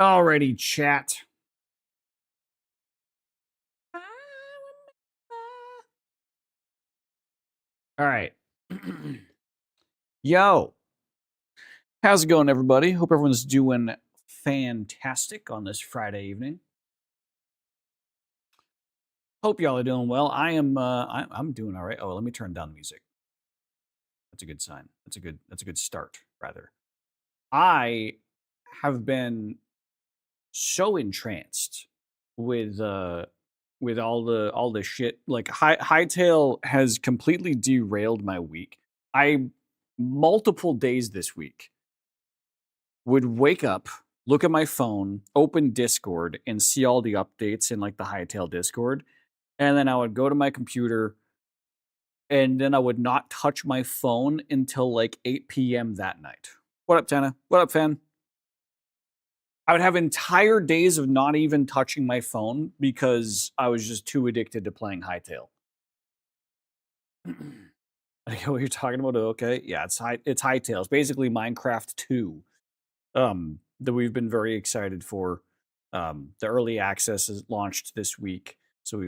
Alrighty, chat. All right. Yo, how's it going, everybody? Hope everyone's doing fantastic on this Friday evening. Hope y'all are doing well. I'm doing all right. Oh, let me turn down the music. That's a good sign. That's a good start, rather. I have been so entranced with all the shit. Like Hightail has completely derailed my week. I multiple days this week would wake up, look at my phone, open Discord, and see all the updates in like the Hightail Discord. And then I would go to my computer and then I would not touch my phone until like 8 p.m. that night. What up, Tana? What up, fan? I would have entire days of not even touching my phone because I was just too addicted to playing Hightail. I get what you're talking about. Okay, yeah, it's Hightail. It's basically Minecraft 2. That we've been very excited for. The early access is launched this week, so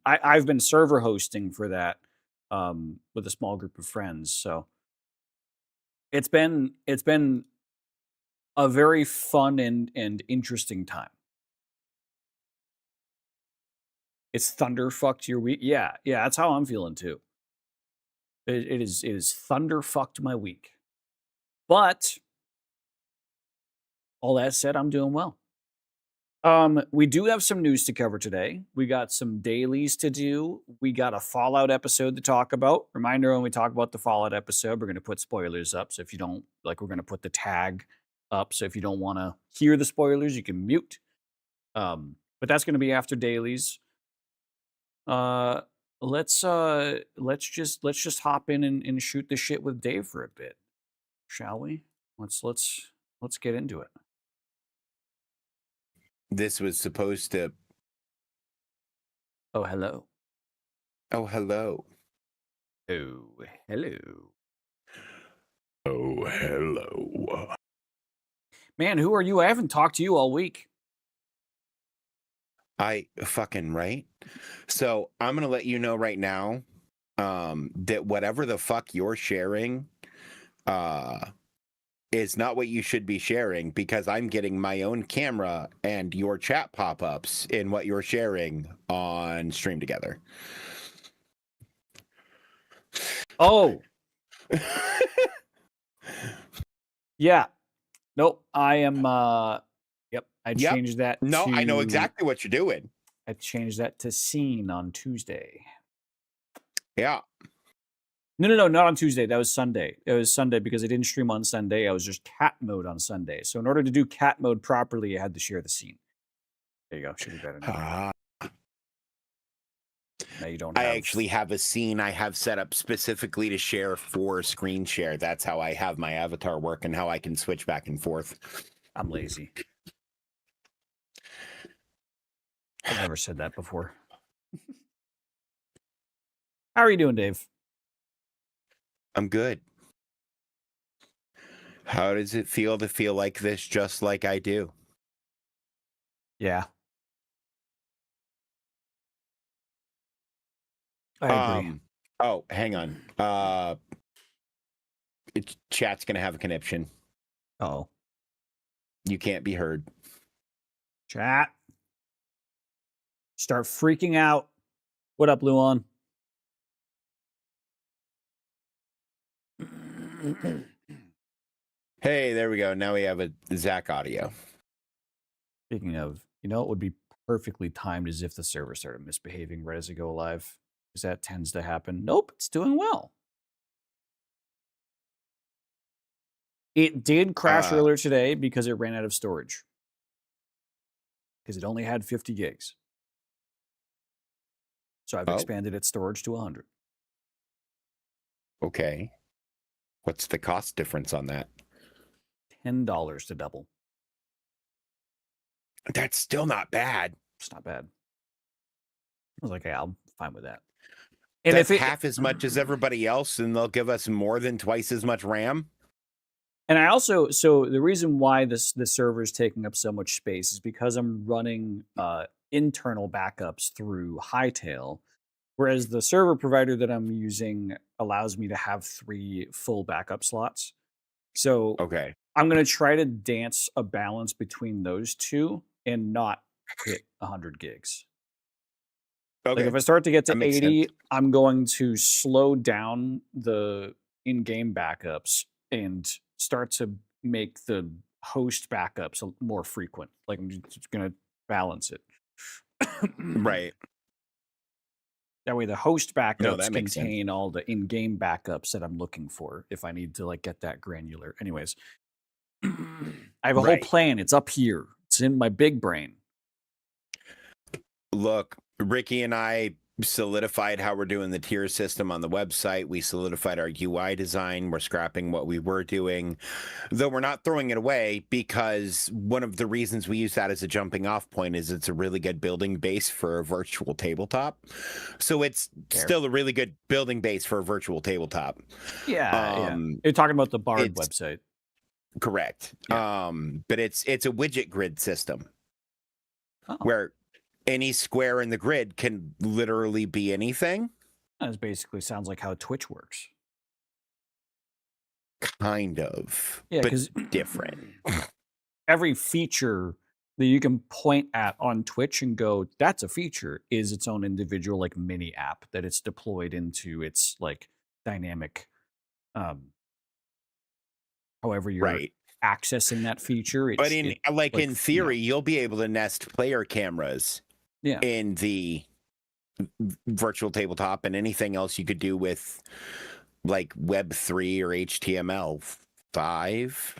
I've been server hosting for that with a small group of friends. So it's been a very fun and interesting time. It's thunderfucked your week. Yeah, that's how I'm feeling too. It is thunderfucked my week. But all that said, I'm doing well. We do have some news to cover today. We got some dailies to do. We got a Fallout episode to talk about. Reminder, when we talk about the Fallout episode, we're going to put spoilers up. So if you don't, like, we're going to put the tag up. So if you don't want to hear the spoilers, you can mute. But that's going to be after dailies. Let's just hop in and shoot the shit with Dave for a bit, shall we? Let's get into it. This was supposed to. Oh, hello. Oh, hello. Oh, hello. Oh, hello. Man, who are you? I haven't talked to you all week. I fucking right. So I'm gonna let you know right now that whatever the fuck you're sharing is not what you should be sharing, because I'm getting my own camera and your chat pop-ups in what you're sharing on Stream Together. Oh. Yeah. Nope. I am yep. I changed that No, to I know exactly what you're doing. I changed that to seen on Tuesday. Yeah. No, not on Tuesday. That was Sunday. It was Sunday because I didn't stream on Sunday. I was just cat mode on Sunday. So in order to do cat mode properly, I had to share the scene. There you go. Should be better now. Now you don't have... I actually have a scene I have set up specifically to share for screen share. That's how I have my avatar work and how I can switch back and forth. I'm lazy. I've never said that before. How are you doing, Dave? I'm good. How does it feel to feel like this just like I do? Yeah. I agree. Oh, hang on. Chat's gonna have a conniption. Oh. You can't be heard. Chat. Start freaking out. What up, Luan? Hey, there we go. Now we have a Zach audio. Speaking of, it would be perfectly timed as if the server started misbehaving right as I go live, because that tends to happen. Nope, it's doing well. It did crash earlier today because it ran out of storage. Because it only had 50 gigs. So I've expanded its storage to 100. Okay. What's the cost difference on that? $10 to double. That's still not bad. It's not bad. I was like, yeah, I'm fine with that. And that's half as much as everybody else, and they'll give us more than twice as much RAM. And I also, so the reason why the server is taking up so much space is because I'm running internal backups through Hightail, whereas the server provider that I'm using allows me to have 3 full backup slots. So Okay. I'm gonna try to dance a balance between those two and not hit 100 gigs. Like Okay. if I start to get That to makes sense. 80, I'm going to slow down the in-game backups and start to make the host backups more frequent. Like I'm just gonna balance it. Right. That way the host No, backups that makes sense. contain all the in-game backups that I'm looking for if I need to like get that granular. Anyways, I have a whole Right. plan. It's up here. It's in my big brain. Look, Ricky and I solidified how we're doing the tier system on the website. We solidified our UI design. We're scrapping what we were doing, though we're not throwing it away, because one of the reasons we use that as a jumping off point is it's a really good building base for a virtual tabletop. So it's Fair. still a really good building base for a virtual tabletop. Yeah. You're talking about the Bard It's website. correct. Yeah. But it's a widget grid system Oh, where any square in the grid can literally be anything. that basically sounds like how Twitch works. Kind of, Yeah, but because different. every feature that you can point at on Twitch and go, that's a feature, is its own individual like mini app that it's deployed into its like dynamic um however you're Right. accessing that feature. But in like in theory, yeah. you'll be able to nest player cameras Yeah. in the virtual tabletop, and anything else you could do with like Web3 or HTML5,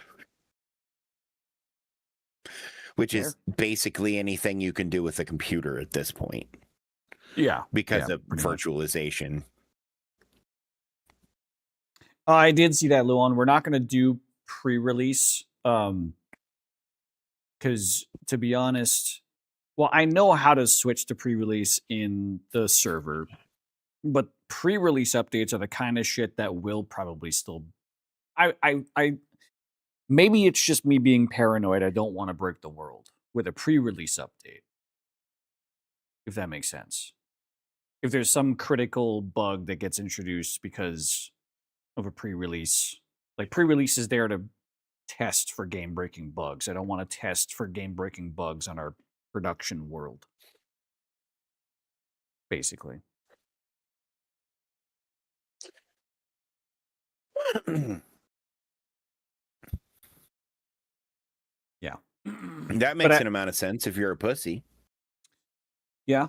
which is basically anything you can do with a computer at this point. Yeah. Because yeah, of virtualization. I did see that, Luan. We're not going to do pre-release because to be honest, well, I know how to switch to pre-release in the server, but pre-release updates are the kind of shit that will probably still. I maybe it's just me being paranoid. I don't want to break the world with a pre-release update, if that makes sense. If there's some critical bug that gets introduced because of a pre-release, like pre-release is there to test for game-breaking bugs. I don't want to test for game-breaking bugs on our production world. Basically. Yeah. That makes an amount of sense if you're a pussy. Yeah.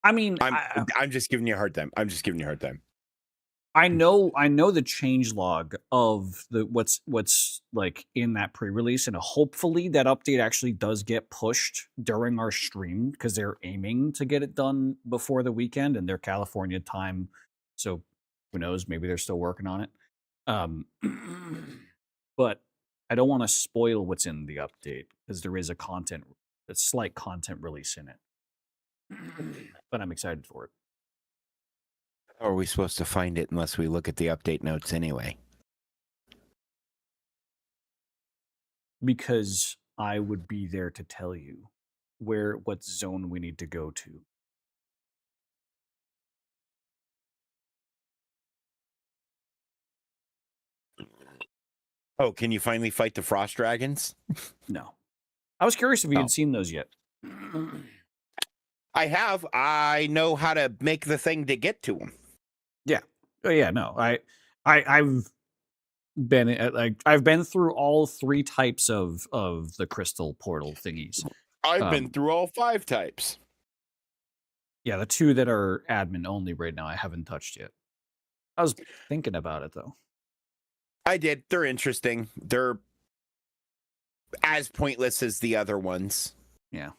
I mean, I'm just giving you a hard time. I'm just giving you a hard time. I know the change log of the what's like in that pre-release, and hopefully that update actually does get pushed during our stream because they're aiming to get it done before the weekend and their California time. So who knows? Maybe they're still working on it. But I don't want to spoil what's in the update because there is a slight content release in it. But I'm excited for it. How are we supposed to find it unless we look at the update notes anyway? Because I would be there to tell you what zone we need to go to. Oh, can you finally fight the frost dragons? No. I was curious if you had seen those yet. I have. I know how to make the thing to get to them. Yeah. Oh yeah, no. I've been through all 3 types of the crystal portal thingies. I've been through all 5 types. Yeah, the 2 that are admin only right now I haven't touched yet. I was thinking about it though. I did. They're interesting. They're as pointless as the other ones. Yeah.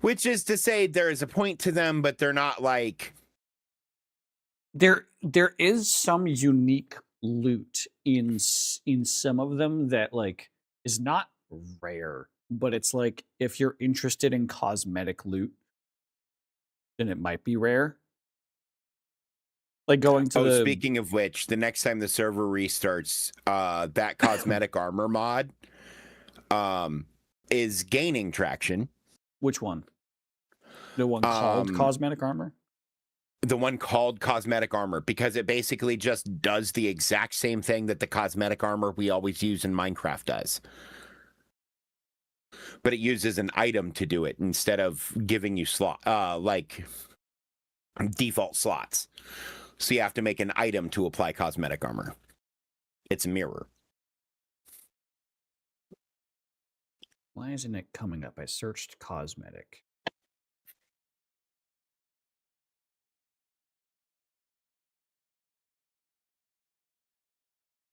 Which is to say there is a point to them, but they're not like there is some unique loot in some of them that like is not rare, but it's like if you're interested in cosmetic loot, then it might be rare. Like going to the speaking of which, the next time the server restarts, that cosmetic armor mod is gaining traction. which one? The one called cosmetic armor? The one called cosmetic armor, because it basically just does the exact same thing that the cosmetic armor we always use in Minecraft does. But it uses an item to do it instead of giving you like default slots. So you have to make an item to apply cosmetic armor. It's a mirror. Why isn't it coming up? I searched cosmetic.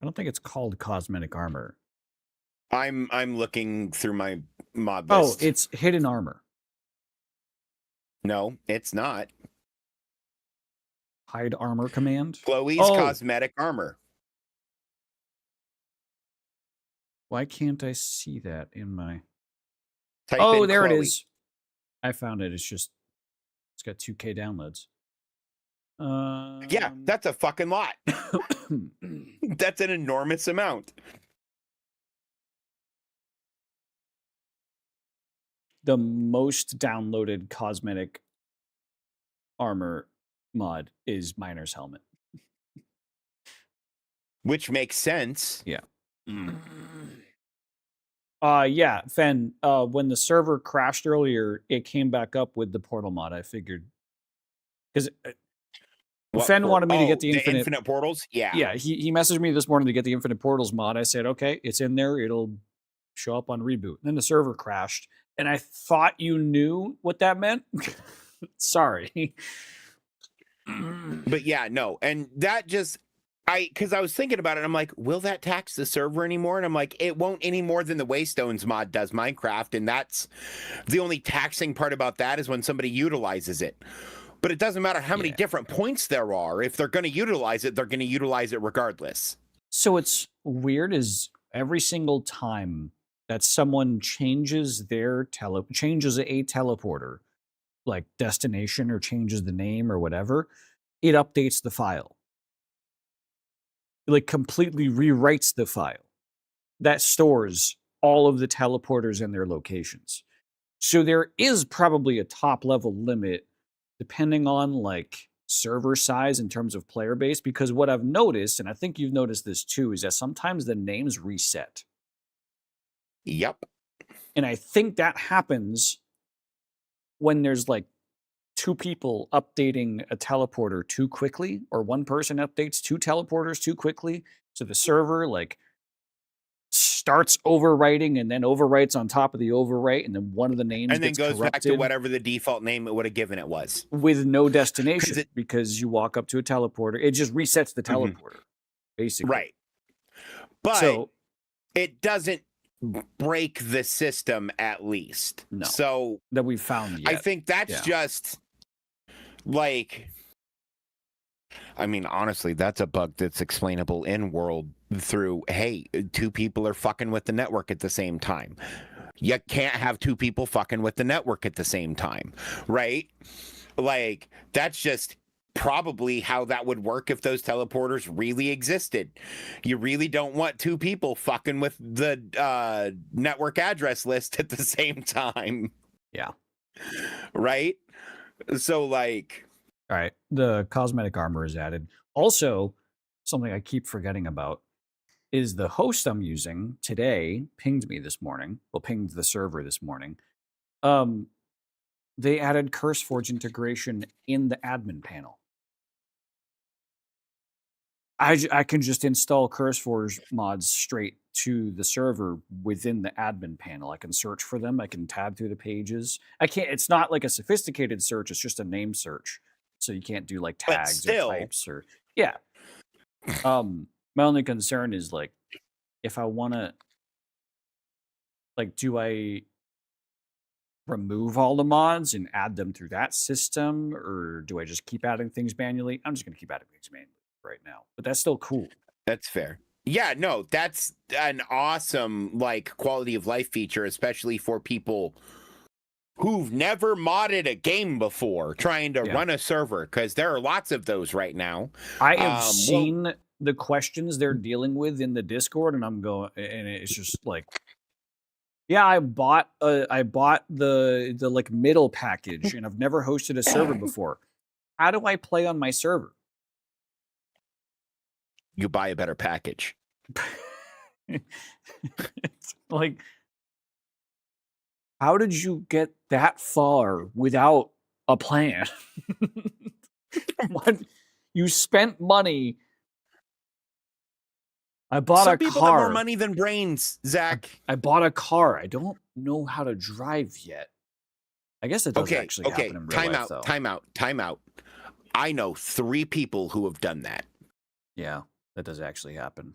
I don't think it's called cosmetic armor. I'm looking through my mod list. Oh, it's hidden armor. No, it's not. Hide armor command. Chloe's cosmetic armor. Why can't I see that in my... Type oh, in there Chloe. it is. I found it. It's got 2K downloads. Yeah, that's a fucking lot. That's an enormous amount. The most downloaded cosmetic armor mod is Miner's Helmet. Which makes sense. Yeah. Yeah, Fen, when the server crashed earlier, it came back up with the portal mod, I figured. Because Fen wanted me to get the infinite portals? Yeah. Yeah, he messaged me this morning to get the infinite portals mod. I said, okay, it's in there. It'll show up on reboot. Then the server crashed, and I thought you knew what that meant. Sorry. But yeah, no. And that just... because I was thinking about it, I'm like, will that tax the server anymore? And I'm like, it won't any more than the Waystones mod does Minecraft. And that's the only taxing part about that, is when somebody utilizes it. But it doesn't matter how many different points there are. If they're going to utilize it, they're going to utilize it regardless. So it's weird is every single time that someone changes changes a teleporter, like destination, or changes the name or whatever, it updates the file. Like completely rewrites the file that stores all of the teleporters and their locations. So there is probably a top level limit depending on like server size in terms of player base, because what I've noticed, and I think you've noticed this too, is that sometimes the names reset. Yep. And I think that happens when there's like two people updating a teleporter too quickly, or one person updates two teleporters too quickly. So the server like starts overwriting and then overwrites on top of the overwrite, and then one of the names and then goes corrupted back to whatever the default name it would have given it was. With no destination, because you walk up to a teleporter. It just resets the teleporter, basically. Right. But it doesn't break the system, at least. No. So that we've found yet. I think that's just... like, I mean, honestly, that's a bug that's explainable in world through, hey, two people are fucking with the network at the same time. You can't have two people fucking with the network at the same time, right? Like, that's just probably how that would work if those teleporters really existed. You really don't want two people fucking with the network address list at the same time. Yeah. Right? So, like... all right, the cosmetic armor is added. Also, something I keep forgetting about is the host I'm using today pinged me this morning. Well, pinged the server this morning. They added CurseForge integration in the admin panel. I can just install CurseForge mods straight to the server within the admin panel. I can search for them. I can tab through the pages. I can't. It's not like a sophisticated search. It's just a name search. So you can't do like tags or types or my only concern is like if I want to like do I remove all the mods and add them through that system, or do I just keep adding things manually? I'm just going to keep adding things manually right now. But that's still cool. That's fair. Yeah, no, that's an awesome like quality of life feature, especially for people who've never modded a game before trying to Yeah. run a server, because there are lots of those right now. I have Well, seen the questions they're dealing with in the Discord, and I'm going, and it's just like, yeah, I bought the like middle package, and I've never hosted a server before. How do I play on my server? you buy a better package. It's like, how did you get that far without a plan? What? You spent money. I bought Some a people have more car. money than brains, Zach. I bought a car. I don't know how to drive yet. I guess it does actually happen in real life, though. Time out. I know 3 people who have done that. Yeah, that does actually happen.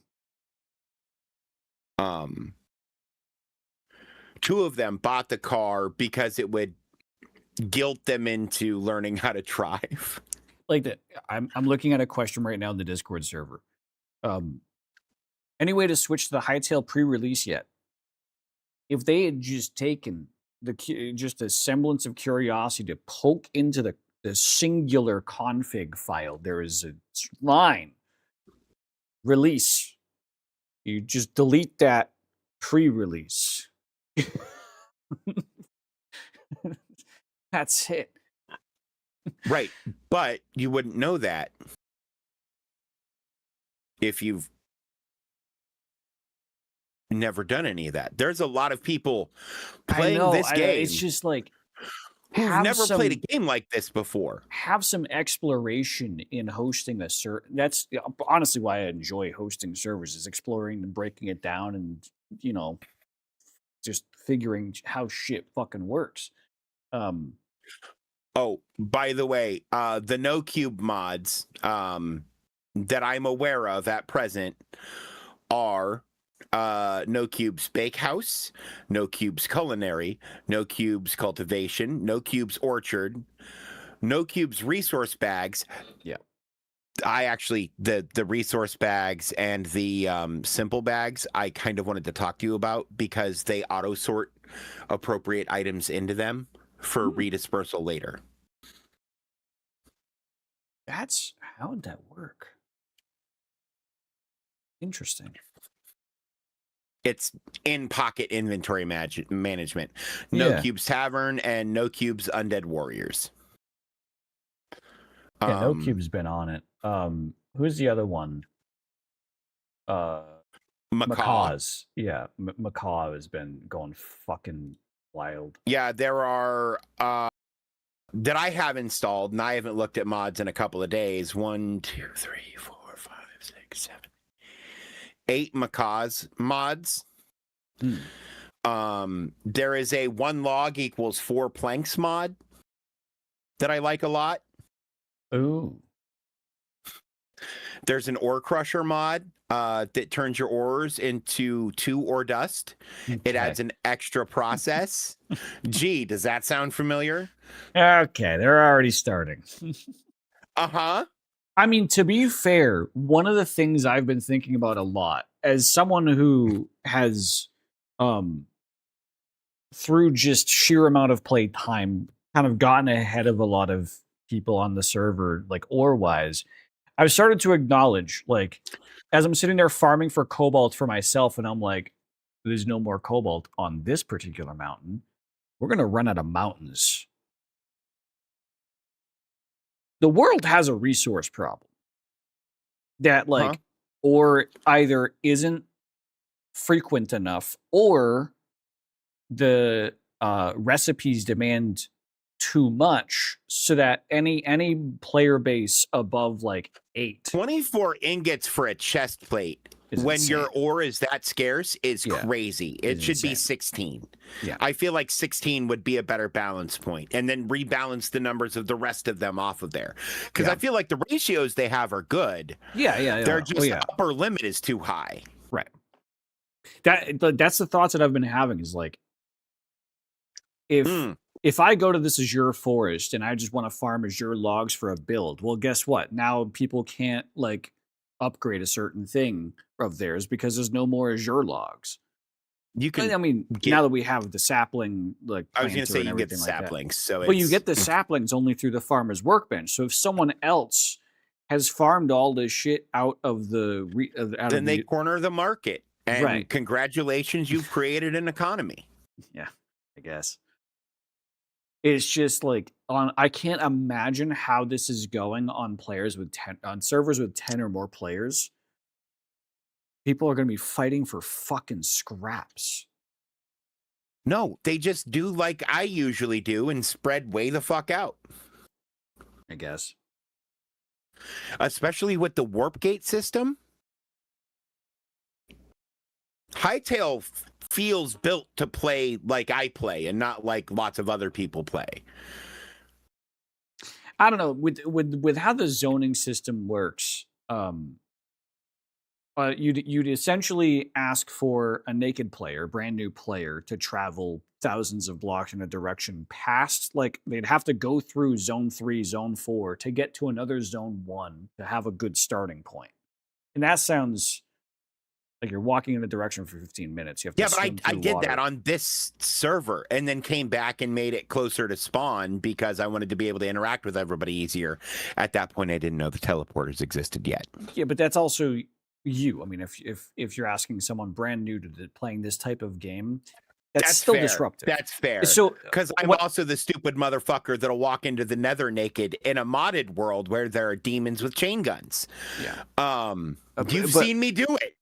2 of them bought the car because it would guilt them into learning how to drive. Like that. I'm looking at a question right now in the Discord server. Any way to switch to the Hightail pre-release yet? If they had just taken just a semblance of curiosity to poke into the singular config file, there is a line release. You just delete that pre-release. That's it. Right. But you wouldn't know that if you've never done any of that. There's a lot of people playing this game. It's just like, who've never played a game like this before. Have some exploration in hosting a server. That's honestly why I enjoy hosting servers, is exploring and breaking it down and, just figuring how shit fucking works. Oh, by the way, the No Cube mods that I'm aware of at present are No Cube's Bakehouse, No Cube's Culinary, No Cube's Cultivation, No Cube's Orchard, No Cube's Resource Bags. Yeah. I actually, the resource bags and the simple bags, I kind of wanted to talk to you about because they auto sort appropriate items into them for redispersal later. How would that work? Interesting. It's in pocket inventory management. No Cube's Tavern and No Cube's Undead Warriors. Yeah, No Cube's been on it. Who's the other one? Macaw's. Yeah, Macaw has been going fucking wild. Yeah, there are that I have installed, and I haven't looked at mods in a couple of days. 1, 2, 3, 4, 5, 6, 7, 8 Macaw's mods. There is a 1 log equals 4 planks mod that I like a lot. Ooh. There's an ore crusher mod that turns your ores into 2 ore dust. Okay. It adds an extra process. Gee, does that sound familiar? Okay, they're already starting. Uh-huh. I mean, to be fair, one of the things I've been thinking about a lot, as someone who has, through just sheer amount of play time, kind of gotten ahead of a lot of people on the server, like ore-wise, I've started to acknowledge, like, as I'm sitting there farming for cobalt for myself, and I'm like, there's no more cobalt on this particular mountain. We're going to run out of mountains. The world has a resource problem that, like, or either isn't frequent enough, or the recipes demand too much, so that any player base above like 8, 24 ingots for a chest plate when insane. Your ore is that scarce is crazy. It should insane. Be 16. Yeah, I feel like 16 would be a better balance point, and then rebalance the numbers of the rest of them off of there, because I feel like the ratios they have are good. Yeah. They're just the upper limit is too high. Right. That's the thoughts that I've been having, is like, if I go to this Azure Forest and I just want to farm Azure logs for a build, well, guess what? Now people can't, like, upgrade a certain thing of theirs because there's no more Azure logs. You can I mean, get. now that we have the sapling like I was going to planter say and you can get the everything like that, saplings, so but you it's get the saplings only through the farmer's workbench. So if someone else has farmed all this shit out of then they corner the market. And right, congratulations, you've created an economy. yeah, I guess. It's just like I can't imagine how this is going on servers with 10 or more players. People are going to be fighting for fucking scraps. No, they just do like I usually do and spread way the fuck out. I guess. Especially with the warp gate system. Hightail feels built to play like I play and not like lots of other people play. I don't know with how the zoning system works. You'd essentially ask for a naked player, brand new player, to travel thousands of blocks in a direction past, like they'd have to go through zone 3, zone 4 to get to another zone 1 to have a good starting point. And that sounds like you're walking in a direction for 15 minutes. You have to Yeah, but swim I through did water. that on this server and then came back and made it closer to spawn because I wanted to be able to interact with everybody easier. At that point, I didn't know the teleporters existed yet. Yeah, but that's also you. I mean, if you're asking someone brand new to playing this type of game, that's still fair. disruptive. That's fair. So, because I'm also the stupid motherfucker that'll walk into the Nether naked in a modded world where there are demons with chain guns. Yeah. You've seen me do it.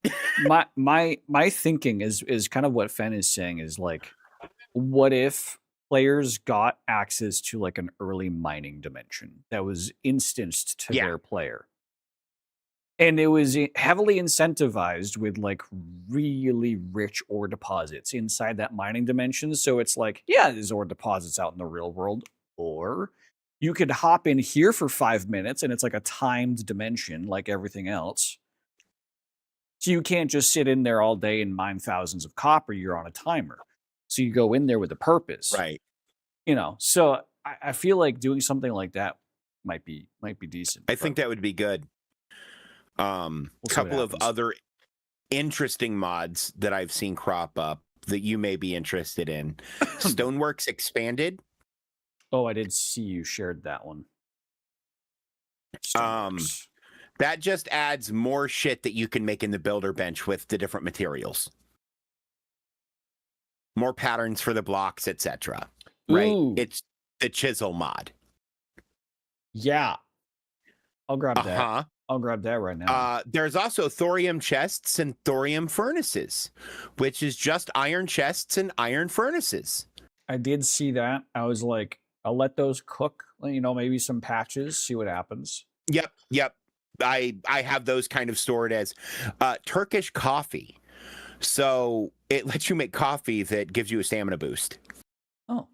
my thinking is kind of what Fen is saying is like, what if players got access to like an early mining dimension that was instanced to their player? And it was heavily incentivized with like really rich ore deposits inside that mining dimension. So it's like, yeah, there's ore deposits out in the real world. Or you could hop in here for 5 minutes and it's like a timed dimension like everything else. So you can't just sit in there all day and mine thousands of copper. You're on a timer. So you go in there with a purpose. Right. So I feel like doing something like that might be decent. I think that would be good. Couple of other interesting mods that I've seen crop up that you may be interested in. Stoneworks Expanded. Oh, I did see you shared that one. Stoneworks. That just adds more shit that you can make in the builder bench with the different materials. More patterns for the blocks, etc. Right? It's the chisel mod. Yeah. I'll grab that. I'll grab that right now. There's also thorium chests and thorium furnaces, which is just iron chests and iron furnaces. I did see that. I was like, I'll let those cook, maybe some patches, see what happens. Yep. I have those kind of stored as Turkish coffee. So it lets you make coffee that gives you a stamina boost. Oh.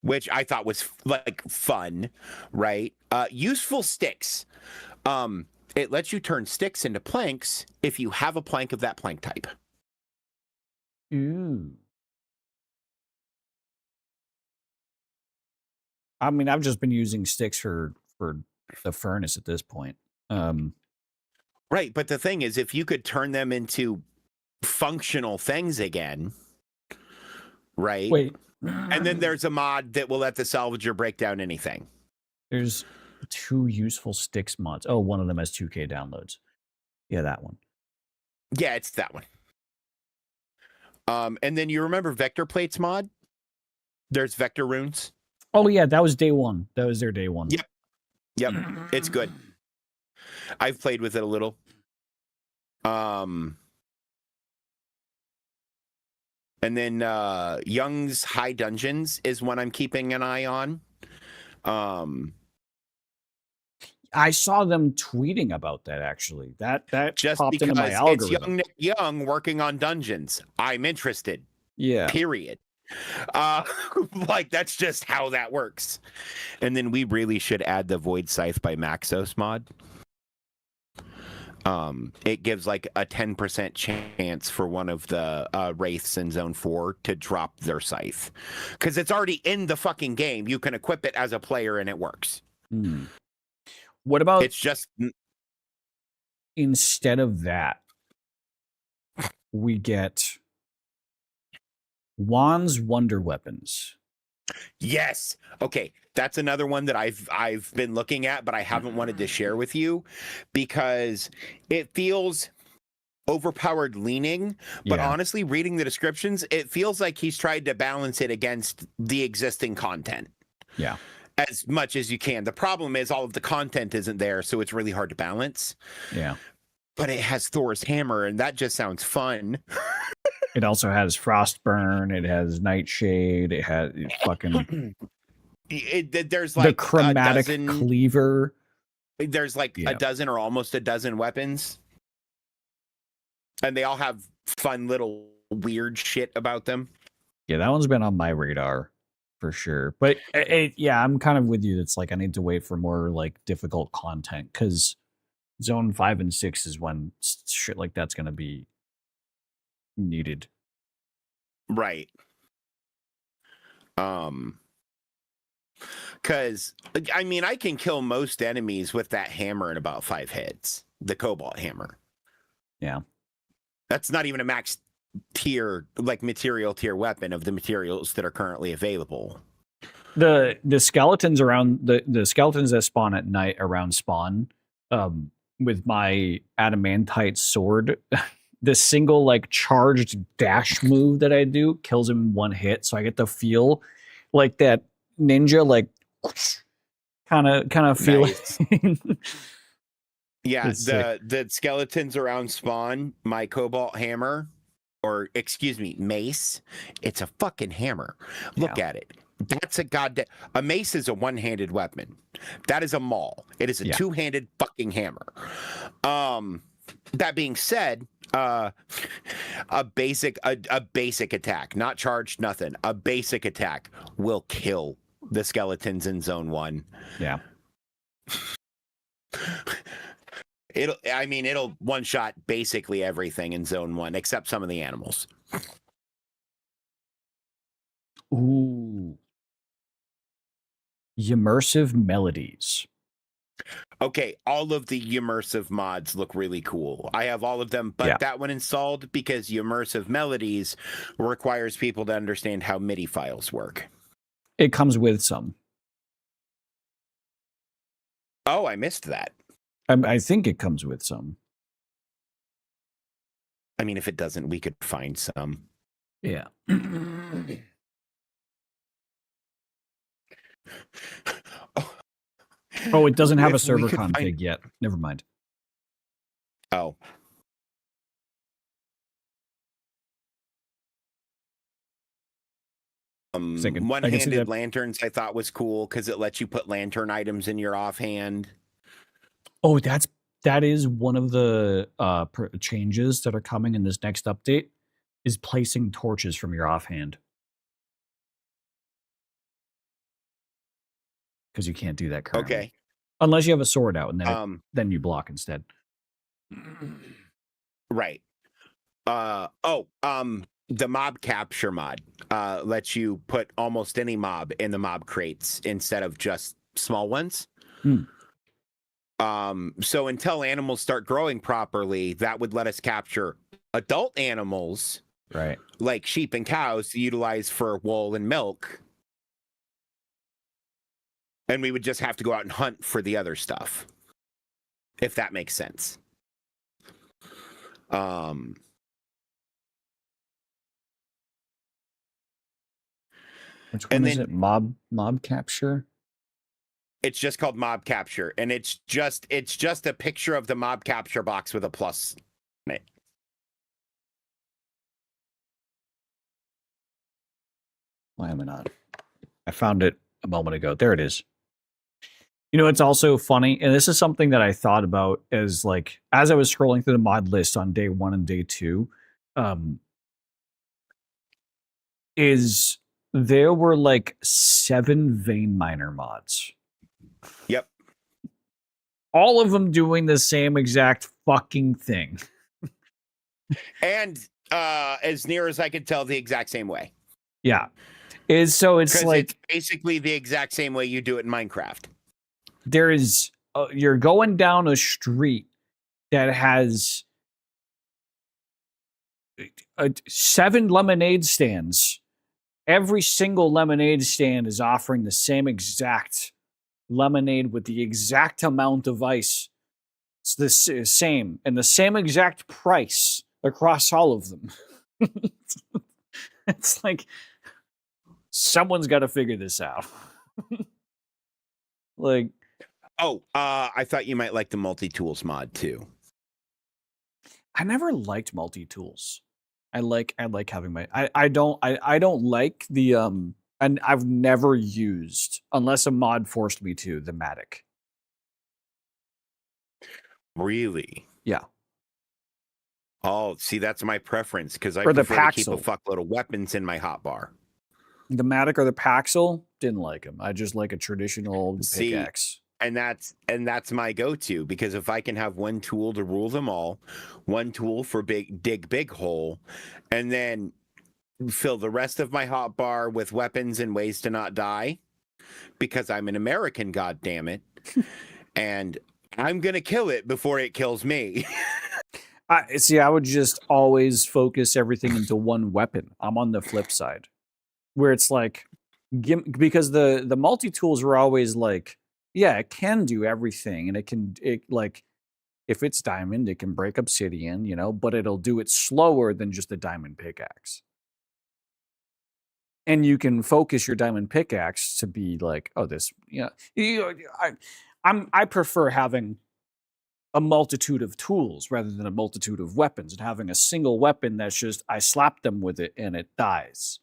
Which I thought was like fun, right? Useful sticks. It lets you turn sticks into planks if you have a plank of that plank type. Ooh. I mean, I've just been using sticks for the furnace at this point. Right, but the thing is, if you could turn them into functional things again, right? Wait. And then there's a mod that will let the salvager break down anything. There's 2 useful sticks mods. Oh, one of them has 2K downloads. Yeah, that one. Yeah, it's that one. And then you remember Vector Plates mod? There's Vector Runes. Oh, yeah, that was day 1. That was their day 1. Yep. It's good. I've played with it a little. And then Young's High Dungeons is one I'm keeping an eye on. I saw them tweeting about that actually. That just popped into my algorithm. It's Young working on dungeons. I'm interested. Yeah. Period. Like that's just how that works. And then we really should add the Void Scythe by Maxos mod. It gives like a 10% chance for one of the wraiths in Zone 4 to drop their scythe. Because it's already in the fucking game. You can equip it as a player and it works. What about it's just instead of that, we get Juan's Wonder Weapons. Yes. Okay, that's another one that I've been looking at, but I haven't wanted to share with you because it feels overpowered leaning, but Yeah. honestly, reading the descriptions, it feels like he's tried to balance it against the existing content Yeah. as much as you can. The problem is all of the content isn't there, so it's really hard to balance. Yeah. But it has Thor's hammer, and that just sounds fun. It also has Frostburn. It has Nightshade. It has fucking There's the like a chromatic dozen. cleaver. There's like a dozen or almost a dozen weapons, and they all have fun little weird shit about them. Yeah, that one's been on my radar for sure. But yeah, I'm kind of with you. It's like I need to wait for more like difficult content because Zone 5 and 6 is when shit like that's going to be needed. Right. Because I mean, I can kill most enemies with that hammer in about 5 hits. The Cobalt hammer. Yeah. That's not even a max tier, like material tier weapon of the materials that are currently available. The skeletons around the skeletons that spawn at night around spawn, with my adamantite sword, the single like charged dash move that I do kills him in one hit, so I get to feel like that ninja like kind of feel Nice. it. Yeah, the skeletons around spawn, my Cobalt hammer, or excuse me, mace, it's a fucking hammer. Look at it. That's a goddamn. A mace is a one-handed weapon. That is a maul. It is a two-handed fucking hammer. That being said, a basic attack, not charged, nothing. A basic attack will kill the skeletons in Zone 1. Yeah. It'll one-shot basically everything in Zone 1, except some of the animals. Ooh. Immersive melodies. Okay, all of the immersive mods look really cool. I have all of them, but that one installed because immersive melodies requires people to understand how MIDI files work. It comes with some. Oh, I missed that. I think it comes with some. I mean, if it doesn't, we could find some. Yeah. Oh, it doesn't have a server config yet. Never mind. Oh. One-handed lanterns I thought was cool because it lets you put lantern items in your offhand. Oh, that is one of the changes that are coming in this next update, is placing torches from your offhand. Because you can't do that currently. Okay. Unless you have a sword out, and then you block instead. Right. The mob capture mod lets you put almost any mob in the mob crates instead of just small ones. So until animals start growing properly, that would let us capture adult animals, right, like sheep and cows, to utilize for wool and milk. And we would just have to go out and hunt for the other stuff, if that makes sense. Which one is it? Mob capture? It's just called mob capture, and it's just a picture of the mob capture box with a plus in it. Why am I not? I found it a moment ago. There it is. You know, it's also funny, and this is something that I thought about as I was scrolling through the mod list on day 1 and day 2, is there were like 7 vein miner mods. Yep. All of them doing the same exact fucking thing. And as near as I could tell, the exact same way. Yeah. It's like it's basically the exact same way you do it in Minecraft. There is you're going down a street that has 7 lemonade stands Every single lemonade stand is offering the same exact lemonade with the exact amount of ice. It's the same and the same exact price across all of them. It's like someone's got to figure this out. Like, Oh, I thought you might like the multi-tools mod too. I never liked multi-tools. I like having my I don't like the and I've never used, unless a mod forced me to, the Matic. Really? Yeah. Oh, see, that's my preference because I Or the prefer to keep a Paxil. fuckload of weapons in my hotbar. The Matic or the Paxil, didn't like them. I just like a traditional See, pickaxe. and that's my go-to, because if I can have one tool to rule them all, one tool for big hole, and then fill the rest of my hotbar with weapons and ways to not die, because I'm an American, god damn it, and I'm gonna kill it before it kills me. I would just always focus everything into one weapon. I'm on the flip side, where it's like, because the multi tools were always like, yeah, it can do everything, and it like, if it's diamond, it can break obsidian, but it'll do it slower than just a diamond pickaxe. And you can focus your diamond pickaxe to be like, oh, this, I prefer having a multitude of tools rather than a multitude of weapons, and having a single weapon that's just, I slap them with it and it dies.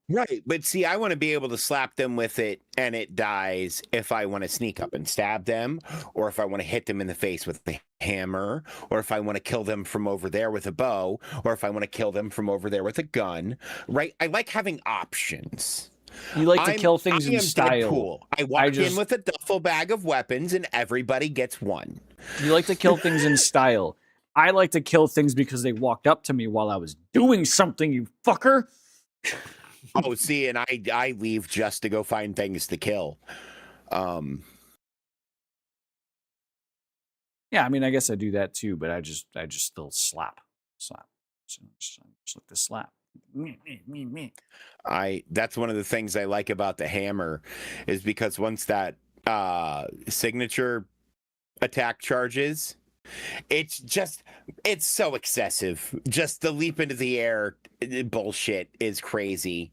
Right, but see, I want to be able to slap them with it and it dies if I want to sneak up and stab them, or if I want to hit them in the face with the hammer, or if I want to kill them from over there with a bow, or if I want to kill them from over there with a gun. Right? I like having options. You like to kill I things in am style. Deadpool. I walk in with a duffel bag of weapons and everybody gets one. You like to kill things in style. I like to kill things because they walked up to me while I was doing something, you fucker. Oh, see, and I leave just to go find things to kill. Yeah, I mean, I guess I do that too, but I just still slap. Just like the slap. That's one of the things I like about the hammer, is because once that signature attack charges, it's so excessive. Just the leap into the air bullshit is crazy.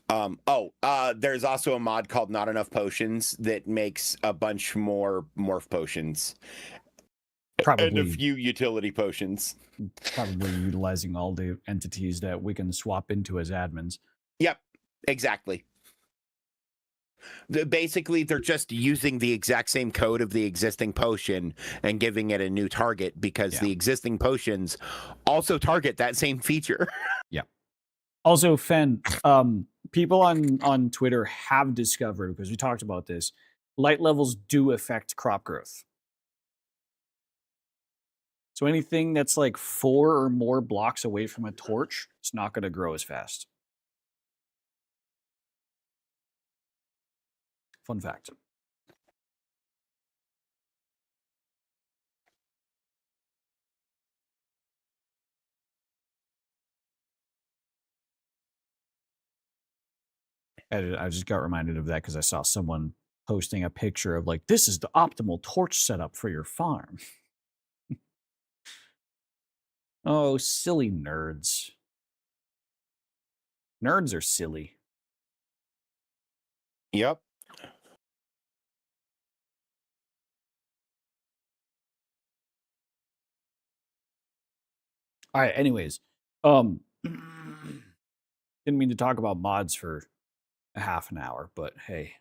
There's also a mod called Not Enough Potions that makes a bunch more morph potions. Probably, and a few utility potions. Probably utilizing all the entities that we can swap into as admins. Yep, exactly. Basically, they're just using the exact same code of the existing potion and giving it a new target, because the existing potions also target that same feature. Yeah. Also, Fen, people on Twitter have discovered, because we talked about this, light levels do affect crop growth. So anything that's like 4 or more blocks away from a torch, it's not going to grow as fast. Fun fact. I just got reminded of that because I saw someone posting a picture of like, this is the optimal torch setup for your farm. Oh, silly nerds. Nerds are silly. Yep. All right, anyways. Didn't mean to talk about mods for a half an hour, but hey,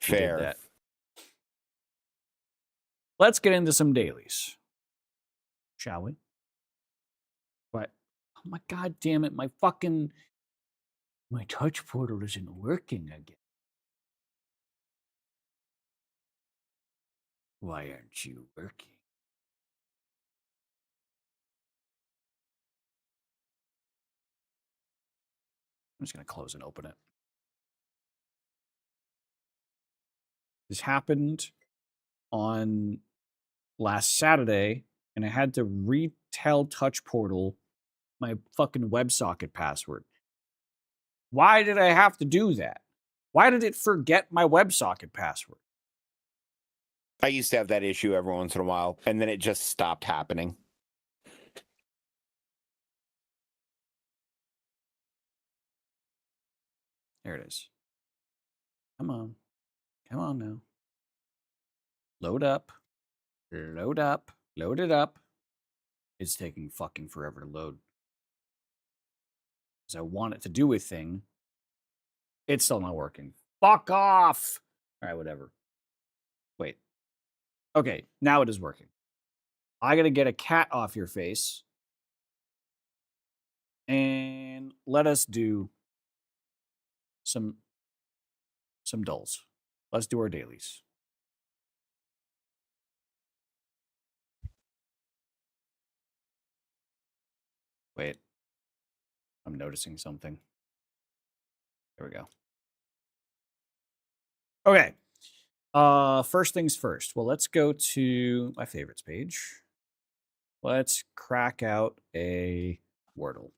fair. Did that. Let's get into some dailies, shall we? But oh my god damn it, my touch portal isn't working again. Why aren't you working? I'm just gonna close and open it. This happened on last Saturday, and I had to retell touch portal my fucking WebSocket password. Why did I have to do that? Why did it forget my WebSocket password? I used to have that issue every once in a while, and then it just stopped happening. There it is. Come on. Come on now. Load up. Load up. Load it up. It's taking fucking forever to load. Because I want it to do a thing. It's still not working. Fuck off! Alright, whatever. Wait. Okay, now it is working. I gotta get a cat off your face. And let us do some dulls. Let's do our dailies. Wait. I'm noticing something. There we go. Okay. First things first. Well, let's go to my favorites page. Let's crack out a Wordle.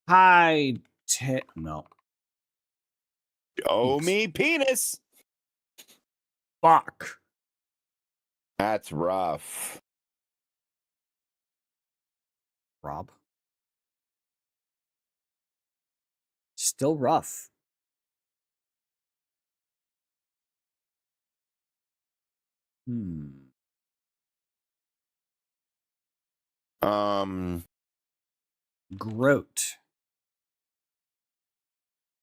Hi, no. Oh, Oops. me penis. Fuck. That's rough. Rob. Still rough. Groat.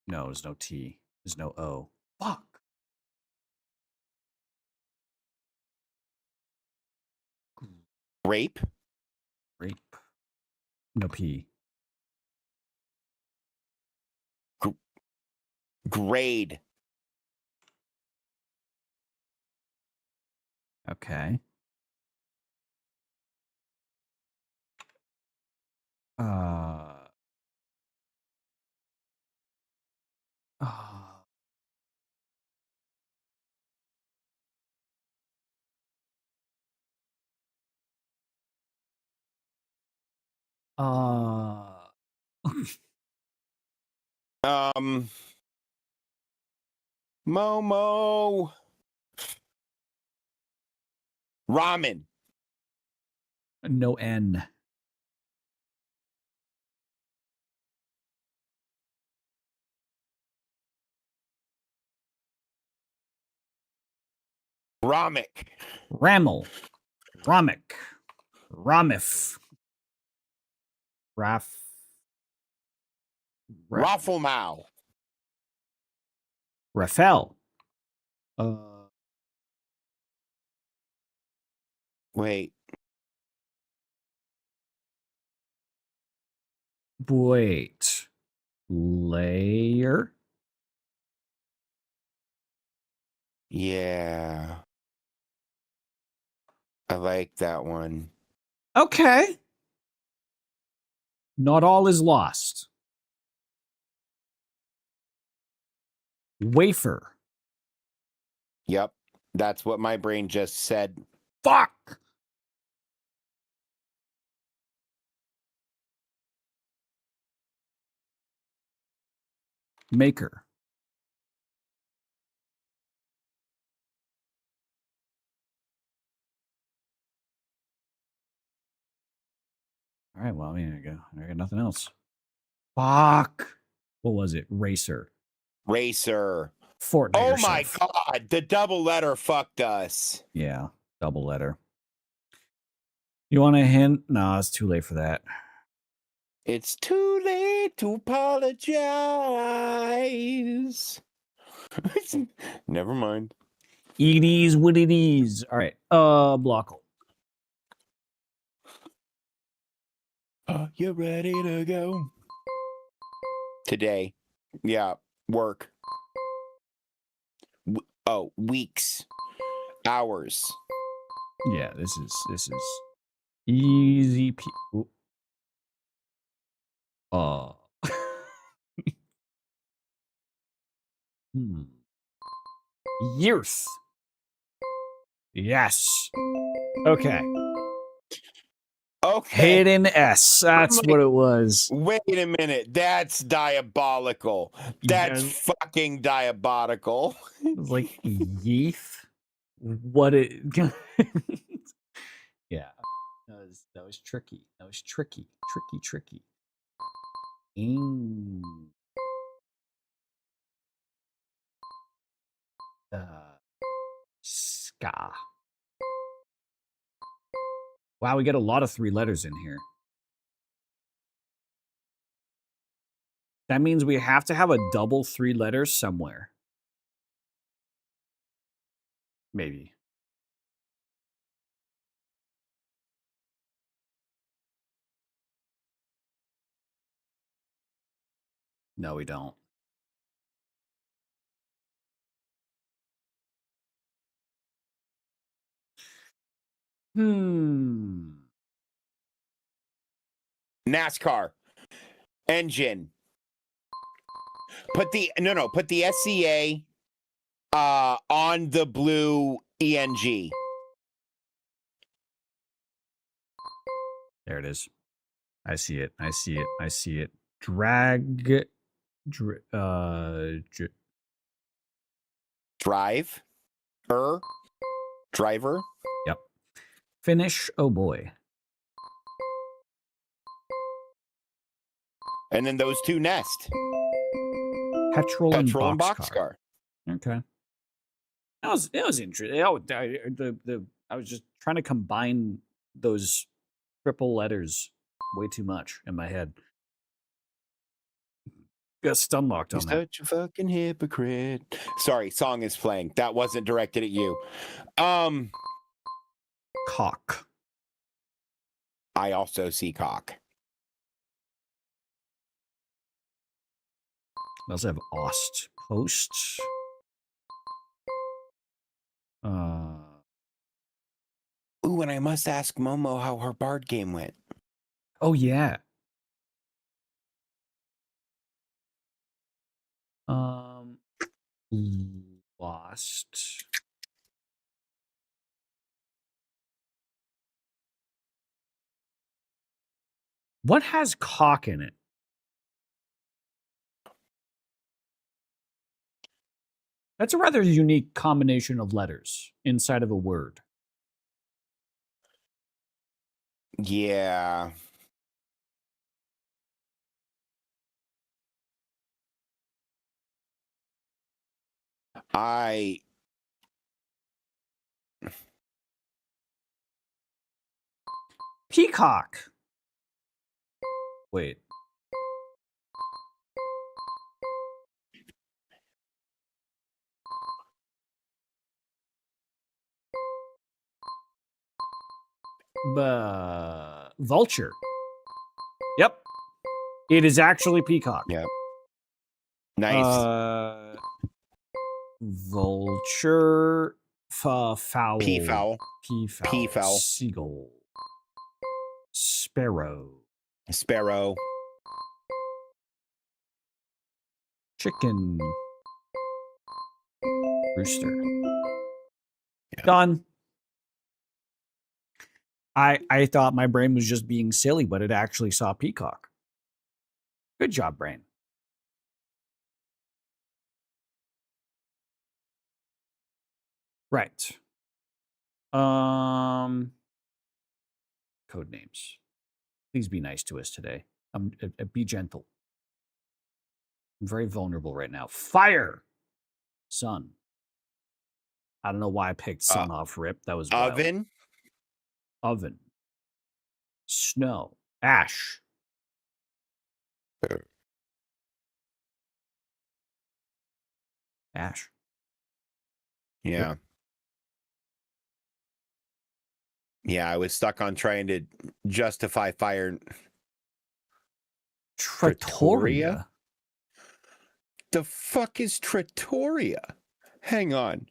No, there's no T. There's no O. Fuck. Rape. Rape. No P. Grade. Okay. Uh. Uh. Momo. Ramen. No N. Ramek. Rammel. Ramek. Ramif. Raf. Rafflemau. Rafael. Wait. Wait. Layer. Yeah. I like that one. Okay. Not all is lost. Wafer. Yep. That's what my brain just said. Fuck. Maker. All right, well, there you go. I got nothing else. Fuck. What was it? Racer. Racer. Fortnite. Oh my God. The double letter fucked us. Yeah. Double letter. You want a hint? No, it's too late for that. It's too late to apologize. Never mind. It is what it is. All right. Blockle. Are you ready to go? Today. Yeah. Work. Weeks. Hours. Yeah, this is easy. Hmm. Youth. Yes. Okay. Okay. Hidden S. That's what it was. Wait a minute. That's diabolical. That's Yeah, fucking diabolical. it was like Yeeth. What it? Yeah. That was tricky. That was tricky. Tricky. Mm. Ska. Wow, we get a lot of 3 letters in here. That means we have to have a double 3 letters somewhere. Maybe. No, we don't. NASCAR. Engine. Put the SCA on the blue ENG. There it is. I see it. Drag. Drive. Driver. Yep. Finish. Oh boy. And then those 2 nest. Petrol and boxcar. Okay. That was interesting. I was just trying to combine those triple letters way too much in my head. Got stun locked on that. You're such a fucking hypocrite. Sorry, song is playing. That wasn't directed at you. Cock. I also see cock. We also have Ost. Post. Ooh, and I must ask Momo how her Bard game went. Oh yeah. Lost. What has cock in it? That's a rather unique combination of letters inside of a word. Yeah. Peacock. Wait. Vulture. Yep. It is actually peacock. Yep. Nice. Vulture. Fowl. Peafowl. Peafowl. Seagull. Sparrow. Chicken. Rooster. Yeah. Done. I thought my brain was just being silly, but it actually saw peacock. Good job, brain. Right. Code names. Please be nice to us today. Be gentle. I'm very vulnerable right now. Fire. Sun. I don't know why I picked sun off rip. That was wild. Oven. Snow. Ash. Ash. Yeah. Yep. Yeah, I was stuck on trying to justify fire. Trattoria? The fuck is Trattoria? Hang on.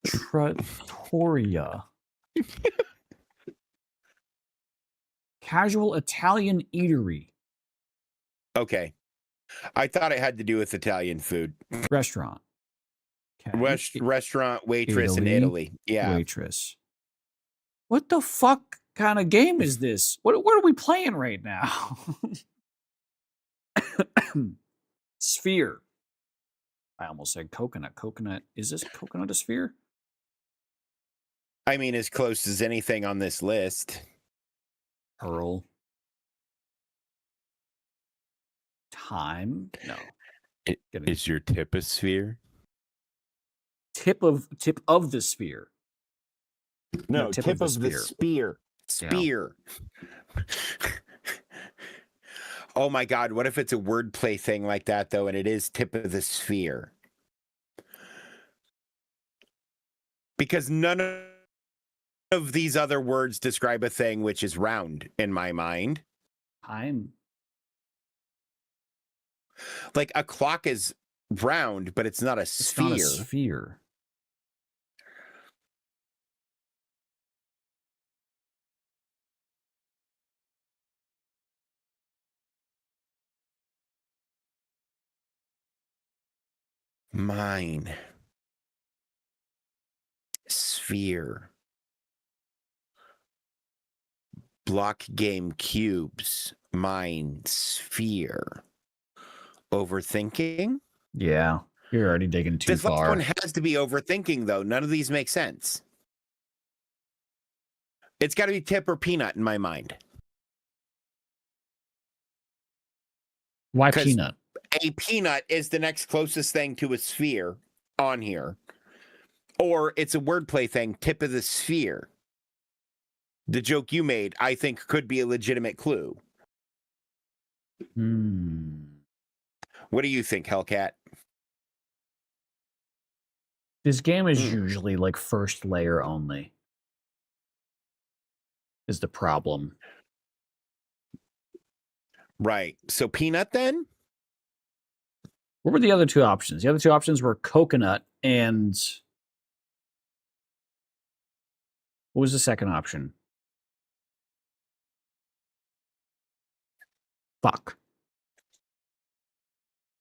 Trattoria. Casual Italian eatery. Okay. I thought it had to do with Italian food. Restaurant. Okay. Restaurant waitress in Italy. Italy. Yeah. Waitress. What the fuck kind of game is this? What are we playing right now? Sphere. I almost said coconut. Coconut. Is this coconut a sphere? I mean, as close as anything on this list. Pearl. Time? No. Is your tip a sphere? Tip of the sphere. No, tip of the spear. Spear. Yeah. Oh my God, what if it's a wordplay thing like that, though, and it is tip of the sphere? Because none of these other words describe a thing which is round in my mind. Time. Like a clock is round, but it's not a sphere. It's not a sphere. Mine. Sphere. Block game cubes. Mine. Sphere. Overthinking? Yeah. You're already digging too far. This last one has to be overthinking, though. None of these make sense. It's got to be tip or peanut in my mind. Why peanut? A peanut is the next closest thing to a sphere on here. Or it's a wordplay thing, tip of the sphere. The joke you made, I think, could be a legitimate clue. What do you think, Hellcat? This game is usually like first layer only. Is the problem. Right. So peanut then? What were the other two options? The other two options were coconut and... What was the second option? Fuck.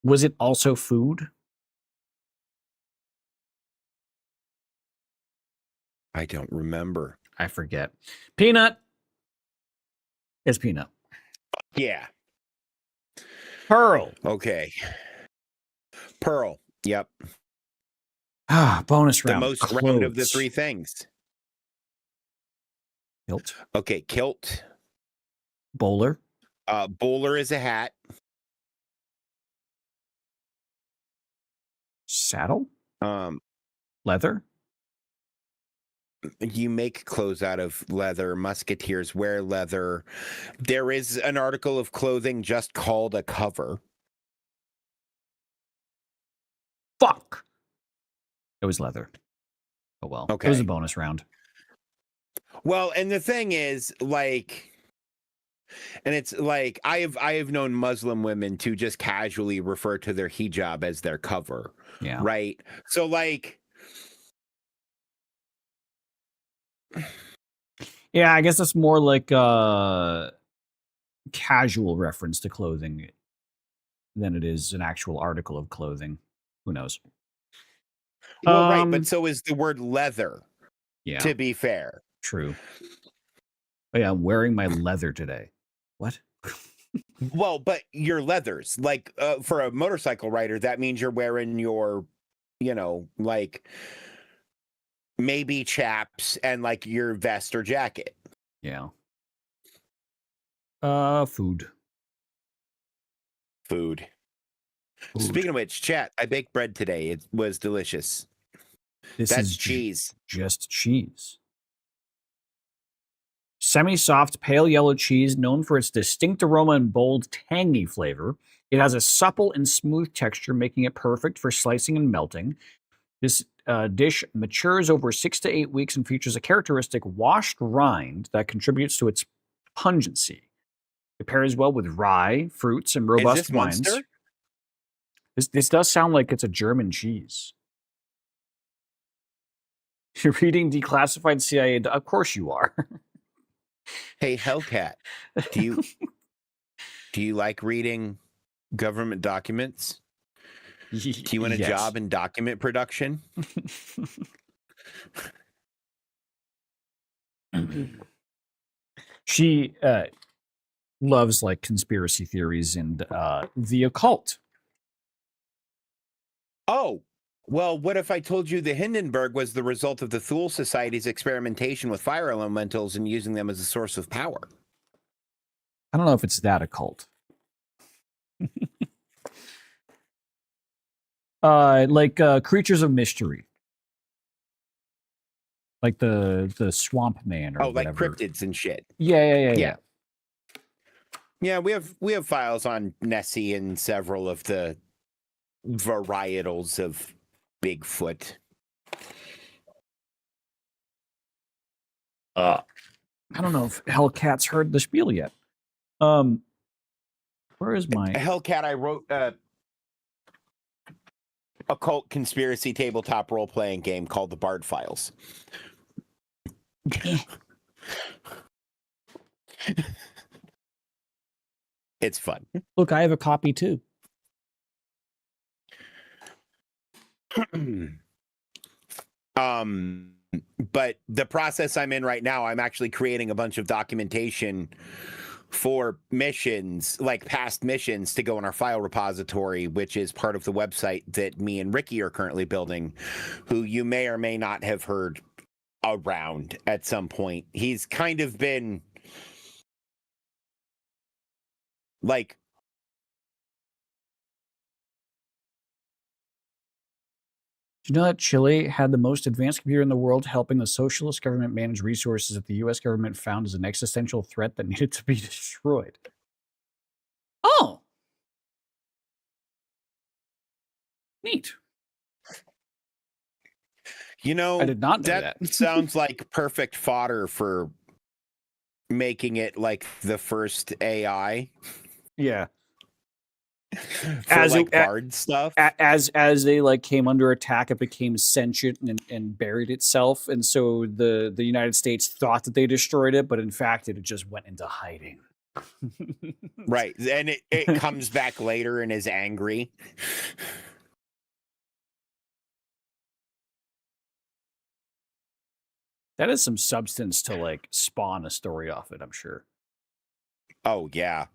Was it also food? I don't remember. I forget. Peanut. It's peanut. Yeah. Pearl. Okay. Pearl. Yep. Bonus round. The most round of the three things. Kilt. Okay, kilt. Bowler. Bowler is a hat. Saddle. Leather. You make clothes out of leather. Musketeers wear leather. There is an article of clothing just called a cover. Fuck. It was leather. Oh well. Okay. It was a bonus round. Well, and the thing is, like, and it's like I have known Muslim women to just casually refer to their hijab as their cover. Yeah. Right. So like. Yeah, I guess that's more like a casual reference to clothing than it is an actual article of clothing. Who knows? Well, right, but so is the word leather. Yeah. To be fair. True. Oh, yeah, I'm wearing my leather today. What? Well, but your leathers, like for a motorcycle rider, that means you're wearing your, you know, like maybe chaps and like your vest or jacket. Yeah. Food. Food. Speaking of which, chat, I baked bread today. It was delicious. That's cheese. Just cheese. Semi-soft, pale yellow cheese known for its distinct aroma and bold, tangy flavor. It has a supple and smooth texture, making it perfect for slicing and melting. This dish matures over 6 to 8 weeks and features a characteristic washed rind that contributes to its pungency. It pairs well with rye, fruits, and robust Is this wines. Munster? This does sound like it's a German cheese. You're reading declassified CIA. Of course you are. Hey, Hellcat, do you like reading government documents? Do you want a Yes. job in document production? She loves like conspiracy theories and the occult. Oh, well, what if I told you the Hindenburg was the result of the Thule Society's experimentation with fire elementals and using them as a source of power? I don't know if it's that occult. Like creatures of mystery, like the swamp man or Oh, like whatever. cryptids and shit. Yeah. Yeah, we have files on Nessie and several of the varietals of Bigfoot. I don't know if Hellcat's heard the spiel yet. Where is my Hellcat? I wrote a occult conspiracy tabletop role playing game called the Bard Files. It's fun. Look, I have a copy too. But the process I'm in right now, I'm actually creating a bunch of documentation for missions, like past missions, to go in our file repository, which is part of the website that me and Ricky are currently building, who you may or may not have heard around at some point. He's kind of been like, Do you know that Chile had the most advanced computer in the world, helping the socialist government manage resources that the U.S. government found as an existential threat that needed to be destroyed? Oh, neat. I did not know that that. sounds like perfect fodder for making it like the first AI Yeah. for like Bard stuff. As they like came under attack, it became sentient and buried itself, and so the United States thought that they destroyed it, but in fact, it just went into hiding. Right, and it comes back later and is angry. That is some substance to like spawn a story off it, I'm sure. Oh yeah.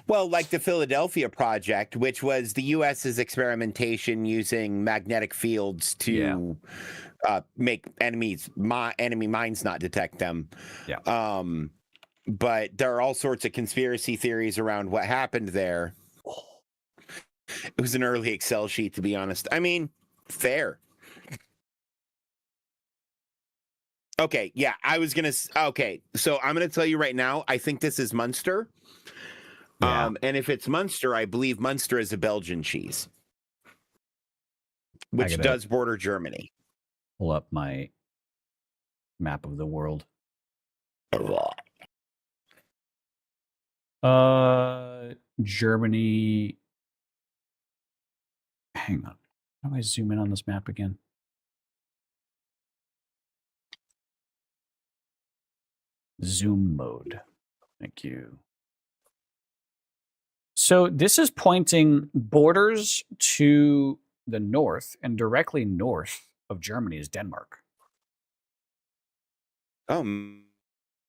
Well, like the Philadelphia Project, which was the U.S.'s experimentation using magnetic fields to make enemy minds not detect them. Yeah. But there are all sorts of conspiracy theories around what happened there. It was an early Excel sheet, to be honest. I mean, fair. Okay, yeah, okay, so I'm gonna tell you right now, I think this is Munster. Yeah. And if it's Munster, I believe Munster is a Belgian cheese, which does border Germany. Pull up my map of the world. Germany. Hang on. How do I zoom in on this map again? Zoom mode. Thank you. So this is pointing borders to the north, and directly north of Germany is Denmark. Oh,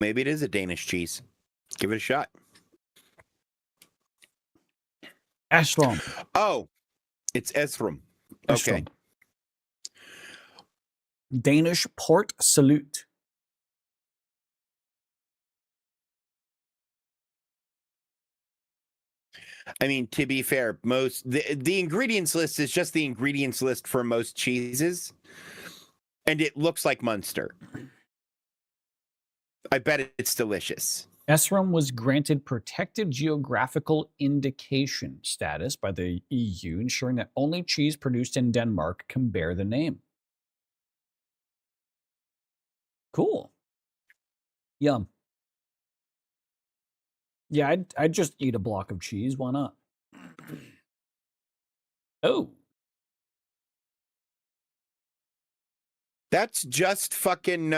maybe it is a Danish cheese. Give it a shot. Esrom. Oh, it's Esrom. Okay. Danish Port Salute. I mean, to be fair, the ingredients list is just the ingredients list for most cheeses, and it looks like Munster. I bet it's delicious. Esrom was granted protected geographical indication status by the EU, ensuring that only cheese produced in Denmark can bear the name. Cool. Yum. Yeah, I'd just eat a block of cheese. Why not? Oh. That's just fucking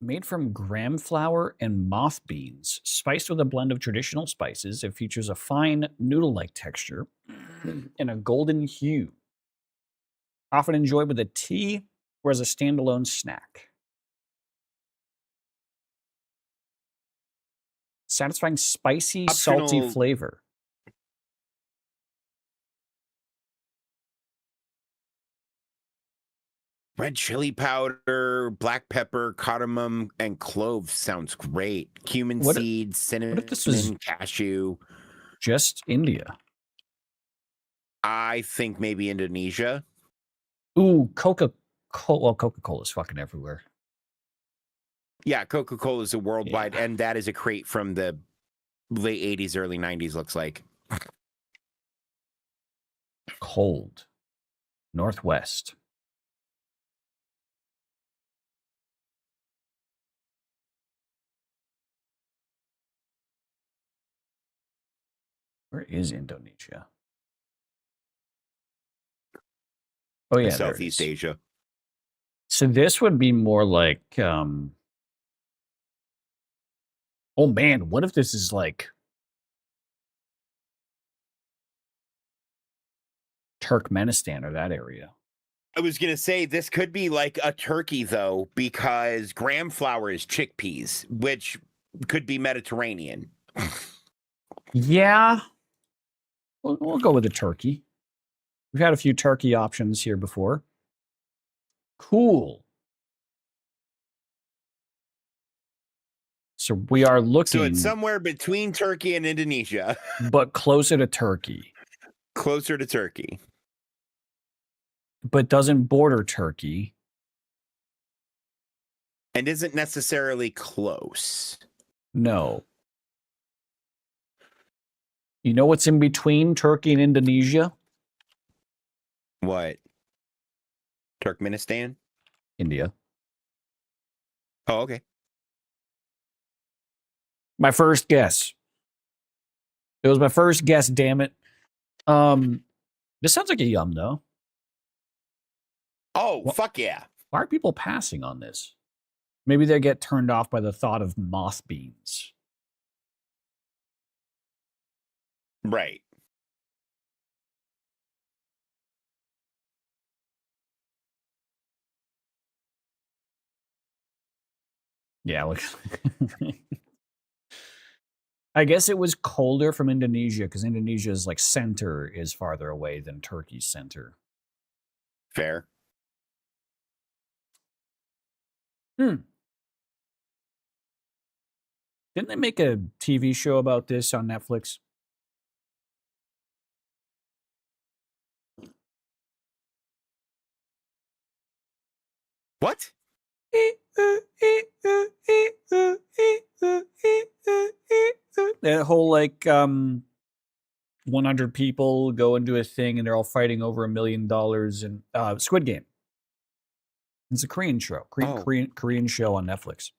Made from gram flour and moth beans, spiced with a blend of traditional spices, it features a fine noodle-like texture and a golden hue. Often enjoyed with a tea or as a standalone snack. Satisfying spicy, salty Optional flavor. red chili powder, black pepper, cardamom, and cloves sounds great. Cumin What if, seeds, what if this was cinnamon, cashew. just India? I think maybe Indonesia. Ooh, Coca-Cola. Well, Coca-Cola is fucking everywhere. Yeah, Coca-Cola is a worldwide, Yeah. and that is a crate from the late 80s, early 90s, looks like. Cold. Northwest. Where is Indonesia? Oh yeah, there it Southeast is. Asia. So this would be more like oh man, what if this is like Turkmenistan or that area? I was going to say this could be like a turkey, though, because gram flour is chickpeas, which could be Mediterranean. Yeah. We'll go with the turkey. We've had a few turkey options here before. Cool. So we are looking. So it's somewhere between Turkey and Indonesia. But closer to Turkey. Closer to Turkey. But doesn't border Turkey. And isn't necessarily close. No. You know what's in between Turkey and Indonesia? What? Turkmenistan? India. Oh, okay. My first guess. It was my first guess, damn it. This sounds like a yum, though. Oh, fuck yeah. Why are people passing on this? Maybe they get turned off by the thought of moth beans. Right. Yeah, look. I guess it was colder from Indonesia because Indonesia's like center is farther away than Turkey's center. Fair. Didn't they make a TV show about this on Netflix? What? That whole like 100 people go into a thing and they're all fighting over $1 million and Squid Game. It's a Korean show. Korean show on Netflix.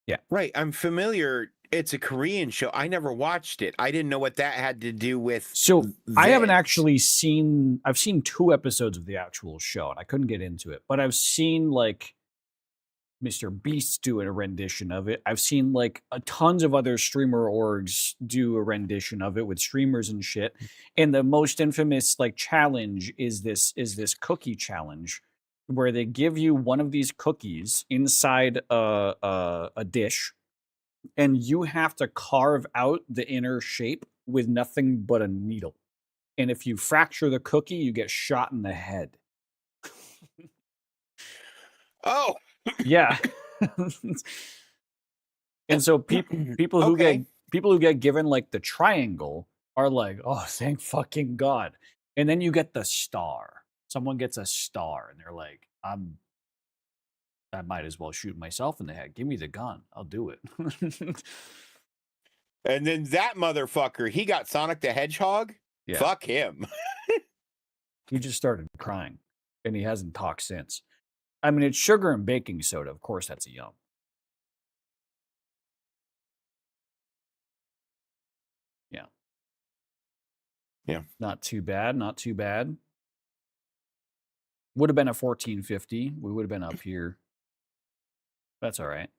Yeah. Right. I'm familiar. It's a Korean show. I never watched it. I didn't know what that had to do with. So I haven't actually seen. I've seen 2 episodes of the actual show, and I couldn't get into it. But I've seen like Mr. Beast do a rendition of it. I've seen like tons of other streamer orgs do a rendition of it with streamers and shit. And the most infamous like challenge is this cookie challenge, where they give you one of these cookies inside a dish, and you have to carve out the inner shape with nothing but a needle. And if you fracture the cookie, you get shot in the head. Oh, yeah. And so people who get given like the triangle are like, oh, thank fucking God. And then you get the star. Someone gets a star, and they're like, I might as well shoot myself in the head. Give me the gun. I'll do it. And then that motherfucker, he got Sonic the Hedgehog? Yeah. Fuck him. He just started crying, and he hasn't talked since. I mean, it's sugar and baking soda. Of course, that's a yum. Yeah. Yeah. Not too bad. Not too bad. Would have been a 1450. We would have been up here. That's all right.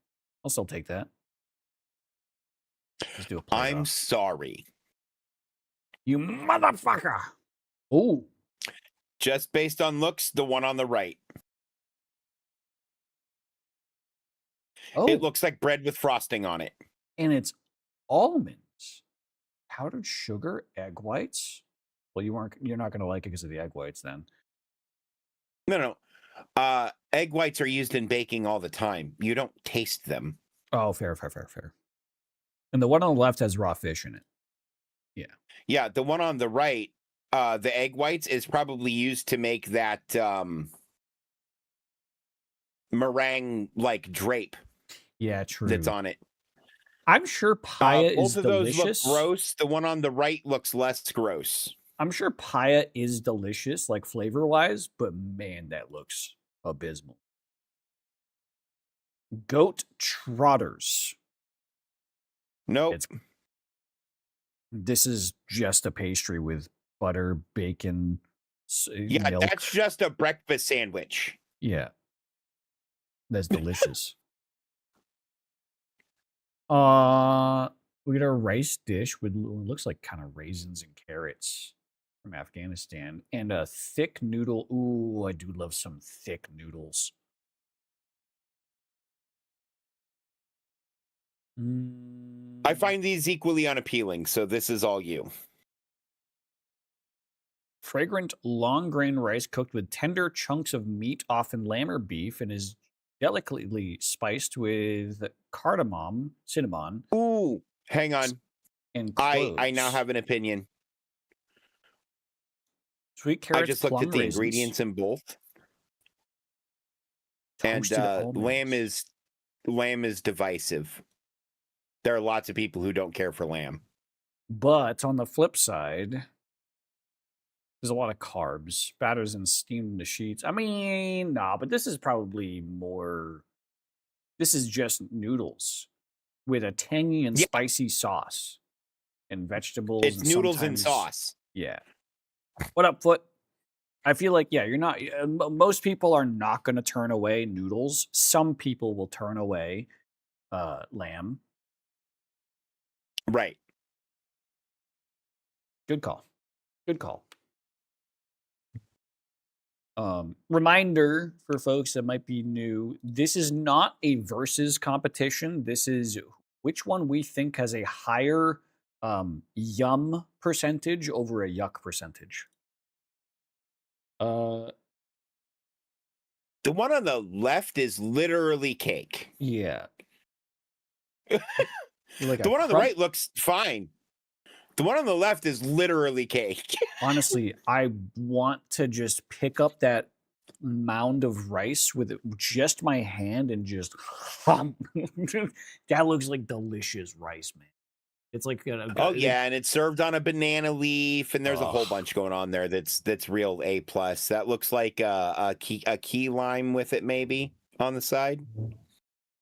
I'll still take that. Just do a plate I'm off. sorry. You motherfucker! Ooh. Just based on looks, the one on the right. It Oh, looks like bread with frosting on it. and it's almonds, powdered sugar, egg whites. Well, you're not gonna like it because of the egg whites then. No. Egg whites are used in baking all the time. You don't taste them. Oh, fair. And the one on the left has raw fish in it. Yeah. Yeah, the one on the right, the egg whites is probably used to make that meringue like drape Yeah, true. that's on it. I'm sure paella is Both of those look delicious. gross. The one on the right looks less gross. I'm sure paella is delicious, like flavor wise, but man, that looks abysmal. Goat trotters. Nope. This is just a pastry with butter, bacon, Yeah, milk. that's just a breakfast sandwich. Yeah. That's delicious. We got a rice dish with looks like kind of raisins and carrots from Afghanistan, and a thick noodle. Ooh, I do love some thick noodles. I find these equally unappealing, so this is all you. Fragrant long grain rice cooked with tender chunks of meat, often lamb or beef, and is delicately spiced with cardamom, cinnamon. Ooh, hang on. And I now have an opinion. Sweet carrots, I just looked at the ingredients in both. Toasted and lamb is divisive. There are lots of people who don't care for lamb. But on the flip side, there's a lot of carbs, batters and steamed into sheets. I mean, nah, but this is probably more. This is just noodles with a tangy and spicy sauce and vegetables. It's noodles and sauce. Yeah. What up, Foot? I feel like, yeah, you're not. Most people are not going to turn away noodles. Some people will turn away lamb. Right. Good call. Reminder for folks that might be new, this is not a versus competition. This is which one we think has a higher yum percentage over a yuck percentage. The one on the left is literally cake. Yeah. Like the one on the right looks fine. The one on the left is literally cake. Honestly, I want to just pick up that mound of rice with just my hand and just that looks like delicious rice, man. It's like yeah, and it's served on a banana leaf, and there's a whole bunch going on there that's real A plus. That looks like a key lime with it maybe on the side.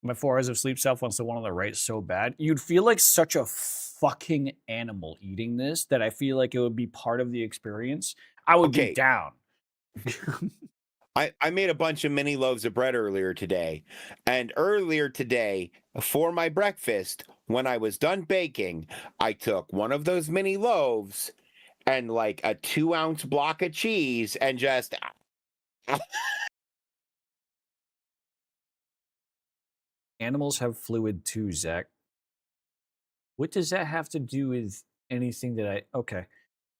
My 4 hours of sleep self wants the one on the right so bad. You'd feel like such a fucking animal eating this that I feel like it would be part of the experience. I would be down. I made a bunch of mini loaves of bread earlier today. And earlier today, for my breakfast, when I was done baking, I took one of those mini loaves and like a 2-ounce block of cheese and just... Animals have fluid too, Zach. What does that have to do with anything that I... Okay.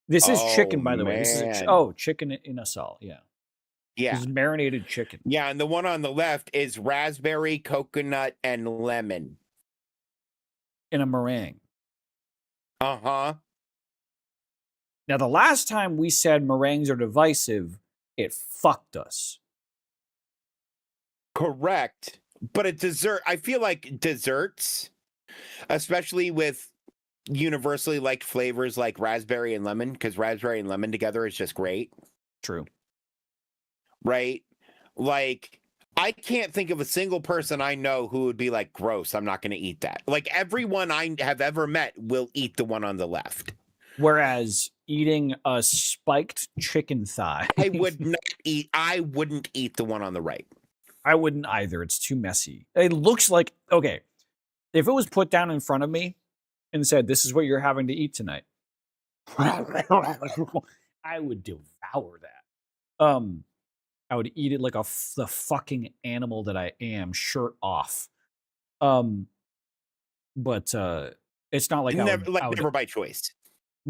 This is chicken, by the way. This is chicken in a salt, yeah. Yeah. This is marinated chicken. Yeah, and the one on the left is raspberry, coconut, and lemon. In a meringue. Uh-huh. Now, the last time we said meringues are divisive, it fucked us. Correct. But a dessert, I feel like desserts, especially with universally liked flavors like raspberry and lemon, because raspberry and lemon together is just great. True. Right? Like, I can't think of a single person I know who would be like, gross, I'm not going to eat that. Like, everyone I have ever met will eat the one on the left. Whereas eating a spiked chicken thigh. I wouldn't eat the one on the right. I wouldn't either. It's too messy. It looks like, okay, if it was put down in front of me and said, this is what you're having to eat tonight, I would devour that. I would eat it like the fucking animal that I am, shirt off. But it's not like I would never by choice.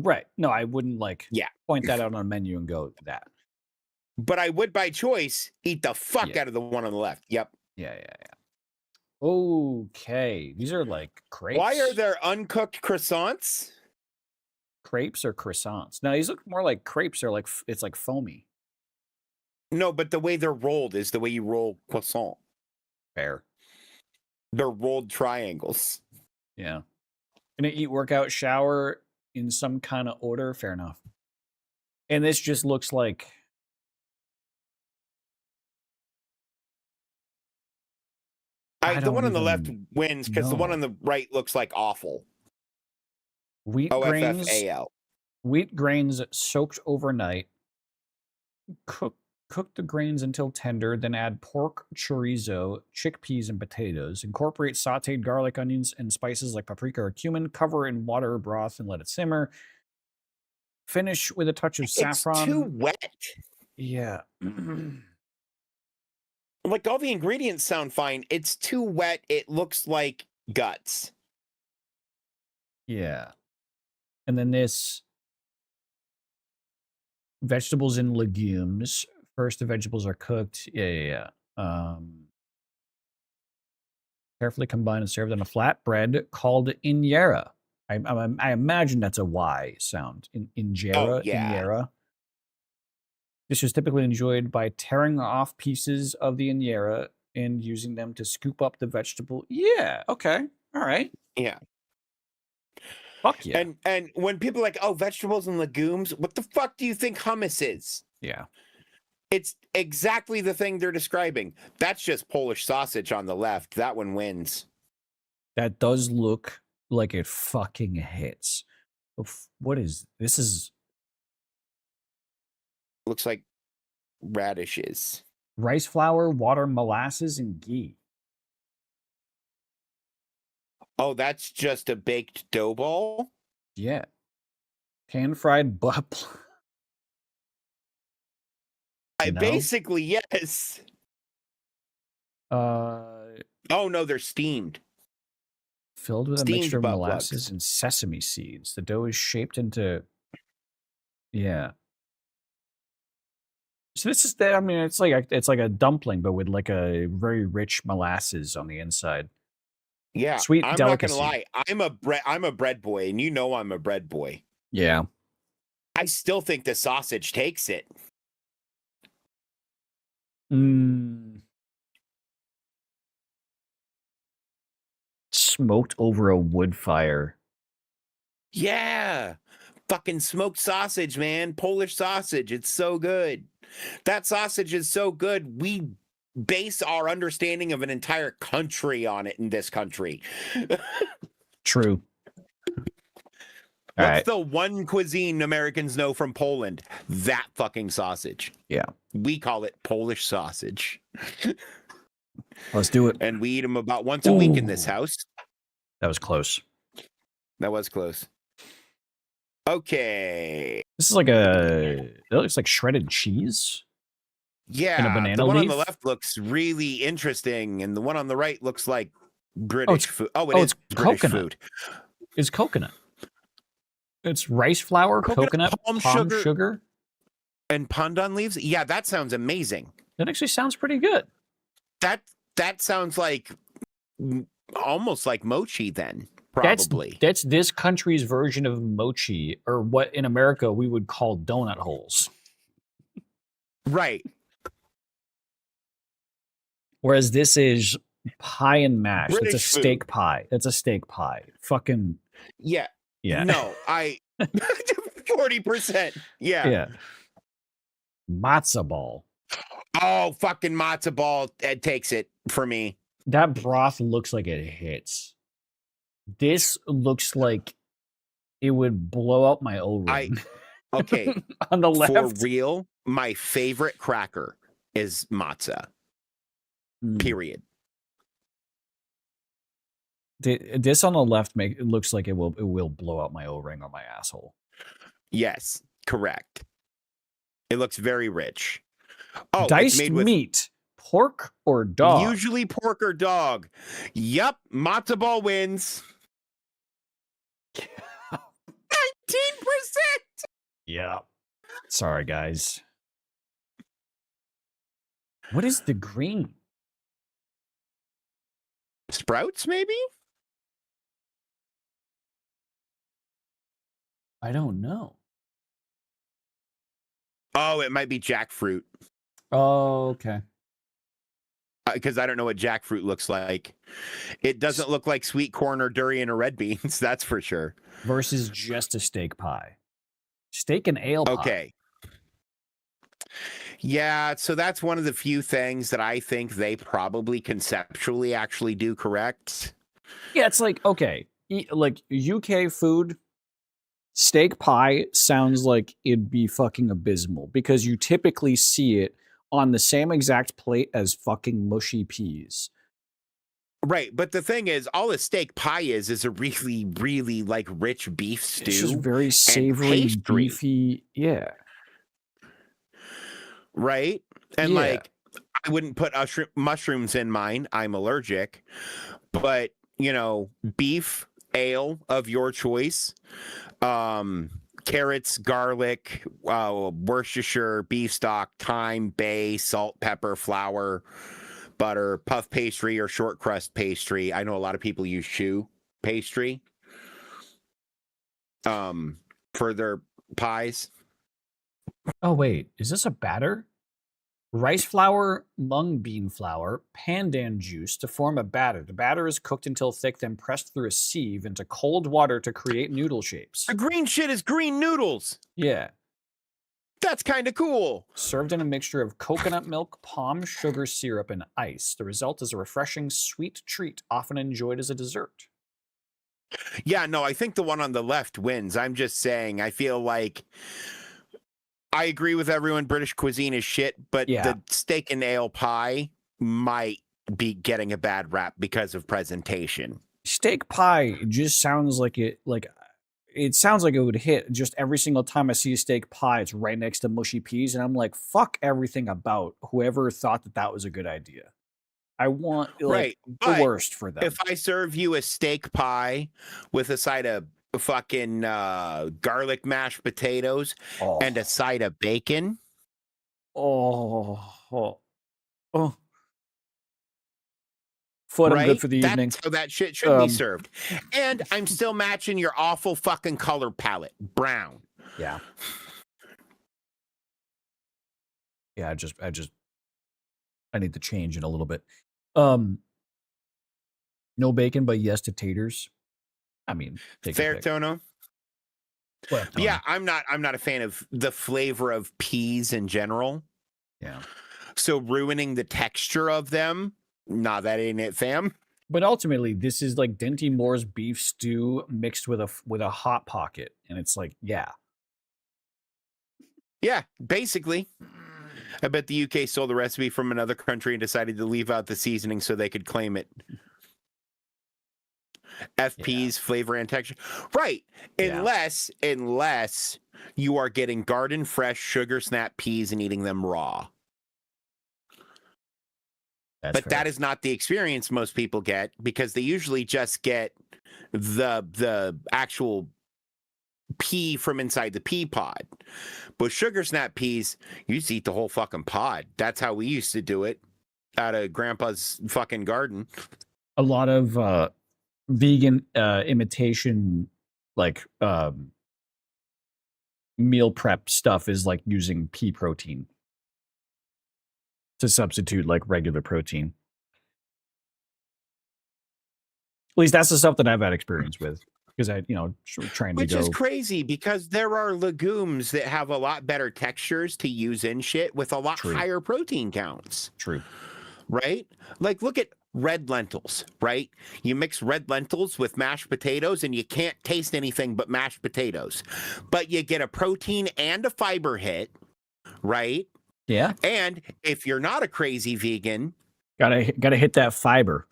right. No, I wouldn't Yeah. point that out on a menu and go that. But I would by choice eat the fuck out of the one on the left. Yep. Yeah. Okay. These are like crepes. Why are there uncooked croissants? Crepes or croissants? No, these look more like crepes. They're like it's like foamy. No, but the way they're rolled is the way you roll croissant. Fair. They're rolled triangles. Yeah. Gonna eat, workout, shower in some kind of order. Fair enough. And this just looks like The one on the left wins because the one on the right looks like awful. Wheat grains. Wheat grains soaked overnight. Cook the grains until tender, then add pork, chorizo, chickpeas, and potatoes. Incorporate sauteed garlic, onions, and spices like paprika or cumin. Cover in water or broth and let it simmer. Finish with a touch of saffron. It's too wet. Yeah. Like, all the ingredients sound fine. It's too wet. It looks like guts. Yeah. And then this vegetables and legumes. First, the vegetables are cooked. Yeah. Carefully combined and served on a flat bread called injera. I imagine that's a Y sound. Injera. Oh, yeah. Injera. This is typically enjoyed by tearing off pieces of the injera and using them to scoop up the vegetable. Yeah. Okay. All right. Yeah. Fuck yeah. And when people are like, oh, vegetables and legumes, what the fuck do you think hummus is? Yeah. It's exactly the thing they're describing. That's just Polish sausage on the left. That one wins. That does look like it fucking hits. What is this? Is looks like radishes. Rice flour, water, molasses, and ghee. Oh, that's just a baked dough ball? Yeah. Pan-fried butt. Basically, yes. Oh, no, they're steamed. Filled with a mixture of molasses and sesame seeds. The dough is shaped into... Yeah. So this is, I mean, it's like a dumpling, but with like a very rich molasses on the inside. Yeah, sweet I'm delicacy. not gonna lie. I'm a bread boy, and you know I'm a bread boy. Yeah. I still think the sausage takes it. Smoked over a wood fire. Yeah. Fucking smoked sausage, man. Polish sausage. It's so good. That sausage is so good. We base our understanding of an entire country on it in this country. True. What's the one cuisine Americans know from Poland? That fucking sausage. Yeah. We call it Polish sausage. Let's do it. And we eat them about once a week in this house. That was close. That was close. Okay. This is like it looks like shredded cheese. Yeah. In a banana the one leaf? on the left looks really interesting, and the one on the right looks like British food. It's British coconut. Food. It's coconut. It's rice flour, coconut palm sugar, and pandan leaves. Yeah, that sounds amazing. That actually sounds pretty good. That sounds like almost like mochi then. Probably. That's this country's version of mochi, or what in America we would call donut holes. Right. Whereas this is pie and mash. British It's a steak pie. It's a steak pie. Fucking yeah. Yeah. No, 40%. Yeah. Yeah. Matzo ball. Oh, fucking matzo ball. It takes it for me. That broth looks like it hits. This looks like it would blow out my O-ring. Okay. On the left. For real, my favorite cracker is matzah. Mm. period. This on the left it looks like it will blow out my O-ring on my asshole. Yes, correct. It looks very rich. Oh, it's Diced made with meat, pork or dog? usually pork or dog. Yep, matzo ball wins. 19%. Yeah. Sorry, guys. What is the green? Sprouts, maybe? I don't know. Oh, it might be jackfruit. Oh, okay. Because I don't know what jackfruit looks like. It doesn't look like sweet corn or durian or red beans, that's for sure. Versus just a steak pie. Steak and ale pie. Okay. Yeah, so that's one of the few things that I think they probably conceptually actually do correct. Yeah, it's like, okay, like UK food, steak pie sounds like it'd be fucking abysmal because you typically see it on the same exact plate as fucking mushy peas. Right, but the thing is, all a steak pie is a really, really like rich beef stew. It's just very savory, beefy. Yeah. Right? And yeah. like, I wouldn't put mushrooms in mine. I'm allergic. But, you know, beef, ale of your choice, carrots, garlic, Worcestershire, beef stock, thyme, bay, salt, pepper, flour, butter, puff pastry or short crust pastry. I know a lot of people use choux pastry for their pies. Oh, wait. Is this a batter? Rice flour, mung bean flour, pandan juice to form a batter. The batter is cooked until thick, then pressed through a sieve into cold water to create noodle shapes. The green shit is green noodles. Yeah. That's kind of cool. Served in a mixture of coconut milk, palm sugar syrup, and ice. The result is a refreshing, sweet treat, often enjoyed as a dessert. Yeah, no, I think the one on the left wins. I'm just saying, I feel like I agree with everyone. British cuisine is shit, but the steak and ale pie might be getting a bad rap because of presentation. Steak pie just sounds like it sounds like it would hit just every single time I see a steak pie. It's right next to mushy peas, and I'm like, fuck everything about whoever thought that was a good idea. I want the worst for them. If I serve you a steak pie with a side of fucking garlic mashed potatoes and a side of bacon. Foot, right? I'm good for the evening. That's how that shit should be served. And I'm still matching your awful fucking color palette. Brown. Yeah. Yeah, I need to change it a little bit. No bacon, but yes to taters. I mean, fair, Tono. Well, yeah, I'm not a fan of the flavor of peas in general. Yeah. So ruining the texture of them, nah, that ain't it, fam. But ultimately, this is like Dinty Moore's beef stew mixed with a hot pocket, and it's like, yeah. Yeah, basically. I bet the UK stole the recipe from another country and decided to leave out the seasoning so they could claim it. FP's flavor and texture. Right. Unless you are getting garden fresh sugar snap peas and eating them raw. But that is not the experience most people get because they usually just get the actual pea from inside the pea pod. But sugar snap peas, you just eat the whole fucking pod. That's how we used to do it out of Grandpa's fucking garden. A lot of vegan imitation like meal prep stuff is like using pea protein to substitute like regular protein. At least that's the stuff that I've had experience with because I, trying to Which is crazy because there are legumes that have a lot better textures to use in shit with a lot higher protein counts. True. Right? Like look at red lentils, right? You mix red lentils with mashed potatoes and you can't taste anything but mashed potatoes. But you get a protein and a fiber hit, right? Yeah. And if you're not a crazy vegan, Gotta hit that fiber.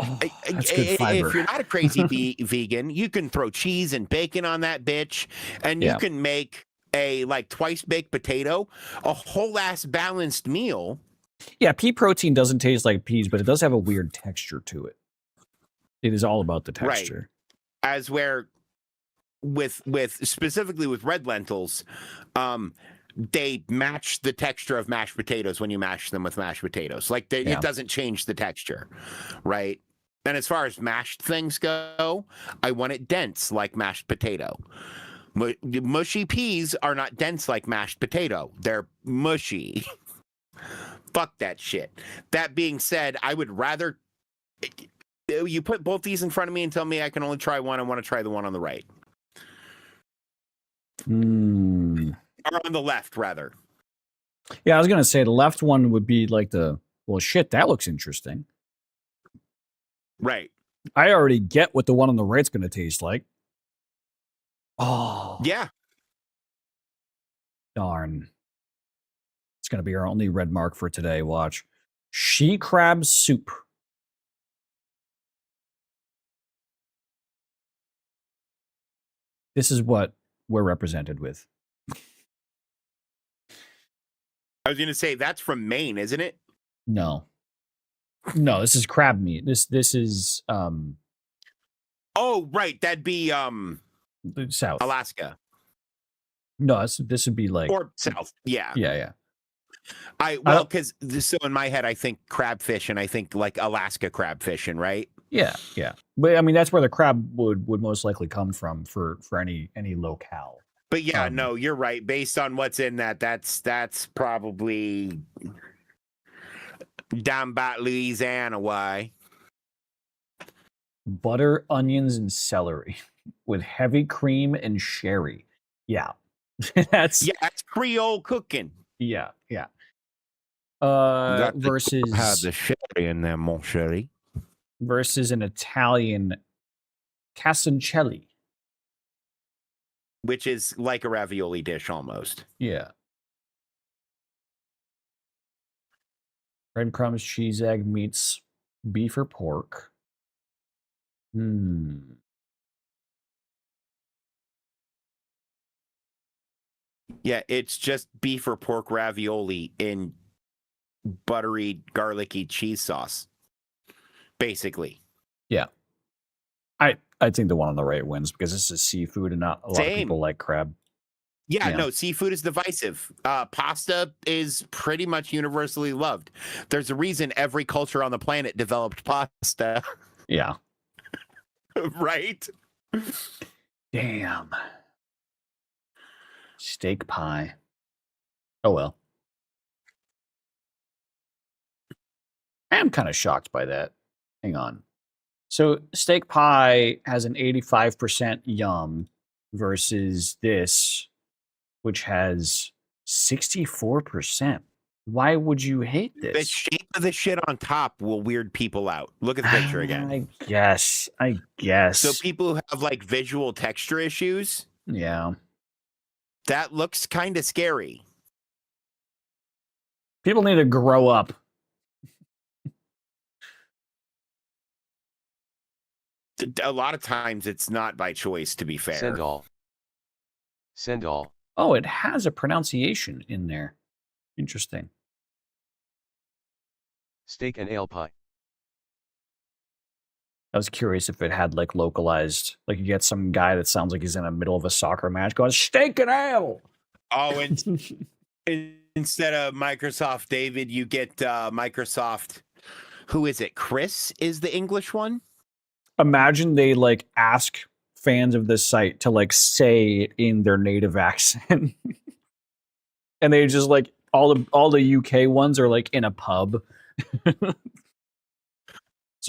Oh, that's good If fiber. you're not a crazy vegan, you can throw cheese and bacon on that bitch, and you Yeah. can make a like twice baked potato, a whole ass balanced meal. Yeah, pea protein doesn't taste like peas, but it does have a weird texture to it. It is all about the Right. texture. As where with specifically with red lentils, they match the texture of mashed potatoes when you mash them with mashed potatoes. Like it doesn't change the texture, right? And as far as mashed things go, I want it dense like mashed potato. Mushy peas are not dense like mashed potato. They're mushy. Fuck that shit. That being said, I would rather you put both these in front of me and tell me I can only try one. I want to try the one on the right. Or on the left, rather. Yeah, I was gonna say the left one would be like well, shit, that looks interesting. Right. I already get what the one on the right's gonna taste like. Oh. Yeah. Darn. It's gonna be our only red mark for today. Watch. She crab soup. This is what we're represented with. I was going to say that's from Maine, isn't it? No, this is crab meat. This is Oh, right, that'd be south. Alaska. No, this would be like or south. Yeah. Yeah. Because so in my head I think crabfish and I think like Alaska crab fishing, right? Yeah. But I mean that's where the crab would most likely come from for any locale. But yeah, no, you're right. Based on what's in that's probably down by Louisiana way. Butter, onions, and celery with heavy cream and sherry. Yeah. that's Creole cooking. Yeah. Versus have the sherry in there, mon chéri. Versus an Italian casoncelli, which is like a ravioli dish almost. Yeah. Breadcrumbs, cheese, egg, meats, beef or pork. Yeah, it's just beef or pork ravioli in buttery, garlicky cheese sauce. Basically. Yeah. I think the one on the right wins because this is seafood and not a lot of people like crab. Yeah, no, seafood is divisive. Pasta is pretty much universally loved. There's a reason every culture on the planet developed pasta. Yeah. Right? Damn. Steak pie. Oh, well. I am kind of shocked by that. Hang on. So steak pie has an 85% yum versus this, which has 64%. Why would you hate this? The shape of the shit on top will weird people out. Look at the picture again. I guess. So people who have like visual texture issues. Yeah. That looks kind of scary. People need to grow up. A lot of times it's not by choice, to be fair. Send all. Oh, it has a pronunciation in there. Interesting. Steak and ale pie. I was curious if it had like localized, like you get some guy that sounds like he's in the middle of a soccer match going, steak and ale. Oh, and instead of Microsoft David, you get Microsoft. Who is it? Chris is the English one? Imagine they like ask fans of this site to like say it in their native accent. And they just like all the UK ones are like in a pub. So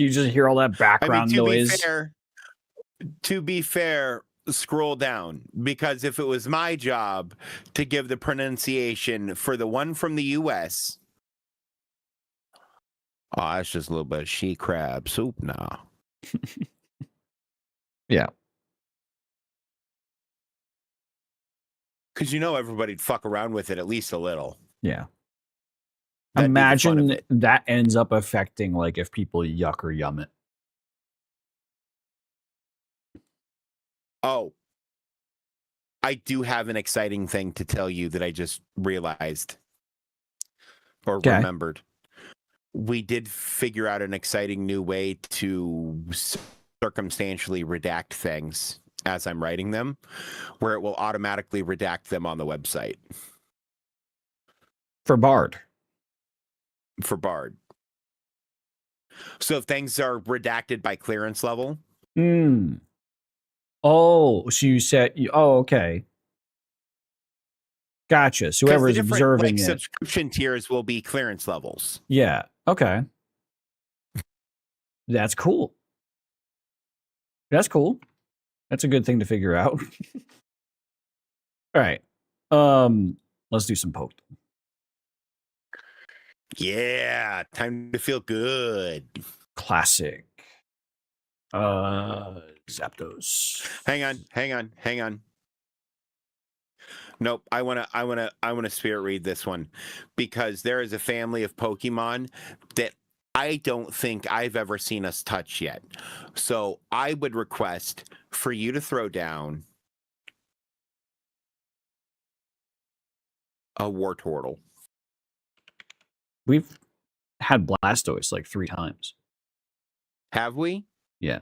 you just hear all that background noise. To be fair, scroll down, because if it was my job to give the pronunciation for the one from the US, that's just a little bit of she crab soup now. Yeah. Because everybody'd fuck around with it at least a little. Yeah. That'd be the fun of Imagine it. that ends up affecting like if people yuck or yum it. Oh, I do have an exciting thing to tell you that I just realized or Okay. remembered. We did figure out an exciting new way to circumstantially redact things as I'm writing them, where it will automatically redact them on the website For Bard. for Bard. So if things are redacted by clearance level, Oh, so you said, okay. Gotcha. So because the whoever's different observing like it. subscription tiers will be clearance levels. Yeah. Okay. That's cool. That's cool. That's a good thing to figure out. All right. Let's do some poke. Yeah, time to feel good. Classic. Zapdos. Hang on. Nope, I wanna spirit read this one because there is a family of Pokemon that I don't think I've ever seen us touch yet. So I would request for you to throw down a Wartortle. We've had Blastoise like 3 times. Have we? Yeah.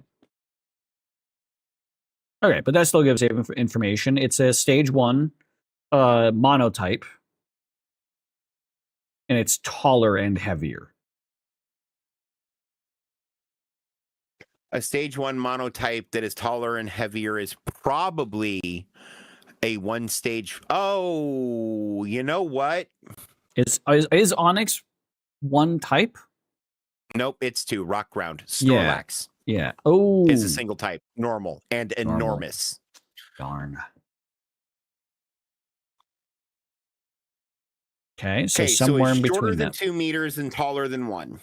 Okay, but that still gives you information. It's a stage 1 monotype. And it's taller and heavier. A stage 1 monotype that is taller and heavier is probably a 1 stage. Oh, you know what? Is Onyx 1 type? Nope, it's 2. Rock ground. Snorlax. Yeah. Oh. Is a single type. Normal and enormous. Darn. Okay, so somewhere in between shorter than that. 2 meters and taller than 1.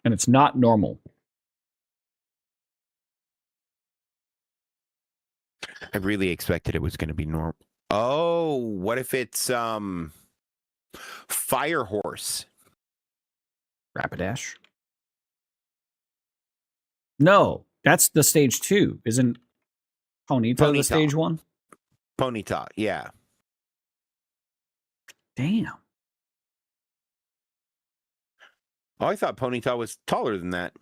And it's not normal. I really expected it was going to be normal. Oh, what if it's Fire Horse? Rapidash? No, that's the stage 2. Isn't Ponyta the stage 1? Ponyta, yeah. Damn. Oh, I thought Ponyta was taller than that.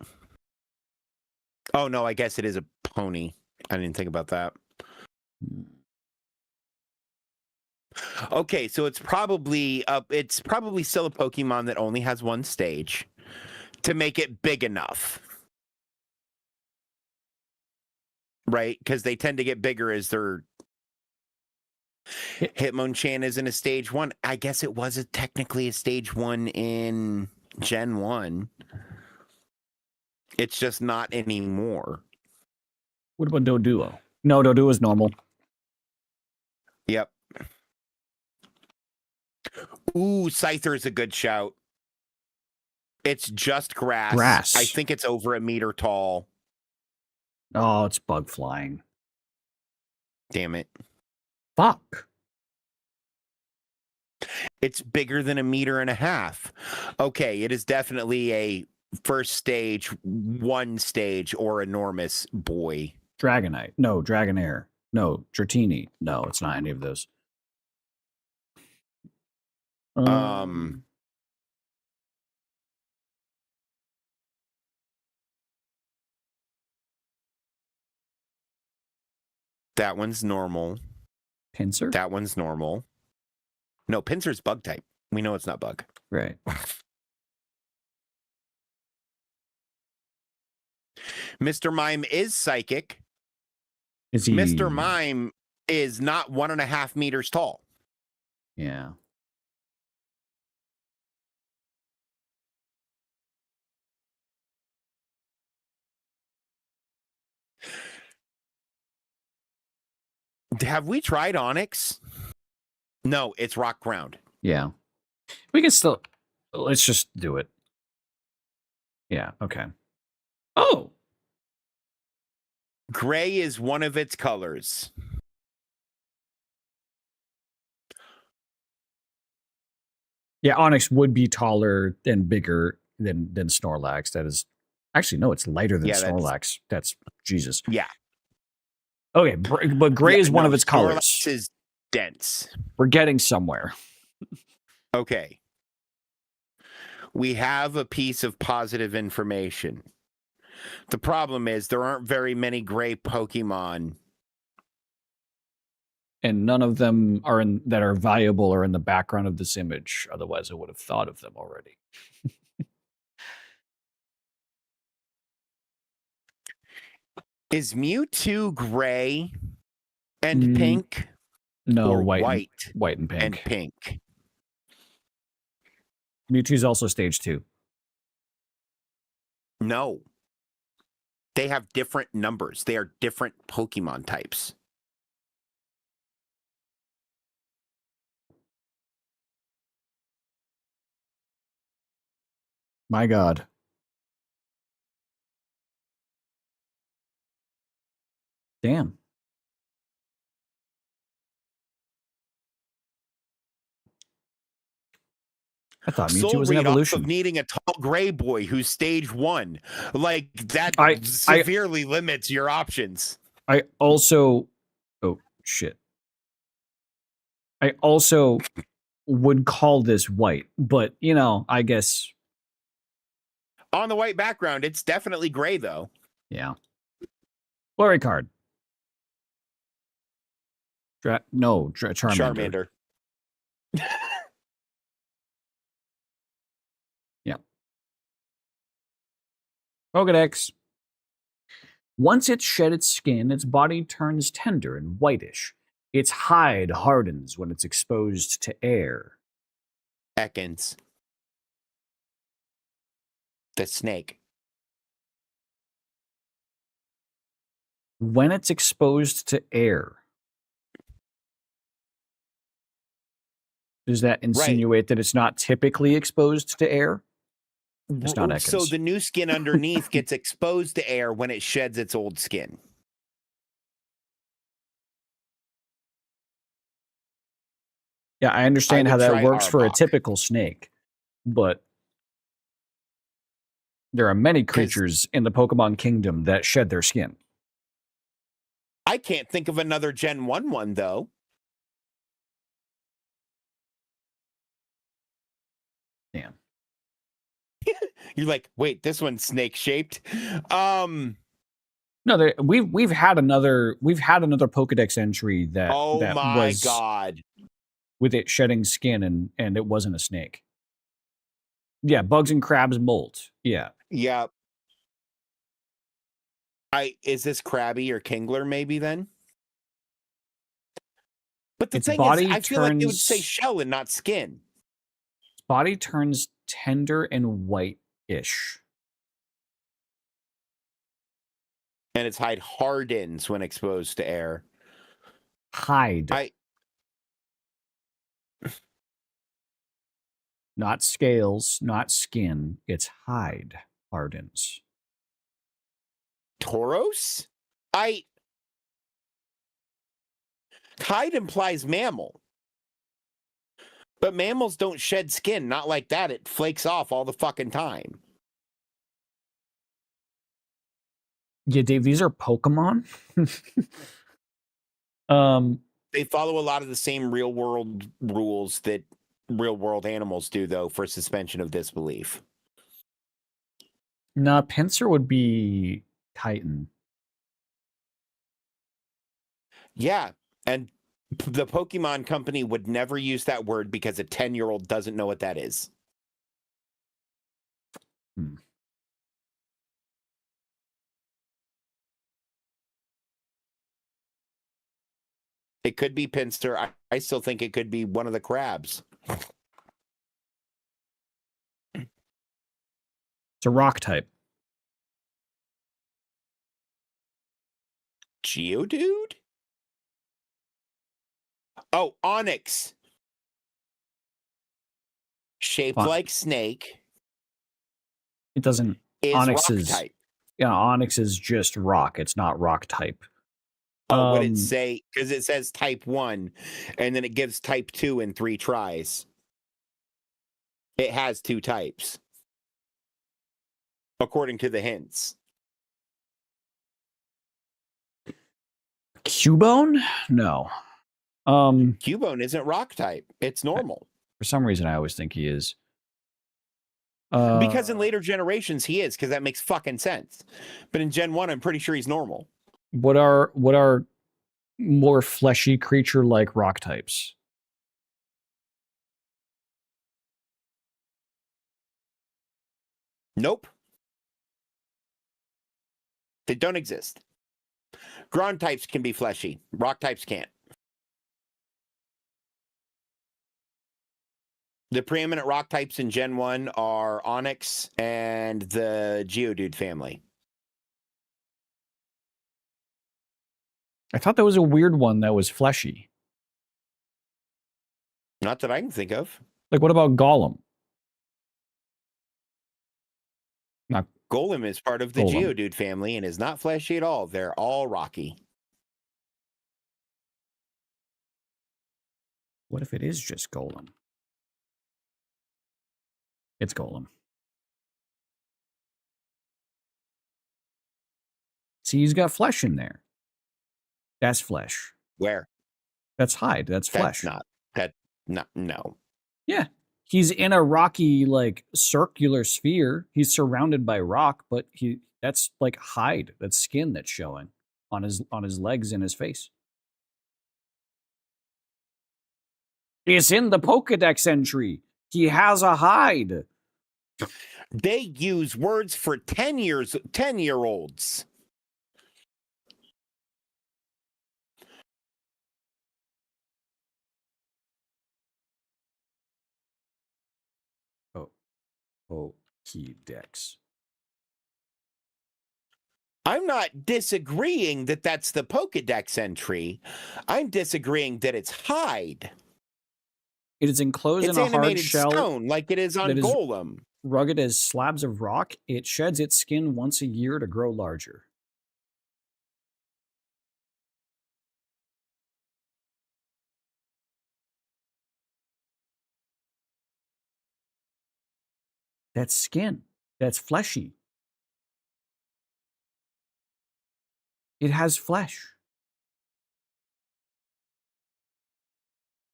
Oh no, I guess it is a pony. I didn't think about that. Okay, so it's probably still a Pokemon that only has 1 stage to make it big enough. Right? Because they tend to get bigger as their Hitmonchan isn't a stage 1. I guess it was technically a stage 1 in Gen 1. It's just not anymore. What about Doduo? No, Doduo is normal. Yep. Ooh, Scyther is a good shout. It's just grass. I think it's over 1 meter tall. Oh, it's bug flying. Damn it. Fuck. It's bigger than 1.5 meters. Okay, it is definitely a first stage, 1 stage, or enormous boy. Dragonite. No, Dragonair. No, Dratini. No, it's not any of those. That one's normal. Pinsir? That one's normal. No, Pinsir's bug type. We know it's not bug. Right. Mr. Mime is psychic. Is he? Mr. Mime is not 1.5 meters tall. Yeah. Have we tried Onyx? No, it's rock ground. Yeah. We can still... Let's just do it. Yeah, okay. Oh! Gray is one of its colors. Yeah, Onyx would be taller and bigger than Snorlax. That is actually no, it's lighter than Snorlax. That's Jesus. Yeah. Okay, but gray is one of its colors. Snorlax is dense. We're getting somewhere. Okay. We have a piece of positive information. The problem is there aren't very many gray Pokemon. And none of them are that are viable or in the background of this image. Otherwise, I would have thought of them already. Is Mewtwo gray and pink? No, or white and pink. And pink. Mewtwo's also stage 2. No. They have different numbers. They are different Pokemon types. My God. Damn. I thought Mewtwo was an evolution. Of needing a tall gray boy who's stage 1. Like, that severely limits your options. I also... Oh, shit. I also would call this white, but, you know, I guess... On the white background, it's definitely gray, though. Yeah. Blurry card. Charmander. Yeah. Pokedex. Once it shed its skin, its body turns tender and whitish. Its hide hardens when it's exposed to air. Ekans. The snake. When it's exposed to air. Does that insinuate that it's not typically exposed to air? It's not Ekans. So the new skin underneath gets exposed to air when it sheds its old skin. Yeah, I understand how that works for a typical snake, but there are many creatures in the Pokemon kingdom that shed their skin. I can't think of another Gen 1 one, though. Damn. You're like, wait, this one's snake shaped. No, we've had another Pokedex entry that my God, with it shedding skin and it wasn't a snake. Yeah, bugs and crabs molt. Yeah. Yeah. Is this Krabby or Kingler maybe then? But the thing is, I feel like they would say shell and not skin. Its body turns tender and white-ish. And its hide hardens when exposed to air. Hide. Not scales, not skin. Its hide hardens. Tauros? Hide implies mammal. But mammals don't shed skin. Not like that. It flakes off all the fucking time. Yeah, Dave, these are Pokemon. They follow a lot of the same real world rules that real world animals do, though, for suspension of disbelief. Nah, Pinsir would be Titan. Yeah, and the Pokemon company would never use that word because a 10-year-old doesn't know what that is. It could be Pinsir. I still think it could be one of the crabs. It's a rock type. Geodude? Oh, Onyx. Shaped like snake. It doesn't. Onyx is rock type. Yeah, Onyx is just rock. It's not rock type. Oh, would it say? Because it says type 1, and then it gives type 2 in 3 tries. It has 2 types, according to the hints. Cubone? No. Cubone isn't rock type. It's normal. For some reason, I always think he is. Because in later generations, he is, because that makes fucking sense. But in Gen 1, I'm pretty sure he's normal. What are more fleshy creature like rock types? Nope. They don't exist. Ground types can be fleshy. Rock types can't. The preeminent rock types in Gen 1 are Onyx and the Geodude family. I thought that was a weird one that was fleshy. Not that I can think of. Like, what about Golem? Not Golem is part of the Golem. Geodude family and is not fleshy at all. They're all rocky. What if it is just Golem? It's Golem. See, he's got flesh in there. That's flesh. Where? That's hide. That's flesh. No. Yeah. He's in a rocky, like, circular sphere. He's surrounded by rock, but that's like hide. That's skin that's showing on his legs and his face. It's in the Pokedex entry. He has a hide. They use words for 10-year-olds. Pokedex. I'm not disagreeing that that's the Pokedex entry. I'm disagreeing that it's hide. It is enclosed It's in a hard animated shell stone, like it is on that is Golem. rugged as slabs of rock. It sheds its skin once a year to grow larger. That's skin. That's fleshy. It has flesh.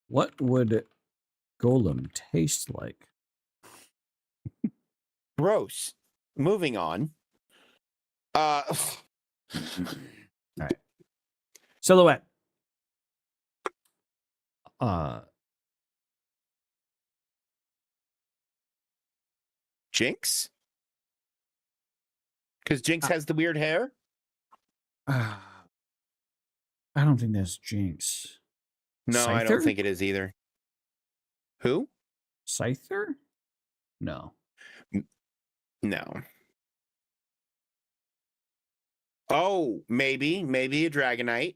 What would Golem taste like? Gross. Moving on. All right. Silhouette. Jinx? Because Jinx has the weird hair? I don't think that's Jinx. No, Scyther? I don't think it is either. Who? Scyther? No. No. Oh, maybe a Dragonite.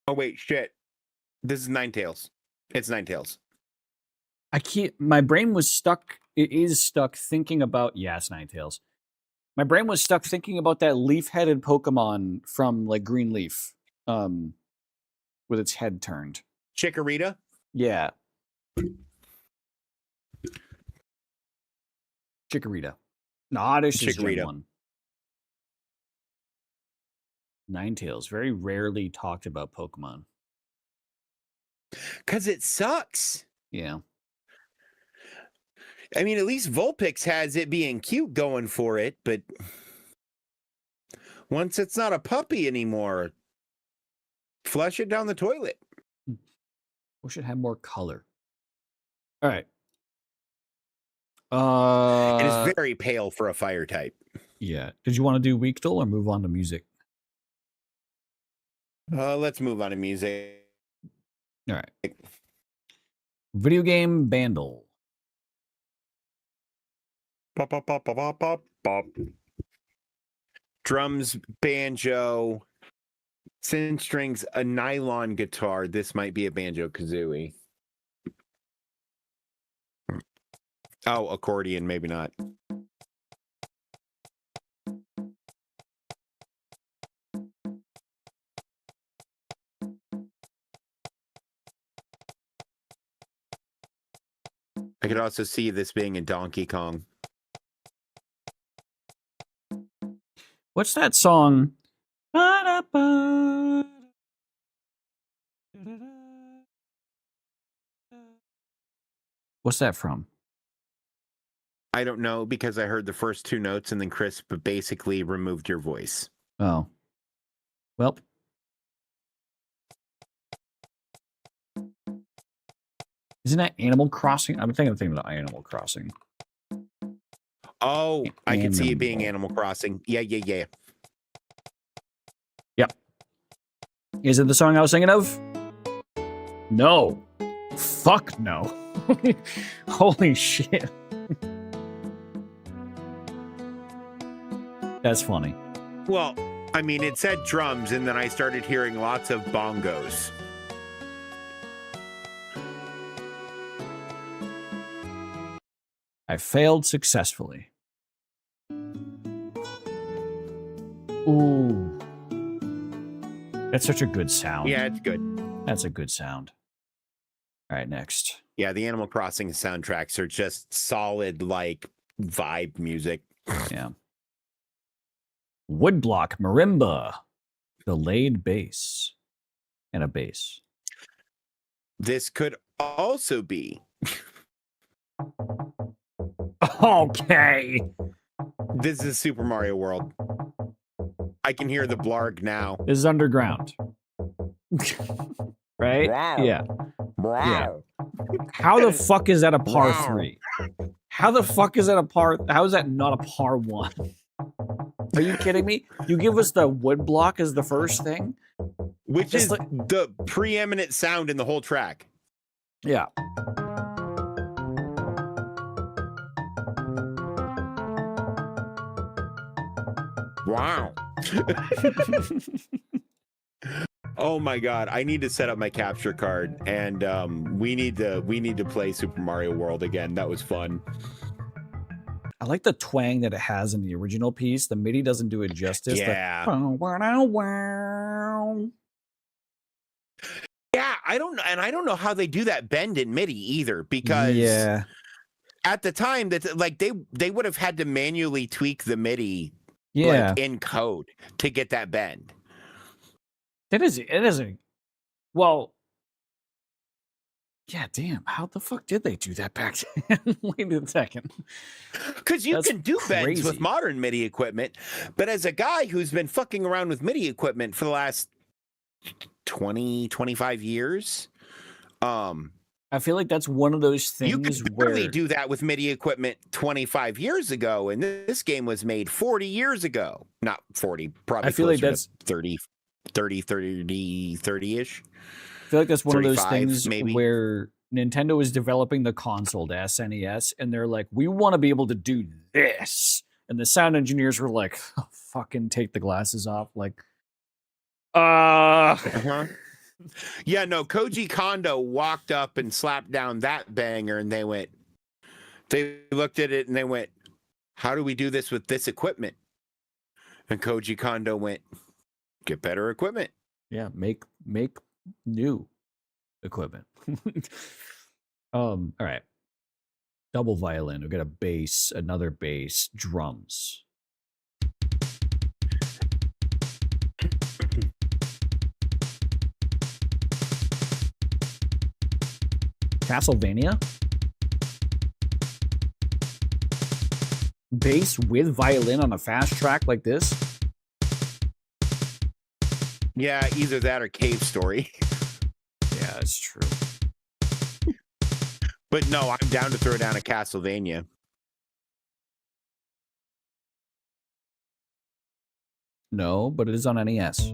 Oh, wait, shit. This is Ninetales. It's Ninetales. I can't. My brain was stuck. It is stuck thinking about. Yes, Ninetales. My brain was stuck thinking about that leaf-headed Pokemon from like Green Leaf, with its head turned. Chikorita? Yeah. Chikorita. No, Oddish is Gen Chikorita. 1. Ninetales. Very rarely talked about Pokemon. Because it sucks. Yeah. I mean, at least Vulpix has it being cute going for it, but once it's not a puppy anymore, flush it down the toilet. Wish it had more color. All right. It is very pale for a fire type. Yeah. Did you want to do Weekdal or move on to music? Let's move on to music. All right. Video game Bandle. Pop, pop, pop, pop, pop, pop, pop. Drums, banjo, synth strings, a nylon guitar. This might be a banjo kazooie. Oh, accordion, maybe not. All could also see this being in Donkey Kong. What's that song? What's that from? I don't know because I heard the first two notes and then Chris basically removed your voice. Oh. Well. Isn't that Animal Crossing? I'm thinking about Animal Crossing. Oh, I can see it being Animal Crossing. Yeah. Yep. Is it the song I was thinking of? No. Fuck no. Holy shit. That's funny. Well, I mean, it said drums, and then I started hearing lots of bongos. I failed successfully. Ooh. That's such a good sound. Yeah, it's good. That's a good sound. All right, next. Yeah, the Animal Crossing soundtracks are just solid, like, vibe music. Yeah. Woodblock marimba. Delayed bass. And a bass. This could also be. Okay. This is Super Mario World. I can hear the blarg now. This is underground. Right? Wow. Yeah. Wow. Yeah. How the fuck is that a par 3? How the fuck is that a par? How is that not a par 1? Are you kidding me? You give us the wood block as the first thing? Which Just is like, the preeminent sound in the whole track. yeah. Wow. Oh my god, I need to set up my capture card, and we need to play Super Mario World again. That was fun. I like the twang that it has in the original piece. The MIDI doesn't do it justice. Yeah. Yeah, I don't know how they do that bend in MIDI either, because yeah. at the time that like they would have had to manually tweak the MIDI Yeah. like in code to get that bend. It isn't. Well, yeah, damn. How the fuck did they do that back then? Wait a second. Because you can do bends with crazy. modern MIDI equipment, but as a guy who's been fucking around with MIDI equipment for the last 20, 25 years, I feel like that's one of those things you could barely do that with MIDI equipment 25 years ago, and this game was made 40 years ago. Not 40, probably I feel like closer that's to 30-ish. I feel like that's one of those 35, things maybe. where Nintendo is developing the console to SNES, and they're like, we want to be able to do this. And the sound engineers were like, oh, fucking take the glasses off. Like, Uh-huh. Yeah, no, Koji Kondo walked up and slapped down that banger, and they looked at it and they went, how do we do this with this equipment? And Koji Kondo went, get better equipment. Yeah, make new equipment. All right. Double violin. We've got a bass, another bass, drums. Castlevania? Bass with violin on a fast track like this? Yeah, either that or Cave Story. Yeah, it's true. But no, I'm down to throw down a Castlevania. No, but it is on NES.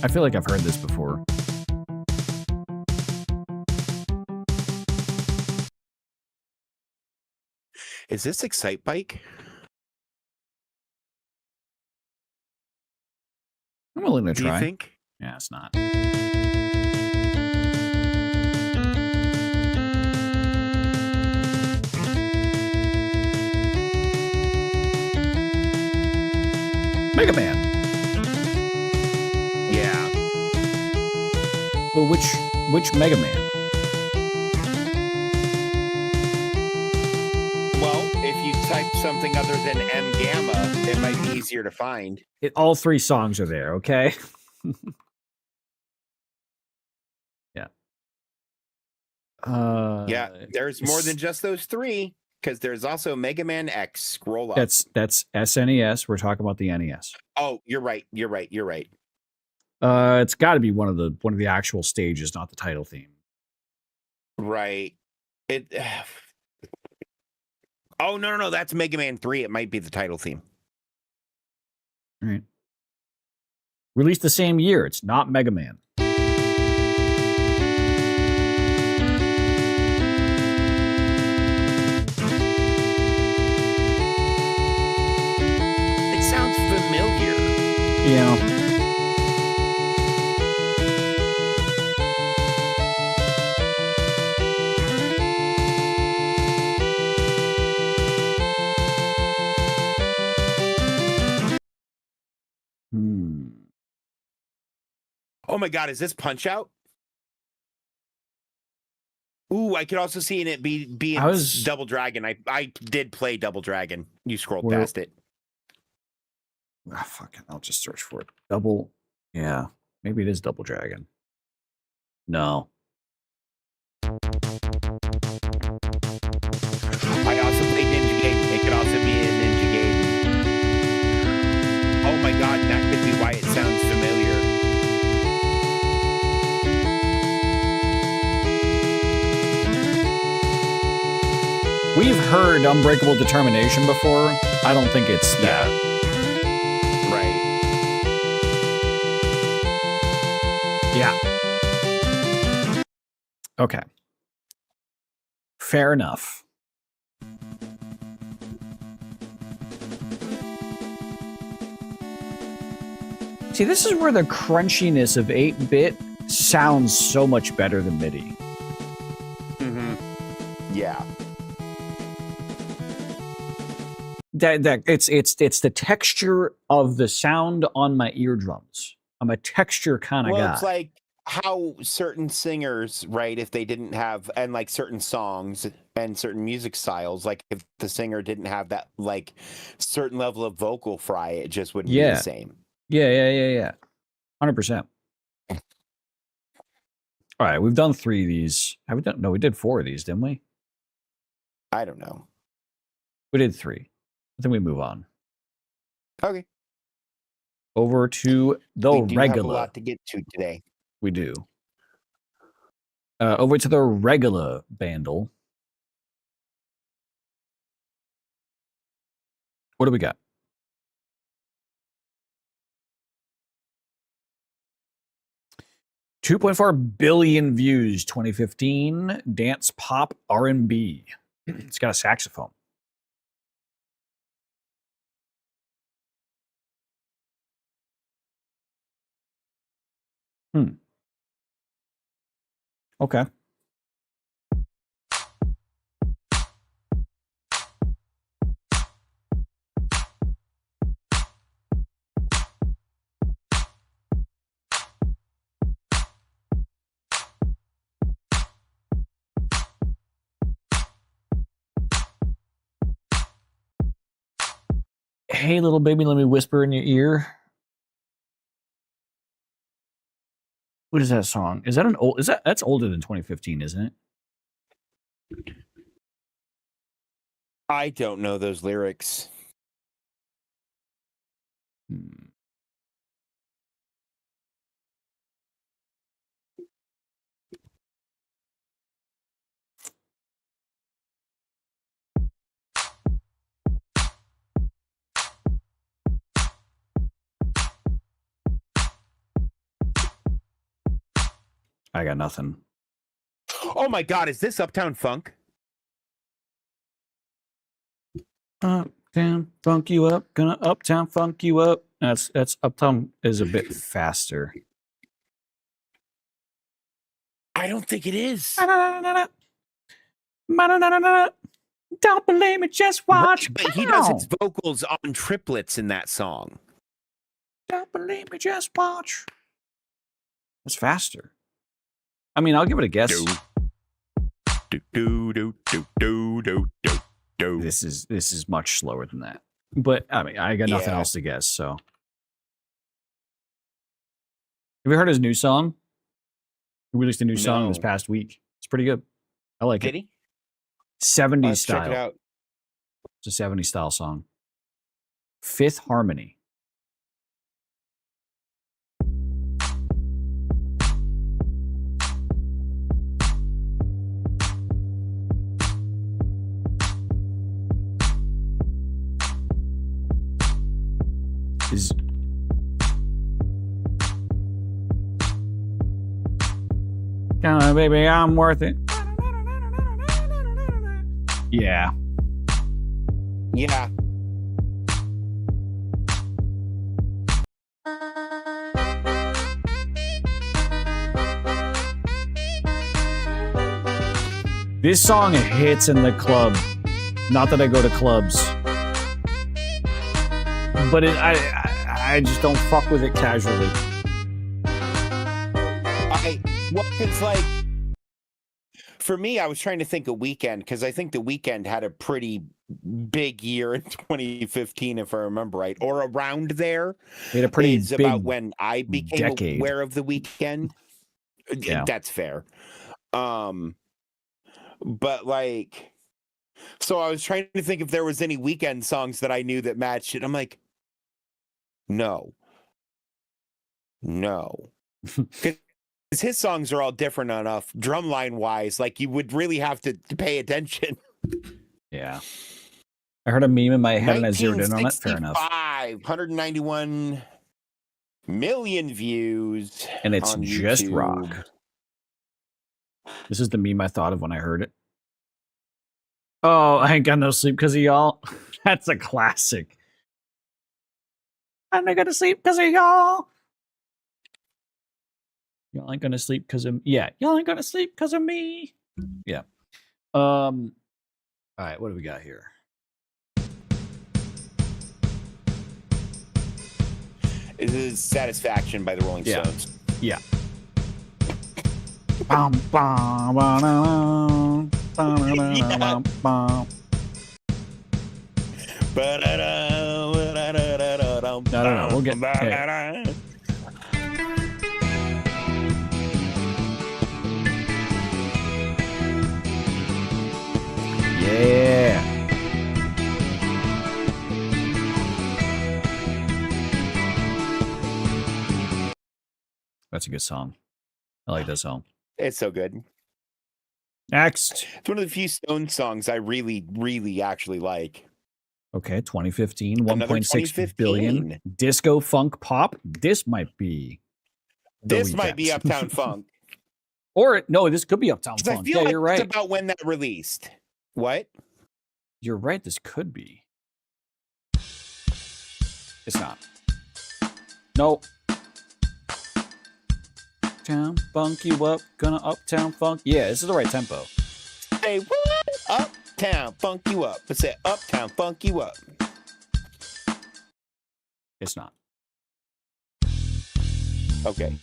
I feel like I've heard this before. Is this Excite Bike? I'm willing to Do try. you think? Yeah, it's not. Mega Man. Yeah. Well, which Mega Man? Well, if you type something other than M Gamma, it might be easier to find. All 3 songs are there, okay? Yeah. Yeah, there's more than just those 3, because there's also Mega Man X. Scroll up. That's SNES. We're talking about the NES. Oh, you're right. It's got to be one of the actual stages, not the title theme. Right. It. Oh no, that's Mega Man 3. It might be the title theme. All right. Released the same year. It's not Mega Man. It sounds familiar. Yeah. Oh my God, is this Punch Out? Ooh, I could also see it being Double Dragon. I did play Double Dragon. You scrolled past it. Oh, fuck it. I'll just search for it. Yeah. Maybe it is Double Dragon. No. I also played Ninja Gaiden. It could also be a Ninja Gaiden. Oh my God, that could be why it sounds familiar. We've heard Unbreakable Determination before. I don't think it's that. Right. Yeah. Okay. Fair enough. See, this is where the crunchiness of 8-bit sounds so much better than MIDI. Mm-hmm. Yeah. It's the texture of the sound on my eardrums. I'm a texture kind of guy. Well, it's like how certain singers, right, if they didn't have, and like certain songs and certain music styles, like if the singer didn't have that like certain level of vocal fry, it just wouldn't be the same. Yeah. 100%. All right, we've done 3 of these. Have we done? No, we did 4 of these, didn't we? I don't know. We did 3. I think we move on. Okay. Over to the we do regular. Have a lot to get to today. We do. Over to the regular bundle. What do we got? $2.4 billion views, 2015. Dance pop R&B. It's got a saxophone. Okay. Hey, little baby, let me whisper in your ear. What is that song? Is that an old? That's older than 2015, isn't it? I don't know those lyrics. I got nothing. Oh my God, is this Uptown Funk? Uptown funk you up, gonna uptown funk you up. That's Uptown is a bit faster. I don't think it is. Don't believe me, just watch. But he does his vocals on triplets in that song. Don't believe me, just watch. It's faster. I mean, I'll give it a guess. This is much slower than that. But I mean, I got nothing else to guess. So, have you heard his new song? He released a new song this past week. It's pretty good. I like it. 70s style. Check it out. It's a 70s style song. Fifth Harmony. Is come on, baby, I'm worth it. Yeah. Yeah. This song hits in the club. Not that I go to clubs, but I just don't fuck with it casually. It's like, for me, I was trying to think of Weeknd, because I think The Weeknd had a pretty big year in 2015, if I remember right, or around there. He had a pretty big about when I became decade. aware of The Weeknd. Yeah. That's fair. But like, so I was trying to think if there was any Weeknd songs that I knew that matched it. I'm like, no. Because his songs are all different enough, drumline wise. Like, you would really have to pay attention. Yeah. I heard a meme in my head and I zeroed in on it. Fair enough. 191 million views. And it's on just YouTube. rock. This is the meme I thought of when I heard it. Oh, I ain't got no sleep because of y'all. That's a classic. I'm not gonna sleep because of y'all. Y'all ain't gonna sleep because of y'all ain't gonna sleep because of me. Yeah. All right, what do we got here? It is Satisfaction by the Rolling Stones. Yeah. Bum, bum, ba-da-dum, ba-da-dum, bum. No, we'll get hey. Yeah. That's a good song. I like that song. It's so good. Next. It's one of the few Stone songs I really, really actually like. Okay, 2015, 1.6 billion. Disco funk pop. This might be. This might be Uptown Funk. Or no, this could be Uptown Funk. I feel like you're right. It's about when that released. What? You're right. This could be. It's not. Nope. Uptown funk you up, gonna Uptown Funk. Yeah, this is the right tempo. Say what? Uptown funk you up. It said Uptown funk you up. It's not. Okay.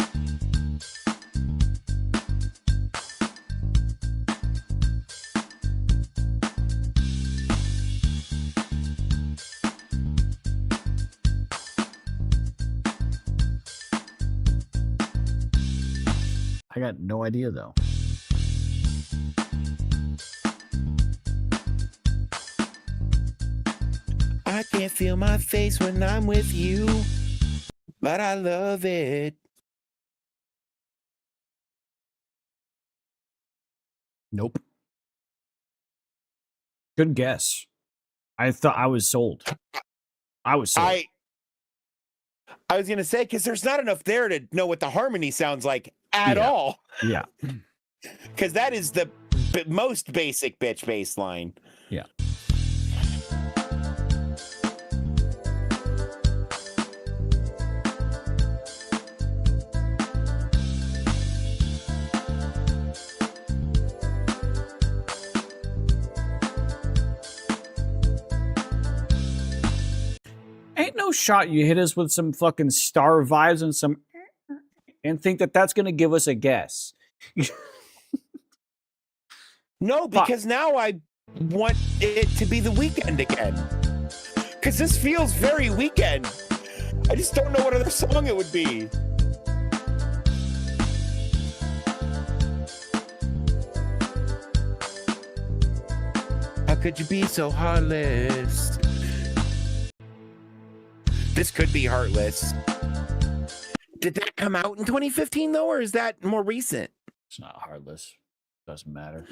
I got no idea though. I can't feel my face when I'm with you, but I love it. Nope. Good guess. I thought I was sold. I was sold. I was going to say, because there's not enough there to know what the harmony sounds like at all. Yeah. Because that is the most basic bitch bass line. Yeah. Ain't no no shot you hit us with some fucking star vibes and some and think that that's going to give us a guess. No, because now I want it to be the weekend again. Because this feels very weekend. I just don't know what other song it would be. How could you be so heartless? This could be Heartless. Did that come out in 2015 though, or is that more recent? It's not Heartless. Doesn't matter.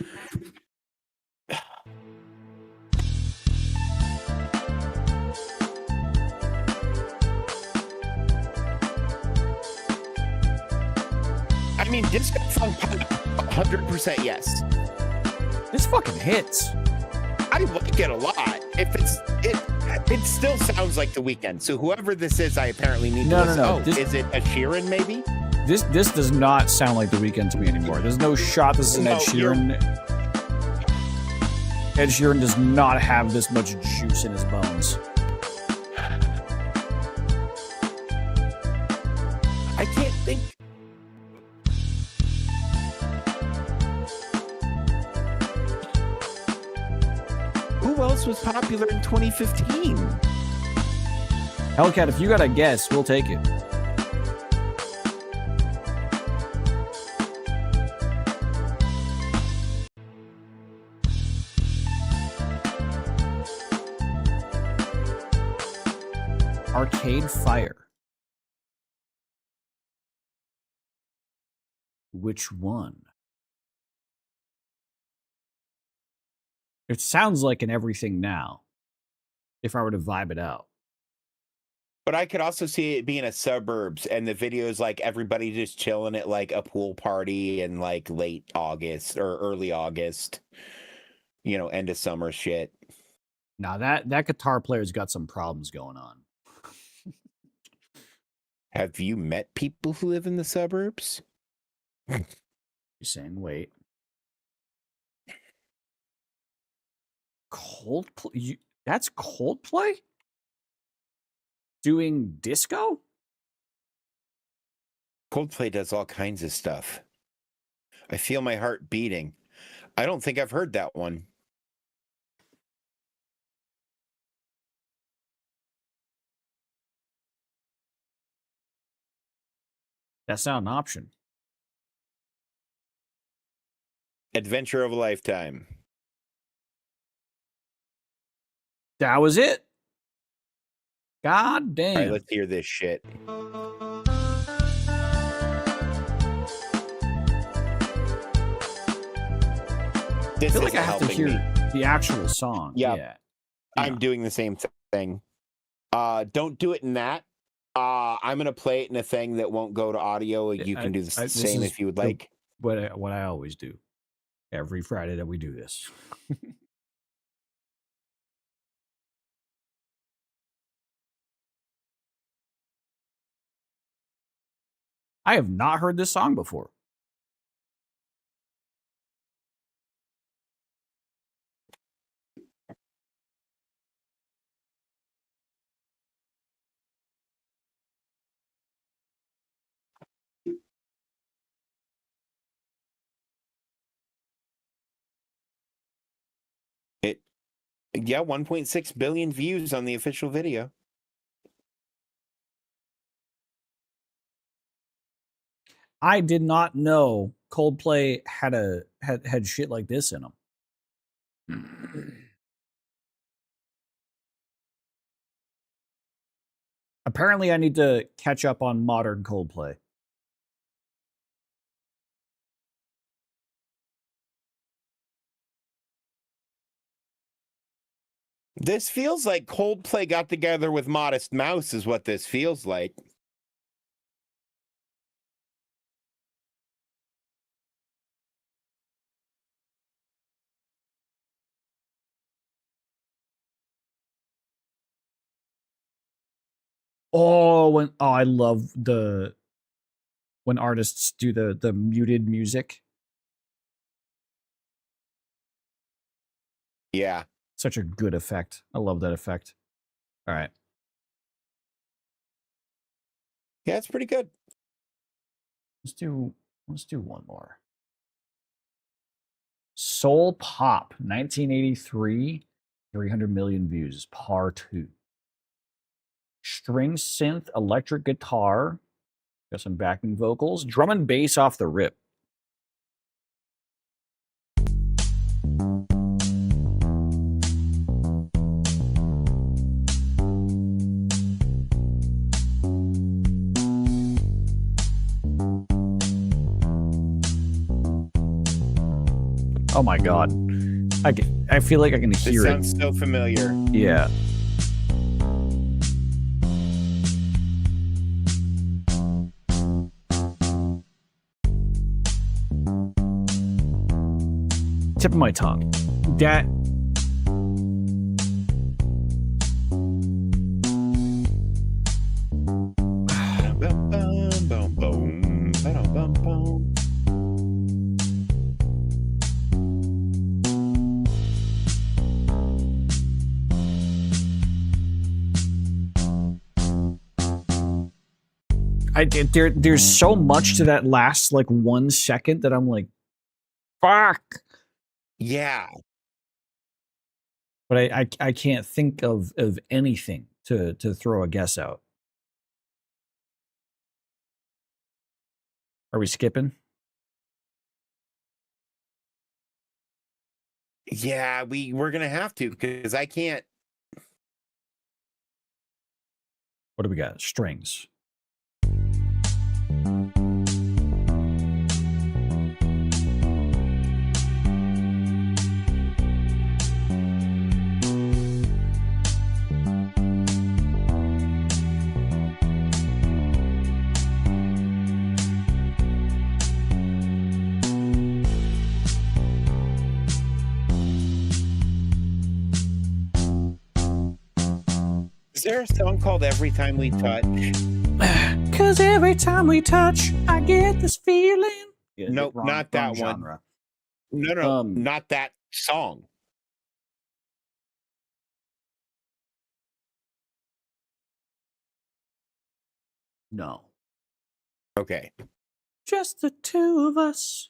I mean, disco funk pop, 100% yes. This fucking hits. I like it a lot. It still sounds like The Weeknd. So whoever this is, I apparently need to listen. No. Oh, is it a Sheeran maybe? This does not sound like The Weeknd to me anymore. There's no shot this is an Ed Sheeran. Ed Sheeran does not have this much juice in his bones. I can't think. Who else was popular in 2015? Hellcat, if you got a guess, we'll take it. Arcade Fire. Which one? It sounds like an Everything Now, if I were to vibe it out. But I could also see it being a suburbs, and the video is like everybody just chilling at like a pool party in like late August or early August. You know, end of summer shit. Now that guitar player's got some problems going on. Have you met people who live in the suburbs? You're saying, wait. Coldplay? That's Coldplay? Doing disco? Coldplay does all kinds of stuff. I feel my heart beating. I don't think I've heard that one. That's not an option. Adventure of a Lifetime. That was it. God damn. All right, let's hear this shit. I feel like I have to hear the actual song. Yep. Yeah. I'm doing the same thing. Don't do it in that. I'm going to play it in a thing that won't go to audio. You can do the same if you would like. What I always do every Friday that we do this. I have not heard this song before. Yeah, 1.6 billion views on the official video. I did not know Coldplay had shit like this in them. Apparently, I need to catch up on modern Coldplay. This feels like Coldplay got together with Modest Mouse is what this feels like. I love when artists do the muted music. Yeah. Such a good effect. I love that effect. All right. Yeah, it's pretty good. Let's do one more. Soul Pop, 1983, 300 million views. Par 2. String synth, electric guitar. Got some backing vocals. Drum and bass off the rip. Oh my god. I feel like I can hear it. Sounds so familiar. Yeah. Tip of my tongue. That there's so much to that last like 1 second that I'm like, fuck. Yeah. But I can't think of anything to throw a guess out. Are we skipping? Yeah, we're gonna have to, because I can't. What do we got? Strings. Is there a song called Every Time We Touch? 'Cause every time we touch, I get this feeling. Yeah, nope, not that genre. one. No, not that song. No. Okay. Just the two of us.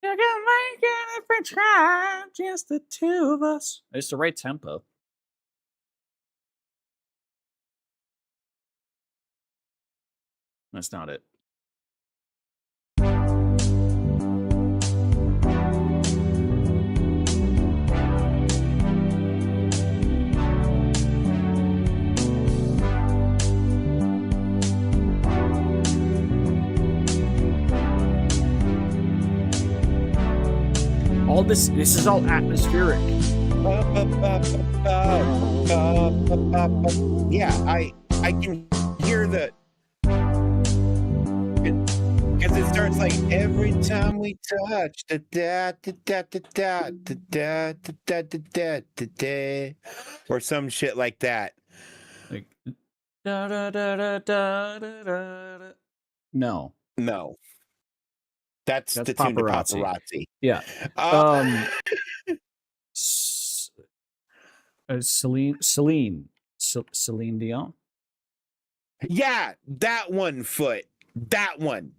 You can make it if we try. Just the two of us. It's the right tempo. That's not it. All this is all atmospheric. Yeah, I can hear the, because it starts like every time we touch da da da da da da da da da da da, or some shit like that. Like da da da da da da da. No. That's the tune to Paparazzi. Yeah. Celine Dion. Yeah, that one. That one.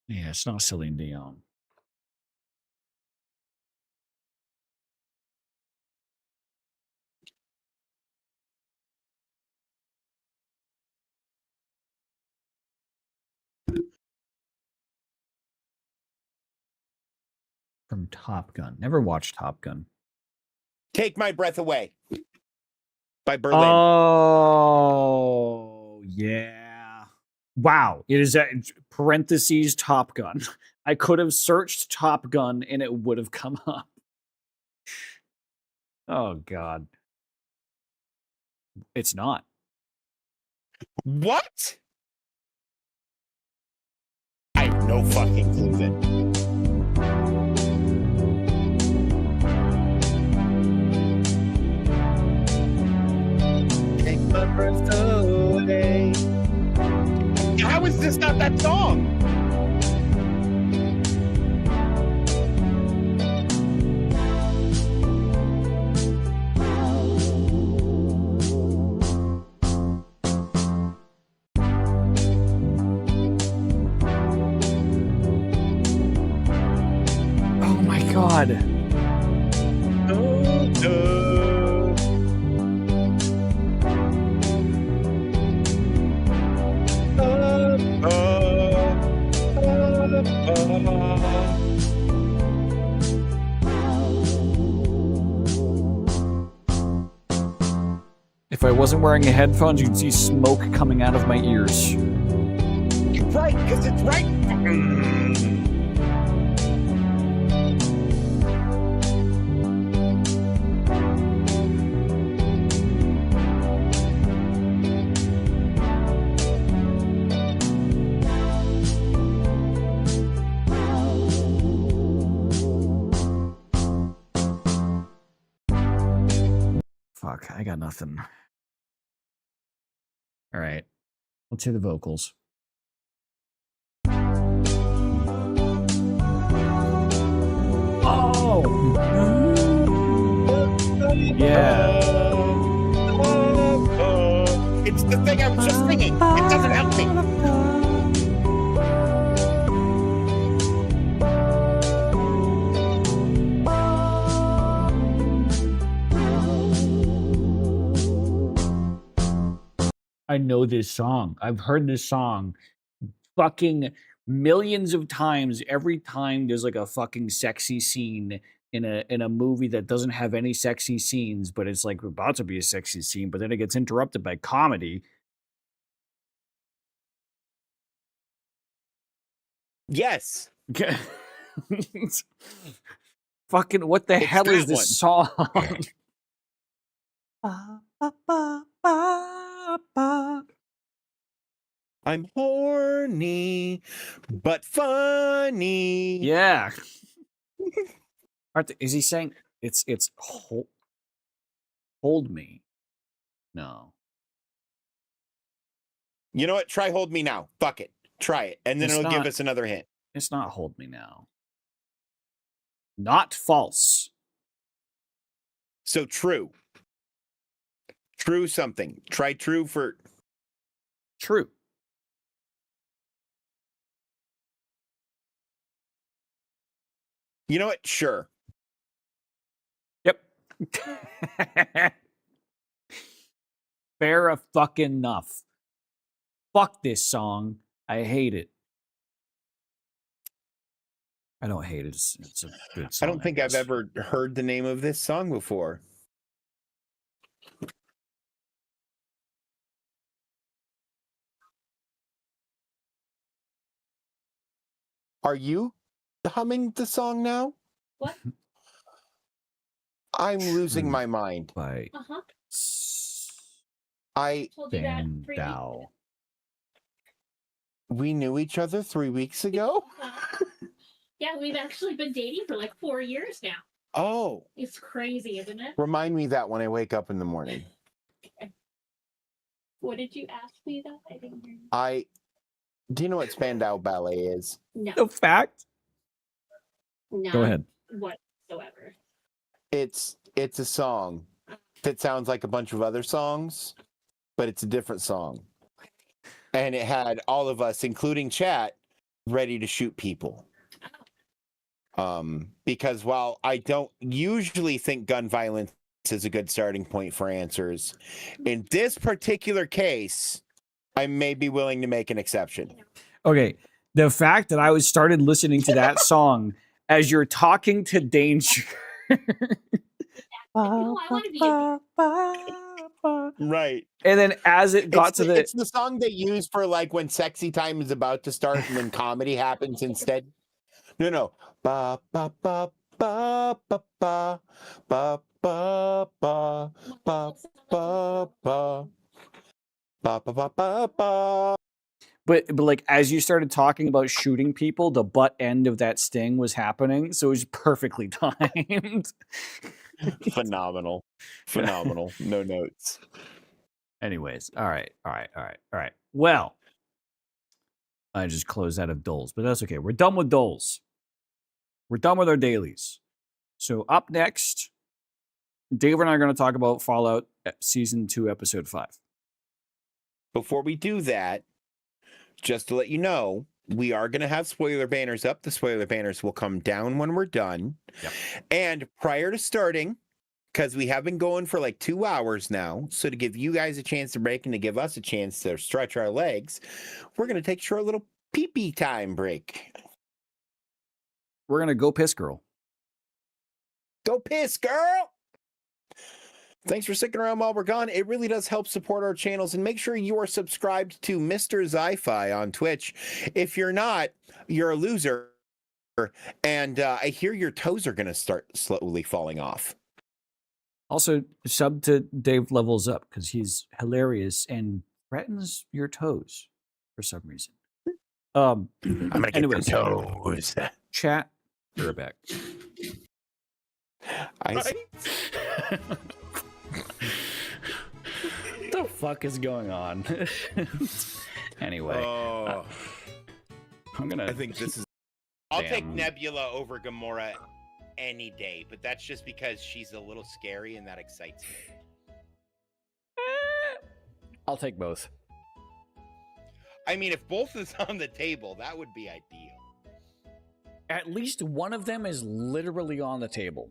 Yeah, it's not Celine Dion. From Top Gun. Never watched Top Gun. Take My Breath Away by Berlin. Oh, yeah. Wow. It is parentheses Top Gun. I could have searched Top Gun and it would have come up. Oh, God. It's not. What? I have no fucking clue then. Take my breath away. How is this not that song? God. If I wasn't wearing headphones, you'd see smoke coming out of my ears. Right, because it's right. Fuck, I got nothing. All right, let's hear the vocals. Oh! Yeah. It's the thing I was just singing. It doesn't help me. I know this song. I've heard this song fucking millions of times. Every time there's like a fucking sexy scene in a movie that doesn't have any sexy scenes, but it's like about to be a sexy scene, but then it gets interrupted by comedy. Yes. Fucking what the hell is that this song? I'm horny, but funny. Yeah. Is he saying it's hold me? No. You know what? Try Hold Me Now. Fuck it. Try it. And then It's it'll give not- us another hint. It's not hold me now. Not false. So true. True something. Try true for... True. You know what? Sure. Yep. Fair fucking enough. Fuck this song. I hate it. I don't hate it. It's a good song. I don't think I've ever heard the name of this song before. Are you humming the song now? What? I'm losing True my mind. by I Told you that 3 weeks Spandau. ago. we knew each other 3 weeks ago? Yeah, we've actually been dating for like 4 years now. Oh, It's crazy, isn't it? remind me that when I wake up in the morning. What did you ask me though? I didn't hear you. Do you know what Spandau Ballet is? No, The fact? no. Go ahead. Whatsoever. It's a song that sounds like a bunch of other songs, but it's a different song. And it had all of us, including chat, ready to shoot people. Because while I don't usually think gun violence is a good starting point for answers, in this particular case, I may be willing to make an exception. Okay. The fact that I started listening to that song as you're talking to Danger. No, I want to be a Right. And then as it got to the It's the song they use for like when sexy time is about to start and then comedy happens instead. No. Ba ba ba ba ba ba ba ba ba ba ba ba ba ba ba ba. but like as you started talking about shooting people, the butt end of that sting was happening, so it was perfectly timed. Phenomenal. No notes. Anyways, all right. Well, I just closed out of Doles, but that's okay. We're done with Doles. We're done with our dailies. So up next, Dave and I are going to talk about Fallout Season 2, Episode 5. Before we do that, just to let you know, we are going to have spoiler banners up. The spoiler banners will come down when we're done. Yep. And prior to starting, because we have been going for like 2 hours now, so to give you guys a chance to break and to give us a chance to stretch our legs, we're going to take a short little pee-pee time break. We're gonna go piss, girl. Go piss, girl! Thanks for sticking around while we're gone. It really does help support our channels, and make sure you are subscribed to Mr. Zi-Fi on Twitch. If you're not, you're a loser, and I hear your toes are going to start slowly falling off. Also, sub to Dave Levels Up because he's hilarious and threatens your toes for some reason. I'm gonna get anyways, some toes. Chat, you're back. Right? What the fuck is going on? Anyway, I'm gonna. I think this is. I'll take Damn. Nebula over Gamora any day, but that's just because she's a little scary and that excites me. I'll take both. I mean, if both is on the table, that would be ideal. At least one of them is literally on the table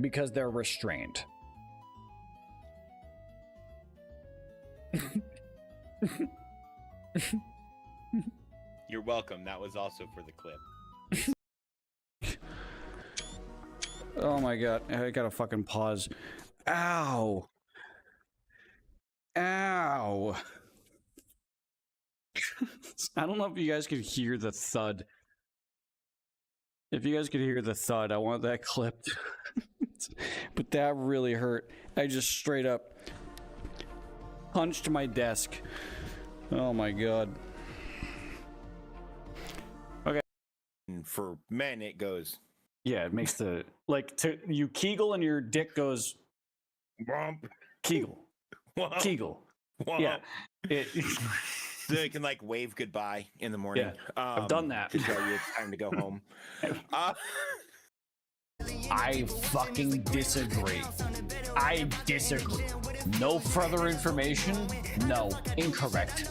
because they're restrained. You're welcome. That was also for the clip. Oh my god, I gotta fucking pause. Ow. Ow. I don't know if you guys could hear the thud. If you guys could hear the thud, I want that clipped. But that really hurt. I just straight up punched my desk. Oh my god. Okay. And for men, it goes. Yeah, it makes the you kegel and your dick goes Womp, kegel. womp, Kegel. womp. Yeah. It, So they can like wave goodbye in the morning. Yeah, I've done that. To tell you it's time to go home. I fucking disagree. I disagree. No further information? No. Incorrect.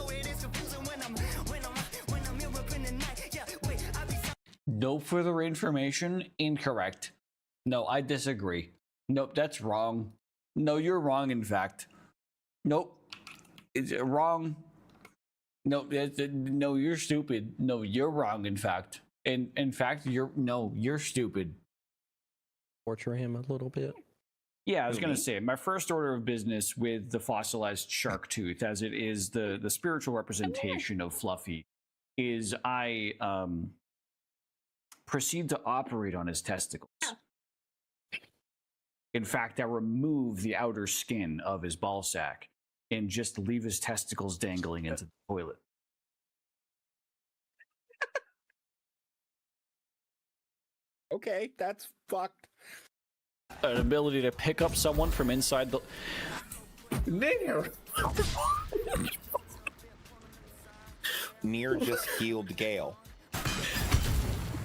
No further information? Incorrect. No, I disagree. Nope, that's wrong. No, you're wrong, in fact. Nope. Is it wrong? No, no, you're stupid. No, you're wrong, in fact. In fact, you're stupid. Torture him a little bit. Yeah, I was going to say, my first order of business with the fossilized shark tooth, as it is the spiritual representation of Fluffy, is I proceed to operate on his testicles. In fact, I remove the outer skin of his ball sack and just leave his testicles dangling into the toilet. Okay, that's fucked. An ability to pick up someone from inside the... Near just healed Gale.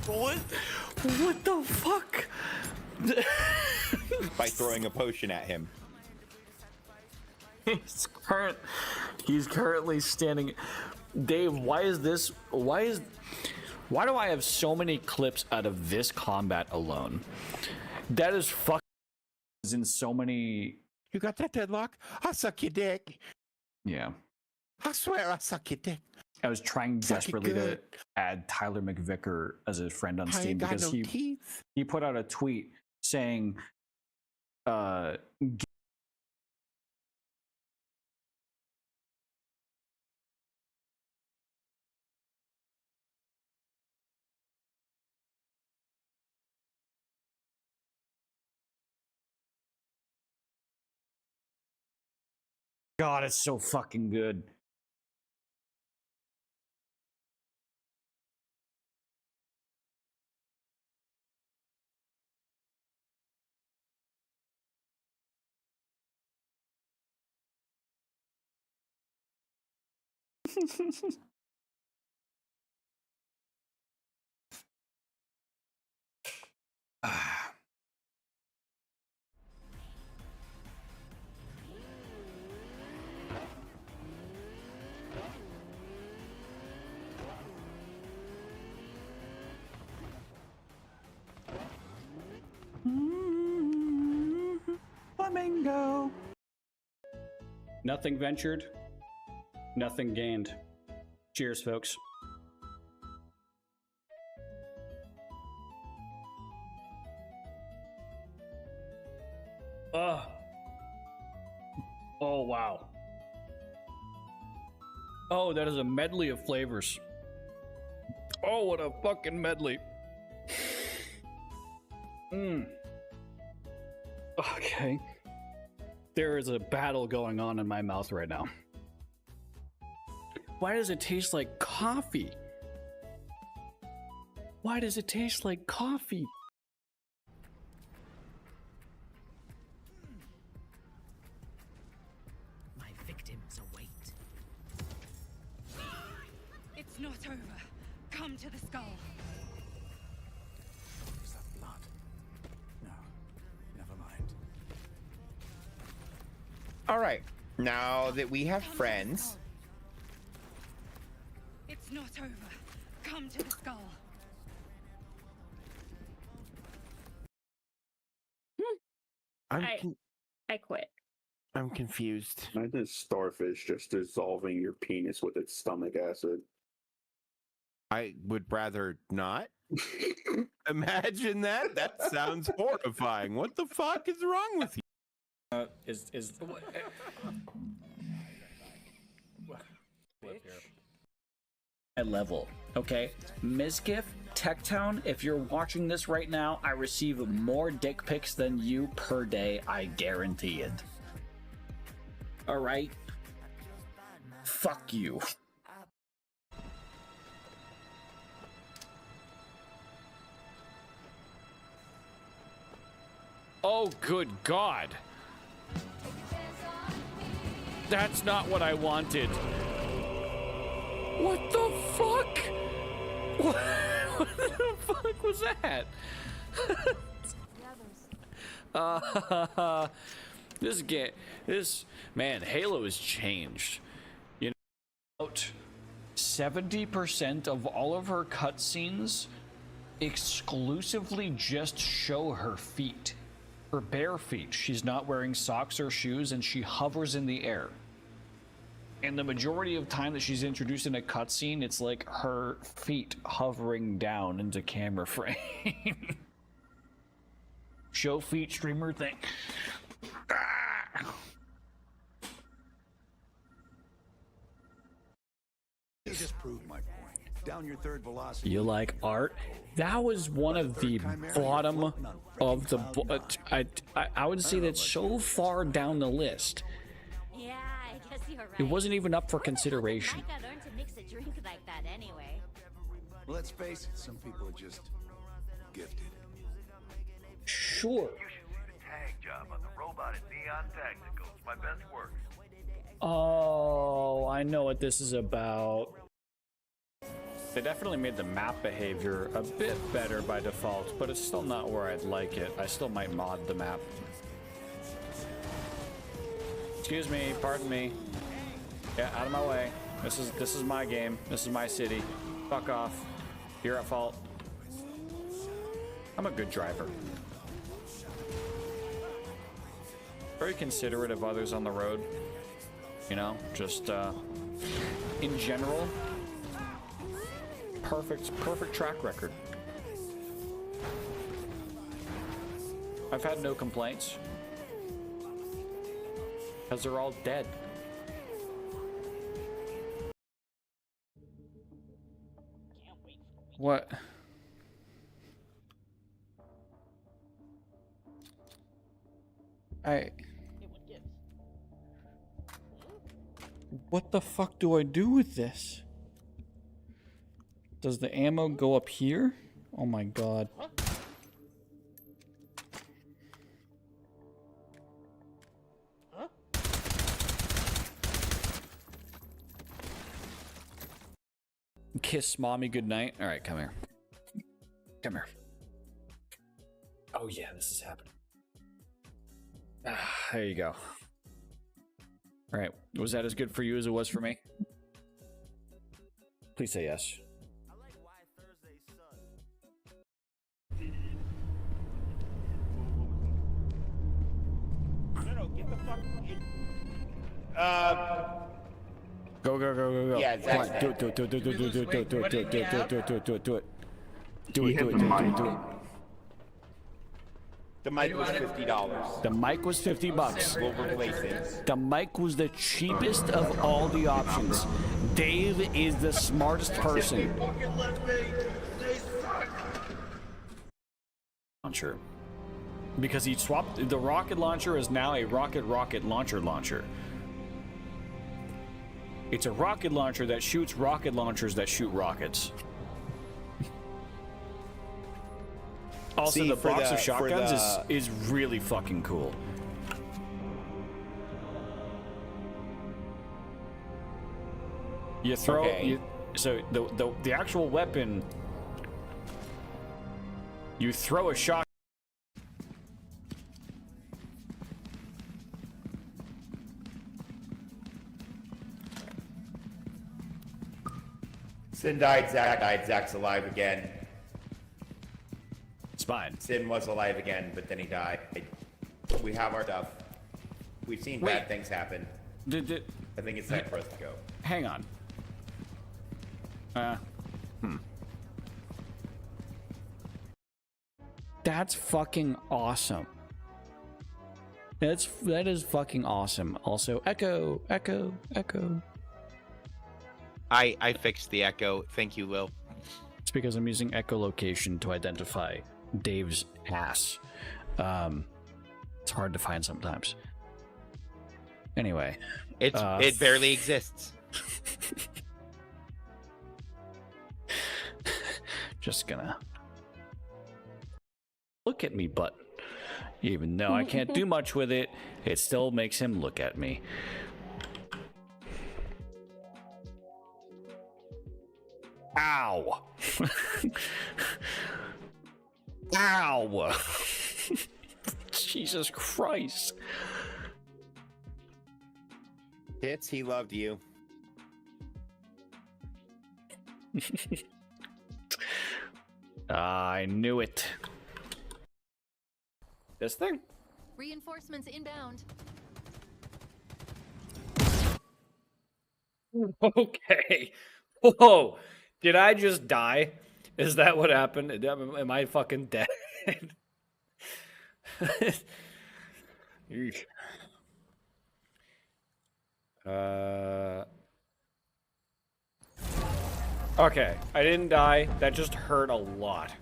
What the fuck? By throwing a potion at him. He's currently standing. Dave, why do I have so many clips out of this combat alone? That is fucking in so many. You got that deadlock? I'll suck your dick. Yeah. I swear I'll suck your dick. I was trying desperately to add Tyler McVicker as a friend on Steam because he put out a tweet saying God, it's so fucking good. Nothing ventured, nothing gained. Cheers, folks. Oh, wow. Oh, that is a medley of flavors. Oh, what a fucking medley. Okay. There is a battle going on in my mouth right now. Why does it taste like coffee? Why does it taste like coffee? My victims await. It's not over. Come to the skull. Is that blood? No. Never mind. All right. Now that we have friends. It's not over. Come to the skull. I quit. I'm confused. Imagine a starfish just dissolving your penis with its stomach acid. I would rather not. Imagine that. That sounds horrifying. What the fuck is wrong with you? Level, okay? Mizgif, Techtown, if you're watching this right now, I receive more dick pics than you per day, I guarantee it. Alright? Fuck you. Oh, good God. That's not what I wanted. What the fuck? What the fuck was that? This man, Halo has changed. You know, about 70% of all of her cutscenes exclusively just show her feet. Her bare feet. She's not wearing socks or shoes, and she hovers in the air. And the majority of time that she's introduced in a cutscene, it's like her feet hovering down into camera frame. Show feet streamer thing. You just proved my point. Down your third velocity. You like art? That was one of the bottom of the. I would say that's so far down the list. Yeah, I guess you're right. It wasn't even up for consideration. Might not learn to mix a drink like that anyway. Well, let's face it, some people are just gifted. Sure. You should see the tag job on the robot at Neon Tactical. It's my best work. Oh, I know what this is about. They definitely made the map behavior a bit better by default, but it's still not where I'd like it. I still might mod the map. Excuse me, pardon me. Yeah, out of my way. This is my game. This is my city. Fuck off. You're at fault. I'm a good driver. Very considerate of others on the road. You know, just in general. Perfect track record. I've had no complaints. Because they're all dead. What? What the fuck do I do with this? Does the ammo go up here? Oh my god. Kiss mommy goodnight. All right, come here. Come here. Oh yeah, this is happening. There you go. All right, was that as good for you as it was for me? Please say yes. Uh, Come on, do it. Do it. Do it. Do it. Do it. Do it. Do it. Do it. Do it. Do it. Do it. Do it. Do it. Do it. Do it. Do it. Do it. Do it. The mic was $50. The mic was $50. We'll replace it. The mic was the cheapest of all the options. Dave is the smartest person. Launcher. Because he swapped the rocket launcher is now a rocket launcher. It's a rocket launcher that shoots rocket launchers that shoot rockets. Also, See, the box of for shotguns the- is really fucking cool. You throw so the actual weapon. You throw a shot. Sin died, Zach died. Zach's alive again. It's fine. Sin was alive again, but then he died. We have our stuff. We've seen bad things happen. I think it's time for us to go. Hang on. That's fucking awesome. That is fucking awesome. Also, echo. I fixed the echo. Thank you, Lil. It's because I'm using echolocation to identify Dave's ass. It's hard to find sometimes. Anyway, It barely exists. Just gonna look at me, but even though I can't do much with it, it still makes him look at me. Ow! Ow! Jesus Christ! Tits, he loved you. I knew it. This thing? Reinforcements inbound. Okay. Whoa. Did I just die? Is that what happened? Am I fucking dead? Eesh. Okay, I didn't die. That just hurt a lot.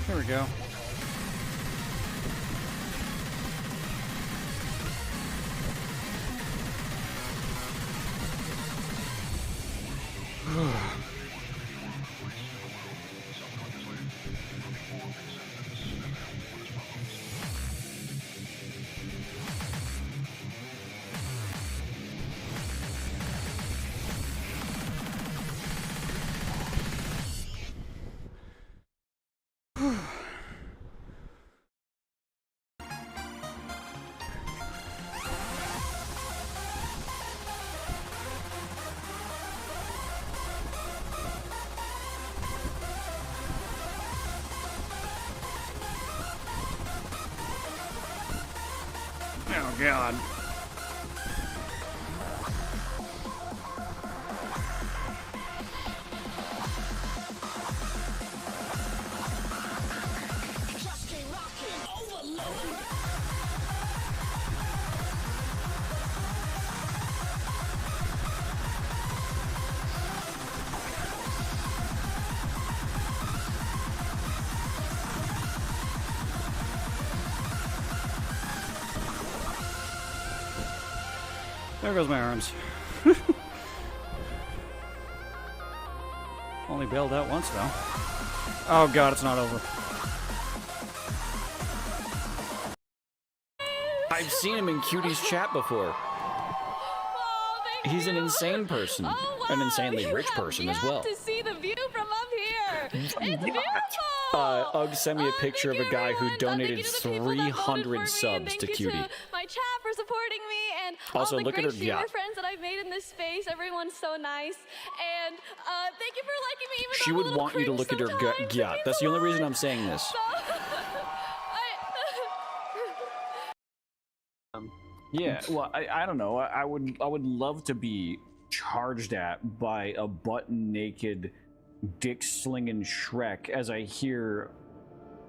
There we go. Oh, God. There goes my arms. Only bailed out once, though. Oh, God, it's not over. I've seen him in Cutie's chat before. He's an insane person. An insanely rich person as well. To see the view from up here. It's beautiful. Ugg sent me a picture of a guy who donated Thank you to the people that voted for 300 me, subs and to thank you Cutie. to my chat for supporting me, and Also, all the look at great her streamer yacht. friends that I've made in this space. Everyone's so nice, and thank you for liking me. Even She though I'm a would little want you to cringe look at her sometimes. It yacht. means That's a the only lot. reason I'm saying this. So, Yeah, well, I don't know. I would love to be charged at by a butt naked, dick slinging Shrek as I hear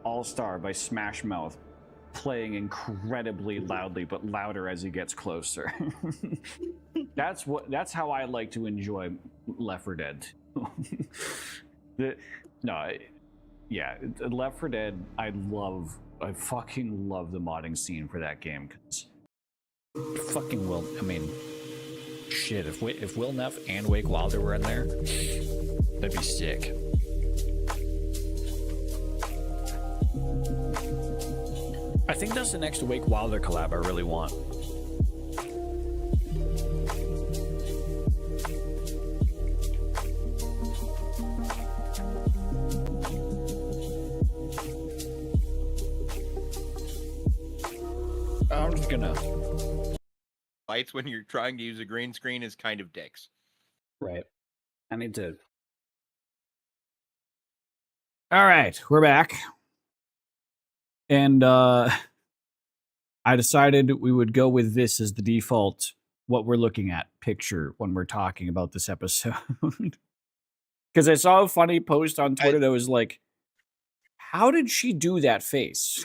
All Star by Smash Mouth playing incredibly loudly, but louder as he gets closer. That's how I like to enjoy Left 4 Dead. Left 4 Dead. I fucking love the modding scene for that game because fucking Will. I mean, shit. If Will Neff and Wake Wilder were in there, that'd be sick. I think that's the next Wake Wilder collab I really want. I'm just gonna. Lights when you're trying to use a green screen is kind of dicks. Right. I need to. All right, we're back. And I decided we would go with this as the default, what we're looking at picture when we're talking about this episode. Because I saw a funny post on Twitter that was like, how did she do that face?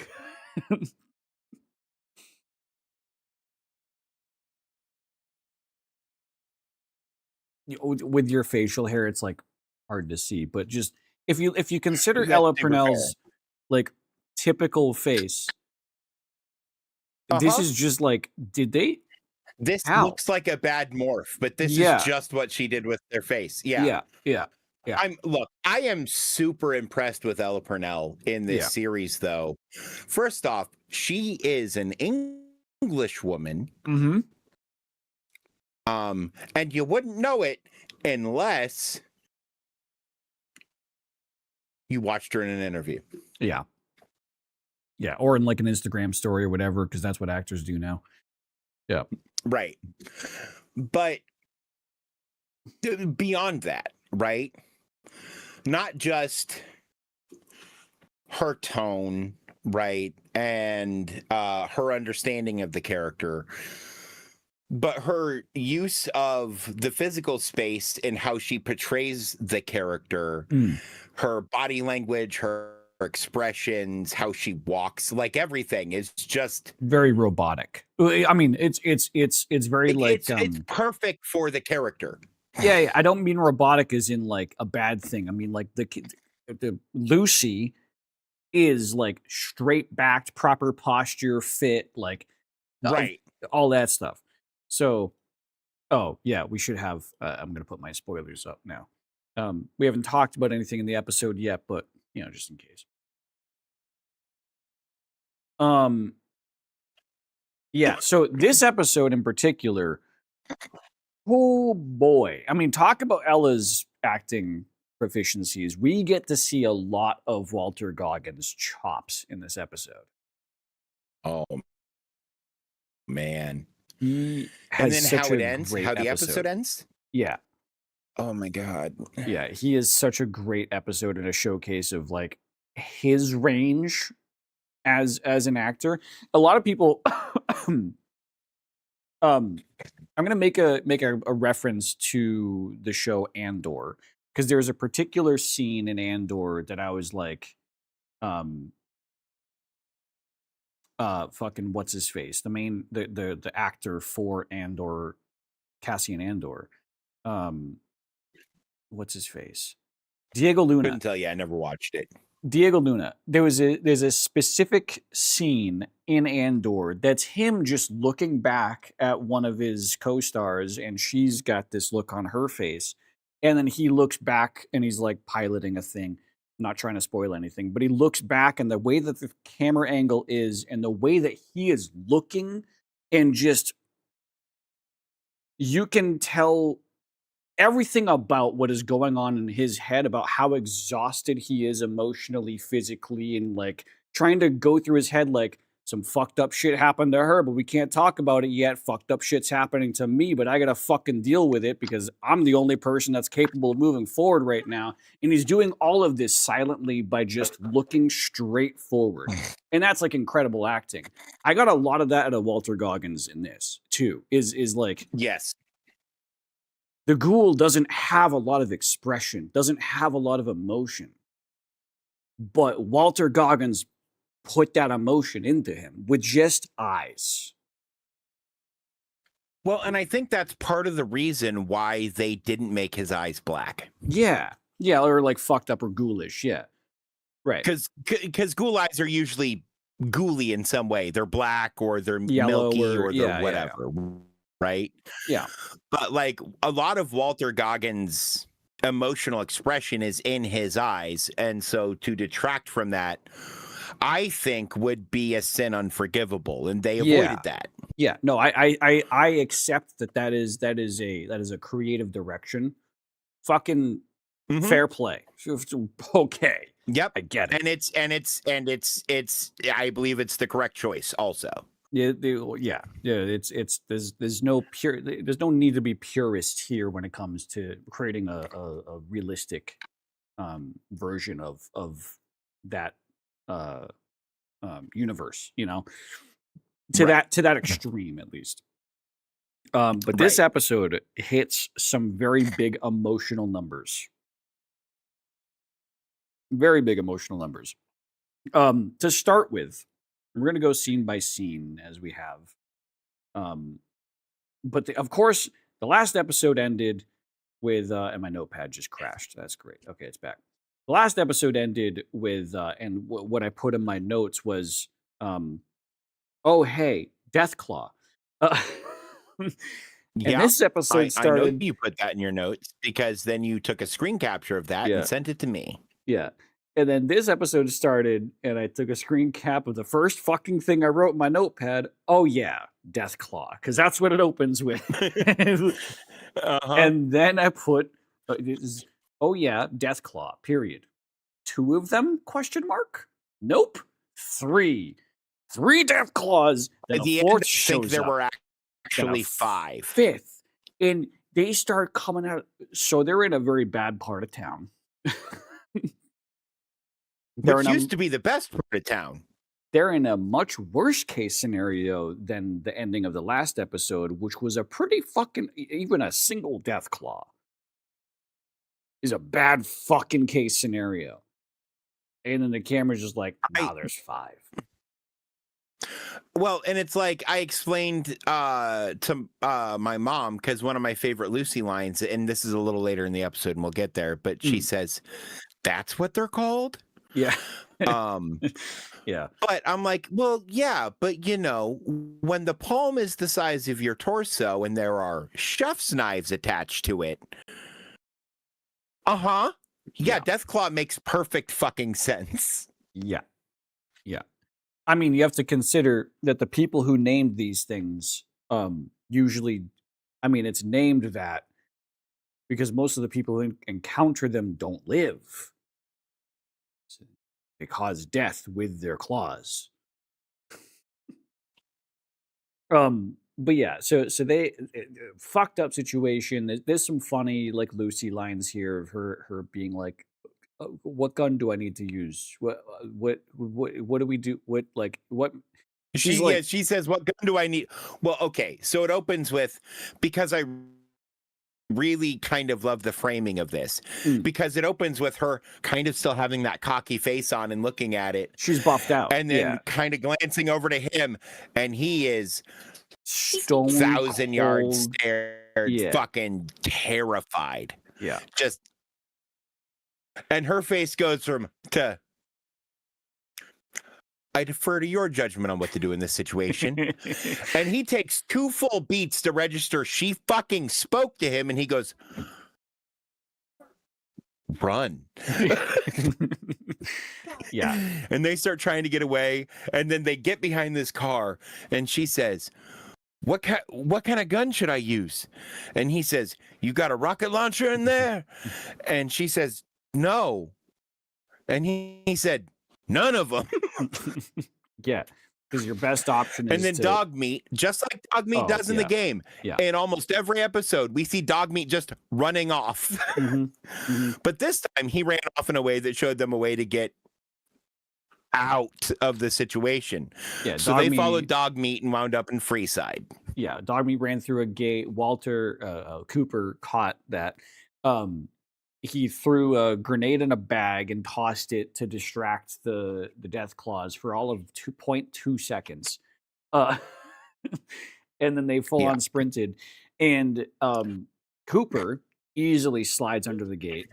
With your facial hair, it's like hard to see, but just if you consider That's Ella super Purnell's like typical face, this is just like, did they? This How? looks like a bad morph, but this Yeah. is just what she did with their face. Yeah. I am super impressed with Ella Purnell in this series, though. First off, she is an English woman. Mm-hmm. And you wouldn't know it unless you watched her in an interview. Yeah. Yeah, or in like an Instagram story or whatever, because that's what actors do now. Yeah. Right. But beyond that, right? Not just her tone, right? And her understanding of the character, but her use of the physical space and how she portrays the character, her body language, her expressions, how she walks, like everything is just very robotic. I mean, it's very it's perfect for the character. Yeah, I don't mean robotic as in like a bad thing. I mean like the Lucy is like straight backed, proper posture, fit, like right, all that stuff. So, oh yeah, we should have. I'm gonna put my spoilers up now. We haven't talked about anything in the episode yet, but you know, just in case. Yeah. So this episode in particular, oh boy! I mean, talk about Ella's acting proficiencies. We get to see a lot of Walter Goggins' chops in this episode. Oh man. And then how it ends, how the episode ends? Yeah. Oh my god. Yeah, he is such a great episode and a showcase of like his range as an actor. A lot of people I'm gonna make a reference to the show Andor, because there's a particular scene in Andor that I was like, fucking what's his face, the actor for Andor, Cassian Andor, what's his face, Diego Luna. Couldn't tell you, I never watched it. Diego Luna. There's a specific scene in Andor that's him just looking back at one of his co-stars, and she's got this look on her face, and then he looks back and he's like piloting a thing. I'm not trying to spoil anything, but he looks back, and the way that the camera angle is and the way that he is looking, and just you can tell everything about what is going on in his head, about how exhausted he is emotionally, physically, and like trying to go through his head like some fucked up shit happened to her, but we can't talk about it yet. Fucked up shit's happening to me, but I gotta fucking deal with it because I'm the only person that's capable of moving forward right now. And he's doing all of this silently by just looking straight forward. And that's like incredible acting. I got a lot of that out of Walter Goggins in this too. Is like, Yes. the ghoul doesn't have a lot of expression, doesn't have a lot of emotion. But Walter Goggins put that emotion into him with just eyes. Well, and I think that's part of the reason why they didn't make his eyes black. Yeah. Yeah, or like fucked up or ghoulish. Yeah. Right. Because ghoul eyes are usually ghouly in some way. They're black or they're Yellow milky or- or yeah, they're yeah, whatever. Right? Yeah. But like a lot of Walter Goggins' emotional expression is in his eyes. And so to detract from that, I think would be a sin unforgivable. And they avoided that. Yeah. No, I accept that is a creative direction. Fucking fair play. Okay. Yep. I get it. And it's I believe it's the correct choice also. Yeah, there's no need to be purist here when it comes to creating a realistic version of that universe, you know, to that extreme at least. But this episode hits some very big emotional numbers. Very big emotional numbers. To start with, we're going to go scene by scene as we have. But of course, the last episode ended with, and my notepad just crashed. That's great. Okay, it's back. The last episode ended with, and what I put in my notes was, oh, hey, Deathclaw. And this episode started. I know you put that in your notes because then you took a screen capture of that and sent it to me. Yeah. And then this episode started, and I took a screen cap of the first fucking thing I wrote in my notepad. Oh, yeah, Deathclaw, because that's what it opens with. And then I put, oh, yeah, Deathclaw, period. 2 of them, question mark? Nope. 3. 3 Deathclaws. Then At the a 4th end, I shows think there up. were Then actually a 5. 5th. And they start coming out. So they're in a very bad part of town. Which used to be the best part of town. They're in a much worse case scenario than the ending of the last episode, which was a pretty fucking, even a single Deathclaw is a bad fucking case scenario. And then the camera's just like, nah, there's 5. Well, and it's like I explained to my mom, because one of my favorite Lucy lines, and this is a little later in the episode and we'll get there, but she says, that's what they're called? Yeah. Yeah. But I'm like, well, yeah, but you know, when the palm is the size of your torso and there are chef's knives attached to it. Yeah, Deathclaw makes perfect fucking sense. Yeah. Yeah. I mean, you have to consider that the people who named these things usually, I mean, it's named that because most of the people who encounter them don't live. They cause death with their claws. But yeah, so they fucked up situation. There's some funny like Lucy lines here of her being like, "What gun do I need to use? What do we do? What like what?" She says, "What gun do I need?" Well, okay, so it opens with, because I really kind of love the framing of this, because it opens with her kind of still having that cocky face on and looking at it. She's buffed out, and then kind of glancing over to him, and he is stone 1,000-yard stare, Yeah. fucking terrified. Yeah, just, and her face goes from to, I defer to your judgment on what to do in this situation. And he takes 2 full beats to register she fucking spoke to him, and he goes, run. Yeah. And they start trying to get away, and then they get behind this car, and she says, what kind of gun should I use? And he says, you got a rocket launcher in there? And she says, no. And he said, none of them. Yeah, because your best option And is then to dog meat, just like dog meat Oh, does in the yeah. game. Yeah. In almost every episode, we see dog meat just running off. But this time he ran off in a way that showed them a way to get out of the situation. Yeah, So dog they meat- followed dog meat and wound up in Freeside. Yeah, dog meat ran through a gate. Walter Cooper caught that. He threw a grenade in a bag and tossed it to distract the death claws for all of 2.2 seconds. And then they full on sprinted. And Cooper easily slides under the gate.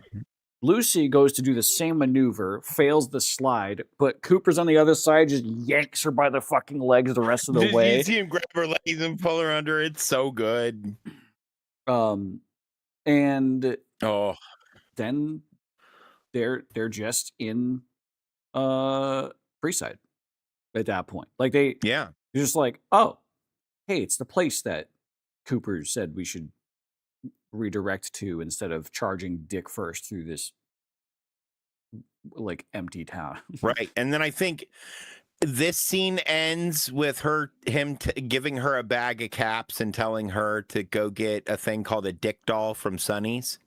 Lucy goes to do the same maneuver, fails the slide, but Cooper's on the other side, just yanks her by the fucking legs the rest of the way. You see him grab her legs and pull her under. It's so good. And then they're just in Freeside at that point. Like they're just like, oh, hey, it's the place that Cooper said we should redirect to instead of charging dick first through this like empty town. Right. And then I think this scene ends with him giving her a bag of caps and telling her to go get a thing called a dick doll from Sonny's.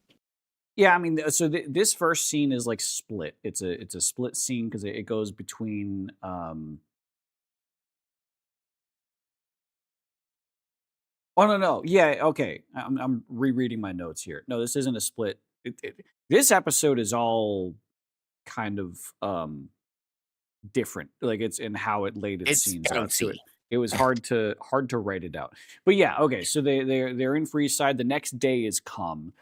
Yeah, I mean, so this first scene is like split. It's a split scene because it goes between Oh no. Yeah, okay. I'm rereading my notes here. No, this isn't a split. This episode is all kind of different. Like it's in how it laid its scenes out. So it was hard to write it out. But yeah, okay. So they're in Freeside. The next day is come,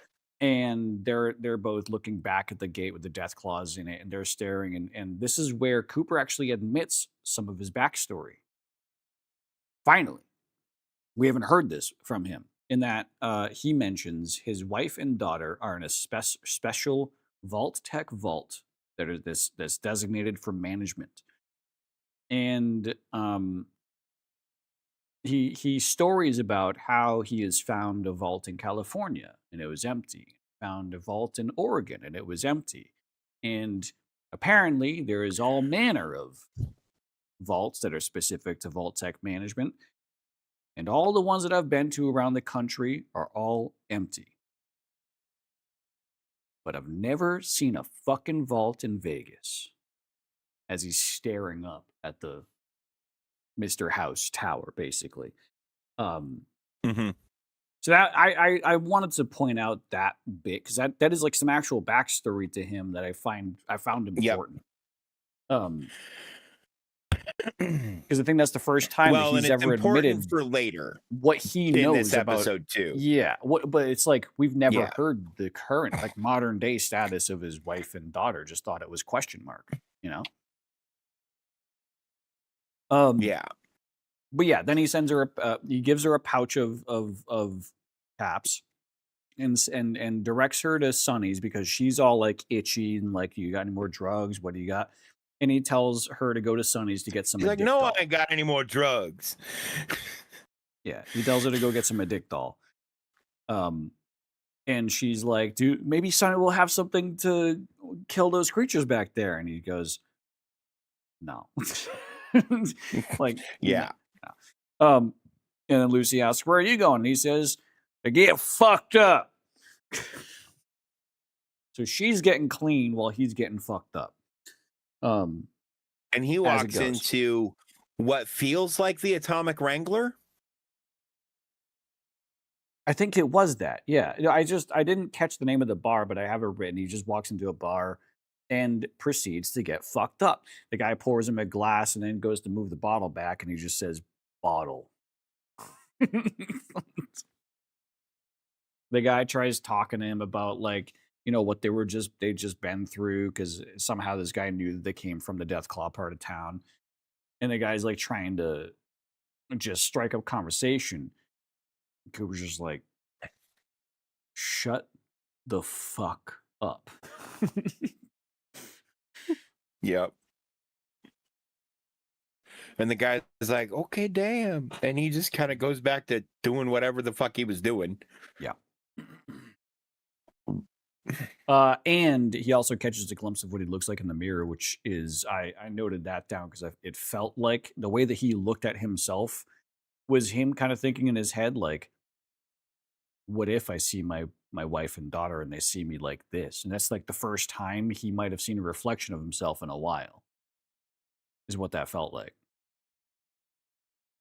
and they're both looking back at the gate with the death claws in it, and they're staring. And this is where Cooper actually admits some of his backstory. Finally. We haven't heard this from him in that he mentions his wife and daughter are in a special vault tech vault that are that's designated for management. And he stories about how he has found a vault in California and it was empty. Found a vault in Oregon and it was empty. And apparently there is all manner of vaults that are specific to vault tech management. And all the ones that I've been to around the country are all empty. But I've never seen a fucking vault in Vegas. As he's staring up at the Mr. House Tower, basically. So that I wanted to point out that bit because that is like some actual backstory to him that I found important. Because I think that's the first time that he's ever admitted for later what he knows in this about episode too. Yeah, but it's like we've never heard the current like modern day status of his wife and daughter. Just thought it was question mark, you know. But yeah, then he sends her he gives her a pouch of caps and directs her to Sonny's because she's all like itchy and like, you got any more drugs? What do you got? And he tells her to go to Sonny's to get some. He's like, no, I ain't got any more drugs. Yeah, he tells her to go get some Addict doll. And she's like, dude, maybe Sonny will have something to kill those creatures back there. And he goes, no. Like, yeah. No. And then Lucy asks, where are you going? And he says, to get fucked up. So she's getting clean while he's getting fucked up. And he walks into what feels like the Atomic Wrangler. I think it was that. Yeah. I didn't catch the name of the bar, but I have it written. He just walks into a bar and proceeds to get fucked up. The guy pours him a glass and then goes to move the bottle back and he just says, bottle. The guy tries talking to him about like, you know, what they just been through because somehow this guy knew that they came from the Deathclaw part of town. And the guy's like trying to just strike up conversation. Cooper's just like, shut the fuck up. Yep. And the guy is like, okay, damn. And he just kind of goes back to doing whatever the fuck he was doing. Yeah. And he also catches a glimpse of what he looks like in the mirror, which is, I noted that down because it felt like the way that he looked at himself was him kind of thinking in his head, like, what if I see my wife and daughter and they see me like this? And that's like the first time he might have seen a reflection of himself in a while, is what that felt like.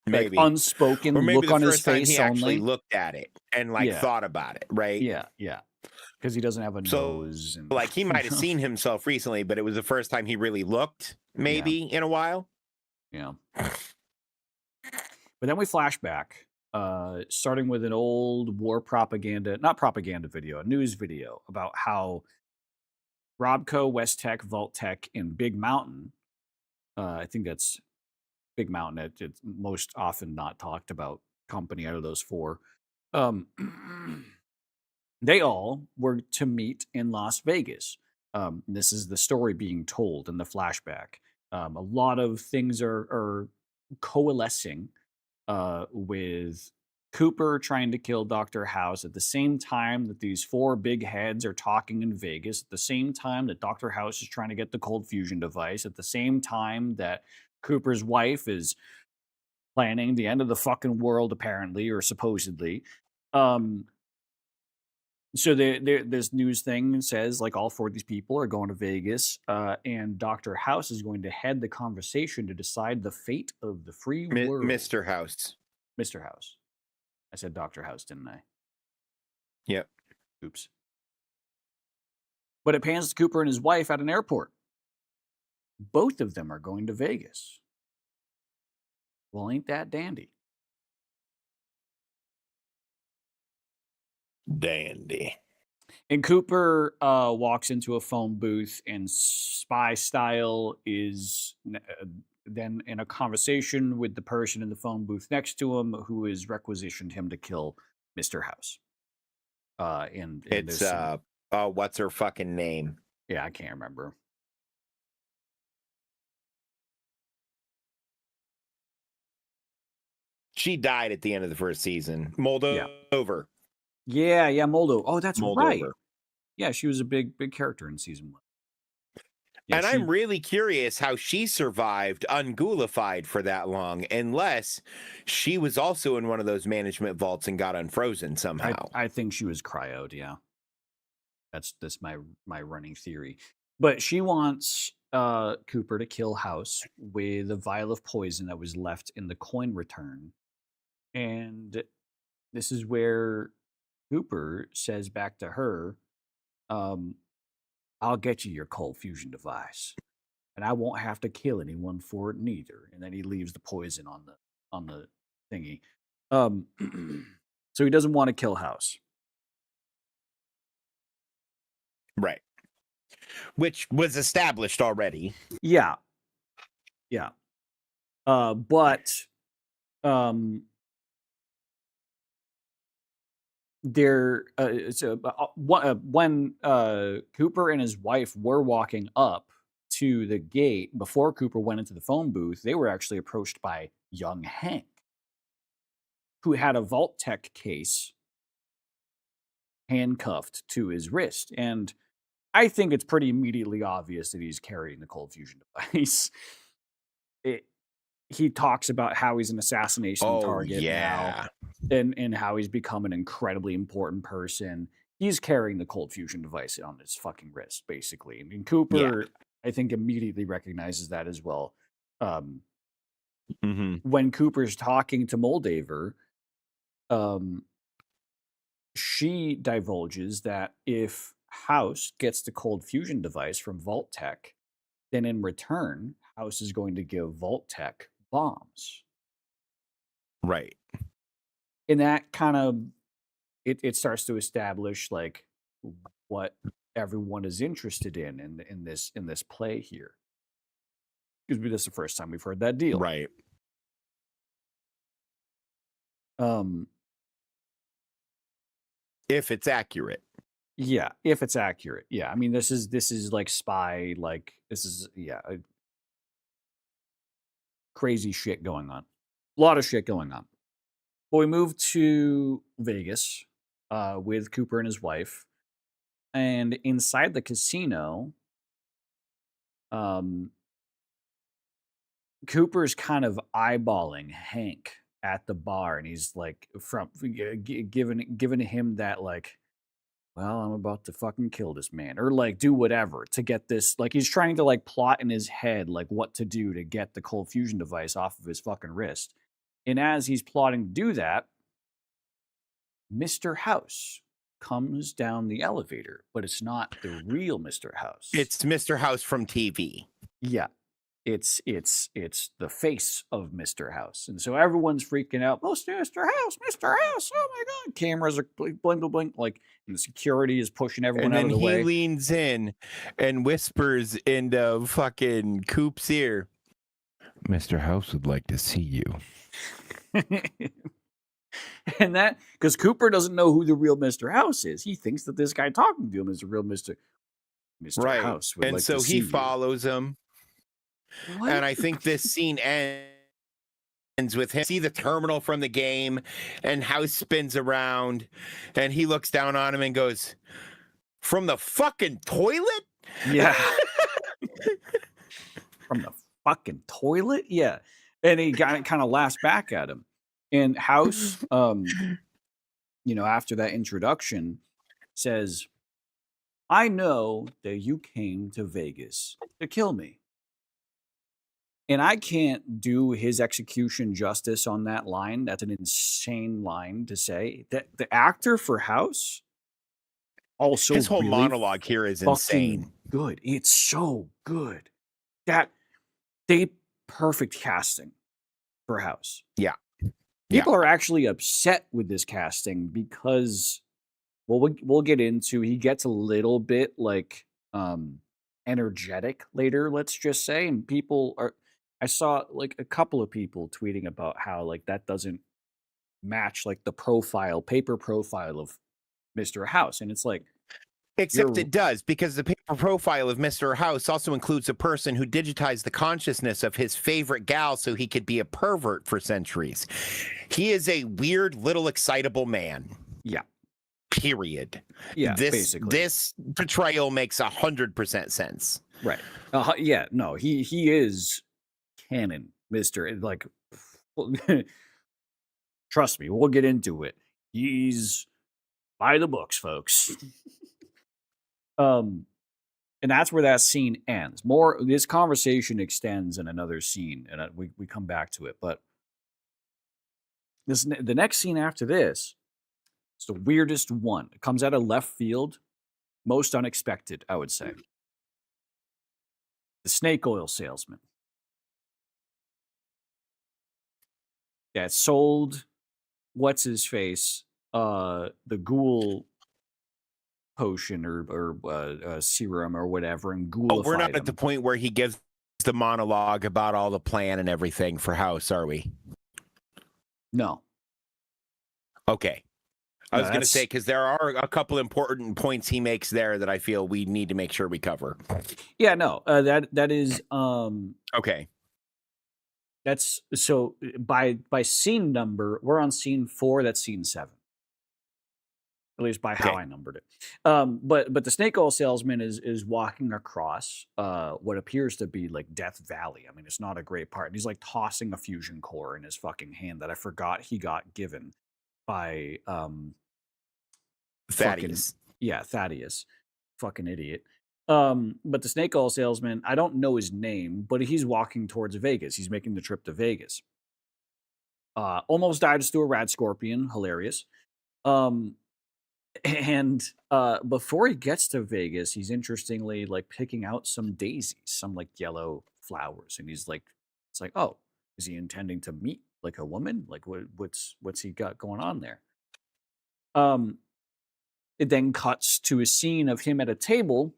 Maybe. Like unspoken or maybe look the on his first time face he actually only. looked at it and like Yeah. thought about it, right? Yeah, yeah. Because he doesn't have a So, nose. And like, he might have seen himself recently, but it was the first time he really looked, maybe, in a while. Yeah. But then we flash back, starting with an old war propaganda, not propaganda video, a news video about how Robco, West Tech, Vault Tech, and Big Mountain, I think that's Big Mountain, it's most often not talked about company out of those four. They all were to meet in Las Vegas. This is the story being told in the flashback. A lot of things are coalescing with Cooper trying to kill Dr. House at the same time that these four big heads are talking in Vegas, at the same time that Dr. House is trying to get the cold fusion device, at the same time that Cooper's wife is planning the end of the fucking world, apparently, or supposedly. So this news thing says like all four of these people are going to Vegas, and Dr. House is going to head the conversation to decide the fate of the free world. Mr. House. Mr. House. I said Dr. House, didn't I? Yep. Oops. But it pans to Cooper and his wife at an airport. Both of them are going to Vegas. Well, ain't that dandy? Dandy. And Cooper walks into a phone booth, and spy style is then in a conversation with the person in the phone booth next to him who has requisitioned him to kill Mr. House. And It's what's her fucking name? Yeah, I can't remember. She died at the end of the first season. Moldover. Yeah, Moldo. Oh, that's Moldover. right. Yeah, she was a big character in season 1. Yeah, and I'm really curious how she survived unghoulified for that long, unless she was also in one of those management vaults and got unfrozen somehow. I think she was cryoed, yeah. That's my running theory. But she wants Cooper to kill House with a vial of poison that was left in the coin return. And this is where Cooper says back to her, I'll get you your cold fusion device, and I won't have to kill anyone for it neither. And then he leaves the poison on the thingy. So he doesn't want to kill House. Right. Which was established already. Yeah. Yeah. But there when Cooper and his wife were walking up to the gate before Cooper went into the phone booth, they were actually approached by young Hank, who had a Vault Tech case handcuffed to his wrist. And I think it's pretty immediately obvious that he's carrying the cold fusion device. He talks about how he's an assassination target now, and how he's become an incredibly important person. He's carrying the cold fusion device on his fucking wrist, basically. I mean, Cooper, I think, immediately recognizes that as well. When Cooper's talking to Moldaver, she divulges that if House gets the cold fusion device from Vault Tech, then in return, House is going to give Vault Tech bombs. Right. And that kind of it starts to establish like what everyone is interested in this play here. Because this is the first time we've heard that deal. Right. If it's accurate. Yeah, if it's accurate. Yeah, I mean this is like spy, like this is crazy shit going on. A lot of shit going on. But we moved to Vegas with Cooper and his wife. And inside the casino, Cooper's kind of eyeballing Hank at the bar, and he's like, giving him that, like, well, I'm about to fucking kill this man, or like do whatever to get this. Like, he's trying to like plot in his head like what to do to get the cold fusion device off of his fucking wrist. And as he's plotting to do that, Mr. House comes down the elevator, but it's not the real Mr. House. It's Mr. House from TV. Yeah. It's the face of Mr. House. And so everyone's freaking out. Oh, Mr. House, Mr. House. Oh my God. Cameras are blink, blink, blink. Like, and the security is pushing everyone out of the way. And then he leans in and whispers into fucking Coop's ear, Mr. House would like to see you. And that, because Cooper doesn't know who the real Mr. House is. He thinks that this guy talking to him is the real Mr. Right. House. And like so he follows him. What? And I think this scene ends with him see the terminal from the game, and House spins around, and he looks down on him and goes, "From the fucking toilet?" Yeah. From the fucking toilet? Yeah. And he kind of laughs back at him. And House, after that introduction, says, I know that you came to Vegas to kill me. And I can't do his execution justice on that line. That's an insane line to say. That the actor for House also his whole really monologue here is insane. Good. It's so good. Perfect casting for House. Yeah. People are actually upset with this casting because, well, we'll get into, he gets a little bit like energetic later, let's just say, and I saw like a couple of people tweeting about how like that doesn't match like the paper profile of Mr. House, and it's like, except it does, because the paper profile of Mr. House also includes a person who digitized the consciousness of his favorite gal so he could be a pervert for centuries. He is a weird little excitable man. Yeah. Period. Yeah. Basically, this portrayal makes 100% sense. Right. Yeah. No. He is canon, Mr. Like, trust me, we'll get into it. He's by the books, folks. And that's where that scene ends. This conversation extends in another scene, and we come back to it. But the next scene after this is the weirdest one. It comes out of left field, most unexpected, I would say. The snake oil salesman. Yeah, it sold what's his face, the ghoul potion or serum or whatever, and ghoulified we're not him. at the point where he gives the monologue about all the plan and everything for House, are we? No. Okay. I was going to say, because there are a couple important points he makes there that I feel we need to make sure we cover. Yeah, no, that is okay. That's so by scene number, we're on scene 4. That's scene 7. At least by how I numbered it. But the snake oil salesman is walking across what appears to be like Death Valley. I mean, it's not a great part. And he's like tossing a fusion core in his fucking hand that I forgot he got given by Thaddeus. Thaddeus. Fucking idiot. But the snake oil salesman, I don't know his name, but he's walking towards Vegas. He's making the trip to Vegas. Almost died to a rad scorpion. Hilarious. And before he gets to Vegas, he's interestingly like picking out some daisies, some like yellow flowers, and he's like, it's like, oh, is he intending to meet like a woman? Like, what's he got going on there? It then cuts to a scene of him at a table,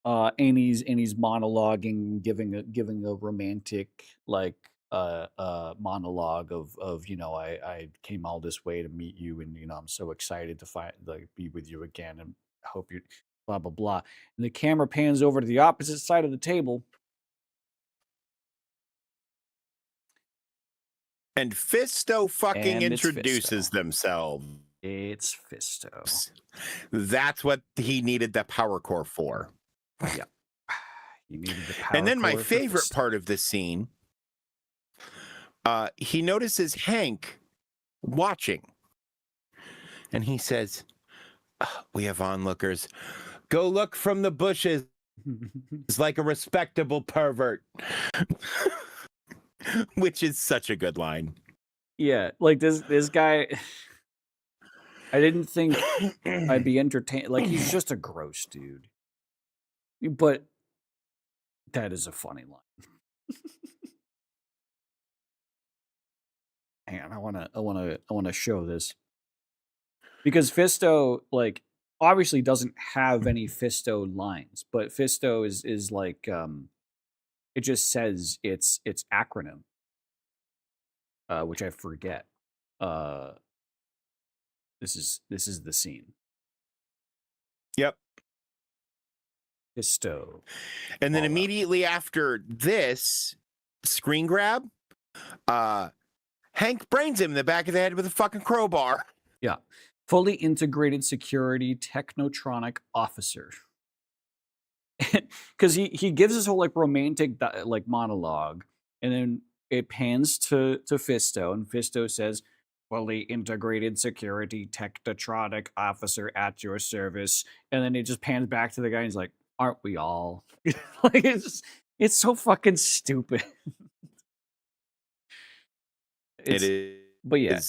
and he's monologuing, giving a romantic like monologue of I came all this way to meet you, and I'm so excited to be with you again, and I hope you blah blah blah. And the camera pans over to the opposite side of the table, And Fisto fucking And it's introduces Fisto. themselves. It's Fisto. That's what he needed the power core for. Yep. You needed the power And then my core for favorite Fisto. part of the scene, he notices Hank watching. And he says, we have onlookers. Go look from the bushes. It's like a respectable pervert. Which is such a good line. Yeah, like this guy, I didn't think I'd be entertained. Like, he's just a gross dude. But that is a funny line. Hang on, I wanna show this. Because Fisto, like, obviously doesn't have any Fisto lines, but Fisto is like it just says its acronym. Which I forget. This is the scene. Yep. Fisto. And then immediately after this screen grab, Hank brains him in the back of the head with a fucking crowbar. Yeah. Fully integrated security technotronic officer. Because he gives this whole like romantic like monologue, and then it pans to Fisto, and Fisto says, fully integrated security technotronic officer at your service. And then it just pans back to the guy, and he's like, aren't we all? Like, it's so fucking stupid. It is. But yeah.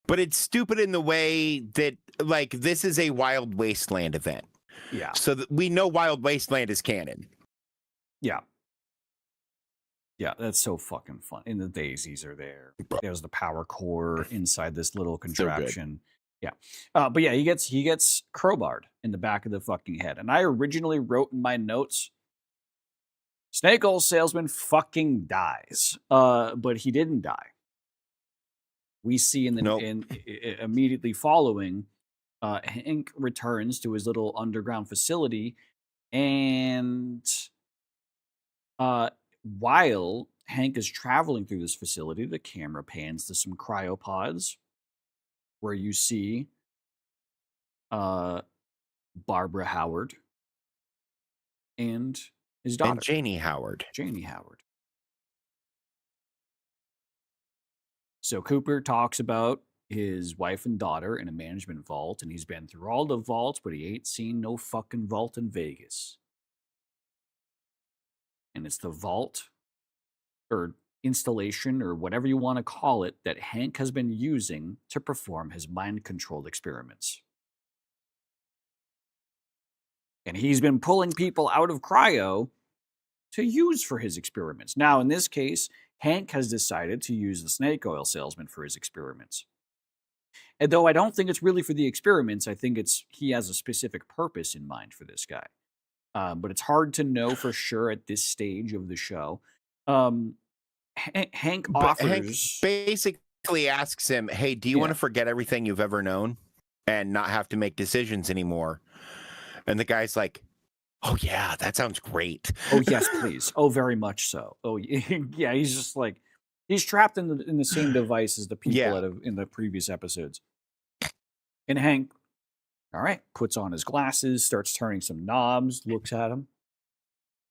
But it's stupid in the way that, like, this is a Wild Wasteland event. Yeah. So that we know Wild Wasteland is canon. Yeah. Yeah, that's so fucking fun. And the daisies are there. There's the power core inside this little contraption. Yeah. But yeah, he gets crowbarred in the back of the fucking head. And I originally wrote in my notes, Snake Oil Salesman fucking dies. But he didn't die. We see in immediately following, Hank returns to his little underground facility, and while Hank is traveling through this facility, the camera pans to some cryopods where you see Barbara Howard and his daughter. And Janie Howard. Janie Howard. So Cooper talks about his wife and daughter in a management vault, and he's been through all the vaults, but he ain't seen no fucking vault in Vegas. And it's the vault or installation or whatever you want to call it that Hank has been using to perform his mind-controlled experiments. And he's been pulling people out of cryo to use for his experiments. Now, in this case, Hank has decided to use the snake oil salesman for his experiments. And though I don't think it's really for the experiments, I think he has a specific purpose in mind for this guy. But it's hard to know for sure at this stage of the show. Hank offers... Hank basically asks him, hey, do you want to forget everything you've ever known and not have to make decisions anymore? And the guy's like, oh, yeah, that sounds great. Oh, yes, please. Oh, very much so. Oh, yeah, he's just like, he's trapped in the same device as the people in the previous episodes. And Hank, all right, puts on his glasses, starts turning some knobs, looks at him.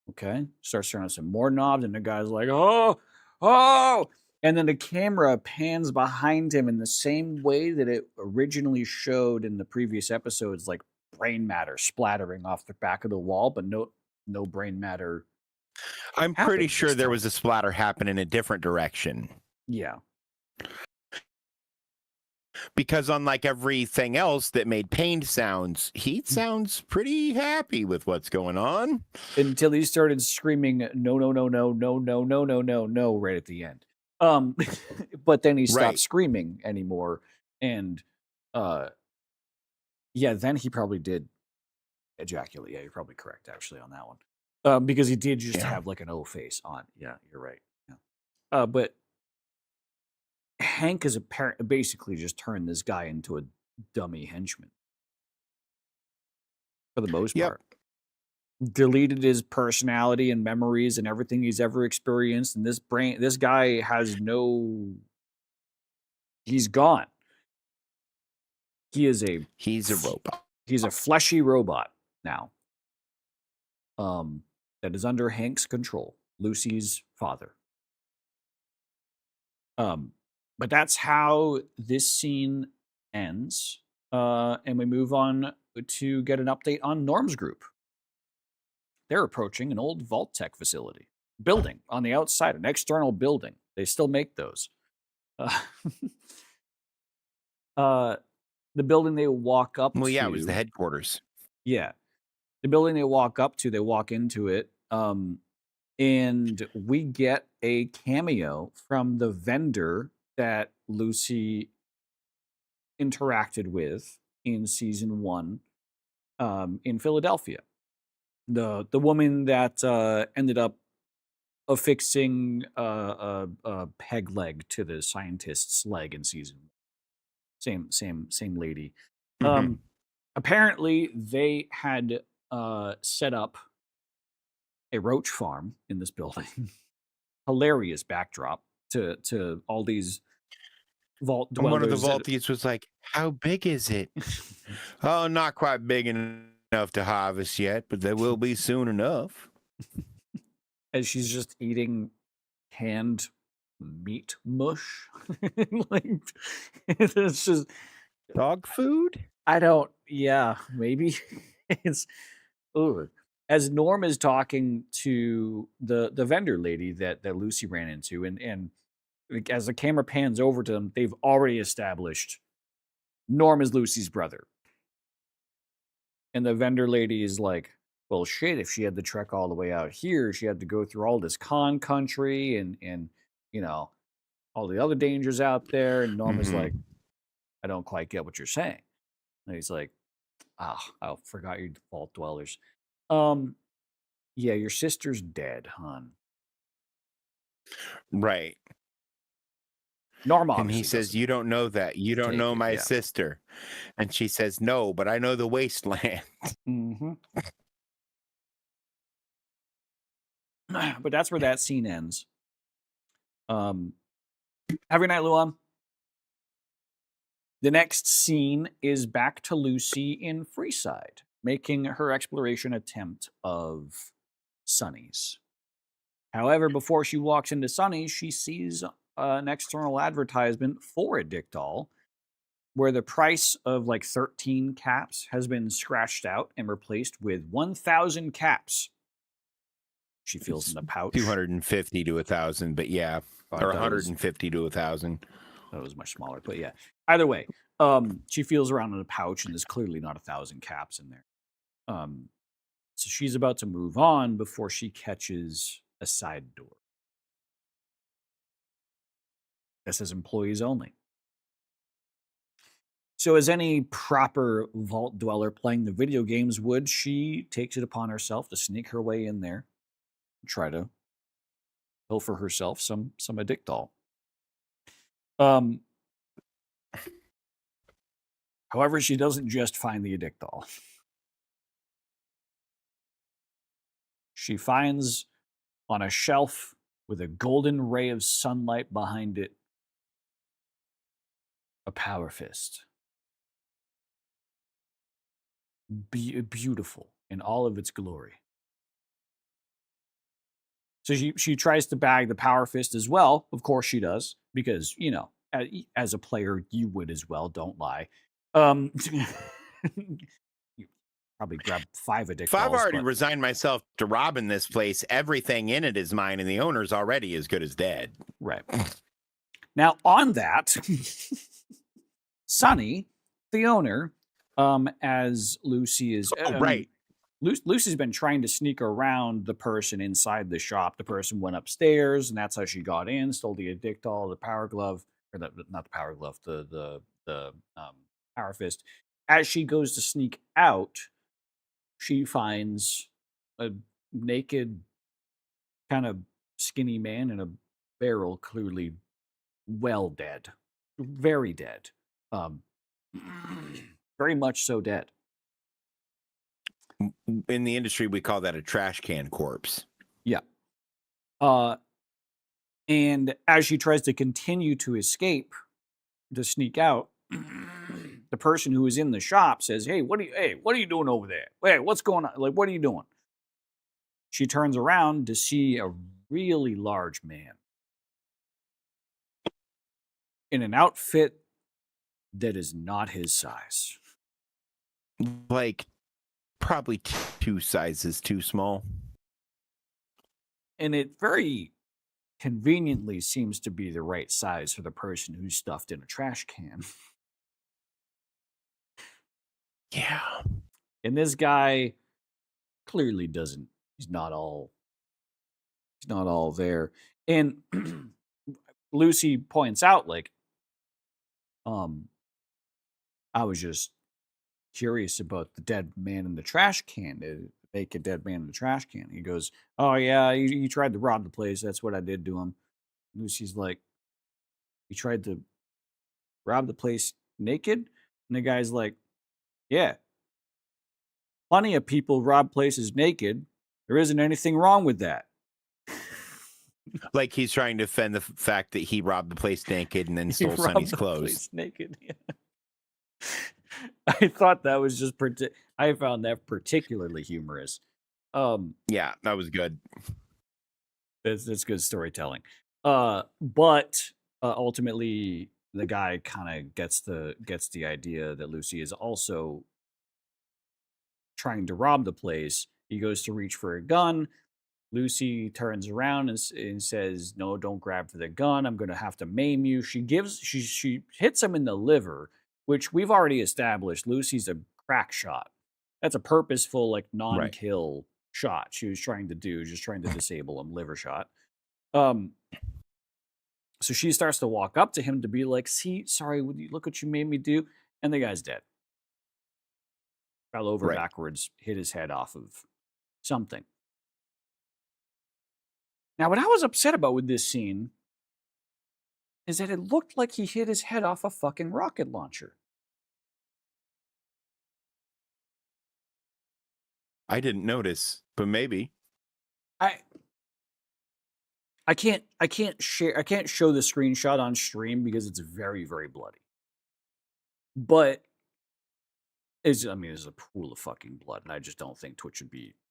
Okay, starts turning some more knobs, and the guy's like, oh. And then the camera pans behind him in the same way that it originally showed in the previous episodes, like brain matter splattering off the back of the wall, but no brain matter. I'm pretty sure there was a splatter happen in a different direction. Yeah. Because unlike everything else that made pained sounds, he sounds pretty happy with what's going on. Until he started screaming, no, no, no, no, no, no, no, no, no, no, right at the end. But then he stopped screaming anymore. And then he probably did ejaculate. Yeah, you're probably correct, actually, on that one. Because he did just have like an O face on. Yeah, you're right. Yeah. But Hank has basically just turned this guy into a dummy henchman. For the most part. Deleted his personality and memories and everything he's ever experienced. And this guy has no He's gone. He's a robot. He's a fleshy robot now. That is under Hank's control, Lucy's father. But that's how this scene ends. And we move on to get an update on Norm's group. They're approaching an old Vault Tech facility. Building on the outside, an external building. They still make those. The building they walk up to. Well, yeah, it was the headquarters. Yeah. The building they walk up to, they walk into it. And we get a cameo from the vendor that Lucy interacted with in season 1 in Philadelphia. The woman that ended up affixing a peg leg to the scientist's leg in season 1. Same lady. Apparently, they had set up a roach farm in this building. Hilarious backdrop to all these vault dwellers. And one of the vaulties was like, "How big is it?" "Oh, not quite big enough to harvest yet, but they will be soon enough." As she's just eating canned meat mush. Like, it's just dog food. Yeah, maybe. It's as Norm is talking to the vendor lady that Lucy ran into, and as the camera pans over to them, they've already established Norm is Lucy's brother. And the vendor lady is like, well, shit, if she had to trek all the way out here, she had to go through all this con country and you know, all the other dangers out there. And Norm is like, I don't quite get what you're saying. And he's like, I forgot your vault dwellers. Yeah, your sister's dead, hon. Right. Norm and he says, "You don't know that. You don't know my sister." And she says, "No, but I know the wasteland." But that's where that scene ends. Have a good night, Luan. The next scene is back to Lucy in Freeside, making her exploration attempt of Sunny's. However, before she walks into Sunny's, she sees an external advertisement for a dick doll where the price of like 13 caps has been scratched out and replaced with 1,000 caps. She feels in the pouch. 250 to 1,000, but yeah, or 150 to 1,000. That was much smaller, but yeah. Either way, she feels around in a pouch, and there's clearly not 1,000 caps in there. So she's about to move on before she catches a side door. That says employees only. So as any proper vault dweller playing the video games would, she takes it upon herself to sneak her way in there and try to pilfer herself some a dick doll. However, she doesn't just find the dick doll. She finds on a shelf with a golden ray of sunlight behind it a power fist. Beautiful in all of its glory. So she tries to bag the power fist as well. Of course she does, because, you know, as a player, you would as well. Don't lie. You probably grab 5 a dick If I've dolls, already but resigned myself to robbing this place, everything in it is mine, and the owner's already as good as dead. Right. Now, on that, Sunny, the owner, as Lucy is... right. Lucy's been trying to sneak around the person inside the shop. The person went upstairs, and that's how she got in, stole the dick doll, the power glove, or not the power glove, the power fist. As she goes to sneak out, she finds a naked, kind of skinny man in a barrel, clearly well dead. Very dead. Very much so dead. In the industry, we call that a trash can corpse. Yeah. And as she tries to continue to escape, to sneak out, the person who is in the shop says, hey, what are you doing over there? Hey, what's going on? Like, what are you doing? She turns around to see a really large man in an outfit that is not his size. Like, probably 2 sizes too small. And it very conveniently seems to be the right size for the person who's stuffed in a trash can. Yeah. And this guy clearly doesn't, he's not all there. And Lucy points out, like, I was just curious about the dead man in the trash can. To make a dead man in the trash can. He goes, oh yeah, you tried to rob the place. That's what I did to him. Lucy's like, you tried to rob the place naked? And the guy's like, yeah. Plenty of people rob places naked. There isn't anything wrong with that. Like he's trying to defend the fact that he robbed the place naked and then He stole robbed Sonny's the clothes. place naked. Yeah. I thought that was just I found that particularly humorous. Yeah, that was good. That's good storytelling. But ultimately, the guy kind of gets the idea that Lucy is also trying to rob the place. He goes to reach for a gun. Lucy turns around and says, "No, don't grab for the gun. I'm going to have to maim you." She hits him in the liver, which we've already established. Lucy's a crack shot. That's a purposeful, like, non-kill shot she was trying to do, just trying to disable him, liver shot. So she starts to walk up to him to be like, "See, sorry, look what you made me do," and the guy's dead. Fell over backwards, hit his head off of something. Now, what I was upset about with this scene is that it looked like he hit his head off a fucking rocket launcher. I didn't notice, but maybe. I can't show the screenshot on stream because it's very, very bloody. But it's a pool of fucking blood, and I just don't think Twitch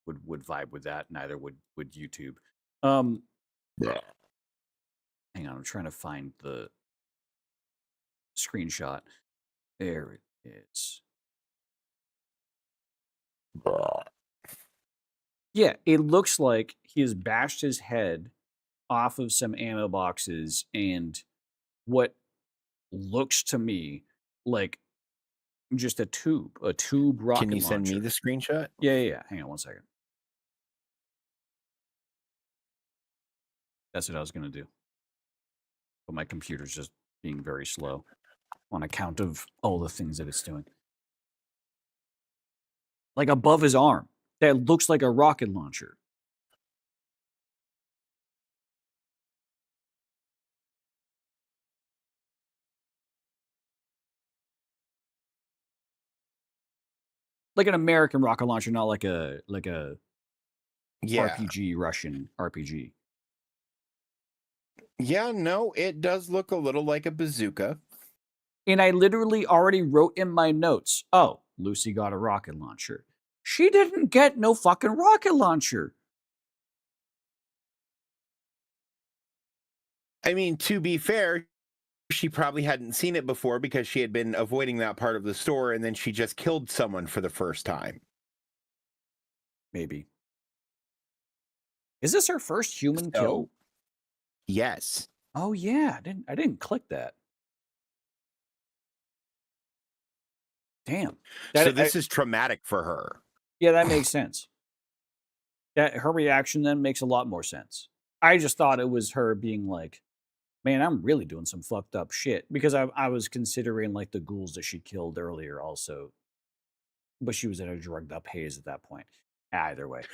would vibe with that. Neither would YouTube. Hang on, I'm trying to find the screenshot. There it is. Yeah, it looks like he has bashed his head off of some ammo boxes and what looks to me like just a tube rocket launcher. Can you send me the screenshot? Yeah. Hang on 1 second. That's what I was going to do. But my computer's just being very slow on account of all the things that it's doing. Like above his arm. That looks like a rocket launcher. Like an American rocket launcher, not like a RPG, Russian RPG. Yeah, no, it does look a little like a bazooka. And I literally already wrote in my notes, oh, Lucy got a rocket launcher. She didn't get no fucking rocket launcher. I mean, to be fair, she probably hadn't seen it before because she had been avoiding that part of the store, and then she just killed someone for the first time. Maybe. Is this her first human kill? Yes. Oh yeah, I didn't click that. Damn. So this is traumatic for her. Yeah, that makes sense. Her reaction then makes a lot more sense. I just thought it was her being like, man, I'm really doing some fucked up shit. Because I was considering like the ghouls that she killed earlier also. But she was in a drugged up haze at that point. Either way.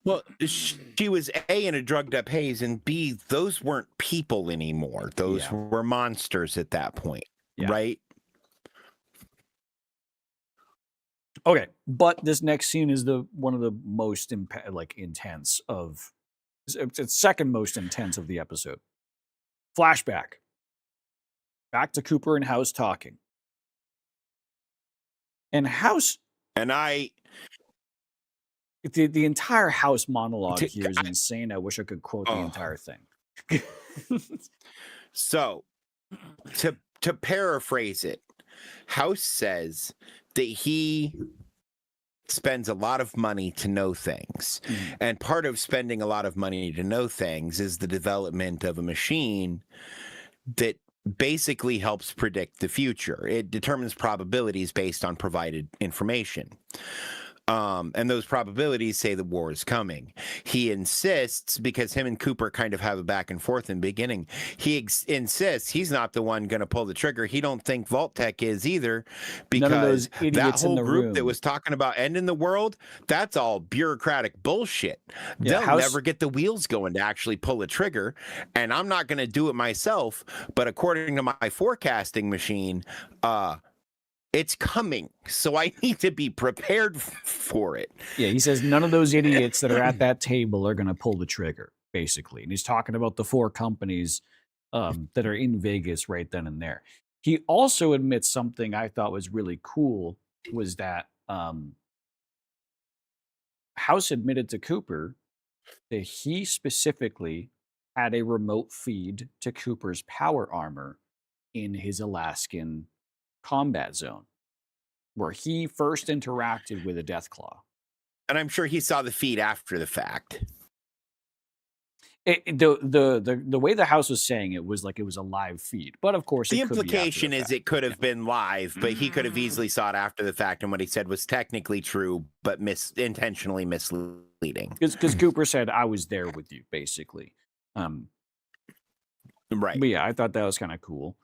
Well, she was A, in a drugged up haze, and B, those weren't people anymore. Those were monsters at that point. Right? Okay, but this next scene is one of the most intense of. It's second most intense of the episode. Flashback. Back to Cooper and House talking. And House, And the entire House monologue here is insane. I wish I could quote the entire thing. So, to paraphrase it, House says that he spends a lot of money to know things. And part of spending a lot of money to know things is the development of a machine that basically helps predict the future. It determines probabilities based on provided information. And those probabilities say the war is coming. He insists, because him and Cooper kind of have a back and forth in the beginning, he insists he's not the one going to pull the trigger. He don't think Vault-Tec is either, because that whole group that was talking about ending the world, that's all bureaucratic bullshit. Yeah, They'll never get the wheels going to actually pull a trigger, and I'm not going to do it myself, but according to my forecasting machine, it's coming, so I need to be prepared for it. Yeah, he says none of those idiots that are at that table are going to pull the trigger, basically. And he's talking about the 4 companies that are in Vegas right then and there. He also admits something I thought was really cool, was that House admitted to Cooper that he specifically had a remote feed to Cooper's power armor in his Alaskan combat zone, where he first interacted with a Deathclaw. And I'm sure he saw the feed after the fact. The way the House was saying it was like it was a live feed, but of course the implication is it could have been live, but he could have easily saw it after the fact, and what he said was technically true, but intentionally misleading. Because Cooper said, "I was there with you," basically. Right. But yeah, I thought that was kind of cool.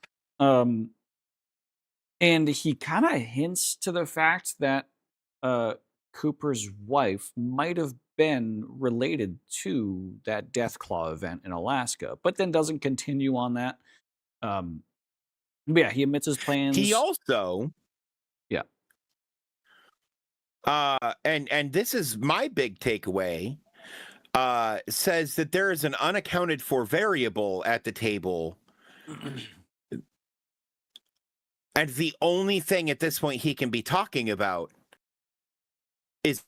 And he kind of hints to the fact that Cooper's wife might have been related to that Deathclaw event in Alaska, but then doesn't continue on that. But yeah, he admits his plans. He also, yeah. And this is my big takeaway. Says that there is an unaccounted for variable at the table. And the only thing at this point he can be talking about is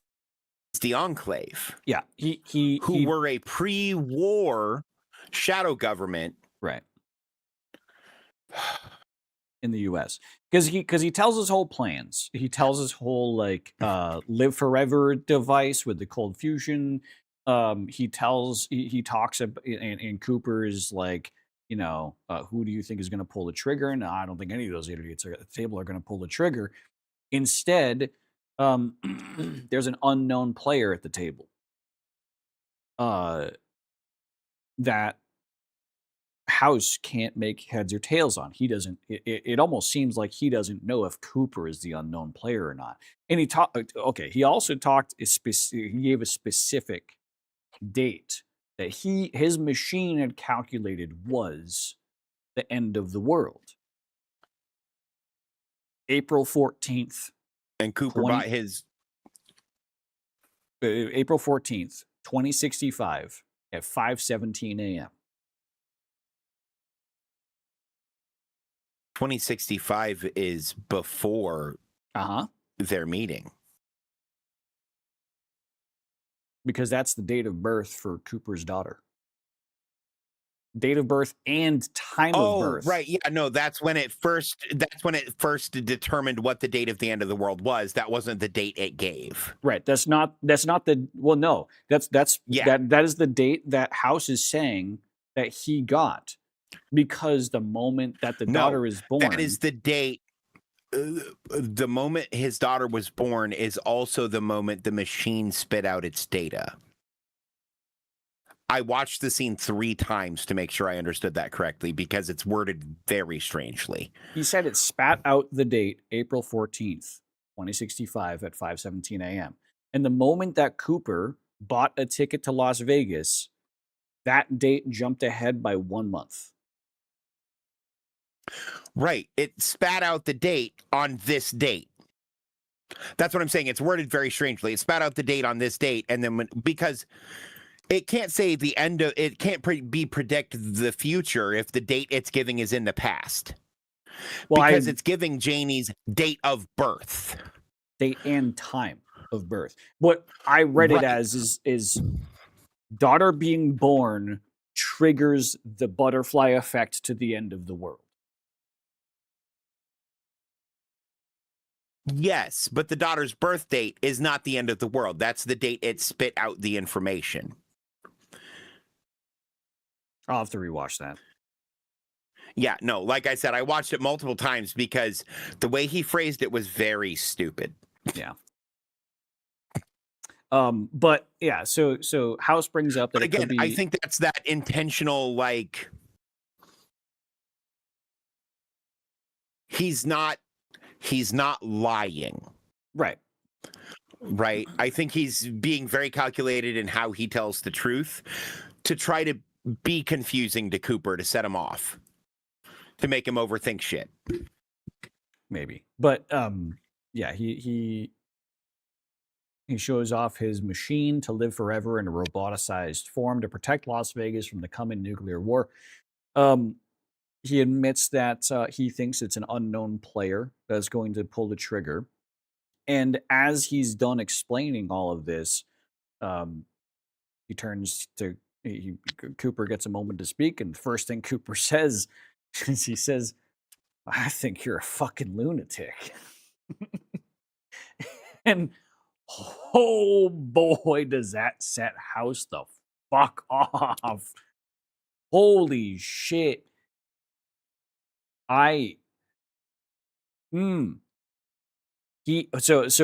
the Enclave. Yeah, he were a pre-war shadow government, right, in the U.S. Because he tells his whole plans. He tells his whole like live forever device with the cold fusion. He talks about, and Cooper is like, you know, who do you think is going to pull the trigger? No, I don't think any of those idiots at the table are going to pull the trigger. Instead, there's an unknown player at the table that House can't make heads or tails on. He doesn't. It almost seems like he doesn't know if Cooper is the unknown player or not. And he also talked. He gave a specific date that his machine had calculated was the end of the world. April 14th. And Cooper bought his... April 14th, 2065 at 5:17 a.m. 2065 is before their meeting. Because that's the date of birth for Cooper's daughter. Date of birth and time of birth. Oh, right. Yeah, no, that's when it first determined what the date of the end of the world was. That wasn't the date it gave. Right. That's not the, well, no. That is the date that House is saying that he got, because the moment that the daughter is born. That is the date. The moment his daughter was born is also the moment the machine spit out its data. I watched the scene 3 times to make sure I understood that correctly, because it's worded very strangely. He said it spat out the date, April 14th, 2065 at 5:17 a.m. And the moment that Cooper bought a ticket to Las Vegas, that date jumped ahead by 1 month. Right. It spat out the date on this date. That's what I'm saying. It's worded very strangely. It spat out the date on this date, and then because it can't say the end of it, can't predict the future if the date it's giving is in the past. Well, because it's giving Janie's date of birth. Date and time of birth. What I read it as is daughter being born triggers the butterfly effect to the end of the world. Yes, but the daughter's birth date is not the end of the world. That's the date it spit out the information. I'll have to rewatch that. Yeah, no, like I said, I watched it multiple times because the way he phrased it was very stupid. Yeah. But yeah, so House brings up that But again, it could be... I think that's that intentional, like, he's not lying. Right. Right. I think he's being very calculated in how he tells the truth to try to be confusing to Cooper to set him off, to make him overthink shit. Maybe. But yeah, he shows off his machine to live forever in a roboticized form to protect Las Vegas from the coming nuclear war. He admits that he thinks it's an unknown player that's going to pull the trigger. And as he's done explaining all of this, he turns to Cooper gets a moment to speak, and the first thing Cooper says is he says, "I think you're a fucking lunatic." And oh boy, does that set House the fuck off. Holy shit. So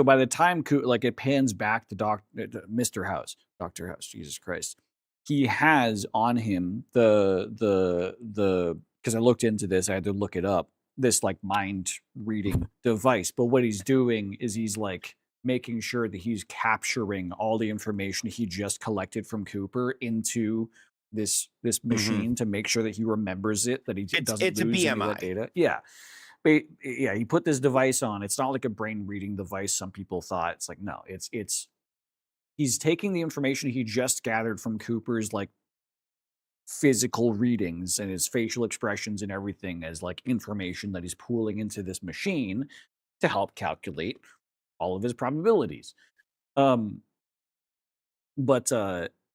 by the time like it pans back to Mr. House, Dr. House, Jesus Christ, he has on him the because I looked into this, I had to look it up, this like mind reading device. But what he's doing is he's like making sure that he's capturing all the information he just collected from Cooper into this machine to make sure that he remembers it, that he doesn't lose any of that data. Yeah. But yeah, he put this device on. It's not like a brain reading device some people thought. It's like, no, it's he's taking the information he just gathered from Cooper's like physical readings and his facial expressions and everything as like information that he's pooling into this machine to help calculate all of his probabilities. But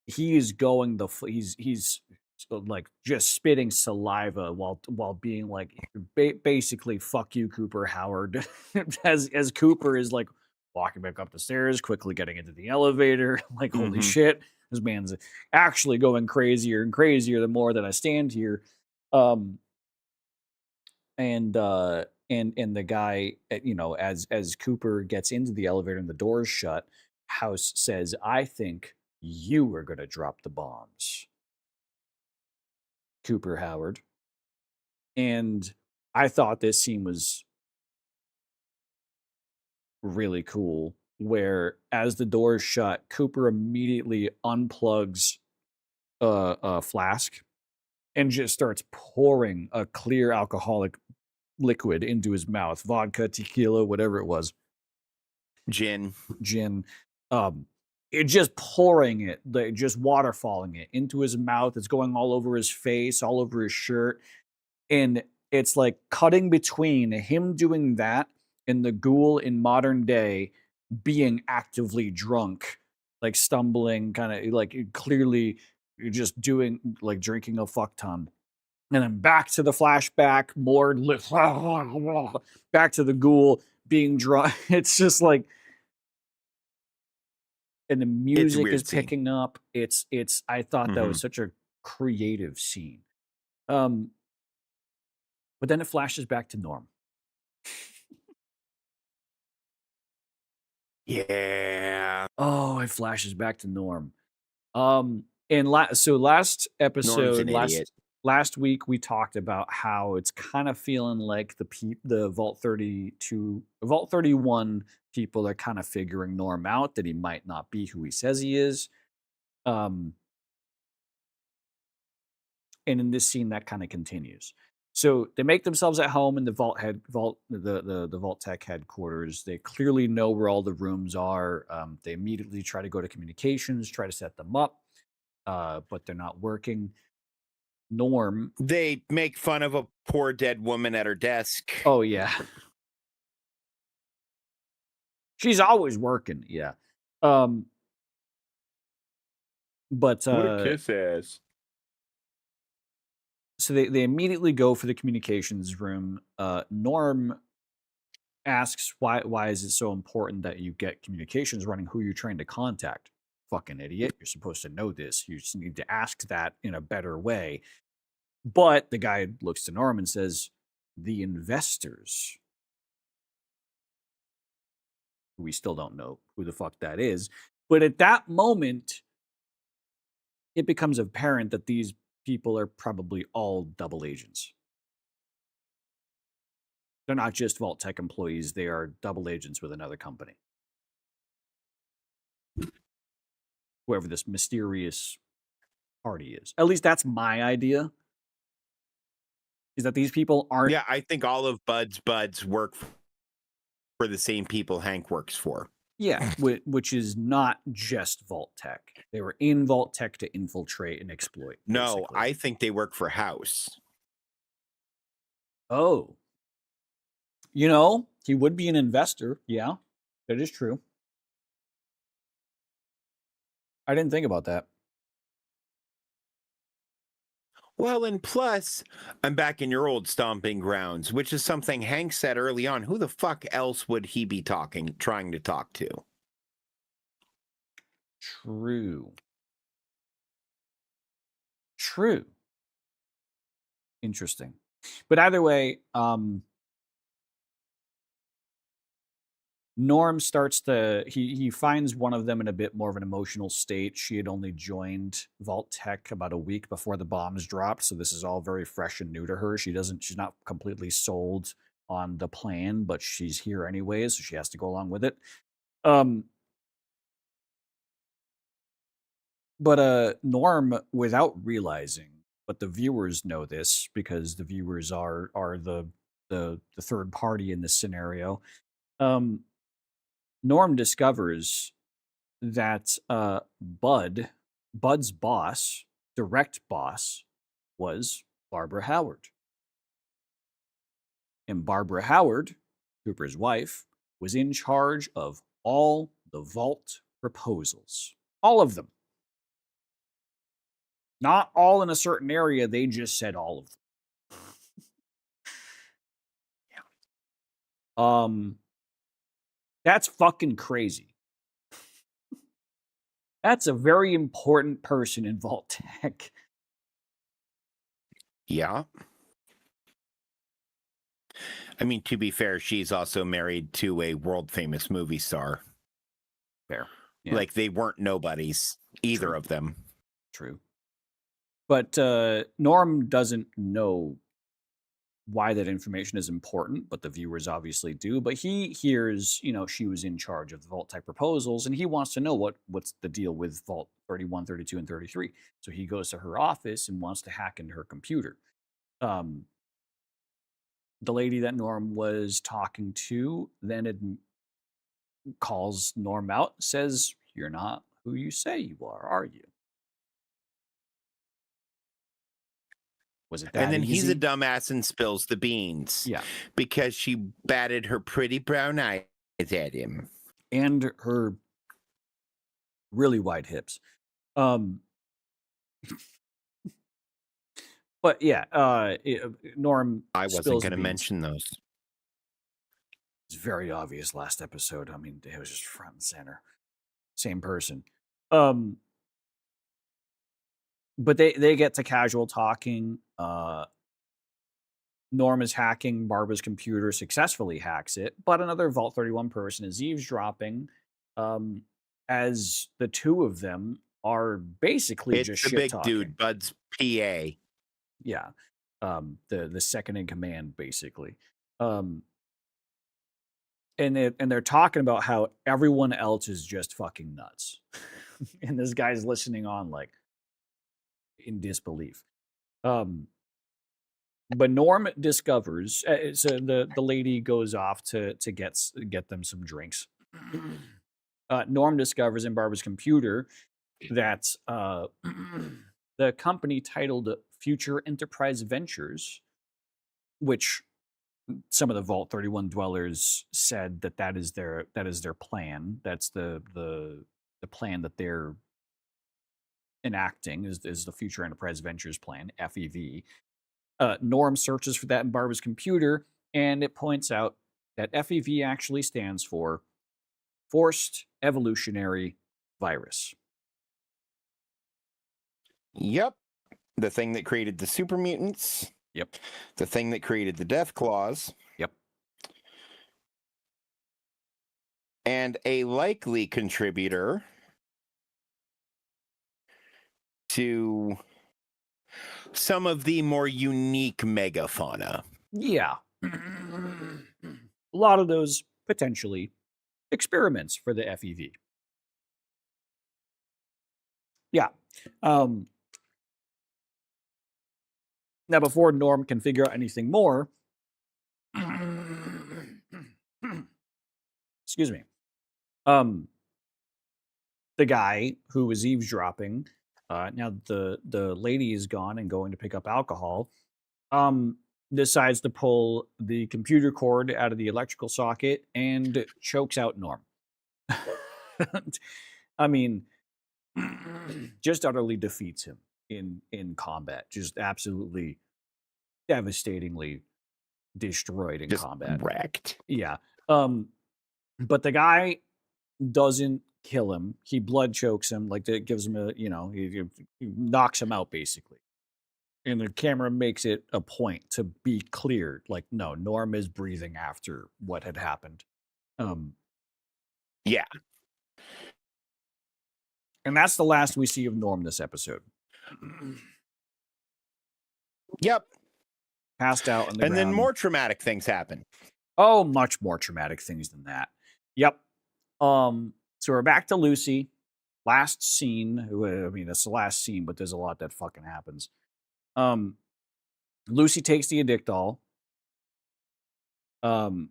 he is going he's like just spitting saliva while being like basically fuck you, Cooper Howard, as Cooper is like walking back up the stairs, quickly getting into the elevator, like holy shit, this man's actually going crazier and crazier the more that I stand here. And the guy, you know, as Cooper gets into the elevator and the doors shut, House says, "I think you are going to drop the bombs, Cooper Howard." And I thought this scene was really cool, where as the doors shut, Cooper immediately unplugs a flask and just starts pouring a clear alcoholic liquid into his mouth, vodka, tequila, whatever it was. Gin. It just pouring it, just waterfalling it into his mouth. It's going all over his face, all over his shirt. And it's like cutting between him doing that and the ghoul in modern day being actively drunk, like stumbling, kind of like clearly just doing, like drinking a fuck ton. And then back to the flashback, more back to the ghoul being drunk. It's just like, and the music is picking up. It's I thought that was such a creative scene. But then it flashes back to Norm. Yeah. Oh, it flashes back to Norm. And last episode, last week we talked about how it's kind of feeling like the Vault 31 people are kind of figuring Norm out, that he might not be who he says he is. And in this scene, that kind of continues. So they make themselves at home in the the Vault Tech headquarters. They clearly know where all the rooms are. They immediately try to go to communications, try to set them up, but they're not working. Norm. They make fun of a poor dead woman at her desk. Oh yeah. She's always working. Yeah. But What a kiss ass. so they immediately go for the communications room. Norm asks why is it so important that you get communications running? Who you're trying to contact? Fucking idiot! You're supposed to know this. You just need to ask that in a better way. But the guy looks to Norm and says, "The investors." We still don't know who the fuck that is. But at that moment, it becomes apparent that these people are probably all double agents. They're not just Vault Tech employees, they are double agents with another company. Whoever this mysterious party is. At least that's my idea. Is that these people aren't. Yeah, I think all of Bud's buds work for the same people Hank works for. Yeah, which is not just Vault Tech. They were in Vault Tech to infiltrate and exploit. No, basically. I think they work for House. Oh. You know, he would be an investor. Yeah, that is true. I didn't think about that. Well, and plus, I'm back in your old stomping grounds, which is something Hank said early on. Who the fuck else would he be trying to talk to? True. True. Interesting. But either way, Norm starts to he finds one of them in a bit more of an emotional state. She had only joined Vault Tech about a week before the bombs dropped, so this is all very fresh and new to her. She's not completely sold on the plan, but she's here anyways, so she has to go along with it. But Norm, without realizing, but the viewers know this because the viewers are the third party in this scenario. Norm discovers that Bud's boss, direct boss, was Barbara Howard. And Barbara Howard, Cooper's wife, was in charge of all the Vault proposals. All of them. Not all in a certain area, they just said all of them. Yeah. That's fucking crazy. That's a very important person in Vault Tech. Yeah. I mean, to be fair, she's also married to a world famous movie star. Fair. Yeah. Like, they weren't nobodies, either True. of them. True. But Norm doesn't know why that information is important, but the viewers obviously do. But he hears, she was in charge of the Vault Tech proposals, and he wants to know what's the deal with Vault 31, 32, and 33. So he goes to her office and wants to hack into her computer. The lady that Norm was talking to then calls Norm out, says, "You're not who you say you are you?" Was it that And then easy? he's a dumbass and spills the beans. Yeah. Because she batted her pretty brown eyes at him. And her really wide hips. But yeah, Norm. I wasn't going to mention those. It's very obvious last episode. I mean, it was just front and center. Same person. But they get to casual talking. Norm is hacking Barbara's computer, successfully hacks it, but another Vault 31 person is eavesdropping as the two of them are basically just shit big talking. dude, Bud's PA. Yeah. The second in command, basically. And they're talking about how everyone else is just fucking nuts. And this guy's listening on like in disbelief. But Norm discovers, so the lady goes off to get them some drinks. Norm discovers in Barbara's computer that the company titled Future Enterprise Ventures, which some of the Vault 31 dwellers said that is their plan. That's the plan that they're enacting is the Future Enterprise Ventures plan, FEV. Norm searches for that in Barbara's computer, and it points out that FEV actually stands for Forced Evolutionary Virus. Yep. The thing that created the super mutants. Yep. The thing that created the Death Claws. Yep. And a likely contributor to some of the more unique megafauna. Yeah. A lot of those potentially experiments for the FEV. Yeah. Now, before Norm can figure out anything more, excuse me, the guy who was eavesdropping, now the lady is gone and going to pick up alcohol, decides to pull the computer cord out of the electrical socket and chokes out Norm. I mean, just utterly defeats him in combat. Just absolutely devastatingly destroyed in combat. Wrecked. Yeah. But the guy doesn't kill him. He blood chokes him, like that gives him a, he knocks him out basically. And the camera makes it a point to be clear, like, no, Norm is breathing after what had happened. Yeah. And that's the last we see of Norm this episode. Yep. Passed out on the and ground. Then more traumatic things happen. Oh, much more traumatic things than that. Yep. So we're back to Lucy. Last scene. I mean, it's the last scene, but there's a lot that fucking happens. Lucy takes the Addictol. Kind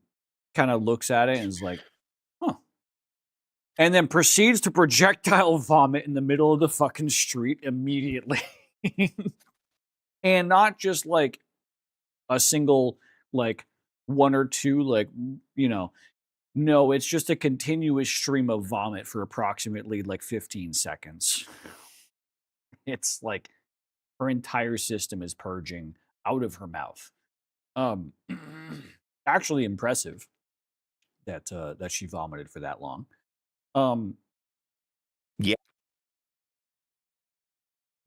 of looks at it and is like, huh. And then proceeds to projectile vomit in the middle of the fucking street immediately. And not just like a single, like one or two, like, no, it's just a continuous stream of vomit for approximately like 15 seconds. It's like her entire system is purging out of her mouth. Actually impressive that she vomited for that long. Yeah.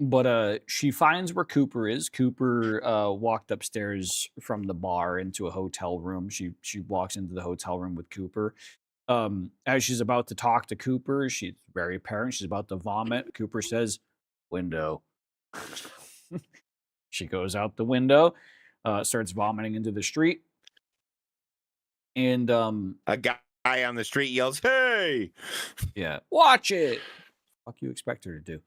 But she finds where Cooper is. Cooper walked upstairs from the bar into a hotel room. She walks into the hotel room with Cooper. As she's about to talk to Cooper, she's very apparent. She's about to vomit. Cooper says, "Window." She goes out the window, starts vomiting into the street. And a guy on the street yells, "Hey!" Yeah, watch it. Fuck you expect her to do.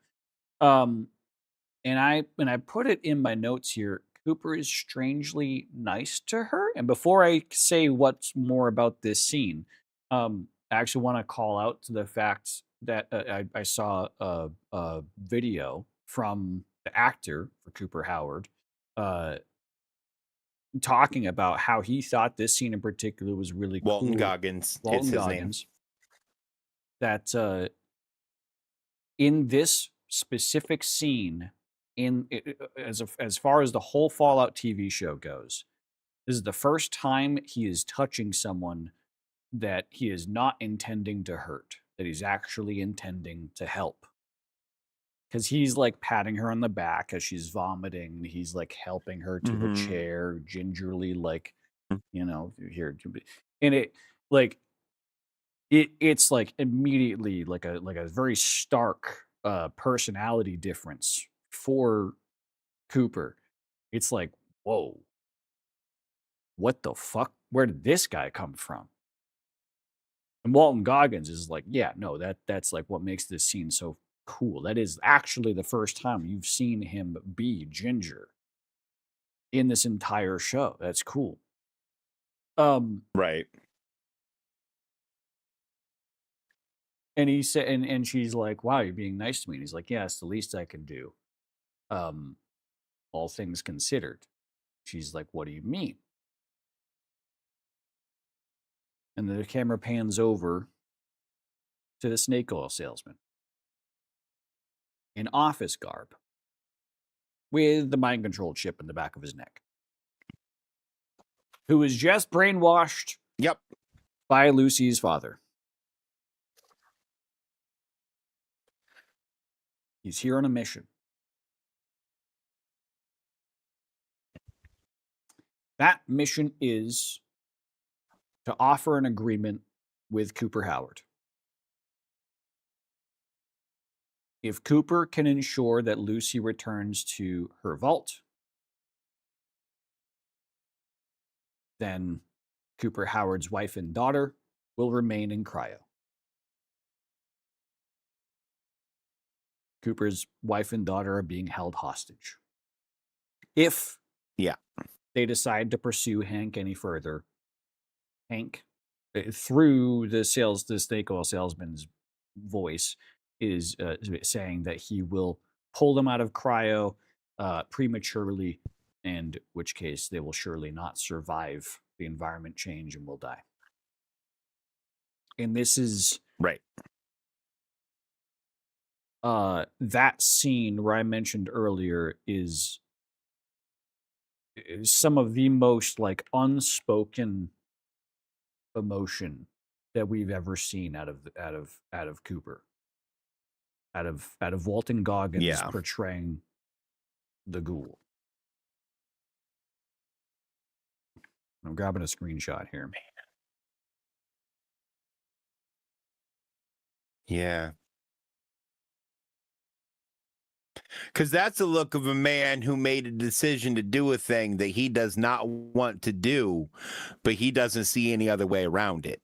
And I put it in my notes here. Cooper is strangely nice to her. And before I say what's more about this scene, I actually want to call out to the fact that I saw a video from the actor for Cooper Howard talking about how he thought this scene in particular was really Walton cool. Goggins. Walton is his Goggins. Name. That in this specific scene, as far as the whole Fallout TV show goes, this is the first time he is touching someone that he is not intending to hurt, that he's actually intending to help. Because he's like patting her on the back as she's vomiting. He's like helping her to the chair gingerly, like, here. And it's like immediately like a very stark personality difference for Cooper. It's like, whoa, what the fuck? Where did this guy come from? And Walton Goggins is like, yeah, no, that's like what makes this scene so cool. That is actually the first time you've seen him be Ginger in this entire show. That's cool. Right. And he said, and she's like, wow, you're being nice to me. And he's like, yeah, it's the least I can do. all things considered. She's like, what do you mean? And the camera pans over to the snake oil salesman in office garb with the mind control chip in the back of his neck, who was just brainwashed Yep. by Lucy's father. He's here on a mission. That mission is to offer an agreement with Cooper Howard. If Cooper can ensure that Lucy returns to her vault, then Cooper Howard's wife and daughter will remain in cryo. Cooper's wife and daughter are being held hostage. If they decide to pursue Hank any further, Hank, through the snake oil salesman's voice, is saying that he will pull them out of cryo prematurely, in which case they will surely not survive the environment change and will die. And this is right. That scene where I mentioned earlier is some of the most like unspoken emotion that we've ever seen out of Cooper, out of Walton Goggins portraying the ghoul. I'm grabbing a screenshot here. Yeah. Because that's the look of a man who made a decision to do a thing that he does not want to do, but he doesn't see any other way around it.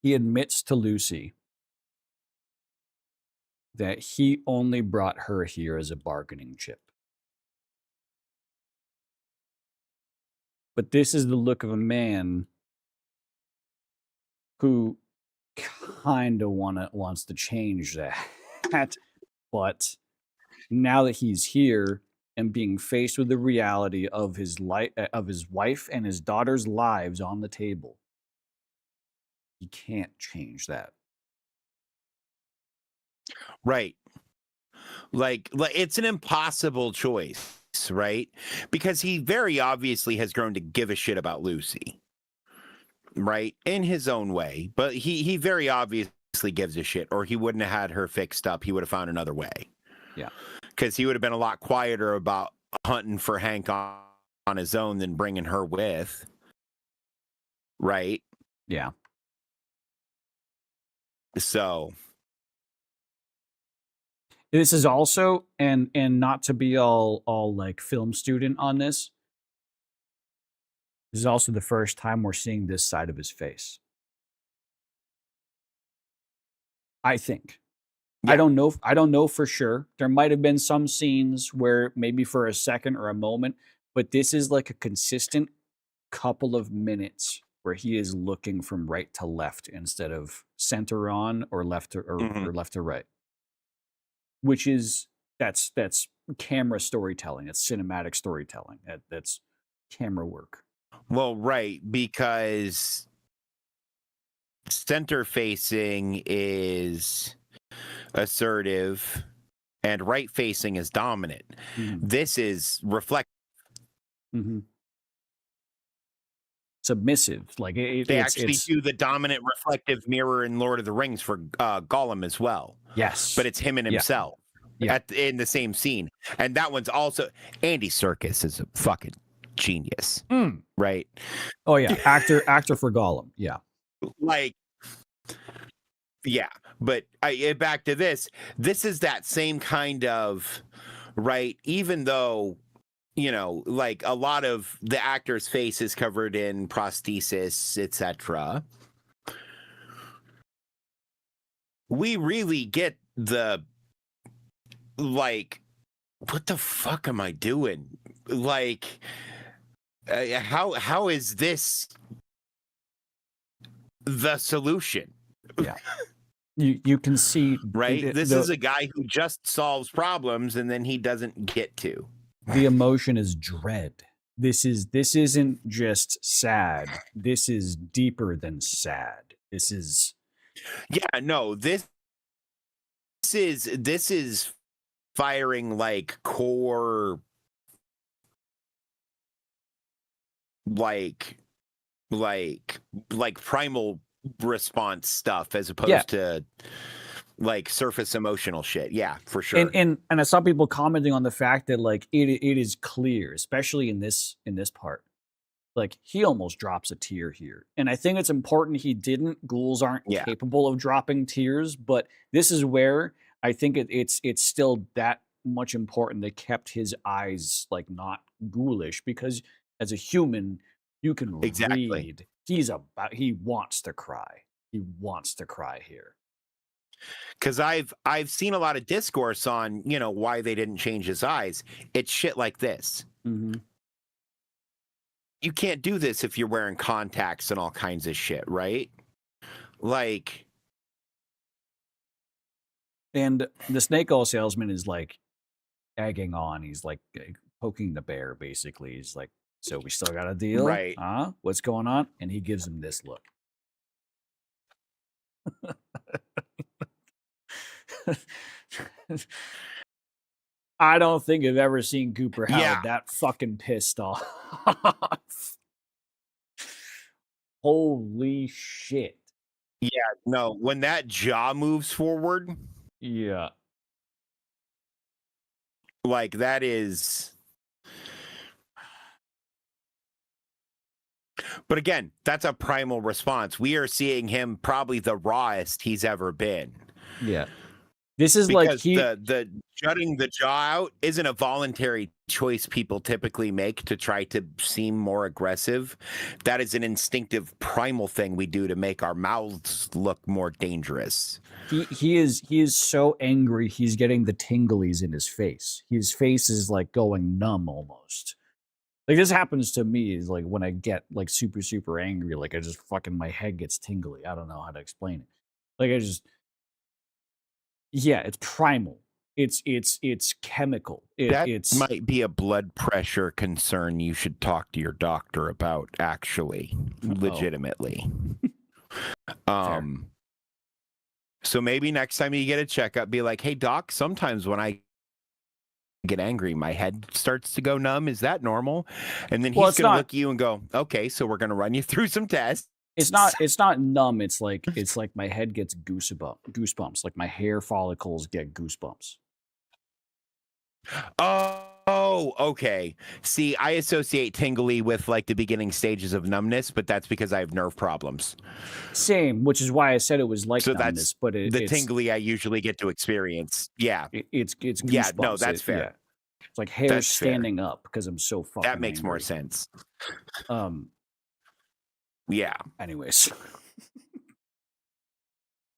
He admits to Lucy that he only brought her here as a bargaining chip. But this is the look of a man who kind of wants to change that. But now that he's here and being faced with the reality of his wife and his daughter's lives on the table, he can't change that. Right. Like it's an impossible choice, right? Because he very obviously has grown to give a shit about Lucy, right? In his own way, but he very obviously gives a shit, or he wouldn't have had her fixed up. He would have found another way. Yeah. Because he would have been a lot quieter about hunting for Hank on his own than bringing her with. Right? Yeah. So this is also, and not to be all like film student on this, this is also the first time we're seeing this side of his face. I think. Yeah. I don't know for sure. There might have been some scenes where maybe for a second or a moment, but this is like a consistent couple of minutes where he is looking from right to left instead of center on or left to or left to right. Which is that's camera storytelling. It's cinematic storytelling. That's camera work. Well, right, because center facing is assertive and right facing is dominant. This is reflective. Submissive. Like they actually do the dominant reflective mirror in Lord of the Rings for Gollum as well. Yes, but it's him and himself in the same scene. And that one's also Andy Serkis is a fucking genius, right? Oh yeah, actor for Gollum. Yeah, like. Yeah, but back to this. This is that same kind of, right? Even though, you know, like a lot of the actor's face is covered in prosthesis, etc. We really get the, like, what the fuck am I doing? Like, how is this the solution? Yeah. You can see, right? This is a guy who just solves problems and then he doesn't get to. The emotion is dread. This isn't just sad. This is deeper than sad. This is Yeah, no, this is firing like core like primal response stuff as opposed to like surface emotional shit. Yeah, for sure. And I saw people commenting on the fact that like it is clear, especially in this part. Like he almost drops a tear here. And I think it's important he didn't. Ghouls aren't capable of dropping tears, but this is where I think it's still that much important they kept his eyes like not ghoulish, because as a human you can read he wants to cry. He wants to cry here. Because I've seen a lot of discourse on, you know, why they didn't change his eyes. It's shit like this. Mm-hmm. You can't do this if you're wearing contacts and all kinds of shit, right? Like, and the snake oil salesman is like egging on. He's like poking the bear, basically. He's like, so we still got a deal? Right. Huh? What's going on? And he gives him this look. I don't think I've ever seen Cooper Howard that fucking pissed off. Holy shit. Yeah, no, when that jaw moves forward. Yeah. Like that is. But again, that's a primal response. We are seeing him probably the rawest he's ever been. Yeah. This is because like the jutting the jaw out isn't a voluntary choice people typically make to try to seem more aggressive. That is an instinctive primal thing we do to make our mouths look more dangerous. He is so angry he's getting the tinglies in his face. His face is like going numb almost. Like this happens to me is like when I get like super angry, like I just fucking my head gets tingly. I don't know how to explain it. Like I just it's primal. It's chemical. That might be a blood pressure concern you should talk to your doctor about, actually, legitimately. So maybe next time you get a checkup, be like, hey, doc, sometimes when I get angry, my head starts to go numb. Is that normal? And then he's going to look at you and go, okay, so we're going to run you through some tests. It's not numb. It's like my head gets goosebumps. Like my hair follicles get goosebumps. Oh, okay. See, I associate tingly with like the beginning stages of numbness, but that's because I have nerve problems. Same, which is why I said it was like so numbness. But the tingly I usually get to experience. Yeah, it's goosebumps. Yeah, no, that's fair. Yeah. It's like hair standing up because I'm so fucking. That makes angry. more sense. Yeah. Anyways,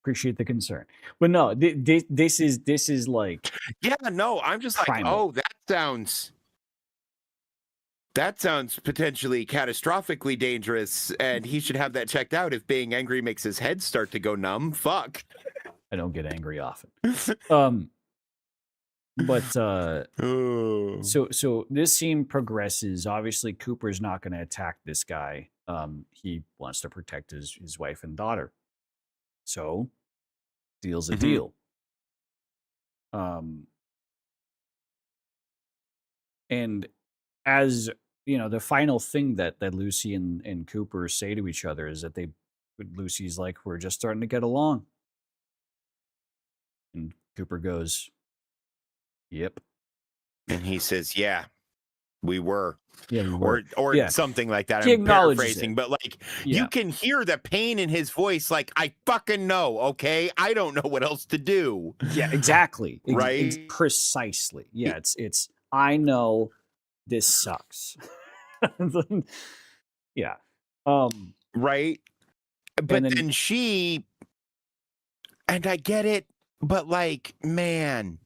appreciate the concern, but no, this is like. Yeah, no, I'm just primal. Like, oh, that sounds potentially catastrophically dangerous, and he should have that checked out if being angry makes his head start to go numb. Fuck. I don't get angry often. But so this scene progresses. Obviously, Cooper's not going to attack this guy. He wants to protect his wife and daughter. So, deal's a deal. And as you know, the final thing that Lucy and Cooper say to each other is that Lucy's like, we're just starting to get along. And Cooper goes, yep. And he says, yeah, we were. Yeah, we were. Or something like that. He I'm acknowledges paraphrasing, it. but like you can hear the pain in his voice. Like, I fucking know, okay? I don't know what else to do. Yeah, exactly. Right? Precisely. Yeah, it's I know this sucks. Yeah. Right? But then she, and I get it, but like, man.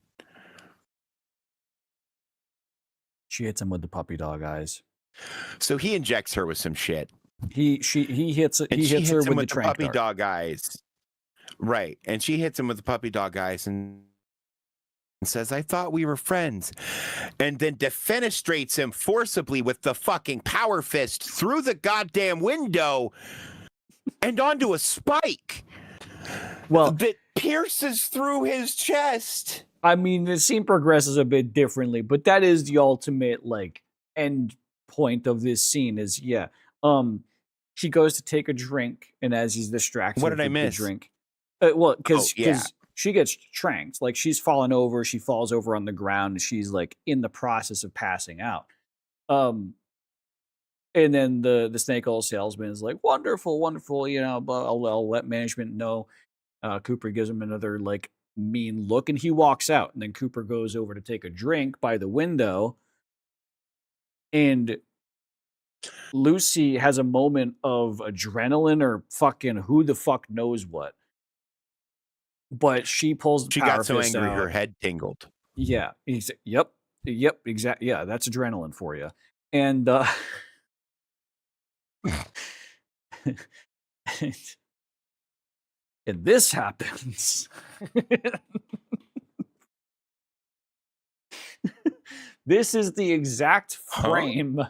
She hits him with the puppy dog eyes. So he injects her with some shit. He hits her with the puppy dog eyes. Right. And she hits him with the puppy dog eyes and says, I thought we were friends. And then defenestrates him forcibly with the fucking power fist through the goddamn window and onto a spike. Well, that pierces through his chest. I mean, the scene progresses a bit differently, but that is the ultimate like end point of this scene. Is he goes to take a drink, and as he's distracted, What did I with the miss? drink, because she gets tranked. Like she's fallen over, she falls over on the ground, and she's like in the process of passing out. And then the snake oil salesman is like, wonderful, wonderful, but I'll let management know. Cooper gives him another like mean look, and he walks out. And then Cooper goes over to take a drink by the window, and Lucy has a moment of adrenaline or fucking who the fuck knows what. But she pulls the She power got so fist angry out. her head tingled. Yeah, yep, exactly. Yeah, that's adrenaline for you. And and this happens. This is the exact frame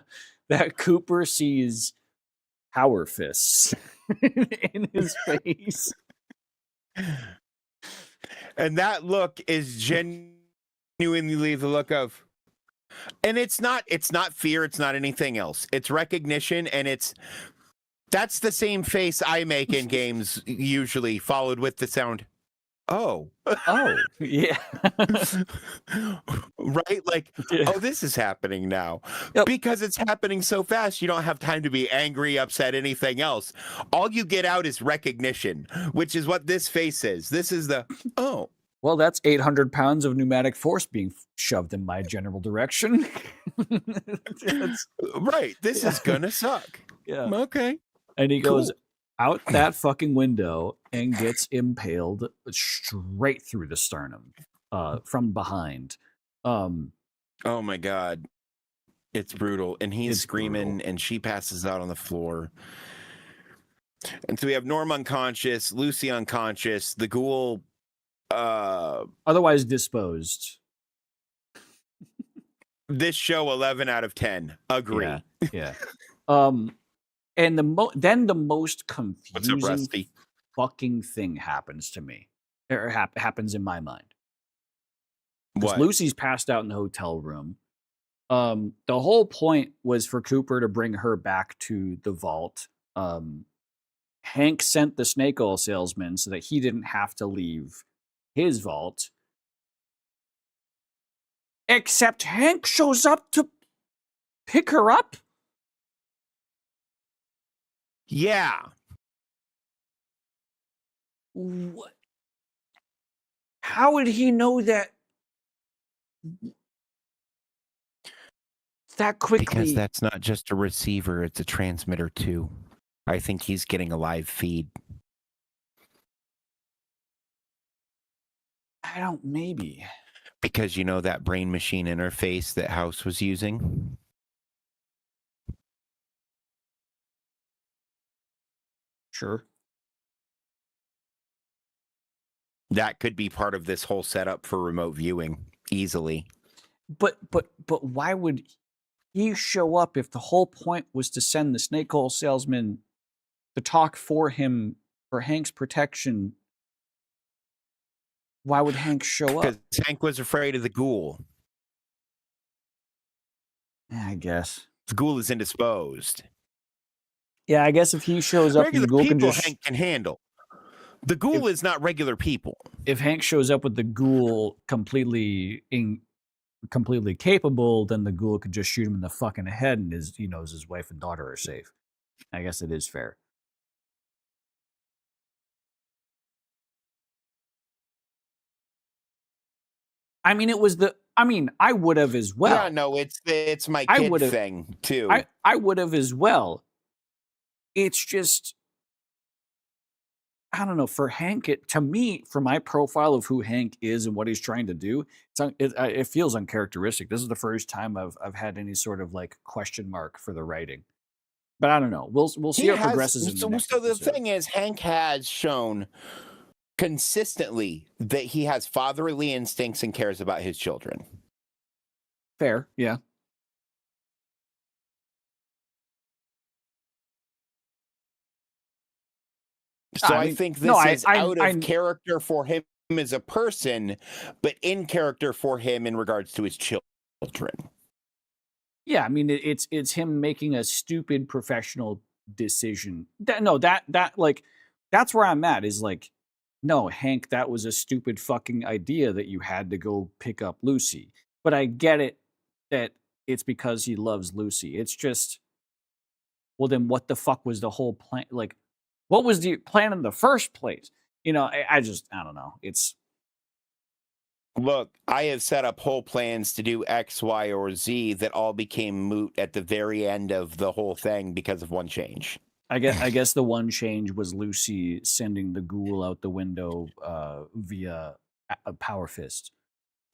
that Cooper sees power fists in his face. And that look is genuinely the look of, and it's not fear, it's not anything else. It's recognition, and that's the same face I make in games, usually followed with the sound, oh, yeah. Right? Like, oh, this is happening now. Yep. Because it's happening so fast, you don't have time to be angry, upset, anything else. All you get out is recognition, which is what this face is. This is the, oh. Well, that's 800 pounds of pneumatic force being shoved in my general direction. Right. This is gonna suck. Yeah. Okay. And he goes out that fucking window and gets impaled straight through the sternum from behind. Oh my God. It's brutal. And he's screaming and she passes out on the floor. And so we have Norm unconscious, Lucy unconscious, the ghoul otherwise disposed. This show 11 out of 10. Agree. Yeah. And then the most confusing fucking thing happens to me. Or happens in my mind. Because Lucy's passed out in the hotel room. The whole point was for Cooper to bring her back to the vault. Hank sent the snake oil salesman so that he didn't have to leave his vault. Except Hank shows up to pick her up. Yeah. What? How would he know that quickly? Because that's not just a receiver, it's a transmitter too. I think he's getting a live feed. Maybe. Because you know that brain machine interface that House was using? Sure. That could be part of this whole setup for remote viewing easily. But why would he show up if the whole point was to send the snake oil salesman to talk for him for Hank's protection? Why would Hank show up? Because Hank was afraid of the ghoul. Yeah, I guess. The ghoul is indisposed. Yeah, I guess if he shows up, regular the ghoul people can Hank can handle. The ghoul is not regular people. If Hank shows up with the ghoul completely capable, then the ghoul could just shoot him in the fucking head, and he knows his wife and daughter are safe. I guess it is fair. I mean, I would have as well. Yeah, no, it's my kid thing too. I would have as well. It's just, I don't know, for Hank, to me, for my profile of who Hank is and what he's trying to do, it feels uncharacteristic. This is the first time I've had any sort of like question mark for the writing. But I don't know. We'll see how it progresses in the next episode. The thing is, Hank has shown consistently that he has fatherly instincts and cares about his children. Fair, yeah. So I I mean, think no, this is out of character for him as a person, but in character for him in regards to his children. Yeah, I mean, it's him making a stupid professional decision. That's where I'm at. Is like, no, Hank, that was a stupid fucking idea that you had to go pick up Lucy. But I get it that it's because he loves Lucy. It's just, well, then what the fuck was the whole plan? Like, what was the plan in the first place? You know, I don't know. It's Look, I have set up whole plans to do X, Y, or Z that all became moot at the very end of the whole thing because of one change. I guess the one change was Lucy sending the ghoul out the window via a power fist.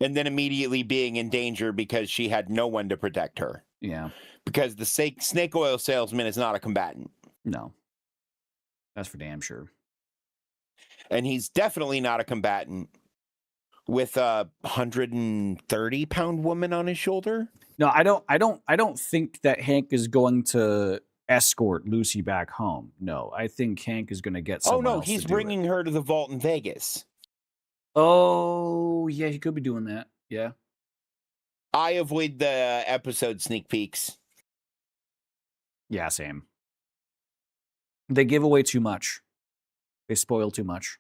And then immediately being in danger because she had no one to protect her. Yeah. Because the snake oil salesman is not a combatant. No. That's for damn sure. And he's definitely not a combatant with a 130-pound woman on his shoulder. No, I don't think that Hank is going to escort Lucy back home. No, I think Hank is going to get someone else he's to do bringing it. her to the vault in Vegas. Oh, yeah, he could be doing that. Yeah. I avoid the episode sneak peeks. Yeah, same. They give away too much. They spoil too much.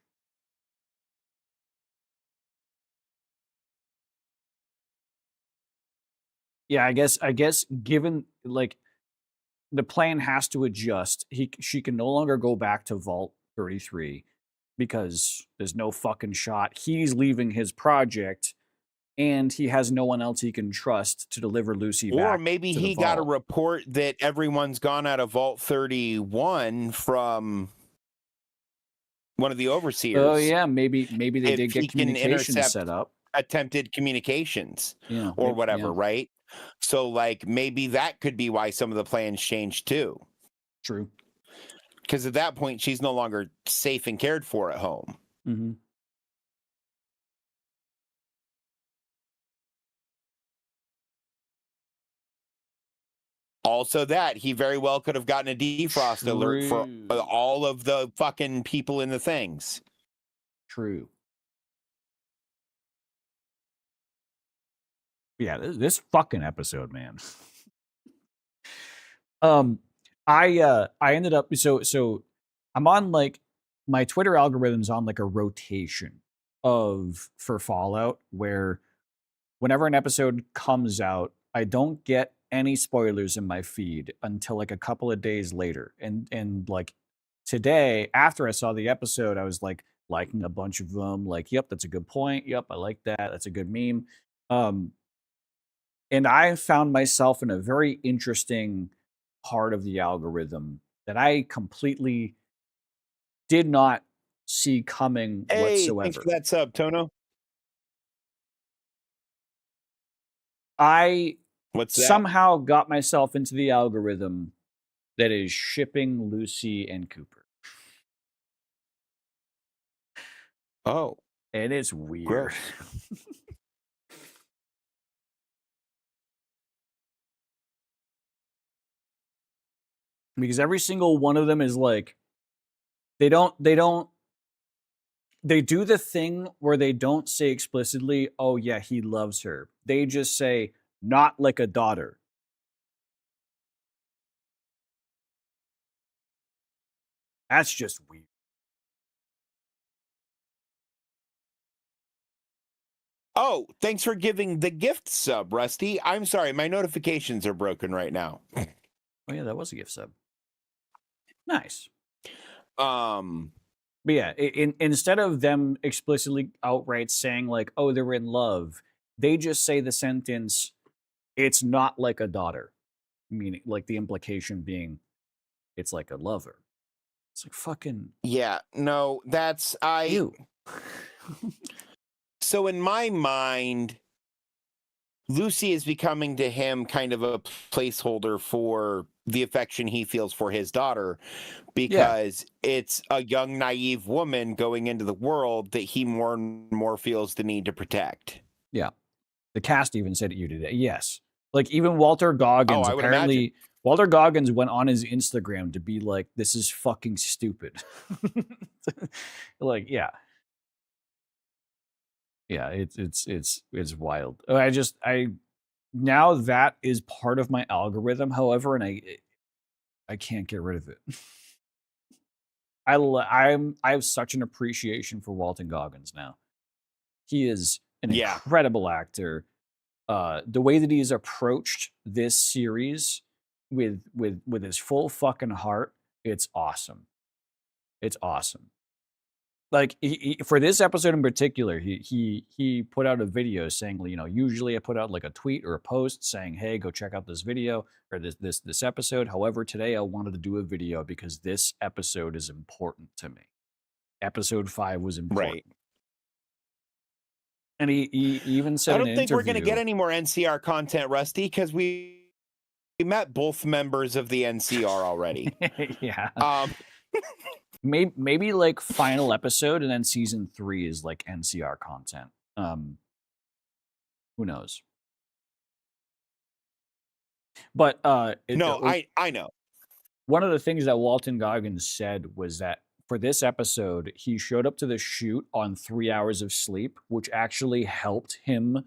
Yeah, I guess given like the plan has to adjust. She can no longer go back to Vault 33 because there's no fucking shot. He's leaving his project and he has no one else he can trust to deliver Lucy back. Or maybe he got a report that everyone's gone out of Vault 31 from one of the overseers. Oh yeah, maybe they did get communications set up. Attempted communications, yeah, or whatever, right? So like maybe that could be why some of the plans changed too. True. Because at that point she's no longer safe and cared for at home. Mm-hmm. Also that he very well could have gotten a defrost alert for all of the fucking people in the things. True. Yeah, this fucking episode, man. I ended up so I'm on like my Twitter algorithm's on like a rotation for Fallout where whenever an episode comes out, I don't get any spoilers in my feed until like a couple of days later. And like today, after I saw the episode, I was like liking a bunch of them, like, yep, that's a good point. Yep, I like that. That's a good meme. And I found myself in a very interesting part of the algorithm that I completely did not see coming whatsoever. Thanks for that sub, Tono. I What's that? somehow got myself into the algorithm that is shipping Lucy and Cooper. Oh. And it's weird. Because every single one of them is like, they do the thing where they don't say explicitly, oh yeah, he loves her. They just say, not like a daughter. That's just weird. Oh, thanks for giving the gift sub, Rusty. I'm sorry, my notifications are broken right now. Oh yeah, that was a gift sub. Nice. But yeah, instead of them explicitly outright saying like, oh, they're in love, they just say the sentence, it's not like a daughter. Meaning, like the implication being, it's like a lover. It's like fucking... Yeah, no, that's... Ew. So in my mind, Lucy is becoming to him kind of a placeholder for the affection he feels for his daughter, because it's a young, naive woman going into the world that he more and more feels the need to protect. Yeah. The cast even said it you today. Yes. Like even Walter Goggins, I would imagine. apparently Walter Goggins went on his Instagram to be like, this is fucking stupid. Like, yeah. Yeah, it's wild. I now that is part of my algorithm, however, and I can't get rid of it. I have such an appreciation for Walton Goggins now. He is an incredible actor. The way that he's approached this series with his full fucking heart, it's awesome. It's awesome. Like for this episode in particular, he put out a video saying, you know, usually I put out like a tweet or a post saying, hey, go check out this video or this episode. However, today I wanted to do a video because this episode is important to me. Episode 5 was important. Right. And he even said I in don't an think we're going to interview- get any more NCR content, Rusty, because we met both members of the NCR already. Yeah. Maybe like final episode and then season 3 is like NCR content. Who knows? But no, I know. One of the things that Walton Goggins said was that for this episode, he showed up to the shoot on 3 hours of sleep, which actually helped him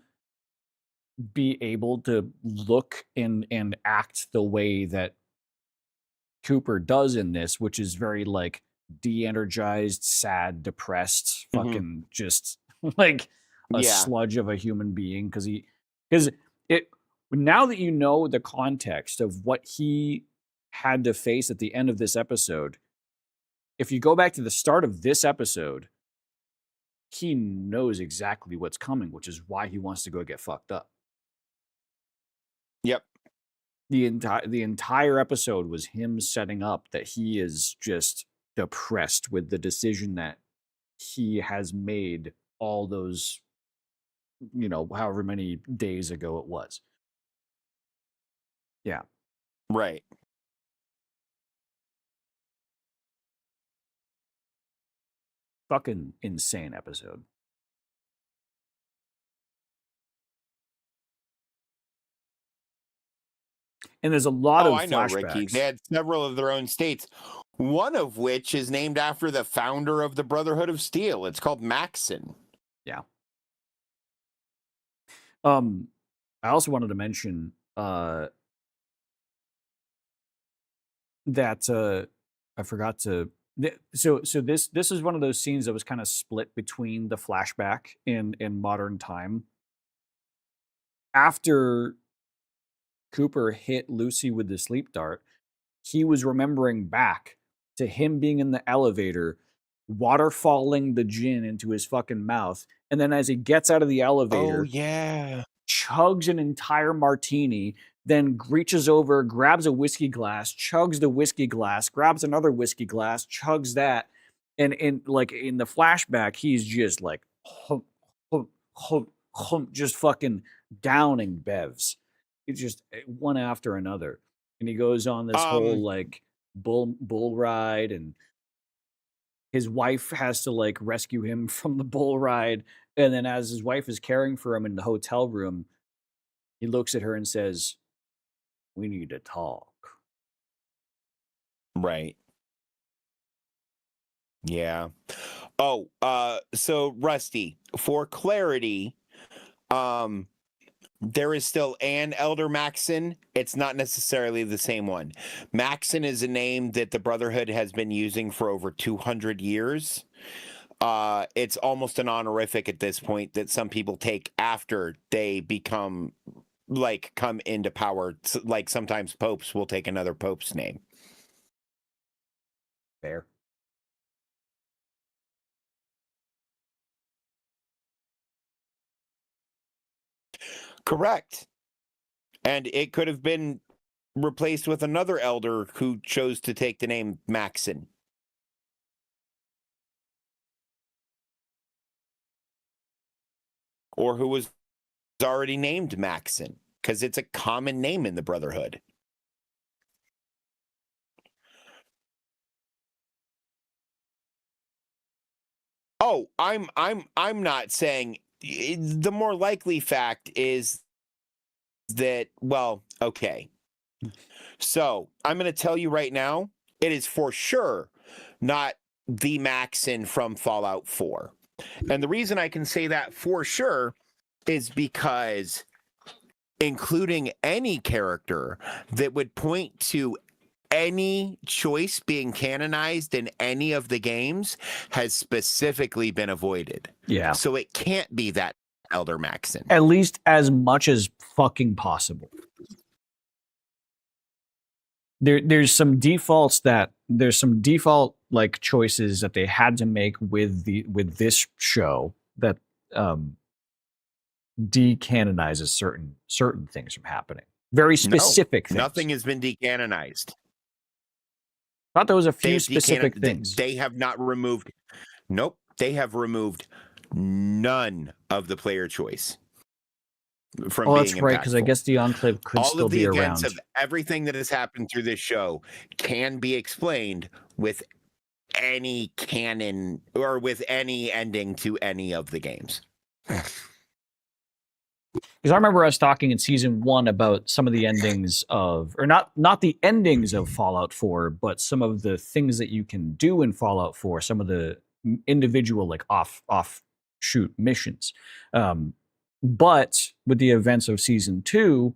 be able to look and act the way that Cooper does in this, which is very like de-energized, sad, depressed, fucking just like a sludge of a human being. Because now that you know the context of what he had to face at the end of this episode, if you go back to the start of this episode, he knows exactly what's coming, which is why he wants to go get fucked up. Yep. The entire episode was him setting up that he is just depressed with the decision that he has made all those, you know, however many days ago it was. Yeah. Right. Fucking insane episode. And there's a lot of I know, flashbacks. Ricky. They had several of their own states, one of which is named after the founder of the Brotherhood of Steel. It's called Maxon. Yeah. I also wanted to mention that I forgot to. So this is one of those scenes that was kind of split between the flashback in modern time. After Cooper hit Lucy with the sleep dart, he was remembering back to him being in the elevator, waterfalling the gin into his fucking mouth, and then as he gets out of the elevator, chugs an entire martini, then reaches over, grabs a whiskey glass, chugs the whiskey glass, grabs another whiskey glass, chugs that, and in like in the flashback, he's just like just fucking downing bevs. It's just one after another, and he goes on this whole like bull ride, and his wife has to like rescue him from the bull ride, and then as his wife is caring for him in the hotel room, he looks at her and says, "We need to talk." Right. Yeah. Oh, so Rusty, for clarity, there is still an Elder Maxon. It's not necessarily the same one. Maxon is a name that the Brotherhood has been using for over 200 years. It's almost an honorific at this point that some people take after they become, like, come into power. Like, sometimes popes will take another pope's name. Fair. Correct. And it could have been replaced with another elder who chose to take the name Maxon. Or who was already named Maxon because it's a common name in the Brotherhood. Oh, I'm not saying the more likely fact is that, well, okay. So I'm going to tell you right now, it is for sure not the Maxon from Fallout 4. And the reason I can say that for sure is because including any character that would point to any choice being canonized in any of the games has specifically been avoided. Yeah. So it can't be that Elder Maxon. At least as much as fucking possible. There's some default like choices that they had to make with this show that decanonizes certain things from happening. Very specific things. Nothing has been decanonized. I thought there was a few specific things. They have not removed. Nope. They have removed none of the player choice from being that's right, because I impactful. guess the Enclave could All still of the be events around. of everything that has happened through this show can be explained with any canon or with any ending to any of the games. Because I remember us talking in season 1 about some of the endings of, or not the endings of Fallout 4, but some of the things that you can do in Fallout 4, some of the individual like offshoot missions. But with the events of season 2,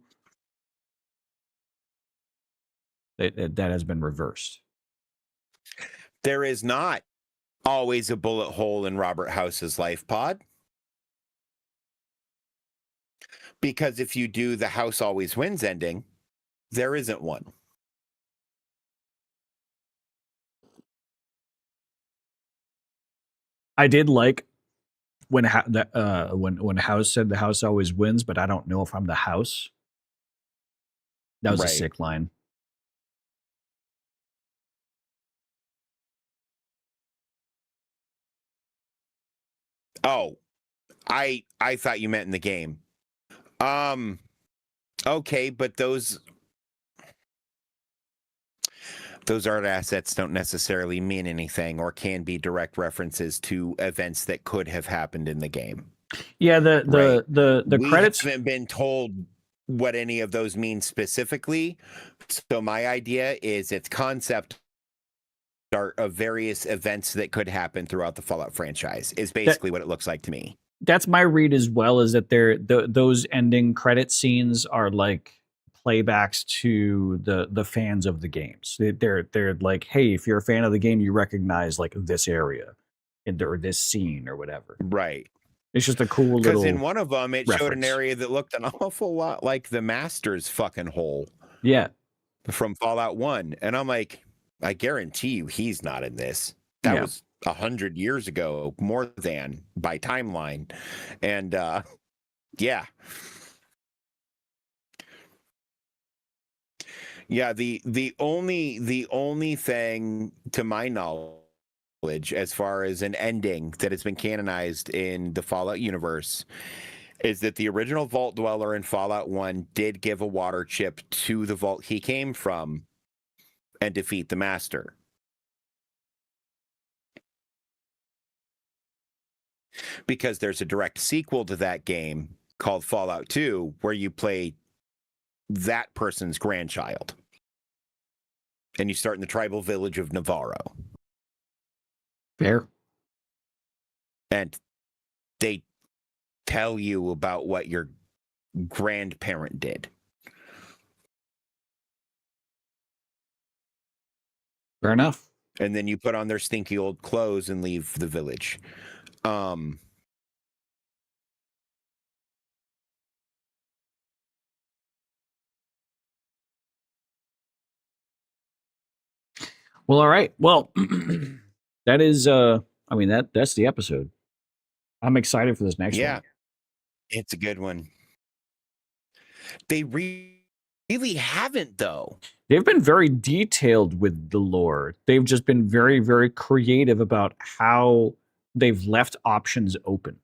that has been reversed. There is not always a bullet hole in Robert House's life pod. Because if you do the House always wins ending, there isn't one. I did like when when House said the House always wins, but I don't know if I'm the House. That was a sick line. Oh, I thought you meant in the game. Okay, but those art assets don't necessarily mean anything or can be direct references to events that could have happened in the game. Yeah, the credits haven't been told what any of those mean specifically. So my idea is it's concept art of various events that could happen throughout the Fallout franchise is basically what it looks like to me. That's my read as well, is that those ending credit scenes are like playbacks to the fans of the games. They're like, hey, if you're a fan of the game, you recognize like this area or this scene or whatever. Right. It's just a cool little. Because in one of them, it reference. showed an area that looked an awful lot like the Master's fucking hole. Yeah. From Fallout 1. And I'm like, I guarantee you he's not in this. That was 100 years ago, more than by timeline. And yeah. Yeah, the only thing to my knowledge as far as an ending that has been canonized in the Fallout universe is that the original Vault Dweller in Fallout 1 did give a water chip to the vault he came from and defeat the Master. Because there's a direct sequel to that game called Fallout 2 where you play that person's grandchild. And you start in the tribal village of Navarro. Fair. And they tell you about what your grandparent did. Fair enough. And then you put on their stinky old clothes and leave the village. Well, all right. Well, that is I mean that's the episode. I'm excited for this next one. Yeah. It's a good one. They really haven't though. They've been very detailed with the lore. They've just been very, very creative about how they've left options open.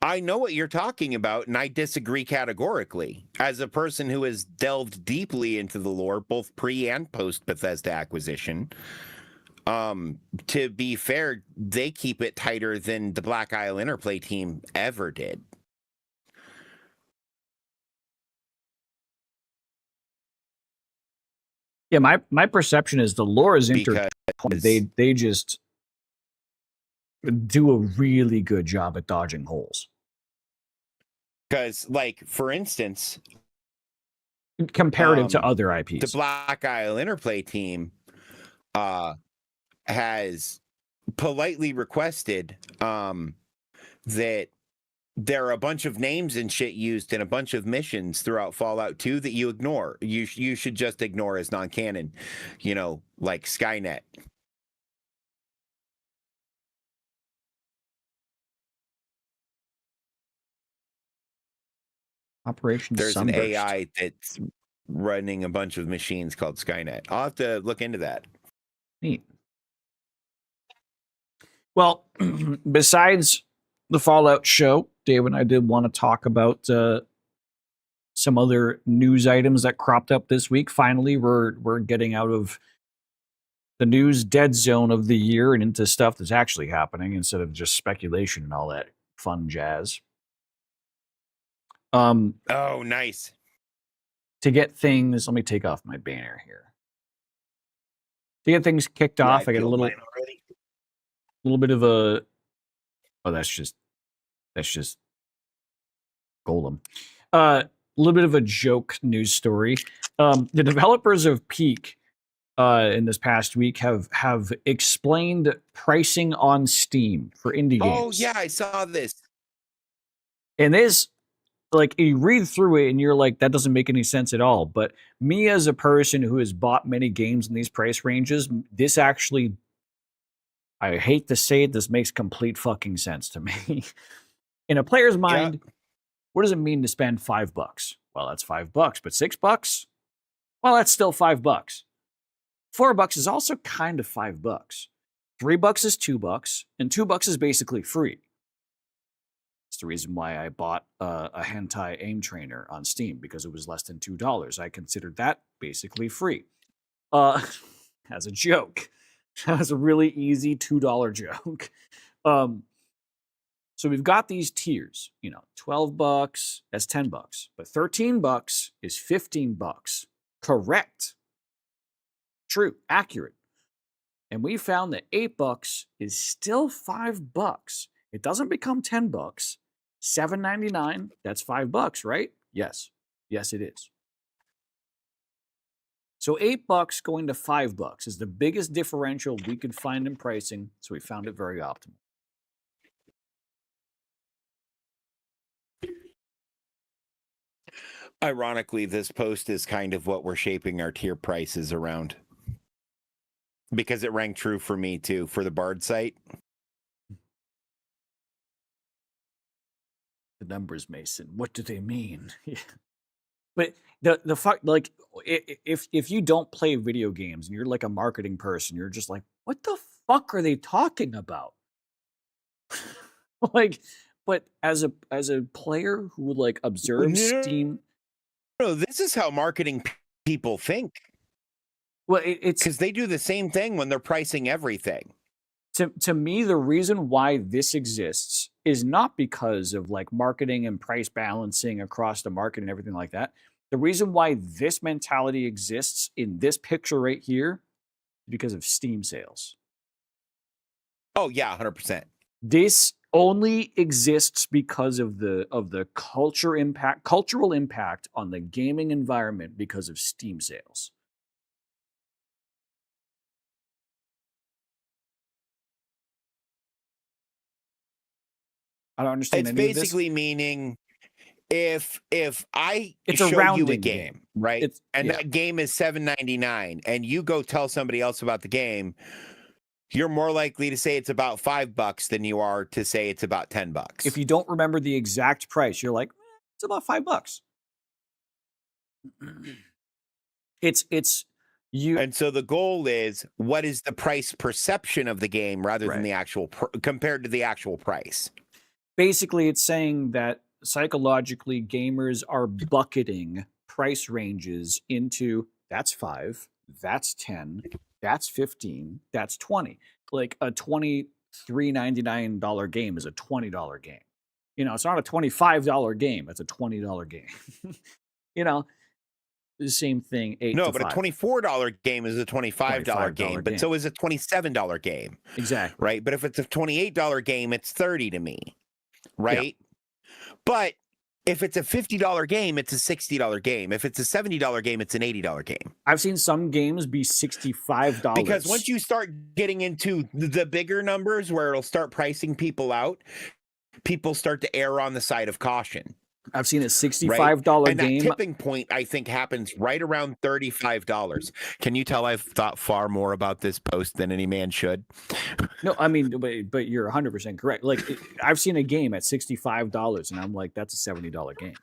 I know what you're talking about, and I disagree categorically. As a person who has delved deeply into the lore, both pre and post Bethesda acquisition, to be fair, they keep it tighter than the Black Isle Interplay team ever did. Yeah, my perception is the lore is Because they just do a really good job at dodging holes. Because, like, for instance, comparative to other IPs. The Black Isle Interplay team has politely requested that there are a bunch of names and shit used in a bunch of missions throughout Fallout 2 that you ignore. You should just ignore as non-canon, you know, like Skynet. Operation There's Sunburst. an AI that's running a bunch of machines called Skynet. I'll have to look into that. Neat. Well, besides the Fallout show, Dave and I did want to talk about some other news items that cropped up this week. Finally, we're getting out of the news dead zone of the year and into stuff that's actually happening instead of just speculation and all that fun jazz. Oh, nice. To get things, let me take off my banner here. To get things kicked off, I get a little bit of a. Oh, that's just Golem. A little bit of a joke news story. The developers of Peak in this past week have explained pricing on Steam for indie games. Oh yeah, I saw this. And this, like, you read through it and you're like, that doesn't make any sense at all. But me as a person who has bought many games in these price ranges, this actually, I hate to say it, this makes complete fucking sense to me. In a player's mind, what does it mean to spend $5? Well, that's $5, but $6? Well, that's still $5. $4 is also kind of $5. $3 is $2, and $2 is basically free. It's the reason why I bought a hentai aim trainer on Steam, because it was less than $2. I considered that basically free. As a joke. That was a really easy $2 joke. So we've got these tiers, you know, $12, that's $10, but $13 is $15. Correct. True, accurate. And we found that $8 is still $5. It doesn't become $10. $7.99, that's $5, right? Yes. Yes, it is. So $8 going to $5 is the biggest differential we could find in pricing, so we found it very optimal. Ironically, this post is kind of what we're shaping our tier prices around. Because it rang true for me too, for the Bard site. The numbers, Mason. What do they mean? But the fuck, like, if you don't play video games and you're like a marketing person, you're just like, what the fuck are they talking about? Like, but as a player who like observes Steam, no, this is how marketing people think. Well, it's because they do the same thing when they're pricing everything. To me, the reason why this exists is not because of like marketing and price balancing across the market and everything like that. The reason why this mentality exists in this picture right here is because of Steam sales. Oh yeah, 100%. This only exists because of the cultural impact on the gaming environment because of Steam sales. I don't understand. It's basically meaning if I show you a game, right? That game is $7.99 and you go tell somebody else about the game, you're more likely to say it's about $5 than you are to say it's about $10. If you don't remember the exact price, you're like, it's about $5. It's you. And so the goal is, what is the price perception of the game rather than the actual compared to the actual price? basically it's saying that psychologically gamers are bucketing price ranges into that's 5, that's 10, that's 15, that's 20. Like a $23.99 game is a $20 game. You know, it's not a $25 game, it's a $20 game. You know, the same thing, 8 No, to but 5. a $24 game is a $25 game, but so is a $27 game. Exactly. Right? But if it's a $28 game, it's 30 to me. Right? But if it's a $50 game, it's a $60 game. If it's a $70 game, it's an $80 game. I've seen some games be $65. Because once you start getting into the bigger numbers where it'll start pricing people out, people start to err on the side of caution. I've seen a $65 and game. That tipping point, I think, happens right around $35. Can you tell I've thought far more about this post than any man should? No, I mean, but you're 100% correct. Like, I've seen a game at $65, and I'm like, that's a $70 game.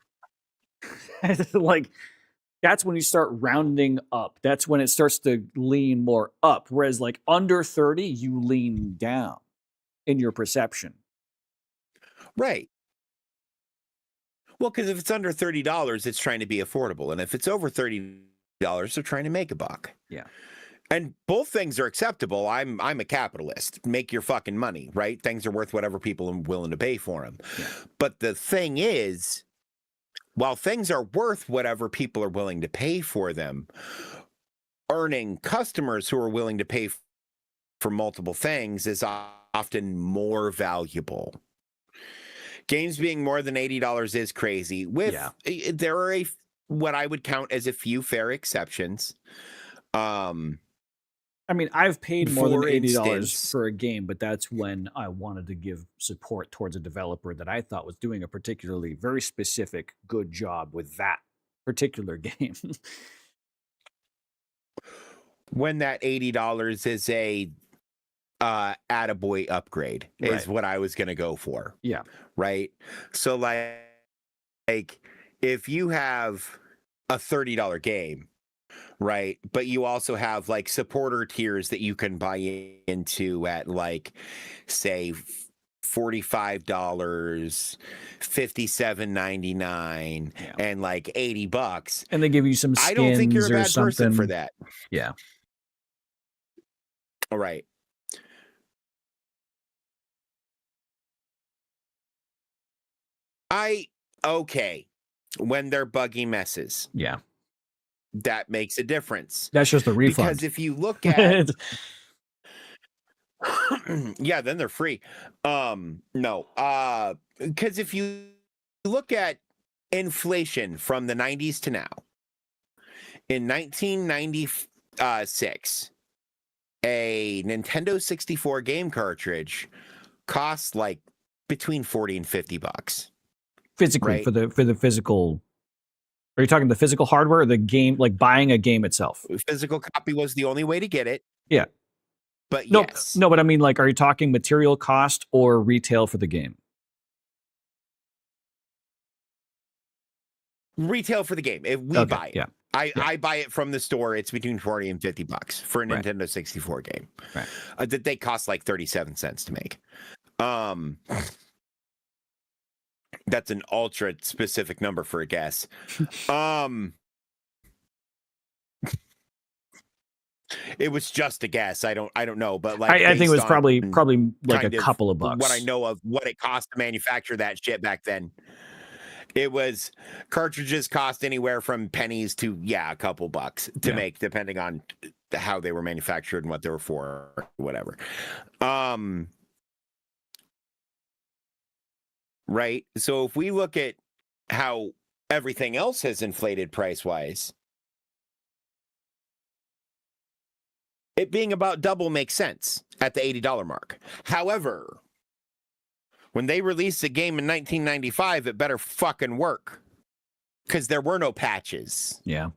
Like, that's when you start rounding up. That's when it starts to lean more up. Whereas, like, under 30, you lean down in your perception. Right. Well, because if it's under $30, it's trying to be affordable. And if it's over $30, they're trying to make a buck. Yeah. And both things are acceptable. I'm a capitalist. Make your fucking money, right? Things are worth whatever people are willing to pay for them. Yeah. But the thing is, while things are worth whatever people are willing to pay for them, earning customers who are willing to pay for multiple things is often more valuable. Games being more than $80 is crazy. There are what I would count as a few fair exceptions. I mean, I've paid more than $80 for a game, but that's when I wanted to give support towards a developer that I thought was doing a particularly very specific good job with that particular game. When that $80 is a attaboy upgrade is what I was going to go for. Yeah. Right. So like if you have a $30 game, right, but you also have like supporter tiers that you can buy into at like say $45, $57.99, and like $80, and they give you some skins. I don't think you're a bad person for something. that. Yeah. All right. Okay, when they're buggy messes. Yeah. That makes a difference. That's just the refund. Because if you look at yeah, then they're free. No. Because if you look at inflation from the 90s to now, in 1996, a Nintendo 64 game cartridge costs like between $40 and $50. Physically, for the physical. Are you talking the physical hardware or the game, like buying a game itself? Physical copy was the only way to get it. Yeah. But no, yes. No, but I mean, like, are you talking material cost or retail for the game? Retail for the game. If we buy it. Yeah. I buy it from the store. It's between $40 and $50 for a Nintendo 64 game. Right. That they cost like 37 cents to make. That's an ultra specific number for a guess. It was just a guess. I don't know, but like I think it was probably like a couple of bucks. What I know of what it cost to manufacture that shit back then. It was cartridges cost anywhere from pennies to a couple bucks to make, depending on how they were manufactured and what they were for, or whatever. Right. So if we look at how everything else has inflated price wise, it being about double makes sense at the $80 mark. However, when they released the game in 1995, it better fucking work, because there were no patches. Yeah.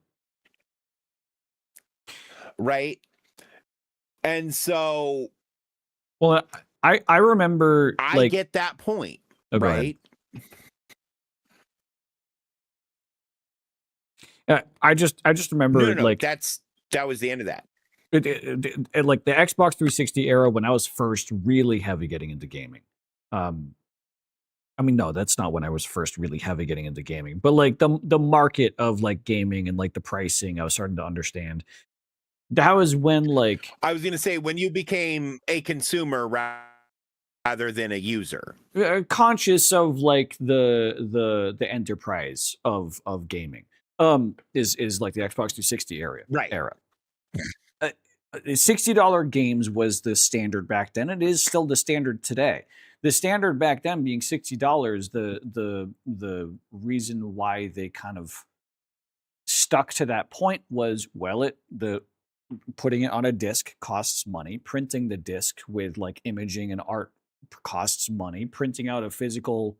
Right. And so, well, I remember. I get that point. Oh, right. I just remember like that was the end of that. Like the Xbox 360 era, when I was first really heavy getting into gaming. I mean, no, that's not when I was first really heavy getting into gaming. But like the market of like gaming and like the pricing, I was starting to understand. That was when like I was going to say when you became a consumer rather than a user. Conscious of like the enterprise of gaming. Is like the Xbox 360 era. $60 games was the standard back then. It is still the standard today. The standard back then being $60. The reason why they kind of stuck to that point was, well, putting it on a disc costs money. Printing the disc with like imaging and art costs money. Printing out a physical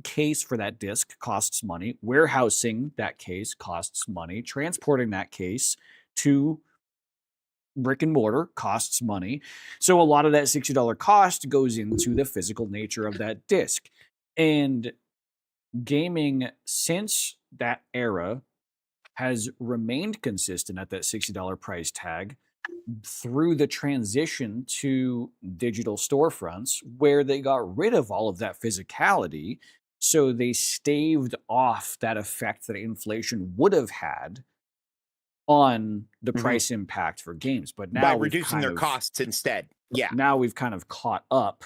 case for that disc costs money. Warehousing that case costs money. Transporting that case to brick and mortar costs money. So a lot of that $60 cost goes into the physical nature of that disc. And gaming since that era has remained consistent at that $60 price tag through the transition to digital storefronts where they got rid of all of that physicality. So they staved off that effect that inflation would have had on the price impact for games. But now by reducing their costs instead. Yeah. Now we've kind of caught up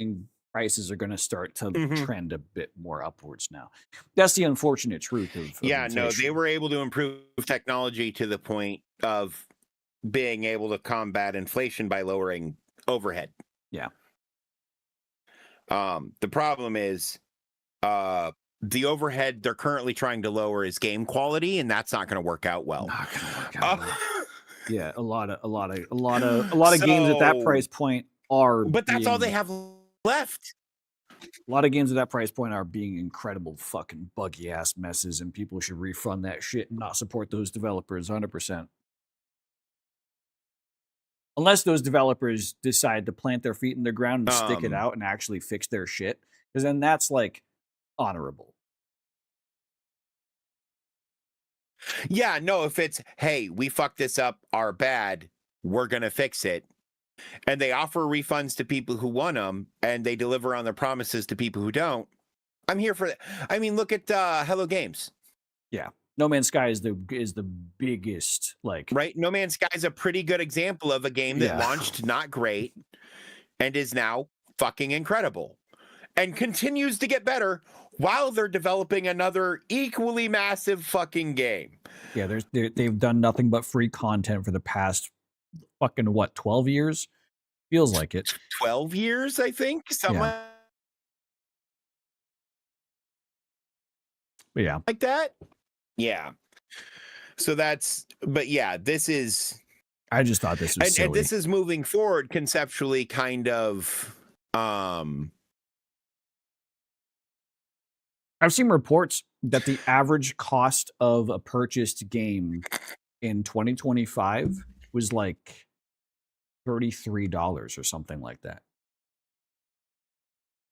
and prices are going to start to trend a bit more upwards now. That's the unfortunate truth of inflation. No, they were able to improve technology to the point of being able to combat inflation by lowering overhead. Yeah. The problem is the overhead they're currently trying to lower is game quality, and that's not going to work out well. Not going to work out well. Yeah, a lot of games at that price point are. But that's all they have left. A lot of games at that price point are being incredible fucking buggy ass messes, and people should refund that shit and not support those developers 100%. Unless those developers decide to plant their feet in the ground and stick it out and actually fix their shit, because then that's like honorable. Yeah, no, if it's, hey, we fucked this up, our bad, we're going to fix it. And they offer refunds to people who want them, and they deliver on their promises to people who don't. I'm here for that. I mean, look at Hello Games. Yeah. No Man's Sky is the biggest, like... Right? No Man's Sky is a pretty good example of a game that launched not great and is now fucking incredible. And continues to get better while they're developing another equally massive fucking game. Yeah, they've done nothing but free content for the past fucking, 12 years? Feels like it. 12 years, I think? Something like that? Yeah. So but yeah, this is... I just thought this was silly. And this is moving forward conceptually kind of... I've seen reports that the average cost of a purchased game in 2025 was like $33 or something like that.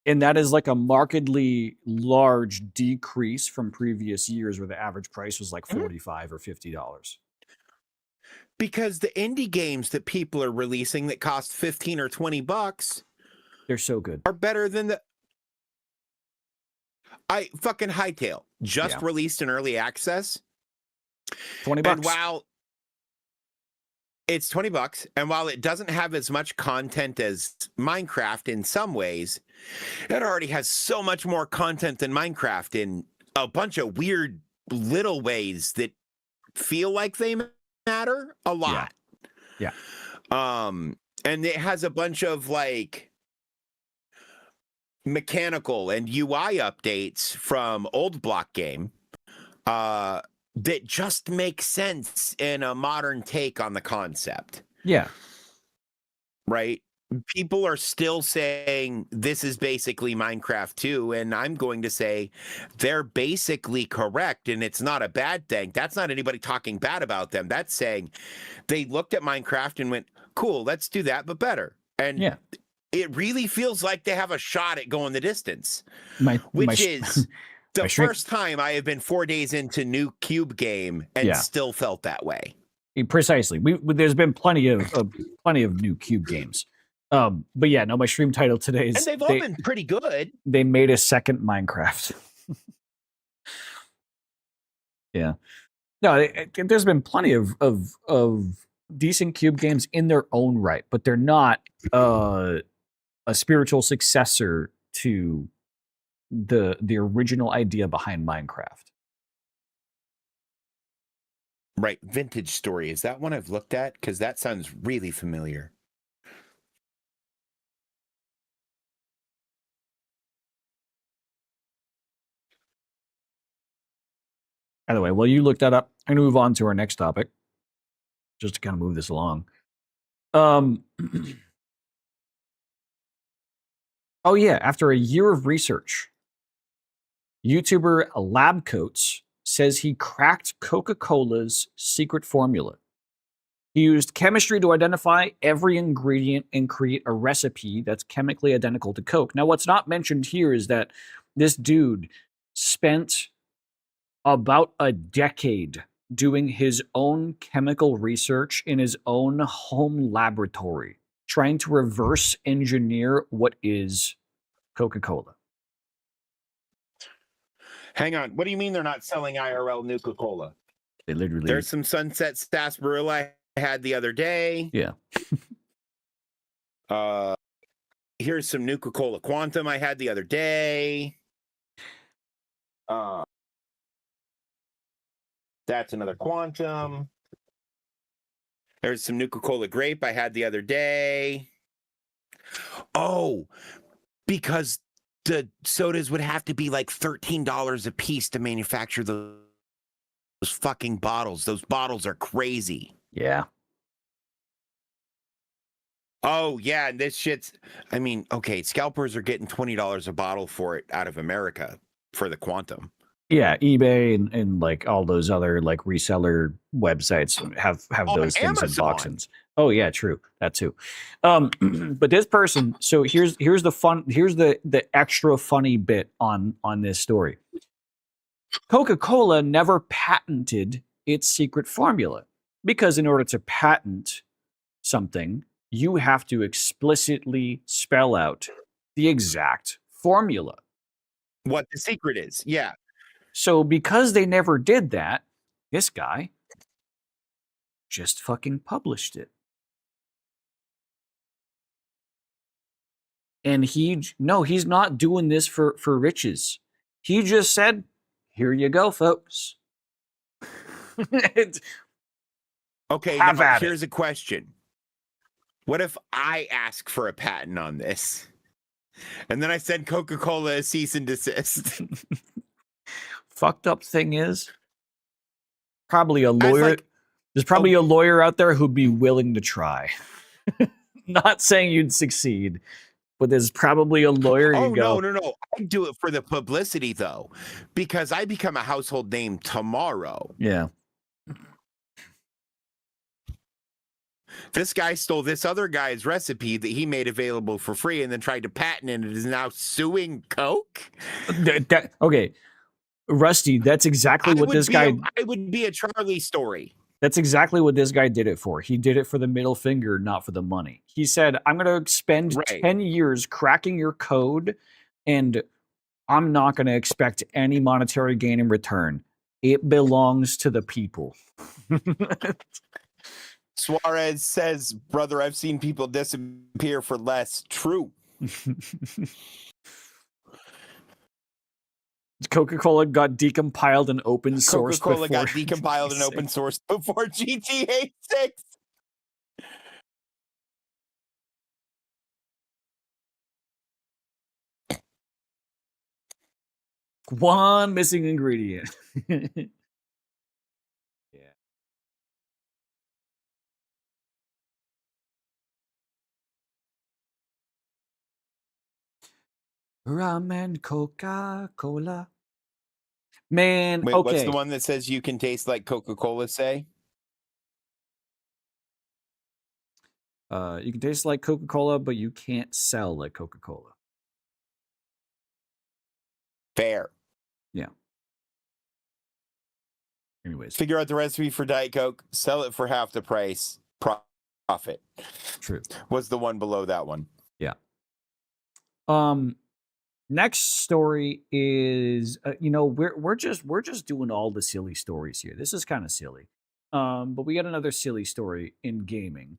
And that is like a markedly large decrease from previous years where the average price was like $45 or $50. Because the indie games that people are releasing that cost 15 or 20 bucks, they're so good. Are better than the fucking Hightail just released in early access. $20. And while it's $20, and while it doesn't have as much content as Minecraft in some ways, it already has so much more content than Minecraft in a bunch of weird little ways that feel like they matter a lot. Yeah. And it has a bunch of like mechanical and UI updates from old block game that just make sense in a modern take on the concept. Yeah. Right? People are still saying this is basically Minecraft 2, and I'm going to say they're basically correct, and it's not a bad thing. That's not anybody talking bad about them. That's saying they looked at Minecraft and went, cool, let's do that, but better. And it really feels like they have a shot at going the distance, which is the first time I have been 4 days into new Cube game and still felt that way. Precisely. There's been plenty of new Cube games. But yeah, no, my stream title today And is they've all been pretty good. they made a second Minecraft. Yeah. No, there's been plenty of decent cube games in their own right, but they're not a spiritual successor to the original idea behind Minecraft. Right. Vintage Story. Is that one I've looked at? Because that sounds really familiar. By the way, while you look that up, I'm going to move on to our next topic, just to kind of move this along. Oh yeah, after a year of research, YouTuber Labcoats says he cracked Coca-Cola's secret formula. He used chemistry to identify every ingredient and create a recipe that's chemically identical to Coke. Now, what's not mentioned here is that this dude spent about a decade doing his own chemical research in his own home laboratory, trying to reverse engineer what is Coca-Cola. Hang on. What do you mean they're not selling IRL Nuka-Cola? They literally... There's some Sunset Sarsaparilla I had the other day. Yeah. Here's some Nuka-Cola Quantum I had the other day. That's another Quantum. There's some Nuka-Cola Grape I had the other day. Oh, because the sodas would have to be like $13 a piece to manufacture those fucking bottles. Those bottles are crazy. Yeah. Oh, yeah. And this shit's, I mean, okay, scalpers are getting $20 a bottle for it out of America for the Quantum. Yeah, eBay and like all those other like reseller websites have those things in boxes. Oh yeah, true. That too. But this person, so here's the extra funny bit on this story. Coca-Cola never patented its secret formula because in order to patent something, you have to explicitly spell out the exact formula. What the secret is. Yeah. So because they never did that, this guy just fucking published it. And he's not doing this for riches. He just said, here you go, folks. Okay, now here's a question. What if I ask for a patent on this? And then I send Coca-Cola a cease and desist. Fucked up thing is, probably a lawyer. There's probably a lawyer out there who'd be willing to try. Not saying you'd succeed, but there's probably a lawyer. No. I do it for the publicity though, because I become a household name tomorrow. Yeah. This guy stole this other guy's recipe that he made available for free and then tried to patent it and is now suing Coke? Okay. Rusty, that's exactly what this guy... It would be a Charlie story. That's exactly what this guy did it for. He did it for the middle finger, not for the money. He said, I'm going to spend 10 years cracking your code, and I'm not going to expect any monetary gain in return. It belongs to the people. Suarez says, brother, I've seen people disappear for less. True. Coca-Cola got decompiled and open sourced. Coca-Cola got decompiled and open sourced before GTA 6. One missing ingredient. Yeah. Rum and Coca-Cola. Man, wait, okay. What's the one that says you can taste like Coca-Cola say? You can taste like Coca-Cola, but you can't sell like Coca-Cola. Fair. Yeah. Anyways. Figure out the recipe for Diet Coke, sell it for half the price. Profit True. was the one below that one. Yeah. Next story is we're just doing all the silly stories here. This is kind of silly. But we got another silly story in gaming.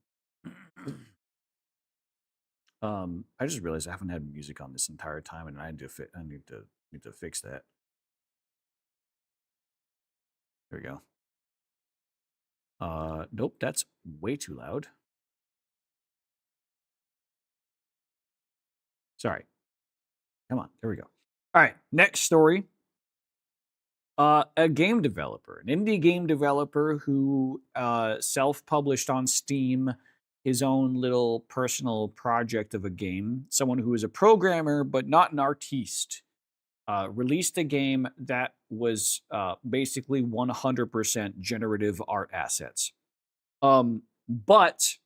I just realized I haven't had music on this entire time, and I need to fix that. There we go. Nope, that's way too loud. Sorry. Come on, there we go. All right, next story. A game developer, an indie game developer who self-published on Steam his own little personal project of a game. Someone who is a programmer but not an artiste. Released a game that was basically 100% generative art assets. But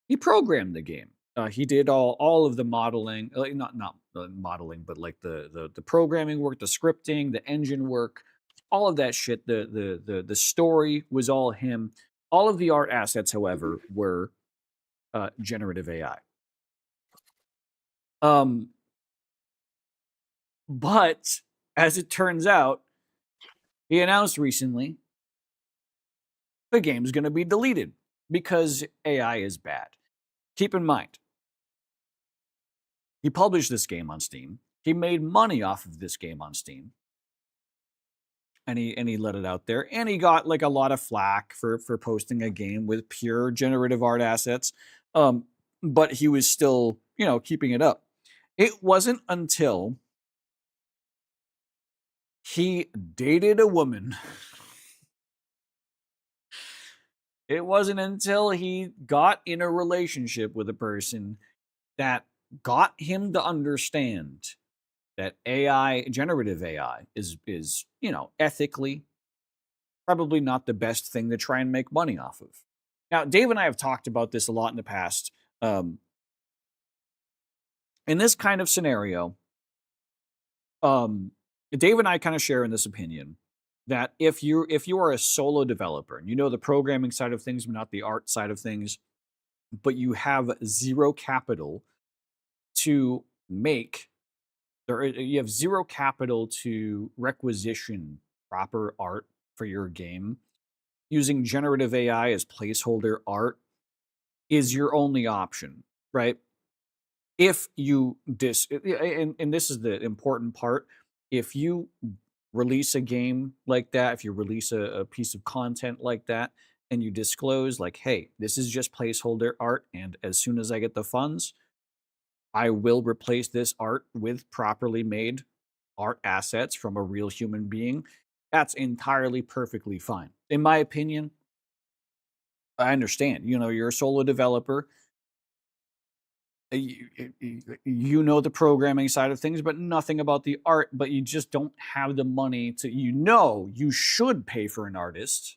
he programmed the game. He did all of the modeling, not modeling, but like the programming work, the scripting, the engine work, all of that shit. The story was all him. All of the art assets, however, were generative AI. But as it turns out, he announced recently the game's going to be deleted because AI is bad. Keep in mind, he published this game on Steam. He made money off of this game on Steam. And he let it out there. And he got like a lot of flack for posting a game with pure generative art assets. But he was still, keeping it up. It wasn't until he dated a woman. It wasn't until he got in a relationship with a person that got him to understand that AI, generative AI, is ethically probably not the best thing to try and make money off of. Now, Dave and I have talked about this a lot in the past. In this kind of scenario, Dave and I kind of share in this opinion that if you are a solo developer and you know the programming side of things, but not the art side of things, but you have zero capital to make, or you have zero capital to requisition proper art for your game, using generative AI as placeholder art is your only option, right? If you and this is the important part, if you release a game like that, if you release a piece of content like that, and you disclose like, hey, this is just placeholder art, and as soon as I get the funds, I will replace this art with properly made art assets from a real human being, that's entirely perfectly fine. In my opinion, I understand. You're a solo developer. You know the programming side of things, but nothing about the art, but you just don't have the money to, you should pay for an artist.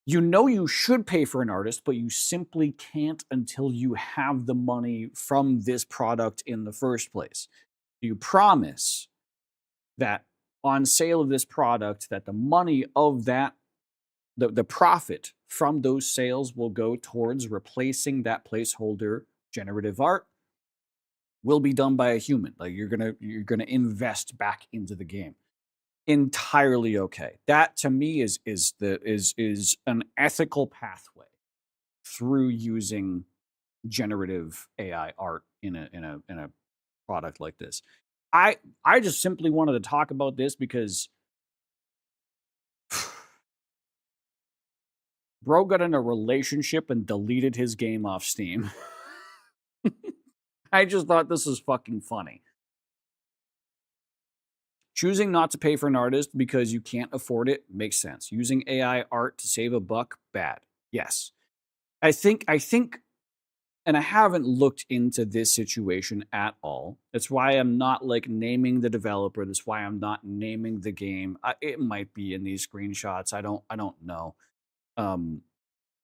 You should pay for an artist, but you simply can't until you have the money from this product in the first place. You promise that on sale of this product, that the money of that, the profit from those sales will go towards replacing that placeholder generative art, will be done by a human. Like you're gonna invest back into the game. Entirely okay. That to me is an ethical pathway through using generative AI art in a product like this. I just simply wanted to talk about this because bro got in a relationship and deleted his game off Steam. I just thought this was fucking funny. Choosing not to pay for an artist because you can't afford it makes sense. Using AI art to save a buck, bad. Yes. I think, and I haven't looked into this situation at all. That's why I'm not like naming the developer. That's why I'm not naming the game. It might be in these screenshots. I don't know.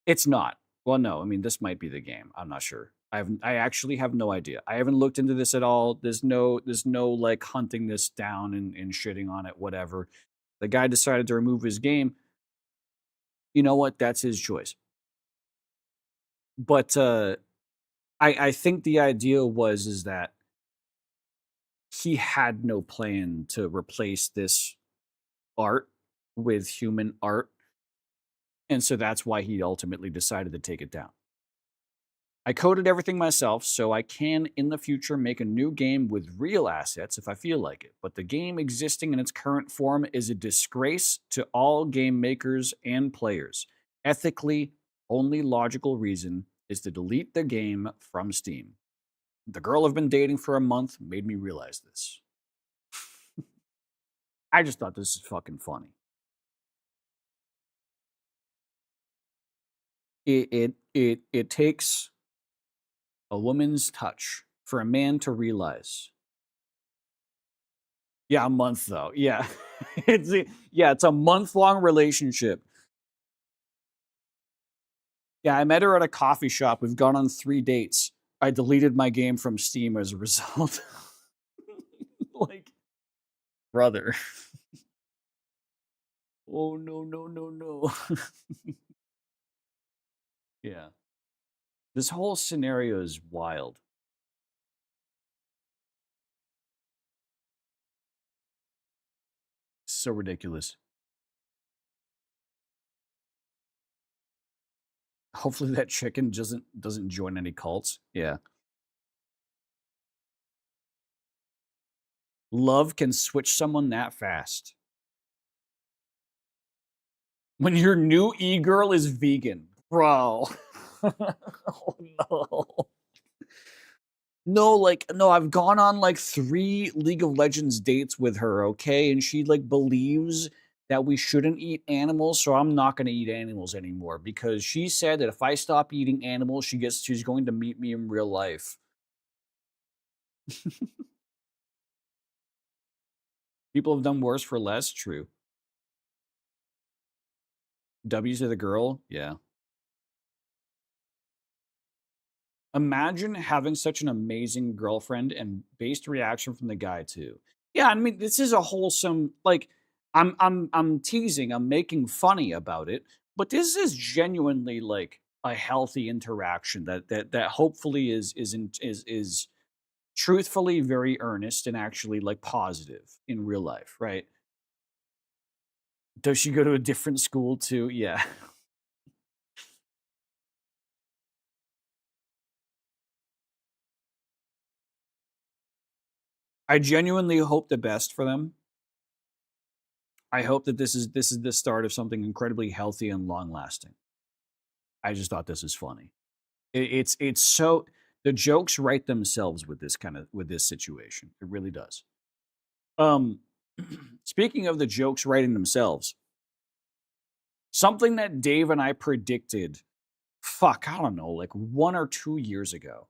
It's not. Well, no. I mean, this might be the game. I'm not sure. I actually have no idea. I haven't looked into this at all. There's no like hunting this down and shitting on it, whatever. The guy decided to remove his game. You know what? That's his choice. But I think the idea is that he had no plan to replace this art with human art, and so that's why he ultimately decided to take it down. I coded everything myself, so I can, in the future, make a new game with real assets if I feel like it. But the game existing in its current form is a disgrace to all game makers and players. Ethically, only logical reason is to delete the game from Steam. The girl I've been dating for a month made me realize this. I just thought this is fucking funny. It takes a woman's touch for a man to realize. Yeah, a month though. Yeah. It's a month-long relationship. Yeah, I met her at a coffee shop. We've gone on 3 dates. I deleted my game from Steam as a result. Like, brother. Oh, no, no, no, no. Yeah. This whole scenario is wild. So ridiculous. Hopefully that chicken doesn't join any cults. Yeah. Love can switch someone that fast. When your new e-girl is vegan. Bro. Oh, no. No, I've gone on like 3 League of Legends dates with her, okay? And she like believes that we shouldn't eat animals, so I'm not going to eat animals anymore because she said that if I stop eating animals, she's going to meet me in real life. People have done worse for less, true. W's to the girl, yeah. Imagine having such an amazing girlfriend and based reaction from the guy too. Yeah, I mean, this is a wholesome like I'm teasing, I'm making funny about it, but this is genuinely like a healthy interaction that hopefully is truthfully very earnest and actually like positive in real life, right? Does she go to a different school too? Yeah. I genuinely hope the best for them. I hope that this is the start of something incredibly healthy and long lasting. I just thought this is funny. It's so the jokes write themselves with this situation. It really does. Speaking of the jokes writing themselves, something that Dave and I predicted, fuck, I don't know, like 1 or 2 years ago.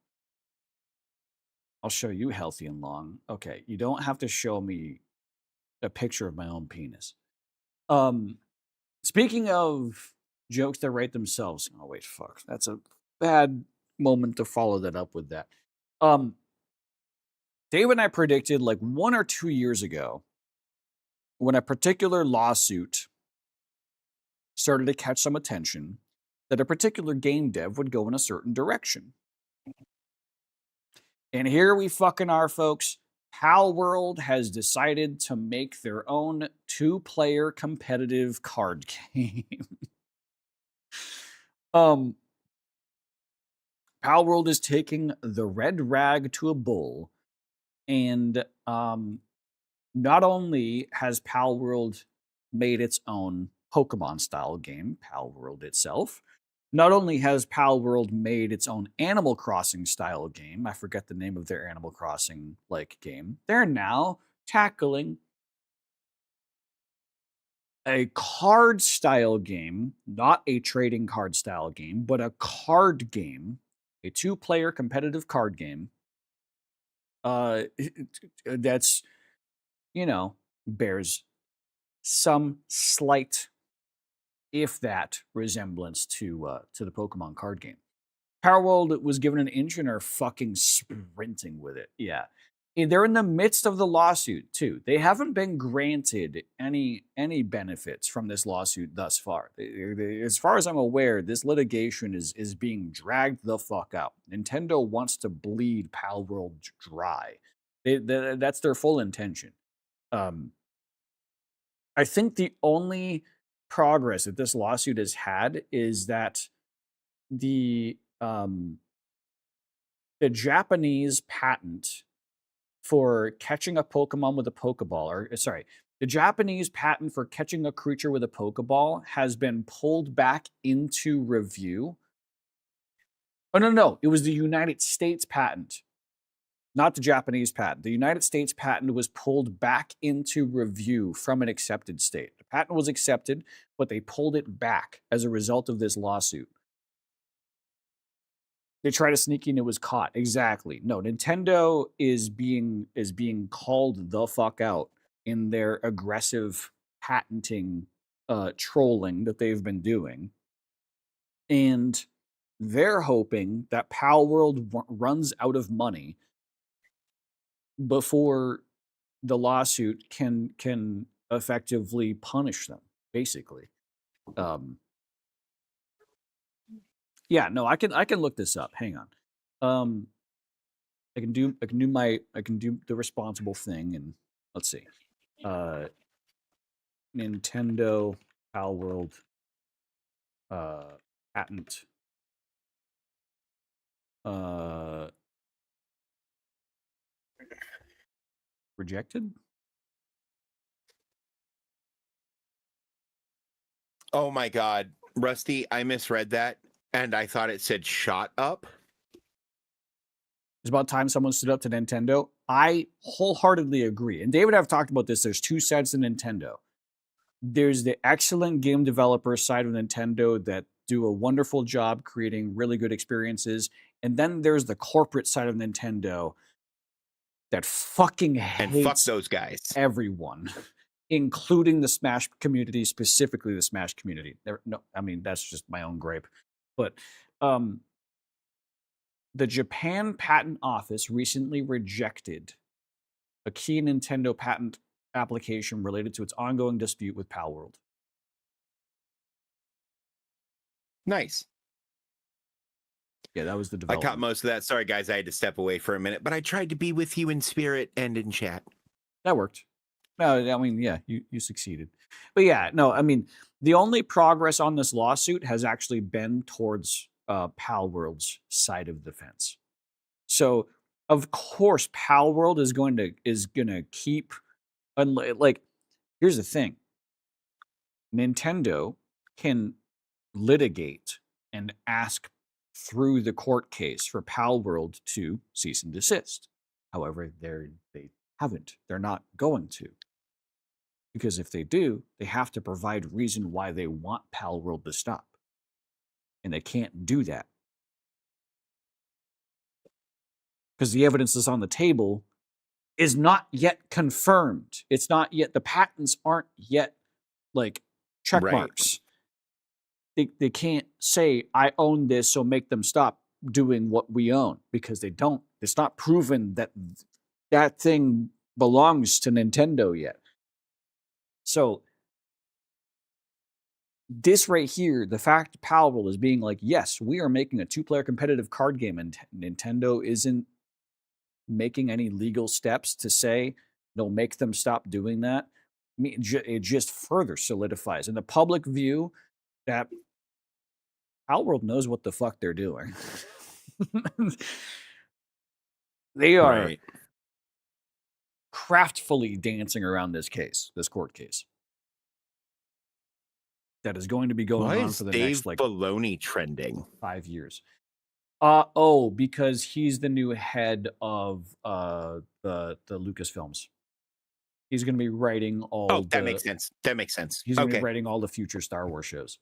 I'll show you healthy and long. Okay, you don't have to show me a picture of my own penis. Speaking of jokes that write themselves. Oh wait, fuck. That's a bad moment to follow that up with that. Dave and I predicted like 1 or 2 years ago when a particular lawsuit started to catch some attention that a particular game dev would go in a certain direction. And here we fucking are, folks. Pal World has decided to make their own 2-player competitive card game. Pal World is taking the red rag to a bull, and not only has Pal World made its own Pokemon style game, Pal World itself, not only has Pal World made its own Animal Crossing style game, I forget the name of their Animal Crossing like game, they're now tackling a card style game, not a trading card style game, but a card game, a 2-player competitive card game. That's, bears some slight, if that, resemblance to the Pokemon card game. Power World was given an inch and are fucking sprinting with it. Yeah. they're in the midst of the lawsuit too. They haven't been granted any benefits from this lawsuit thus far. As far as I'm aware, this litigation is being dragged the fuck out. Nintendo wants to bleed Palworld dry. That's their full intention. I think the only progress that this lawsuit has had is that the Japanese patent for catching a Pokemon with a Pokeball, or sorry, the Japanese patent for catching a creature with a Pokeball has been pulled back into review. Oh, no, it was the United States patent, not the Japanese patent. The United States patent was pulled back into review from an accepted state. The patent was accepted, but they pulled it back as a result of this lawsuit. They tried to sneak in, it was caught. Exactly. No, Nintendo is being called the fuck out in their aggressive patenting trolling that they've been doing. And they're hoping that Palworld runs out of money before the lawsuit can effectively punish them, basically. Yeah, no, I can look this up. Hang on. I can do the responsible thing, and let's see. Nintendo Palworld patent. Rejected? Oh my God, Rusty, I misread that, and I thought it said shot up. It's about time someone stood up to Nintendo. I wholeheartedly agree. And David and I have talked about this. There's two sides to Nintendo. There's the excellent game developer side of Nintendo that do a wonderful job creating really good experiences. And then there's the corporate side of Nintendo that fucking hates and fuck those guys. Everyone, including the Smash community, specifically the Smash community. I mean, that's just my own gripe. But the Japan Patent Office recently rejected a key Nintendo patent application related to its ongoing dispute with Palworld. Nice. Yeah, that was the development. I caught most of that. Sorry, guys, I had to step away for a minute, but I tried to be with you in spirit and in chat. That worked. No, I mean, yeah, you succeeded. But yeah, no, I mean, the only progress on this lawsuit has actually been towards Palworld's side of the fence. So, of course, Palworld is going to keep, like, here's the thing. Nintendo can litigate and ask through the court case for Palworld to cease and desist. However, they haven't. They're not going to. Because if they do, they have to provide reason why they want Palworld to stop. And they can't do that. Because the evidence that's on the table is not yet confirmed. It's not yet, the patents aren't yet like check marks. They can't say, I own this, so make them stop doing what we own, because they don't. It's not proven that that thing belongs to Nintendo yet. So this right here, the fact Palworld is being like, yes, we are making a 2-player competitive card game, and Nintendo isn't making any legal steps to say, no, make them stop doing that. I mean, it just further solidifies in the public view that Palworld knows what the fuck they're doing. They are craftfully dancing around this court case. That is going to be going on for the next like Filoni trending 5 years. Because he's the new head of the Lucasfilms. He's going to be writing all. Oh, that makes sense. That makes sense. He's going to be writing all the future Star Wars shows.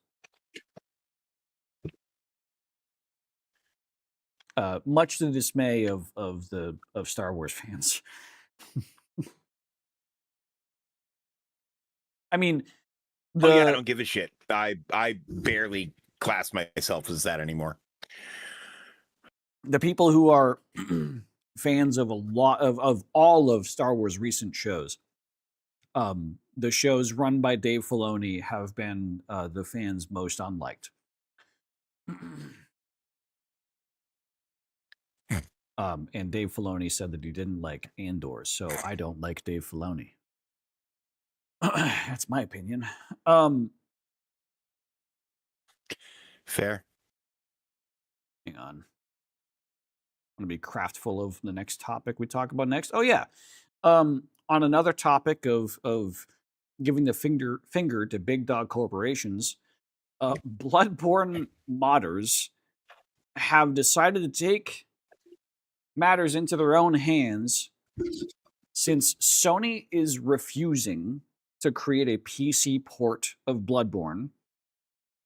Much to the dismay of Star Wars fans. I mean, I don't give a shit. I barely class myself as that anymore. The people who are fans of a lot of all of Star Wars recent shows. The shows run by Dave Filoni have been the fans' most unliked. And Dave Filoni said that he didn't like Andor, so I don't like Dave Filoni. That's my opinion. Fair. Hang on. I'm going to be craftful of the next topic we talk about next. Oh, yeah. On another topic of giving the finger to big dog corporations, Bloodborne modders have decided to take matters into their own hands since Sony is refusing to create a PC port of Bloodborne.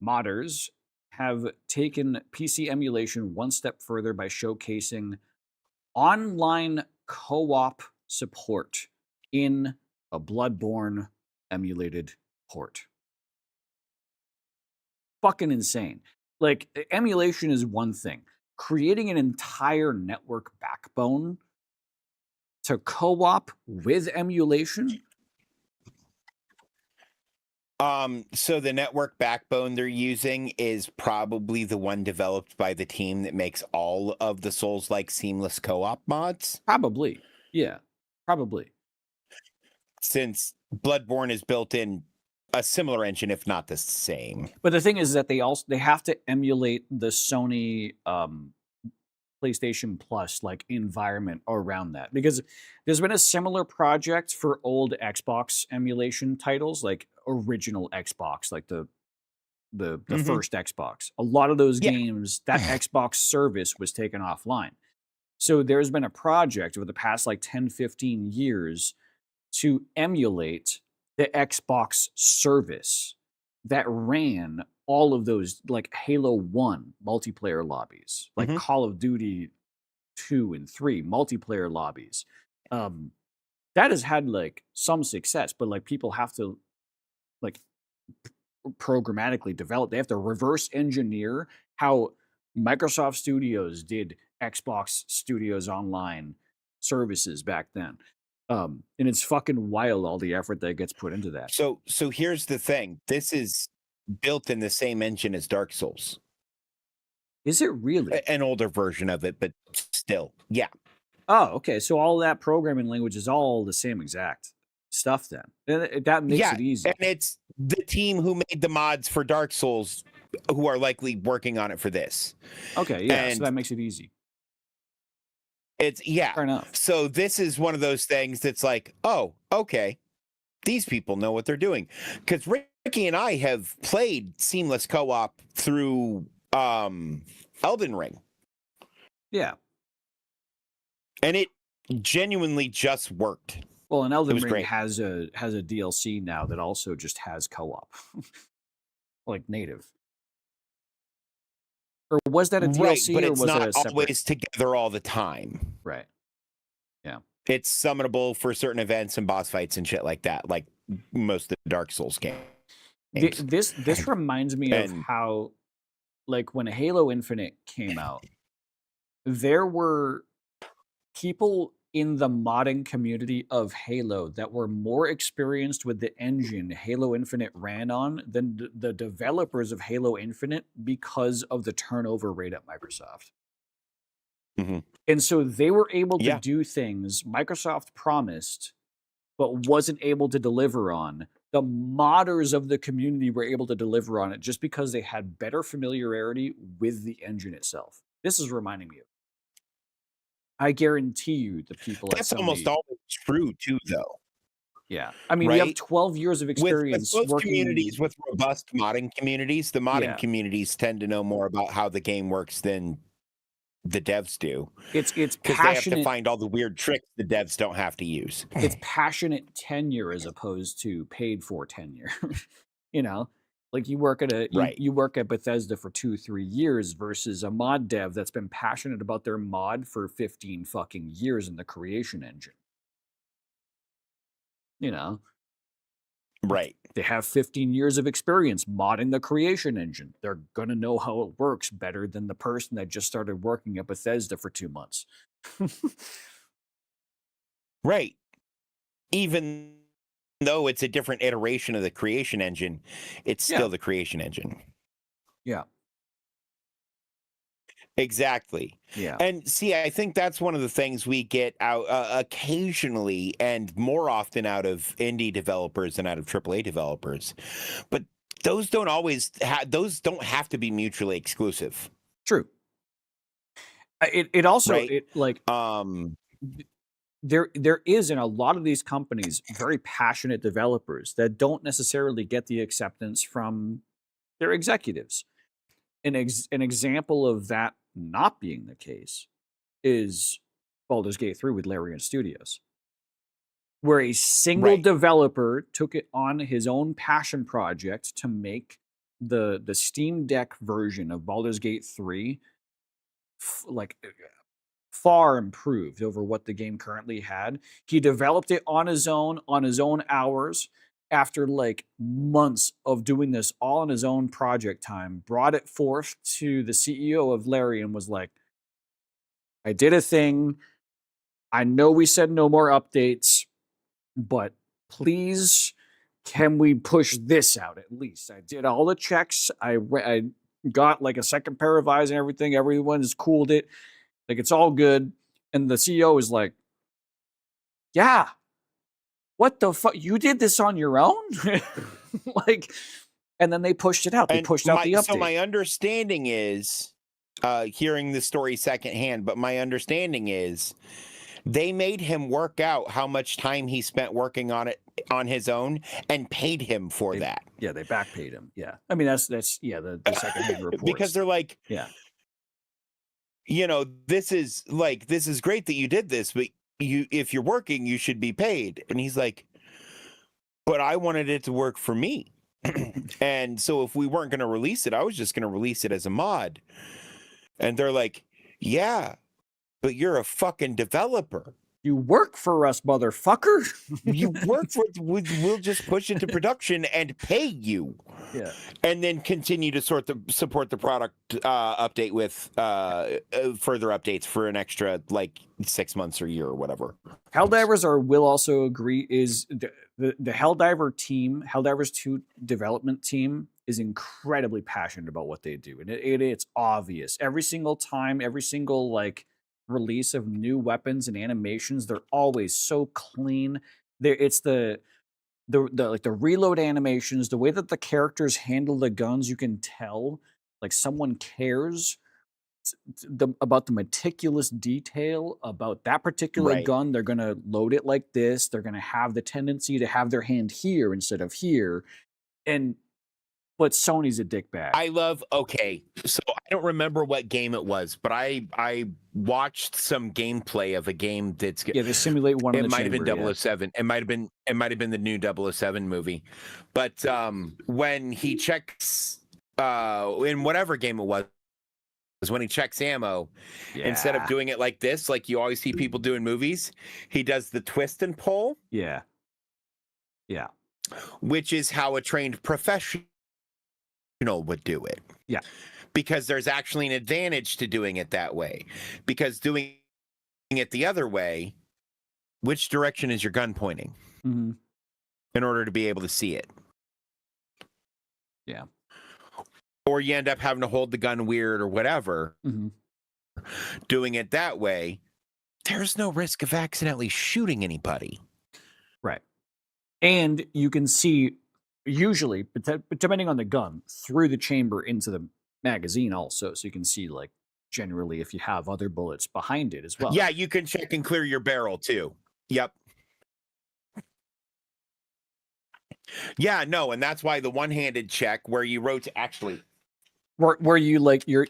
Modders have taken PC emulation one step further by showcasing online co-op support in a Bloodborne emulated port. Fucking insane. Like, emulation is one thing. Creating an entire network backbone to co-op with emulation? So the network backbone they're using is probably the one developed by the team that makes all of the Souls-like seamless co-op mods. Probably. Yeah. Probably. Since Bloodborne is built in a similar engine, if not the same. But the thing is that they have to emulate the Sony PlayStation Plus like environment around that, because there's been a similar project for old Xbox emulation titles, like original Xbox, like the first Xbox. A lot of those games, that Xbox service was taken offline. So there's been a project over the past like 10, 15 years to emulate the Xbox service that ran all of those, like Halo 1 multiplayer lobbies, like Call of Duty 2 and 3 multiplayer lobbies. That has had like some success, but like people have to like programmatically develop. They have to reverse engineer how Microsoft Studios did Xbox Studios Online services back then. And it's fucking wild, all the effort that gets put into that. So here's the thing. This is built in the same engine as Dark Souls. Is it really? An older version of it, but still. Yeah. Oh, okay. So all that programming language is all the same exact stuff then. That makes it easy. And it's the team who made the mods for Dark Souls who are likely working on it for this. Okay, yeah. So that makes it easy. It's fair enough. So this is one of those things that's like, oh, okay, these people know what they're doing. Because Ricky and I have played seamless co-op through Elden Ring. Yeah. And it genuinely just worked. Well, and Elden Ring has a DLC now that also just has co-op. Like native. Or was that a DLC, but or it's was not it a separate... always together all the time. Right. Yeah. It's summonable for certain events and boss fights and shit like that, like most of the Dark Souls games. This reminds me of how, like, when Halo Infinite came out, there were people in the modding community of Halo that were more experienced with the engine Halo Infinite ran on than the developers of Halo Infinite because of the turnover rate at Microsoft. And so they were able to do things Microsoft promised but wasn't able to deliver on. The modders of the community were able to deliver on it just because they had better familiarity with the engine itself. This is reminding me of. I guarantee you the people That's almost always true too, though. Yeah. I mean, you have 12 years of experience with working... communities, with robust modding communities, the modding communities tend to know more about how the game works than the devs do. It's because they have to find all the weird tricks the devs don't have to use. It's passionate tenure as opposed to paid for tenure. You know, like you work at you work at Bethesda for 2-3 years versus a mod dev that's been passionate about their mod for 15 fucking years in the creation engine. You know, they have 15 years of experience modding the creation engine. They're gonna know how it works better than the person that just started working at Bethesda for 2 months. Right. Even though it's a different iteration of the creation engine, it's still Yeah. the creation engine. Yeah. Exactly. Yeah. And see, I think that's one of the things we get out occasionally and more often out of indie developers than out of AAA developers. But those don't always those don't have to be mutually exclusive. True. It also Right. it like there is in a lot of these companies very passionate developers that don't necessarily get the acceptance from their executives. An example of that not being the case is Baldur's Gate 3 with Larian Studios, where a single Right. developer took it on his own passion project to make the Steam Deck version of Baldur's Gate 3 far improved over what the game currently had. He developed it on his own hours after like months of doing this all on his own project time, brought it forth to the CEO of Larry and was like, I did a thing. I know we said no more updates, but please, can we push this out at least? I did all the checks. I got like a second pair of eyes and everything. Everyone's cooled it. Like, it's all good. And the CEO is like, yeah, what the fuck? You did this on your own? Like, and then they pushed it out. They pushed out the update. So my understanding is, hearing the story secondhand, but my understanding is they made him work out how much time he spent working on it on his own and paid him for that. Yeah, they back paid him. Yeah. I mean, that's yeah, the secondhand reports. Because they're like, yeah, you know, this is great that you did this, but if you're working, you should be paid. And he's like, but I wanted it to work for me. And so if we weren't going to release it, I was just going to release it as a mod. And they're like, yeah, but you're a fucking developer. You work for us, motherfucker. You work for we'll just push it to production and pay you. Yeah. And then continue to support the product update with further updates for an extra like 6 months or a year or whatever. Helldivers will also agree is the Helldivers 2 development team is incredibly passionate about what they do. And it's obvious. Every single time, every single like release of new weapons and animations, they're always so clean. It's the reload animations, the way that the characters handle the guns, you can tell like someone cares about the meticulous detail about that particular gun. They're going to load it like this. They're going to have the tendency to have their hand here instead of here. But Sony's a dickbag. So I don't remember what game it was, but I watched some gameplay of a game that's they simulate one. It might have been 007. It might have been the new 007 movie. But when he checks in whatever game it was when he checks ammo, instead of doing it like this, like you always see people do in movies, he does the twist and pull. Yeah. Yeah. Which is how a trained professional would do it. Yeah. Because there's actually an advantage to doing it that way. Because doing it the other way, which direction is your gun pointing? Mm-hmm. In order to be able to see it. Yeah. Or you end up having to hold the gun weird or whatever. Mm-hmm. Doing it that way, there's no risk of accidentally shooting anybody. Right. And you can see, usually, depending on the gun, through the chamber into the magazine also. So you can see, like, generally if you have other bullets behind it as well. Yeah, you can check and clear your barrel too. Yep. Yeah, no, and that's why the one-handed check where you rotate actually where you like you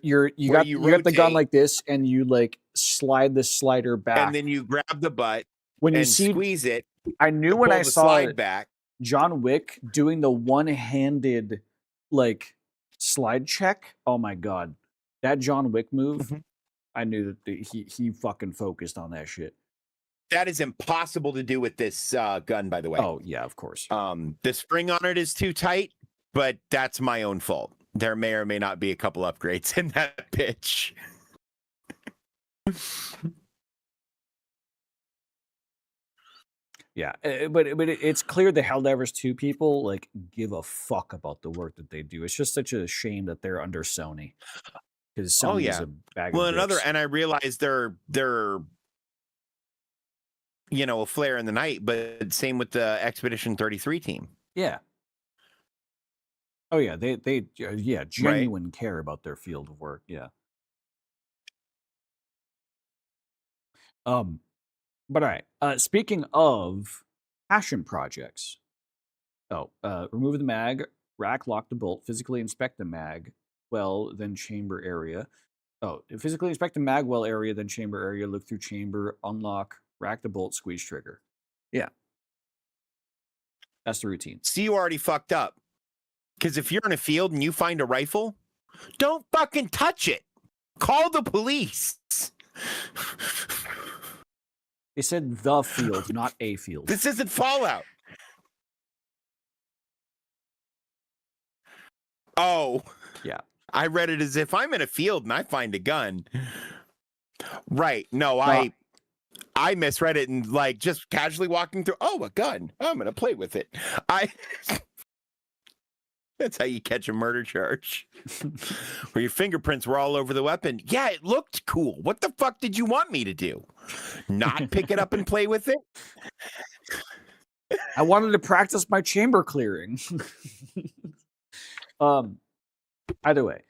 got the gun like this and you like slide the slider back. And then you grab the butt when you squeeze it. I knew when I saw it back. John Wick doing the one-handed like slide check. Oh my god. That John Wick move, I knew that he fucking focused on that shit. That is impossible to do with this gun, by the way. Oh, yeah, of course. The spring on it is too tight, but that's my own fault. There may or may not be a couple upgrades in that pitch. Yeah, but it's clear the Helldivers 2 people like give a fuck about the work that they do. It's just such a shame that they're under Sony because Sony Oh is yeah. a bag Well, of dicks. and I realize they're a flare in the night, but same with the Expedition 33 team. Yeah. Oh yeah, they Right? genuine care about their field of work. Yeah. But all right. Speaking of passion projects, remove the mag, rack lock the bolt, physically inspect the mag, well, then chamber area. Oh, physically inspect the mag well area, then chamber area, look through chamber, unlock, rack the bolt, squeeze trigger. Yeah. That's the routine. See, you already fucked up. Because if you're in a field and you find a rifle, don't fucking touch it. Call the police. They said the field, not a field. This isn't Fallout. Oh. Yeah. I read it as if I'm in a field and I find a gun. Right. No, I misread it and like just casually walking through. Oh, a gun. I'm gonna play with it. That's how you catch a murder charge. Where your fingerprints were all over the weapon. Yeah, it looked cool. What the fuck did you want me to do? Not pick it up and play with it? I wanted to practice my chamber clearing. Either way,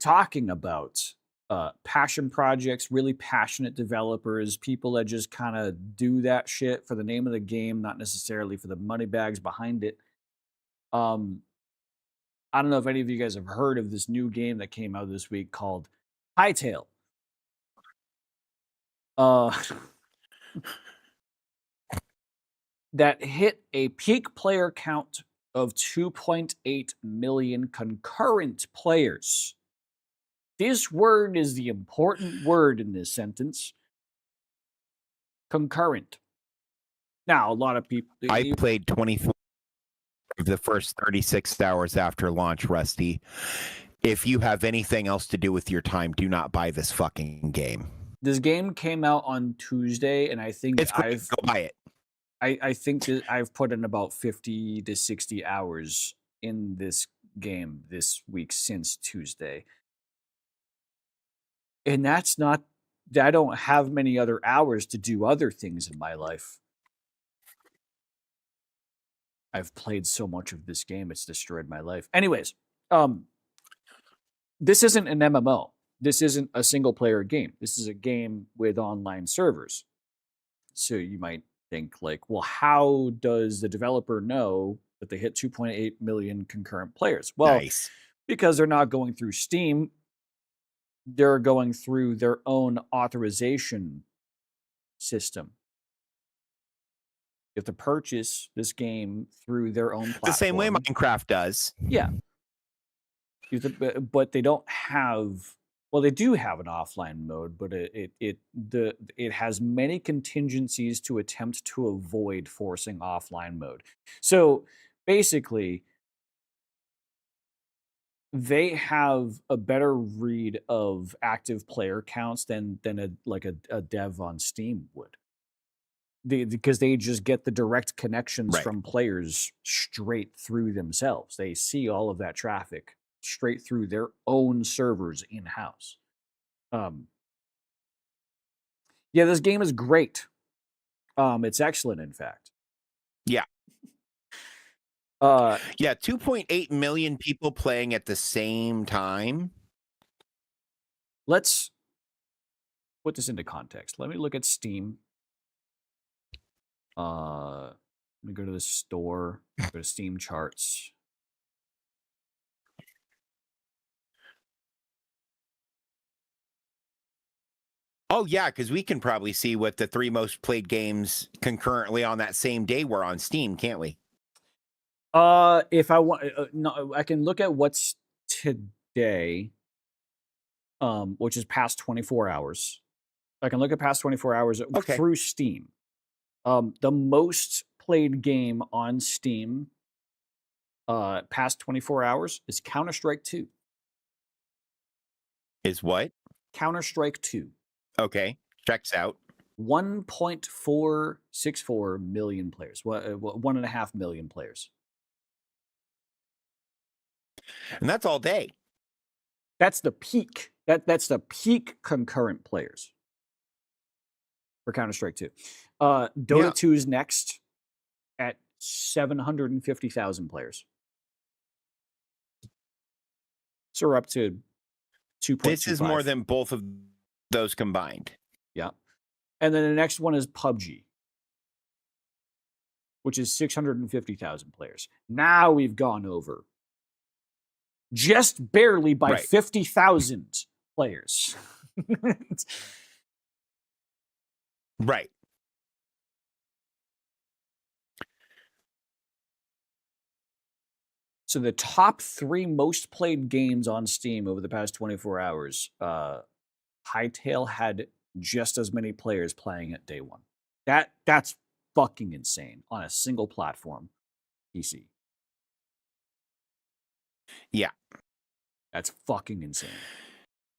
talking about passion projects, really passionate developers, people that just kind of do that shit for the name of the game, not necessarily for the money bags behind it. I don't know if any of you guys have heard of this new game that came out this week called Hightail. That hit a peak player count of 2.8 million concurrent players. This word is the important word in this sentence. Concurrent. Now, a lot of people... I played 24 of the first 36 hours after launch, Rusty. If you have anything else to do with your time, do not buy this fucking game. This game came out on Tuesday, and I think it's great. Go buy it. I think that I've put in about 50 to 60 hours in this game this week since Tuesday. And that's not... I don't have many other hours to do other things in my life. I've played so much of this game, it's destroyed my life. Anyways, this isn't an MMO. This isn't a single-player game. This is a game with online servers. So you might think, like, well, how does the developer know that they hit 2.8 million concurrent players? Well, nice. Because they're not going through Steam. They're going through their own authorization system. You have to purchase this game through their own platform. The same way Minecraft does. Yeah. But they don't have... Well, they do have an offline mode, but it has many contingencies to attempt to avoid forcing offline mode. So basically, they have a better read of active player counts than a dev on Steam would. Because they just get the direct connections from players straight through themselves. They see all of that traffic straight through their own servers in-house. Yeah, this game is great. It's excellent, in fact. Yeah. Yeah, 2.8 million people playing at the same time. Let's put this into context. Let me look at Steam. Let me go to the store, go to Steam charts. Oh, yeah, because we can probably see what the 3 most played games concurrently on that same day were on Steam, can't we? If I want, no, I can look at what's today, which is past 24 hours. I can look at past 24 hours through Steam. The most played game on Steam past 24 hours is Counter-Strike 2. Is what? Counter-Strike 2. Okay, checks out. 1.464 million players. 1.5 million players. And that's all day. That's the peak. That's the peak concurrent players for Counter-Strike 2. Dota 2 is next at 750,000 players. So we're up to 2.25. This is more than both of those combined. Yeah. And then the next one is PUBG, which is 650,000 players. Now we've gone over just barely by 50,000 players. Right. So the top 3 most played games on Steam over the past 24 hours, Hytale had just as many players playing it day one. That's fucking insane on a single platform PC. Yeah. That's fucking insane.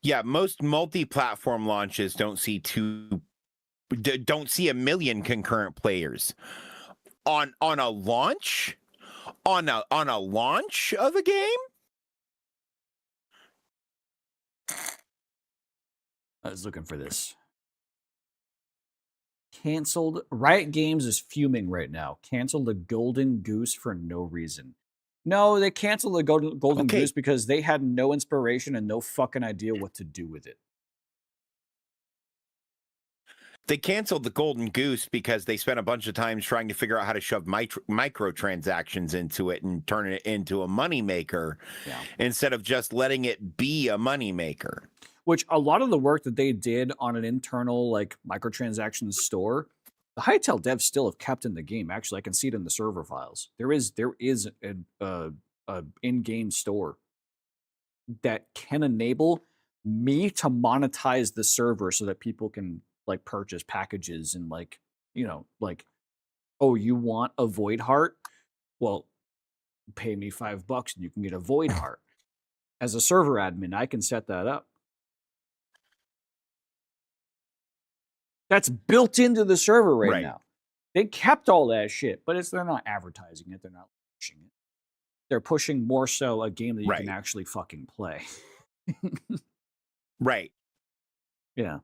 Yeah, most multi-platform launches don't see 1 million concurrent players. On a launch? On a launch of a game? I was looking for this. Canceled. Riot Games is fuming right now. Canceled the Golden Goose for no reason. No, they canceled the Golden Goose because they had no inspiration and no fucking idea what to do with it. They canceled the Golden Goose because they spent a bunch of time trying to figure out how to shove microtransactions into it and turn it into a moneymaker instead of just letting it be a moneymaker. Which a lot of the work that they did on an internal like microtransaction store, the Hytale devs still have kept in the game. Actually, I can see it in the server files. There is a in-game store that can enable me to monetize the server so that people can like purchase packages and like, like, oh, you want a Void Heart? Well, pay me $5 and you can get a Void Heart. As a server admin, I can set that up. That's built into the server right now. They kept all that shit, but they're not advertising it. They're not pushing it. They're pushing more so a game that you can actually fucking play. Right. Yeah.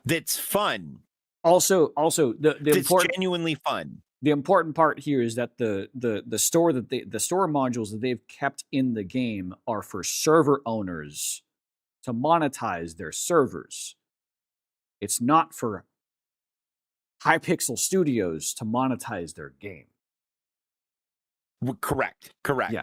That's fun. Also, the important, genuinely fun. The important part here is that the store the store modules that they've kept in the game are for server owners to monetize their servers. It's not for Hypixel Studios to monetize their game. Correct. Yeah.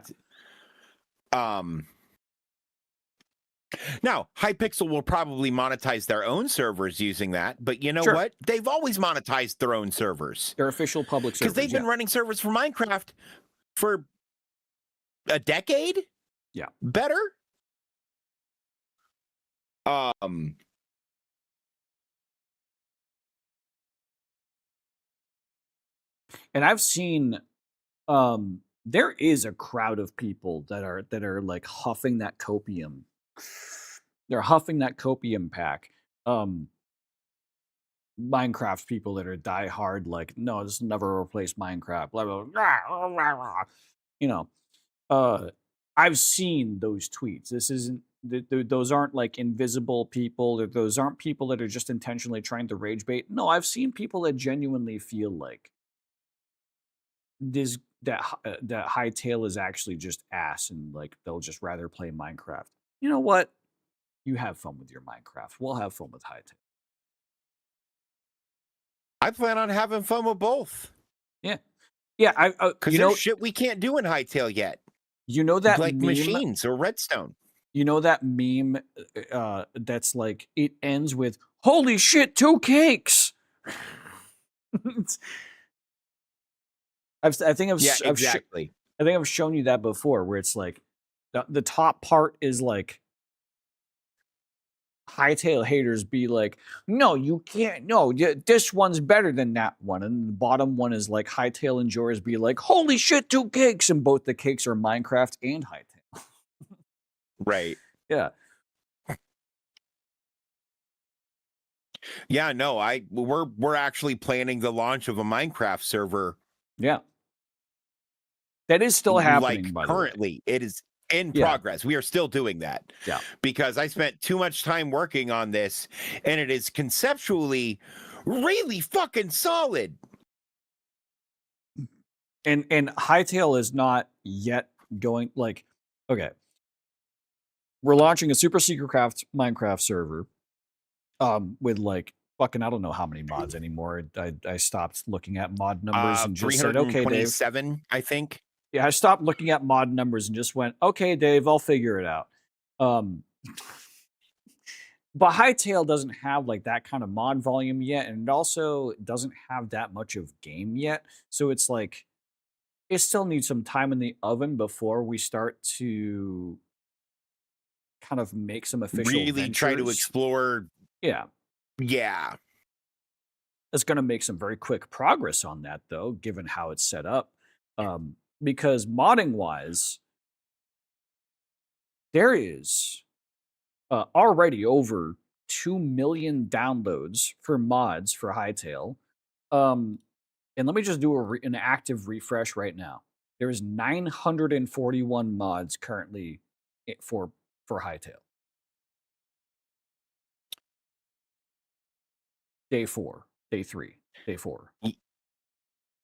Now, Hypixel will probably monetize their own servers using that, but you know what? They've always monetized their own servers. Their official public servers. Because they've been running servers for Minecraft for a decade? Yeah. Better? And I've seen there is a crowd of people that are like huffing that copium. They're huffing that copium pack. Minecraft people that are diehard, like, no, this will never replace Minecraft. Blah, blah, blah. I've seen those tweets. This isn't. Those aren't like invisible people. Those aren't people that are just intentionally trying to rage bait. No, I've seen people that genuinely feel like that Hytale is actually just ass and like they'll just rather play Minecraft. You know what? You have fun with your Minecraft. We'll have fun with Hytale. I plan on having fun with both. Yeah. Yeah, because there's shit we can't do in Hytale yet. You know that like meme, machines or redstone. You know that meme that's like it ends with "Holy shit, 2 cakes." I think I've shown you that before, where it's like the top part is like Hytale haters be like, no, you can't. No, this one's better than that one. And the bottom one is like Hytale enjoyers be like, holy shit, 2 cakes. And both the cakes are Minecraft and Hytale. Right. Yeah. Yeah, no, we're actually planning the launch of a Minecraft server. Yeah. That is still happening, Like by the way. currently, it is in Yeah. progress. We are still doing that. Yeah. Because I spent too much time working on this, and it is conceptually really fucking solid. And Hightail is not yet going like, okay. We're launching a super secret craft Minecraft server with like fucking I don't know how many mods anymore. I stopped looking at mod numbers and just said, okay, Dave. 327, I think. Yeah, I stopped looking at mod numbers and just went, okay, Dave, I'll figure it out. But Hightail doesn't have like that kind of mod volume yet, and it also doesn't have that much of game yet. So it's like it still needs some time in the oven before we start to kind of make some official Really try to ventures. explore. Yeah. Yeah. It's going to make some very quick progress on that, though, given how it's set up. Because modding wise, there is already over 2 million downloads for mods for Hightail. And let me just do an active refresh right now. There's 941 mods currently for Hightail. Day 4, day 3, day 4.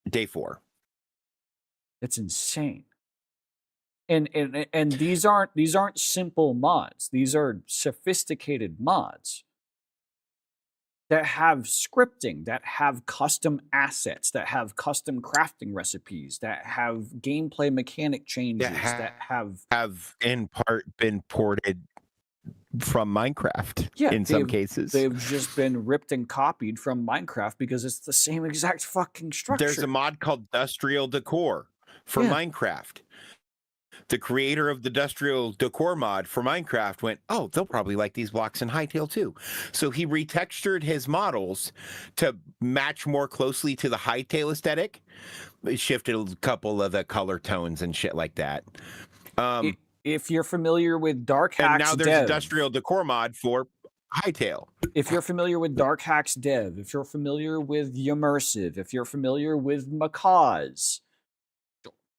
Day 4. It's insane. And these aren't simple mods. These are sophisticated mods that have scripting, that have custom assets, that have custom crafting recipes, that have gameplay mechanic changes, that have in part been ported from Minecraft in some cases. They've just been ripped and copied from Minecraft because it's the same exact fucking structure. There's a mod called Industrial Decor for Minecraft. The creator of the Industrial Decor mod for Minecraft went, oh, they'll probably like these blocks in Hightail too. So he retextured his models to match more closely to the Hightail aesthetic. It shifted a couple of the color tones and shit like that. If you're familiar with Dark Hacks and now there's Dev, Industrial Decor mod for Hightail. If you're familiar with Dark Hacks Dev, if you're familiar with Immersive, if you're familiar with Macaws,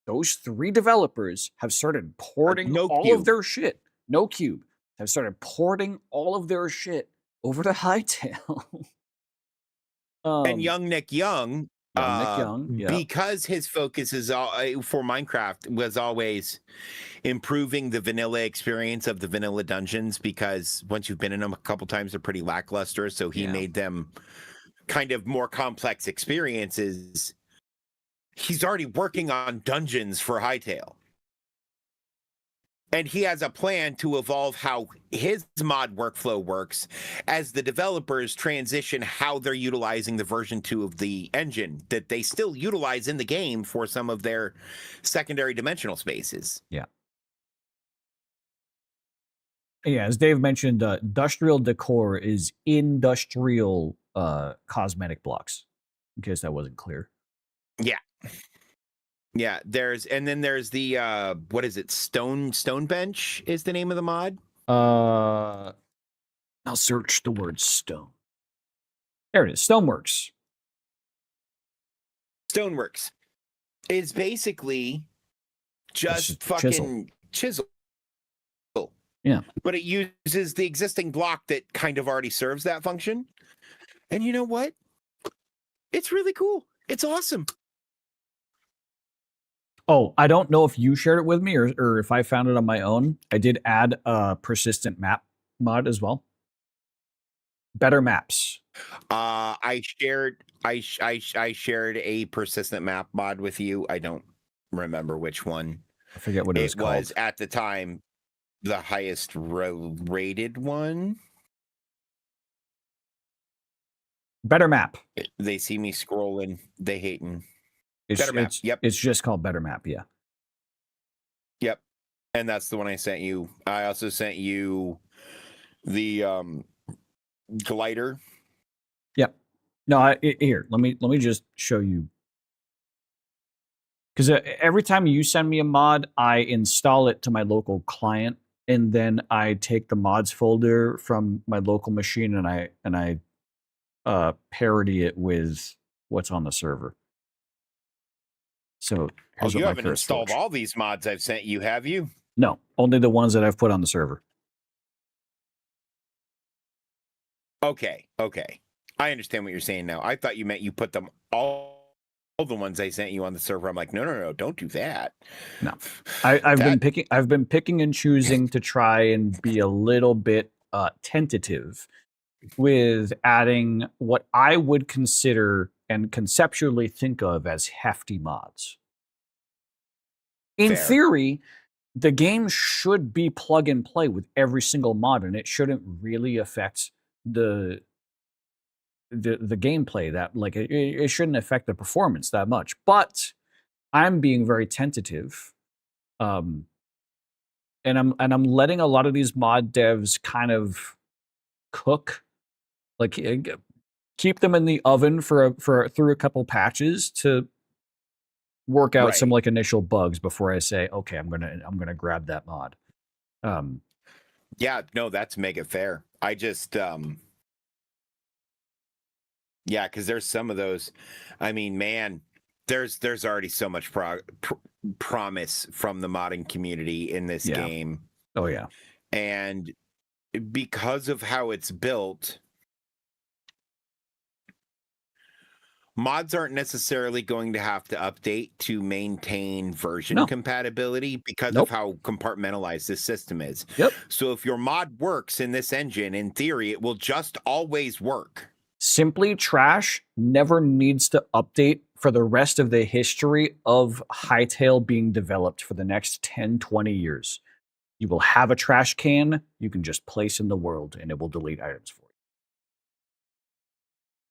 those 3 developers have started porting all of their shit. No Cube have started porting all of their shit over to Hightail. And Young Nick Young, yeah. because his focus is for Minecraft was always improving the vanilla experience of the vanilla dungeons, because once you've been in them a couple times, they're pretty lackluster. So he made them kind of more complex experiences. He's already working on dungeons for Hightail. And he has a plan to evolve how his mod workflow works as the developers transition how they're utilizing the version 2 of the engine that they still utilize in the game for some of their secondary dimensional spaces. Yeah. Yeah, as Dave mentioned, Industrial Decor is industrial cosmetic blocks, in case that wasn't clear. Yeah. Yeah, there's the what is it? Stone Bench is the name of the mod. I'll search the word stone. There it is. Stoneworks. Stoneworks is basically just fucking chisel. Yeah. But it uses the existing block that kind of already serves that function. And you know what? It's really cool. It's awesome. Oh, I don't know if you shared it with me or if I found it on my own. I did add a persistent map mod as well. Better maps. I shared a persistent map mod with you. I don't remember which one. I forget what it was called. It was at the time the highest rated one. Better map. They see me scrolling. They hating. Better map. Yep. It's just called Better Map. Yeah. Yep. And that's the one I sent you. I also sent you the glider. Yep. No, here. Let me just show you. Because every time you send me a mod, I install it to my local client, and then I take the mods folder from my local machine and I parity it with what's on the server. So here's you what my haven't curse installed works. all these mods I've sent you, have you? No, only the ones that I've put on the server. Okay. I understand what you're saying now. I thought you meant you put them all the ones I sent you on the server. I'm like, no, don't do that. No, I've been picking and choosing to try and be a little bit tentative with adding what I would consider and conceptually think of as hefty mods. In Fair. theory, the game should be plug and play with every single mod, and it shouldn't really affect the gameplay that like it shouldn't affect the performance that much. But I'm being very tentative, and I'm letting a lot of these mod devs kind of cook, like keep them in the oven for through a couple patches to work out some like initial bugs before I say, okay, I'm gonna grab that mod. Yeah, no, that's mega fair. I just yeah, because there's some of those. I mean, man, there's already so much promise from the modding community in this game. Oh yeah, and because of how it's built, mods aren't necessarily going to have to update to maintain version compatibility because of how compartmentalized this system is. Yep. So if your mod works in this engine, in theory, it will just always work. Simply Trash never needs to update for the rest of the history of Hytale being developed for the next 10, 20 years. You will have a trash can you can just place in the world, and it will delete items for you.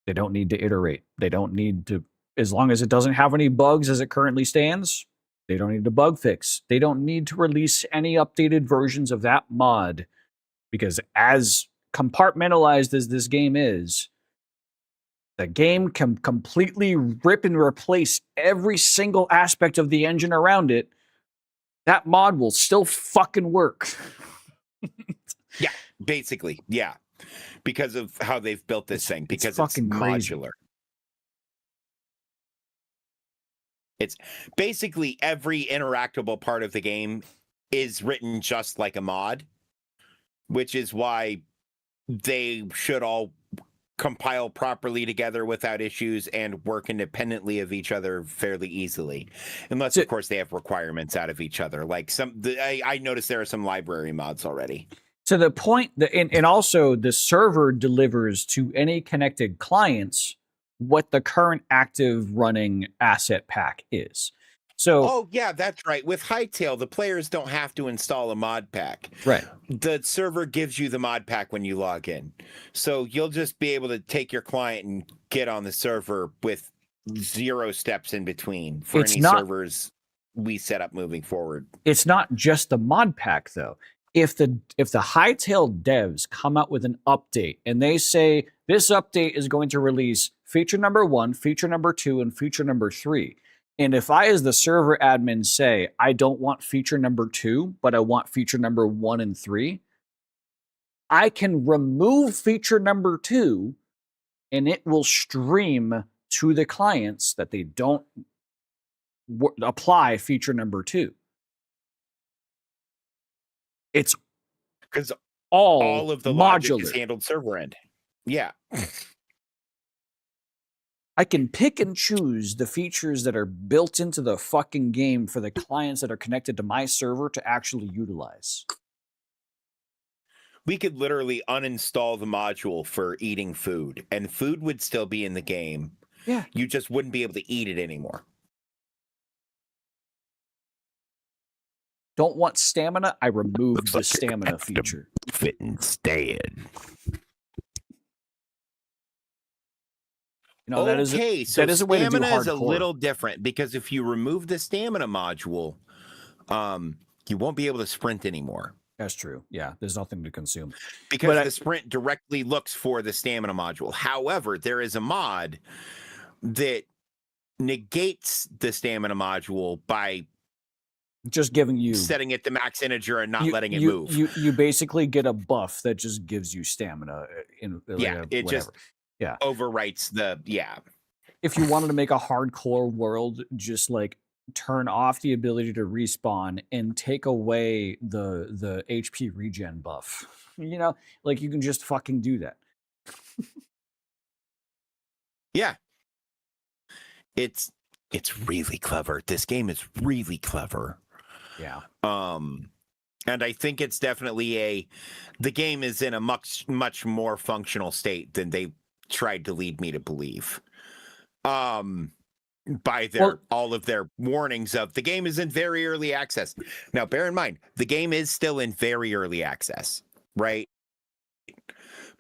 They don't need to iterate. They don't need to, as long as it doesn't have any bugs as it currently stands, they don't need to bug fix. They don't need to release any updated versions of that mod, because as compartmentalized as this game is, the game can completely rip and replace every single aspect of the engine around it. That mod will still fucking work. Yeah, basically, yeah. Because of how they've built this thing, because it's modular. It's basically every interactable part of the game is written just like a mod, which is why they should all compile properly together without issues and work independently of each other fairly easily, unless of course they have requirements out of each other. Like I noticed there are some library mods already. To the point that, and also the server delivers to any connected clients what the current active running asset pack is. So, oh yeah, that's right. With Hytale, the players don't have to install a mod pack. Right. The server gives you the mod pack when you log in. So you'll just be able to take your client and get on the server with 0 steps in between for any servers we set up moving forward. It's not just the mod pack though. If the Hytale devs come out with an update and they say this update is going to release feature number 1, feature number 2, and feature number 3. And if I, as the server admin, say, I don't want feature number 2, but I want feature number 1 and 3, I can remove feature number 2 and it will stream to the clients that they don't apply feature number 2. It's because all of the modular. Logic is handled server end. Yeah. I can pick and choose the features that are built into the fucking game for the clients that are connected to my server to actually utilize. We could literally uninstall the module for eating food, and food would still be in the game. Yeah. You just wouldn't be able to eat it anymore. Don't want stamina? I removed the stamina feature. Fit instead. You know, that is a way to do stamina is a hardcore. little different, because if you remove the stamina module, you won't be able to sprint anymore. That's true. Yeah, there's nothing to consume. Because the sprint directly looks for the stamina module. However, there is a mod that negates the stamina module by just giving you setting it to max integer and not letting it move. You basically get a buff that just gives you stamina. It Yeah. overwrites the If you wanted to make a hardcore world, just like turn off the ability to respawn and take away the HP regen buff. You know, like you can just fucking do that. Yeah. It's really clever. This game is really clever. Yeah. And I think it's definitely the game is in a much more functional state than they tried to lead me to believe. By all of their warnings of the game is in very early access. Now, bear in mind, the game is still in very early access, right?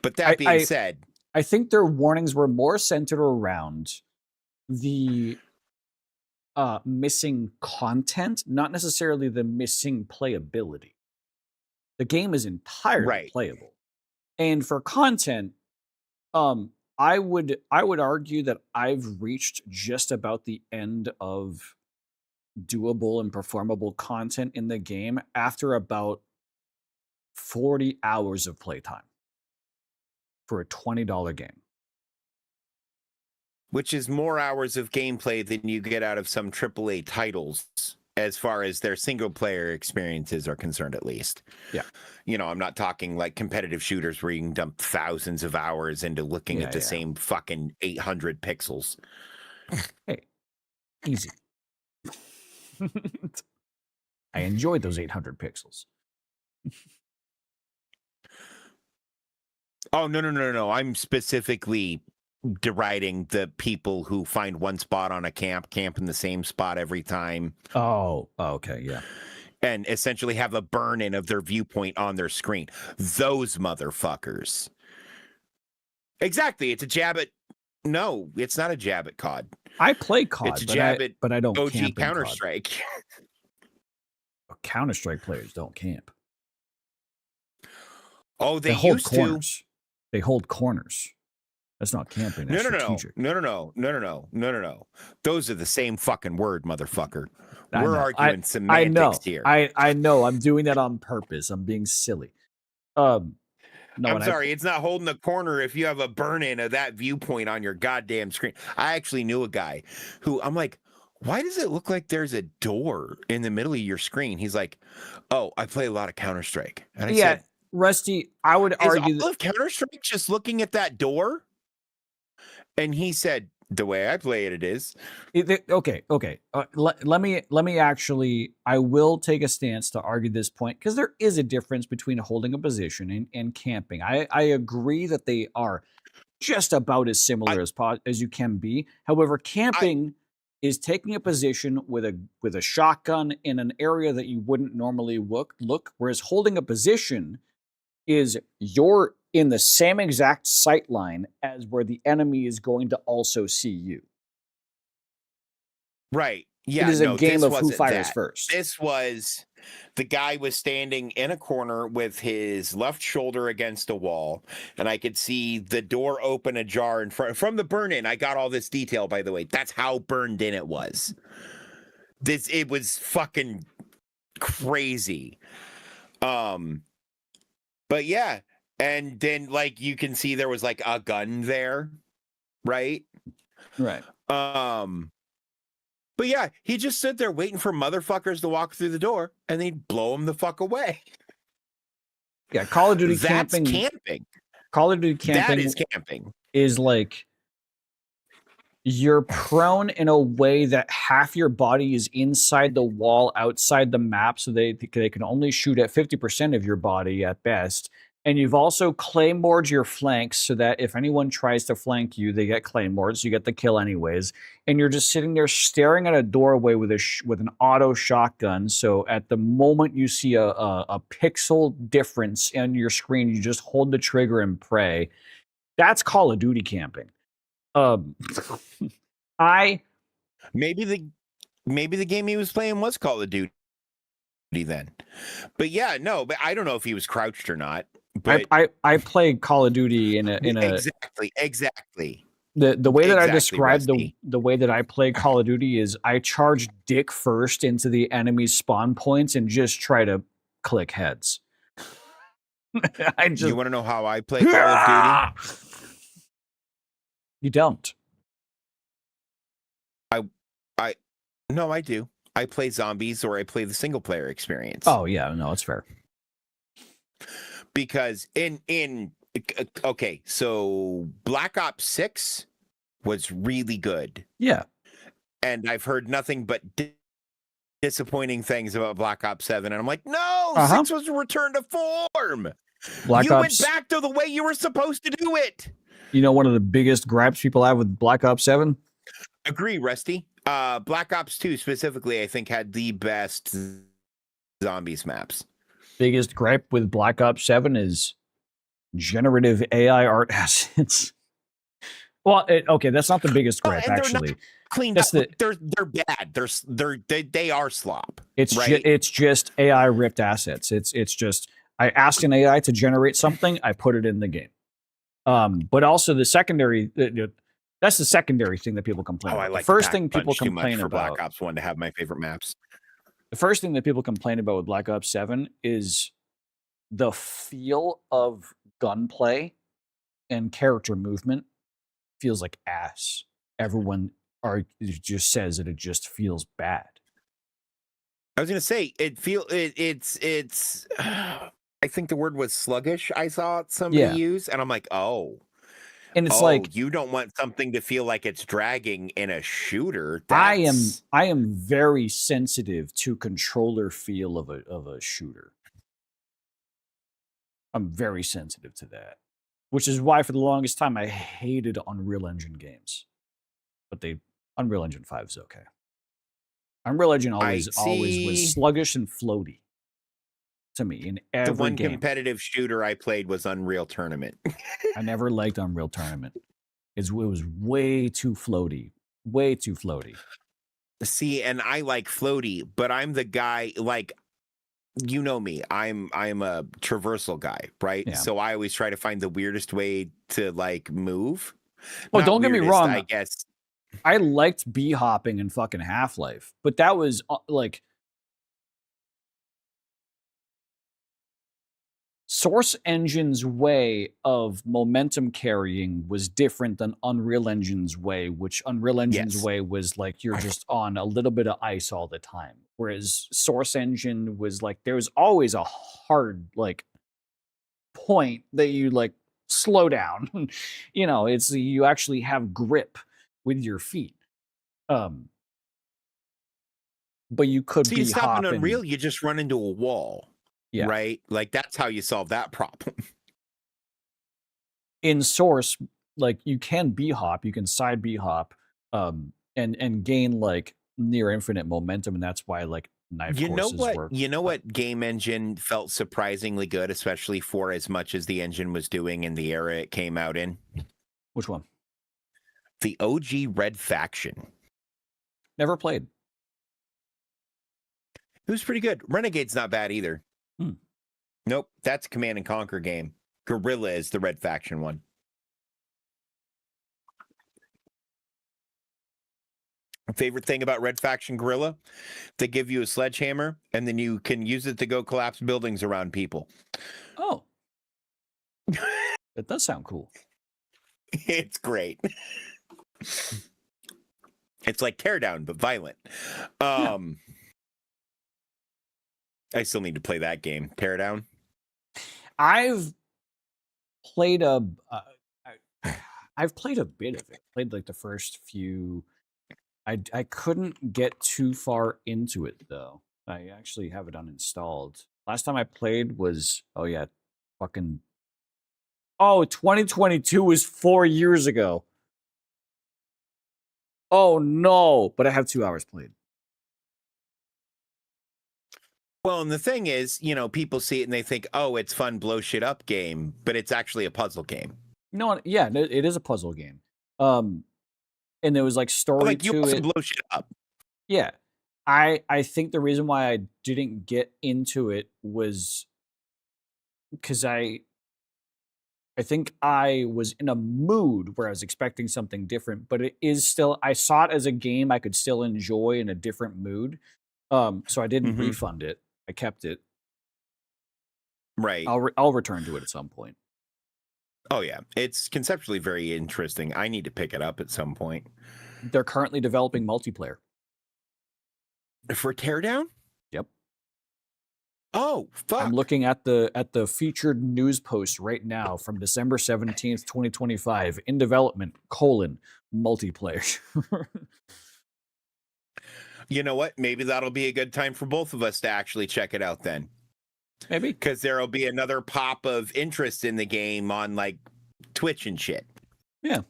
But that being said, I think their warnings were more centered around the missing content, not necessarily the missing playability. The game is entirely playable. And for content, I would argue that I've reached just about the end of doable and performable content in the game after about 40 hours of playtime for a $20 game. Which is more hours of gameplay than you get out of some AAA titles as far as their single player experiences are concerned, at least. Yeah. You know, I'm not talking like competitive shooters where you can dump thousands of hours into looking at the same fucking 800 pixels. Hey, easy. I enjoyed those 800 pixels. Oh, no. I'm specifically deriding the people who find one spot on a camp in the same spot every time. Oh, okay, yeah. And essentially have a burn-in of their viewpoint on their screen. Those motherfuckers. Exactly. It's a jab at... No, it's not a jab at COD. I play COD, it's a jab at but I don't OG camp in Counter-Strike. Counter-Strike players don't camp. Oh, they hold used corners. to. They hold corners. That's not camping. That's strategic. No. Those are the same fucking word, motherfucker. We're arguing semantics I know. here. I know. I'm doing that on purpose. I'm being silly. No, I'm sorry. It's not holding the corner if you have a burn-in of that viewpoint on your goddamn screen. I actually knew a guy who I'm like, why does it look like there's a door in the middle of your screen? He's like, oh, I play a lot of Counter-Strike. And I said, Rusty, I would argue all of Counter-Strike just looking at that door? And he said, the way I play it is. Okay. Let me actually, I will take a stance to argue this point because there is a difference between holding a position and camping. I agree that they are just about as similar as you can be. However, camping is taking a position with a shotgun in an area that you wouldn't normally look, whereas holding a position is you're in the same exact sight line as where the enemy is going to also see you. Right. Yeah. It is a game of who fires first. This was the guy was standing in a corner with his left shoulder against a wall, and I could see the door open ajar in front from the burn-in. I got all this detail, by the way. That's how burned in it was. It was fucking crazy. But yeah, and then like you can see there was like a gun there, right? Right. But yeah, he just stood there waiting for motherfuckers to walk through the door, and they'd blow him the fuck away. Yeah, Call of Duty That's camping. Call of Duty camping. That is camping. Is like you're prone in a way that half your body is inside the wall, outside the map, so they can only shoot at 50% of your body at best. And you've also claymored your flanks so that if anyone tries to flank you, they get claymored, so you get the kill anyways. And you're just sitting there staring at a doorway with an auto shotgun. So at the moment you see a pixel difference on your screen, you just hold the trigger and pray. That's Call of Duty camping. Maybe the game he was playing was Call of Duty then. But yeah, no, but I don't know if he was crouched or not. But I played Call of Duty in a exactly. The way that I described the way that I play Call of Duty is I charge dick first into the enemy's spawn points and just try to click heads. You want to know how I play Call of Duty? You don't. No, I do. I play zombies or I play the single player experience. Oh yeah, no, it's fair. Because okay, so Black Ops 6 was really good. Yeah. And I've heard nothing but disappointing things about Black Ops 7. And I'm like, no, 6 was a return to form. Black you Ops, went back to the way you were supposed to do it. You know, one of the biggest gripes people have with Black Ops 7? Agree, Rusty. Black Ops 2 specifically, I think, had the best zombies maps. Biggest gripe with Black Ops 7 is generative AI art assets. Well, okay, that's not the biggest gripe, actually. Cleaned up. They're bad. They are slop. It's right? It's just AI ripped assets. It's just I asked an AI to generate something, I put it in the game. But also the secondary. That's the secondary thing that people complain about. I like the first thing people complain for about. Black Ops 1 to have my favorite maps. The first thing that people complain about with Black Ops 7 is the feel of gunplay and character movement feels like ass. Everyone just says that it just feels bad. I was gonna say it's I think the word was sluggish. I saw somebody use, and I'm like, oh. And it's like you don't want something to feel like it's dragging in a shooter. I am very sensitive to controller feel of a shooter. I'm very sensitive to that, which is why for the longest time I hated Unreal Engine games. But Unreal Engine 5 is okay. Unreal Engine always was sluggish and floaty to me in every The one game. competitive shooter I played was Unreal Tournament. I never liked Unreal Tournament. It was way too floaty. Way too floaty. See, and I like floaty, but I'm the guy, like, you know me. I'm a traversal guy, right? Yeah. So I always try to find the weirdest way to like move. Oh, Not don't get me weirdest, wrong. I guess I liked bee hopping in fucking Half-Life, but that was like Source Engine's way of momentum carrying was different than Unreal Engine's way, which Unreal Engine's way was like you're just on a little bit of ice all the time. Whereas Source Engine was like there was always a hard like point that you like slow down. You know, it's you actually have grip with your feet. But you could so be you stop hopping. in Unreal, you just run into a wall. Yeah. Right? Like that's how you solve that problem. In Source, like you can bee hop, you can side bee hop, and gain like near infinite momentum, and that's why like knife courses work. You know what game engine felt surprisingly good, especially for as much as the engine was doing in the era it came out in? Which one? The OG Red Faction. Never played. It was pretty good. Renegade's not bad either. Nope, that's a Command and Conquer game. Guerrilla is the Red Faction one. Favorite thing about Red Faction Guerrilla? They give you a sledgehammer, and then you can use it to go collapse buildings around people. Oh. That does sound cool. It's great. It's like Teardown, but violent. I still need to play that game. Teardown. I've played I've played a bit of it. Played like the first few. I couldn't get too far into it though. I actually have it uninstalled. Last time I played was 2022 was 4 years ago. Oh no, but I have 2 hours played. Well, and the thing is, you know, people see it and they think, oh, it's fun, blow shit up game, but it's actually a puzzle game. No, yeah, it is a puzzle game. And there was like story like, you to also it. blow shit up. Yeah. I think the reason why I didn't get into it was because I think I was in a mood where I was expecting something different, but it is still, I saw it as a game I could still enjoy in a different mood. So I didn't refund it. I kept it. Right. I'll return to it at some point. Oh yeah, it's conceptually very interesting. I need to pick it up at some point. They're currently developing multiplayer. For Teardown? Yep. Oh, fuck. I'm looking at the featured news post right now from December 17th, 2025. In development, multiplayer. You know what? Maybe that'll be a good time for both of us to actually check it out then. Maybe. Because there'll be another pop of interest in the game on like Twitch and shit. Yeah.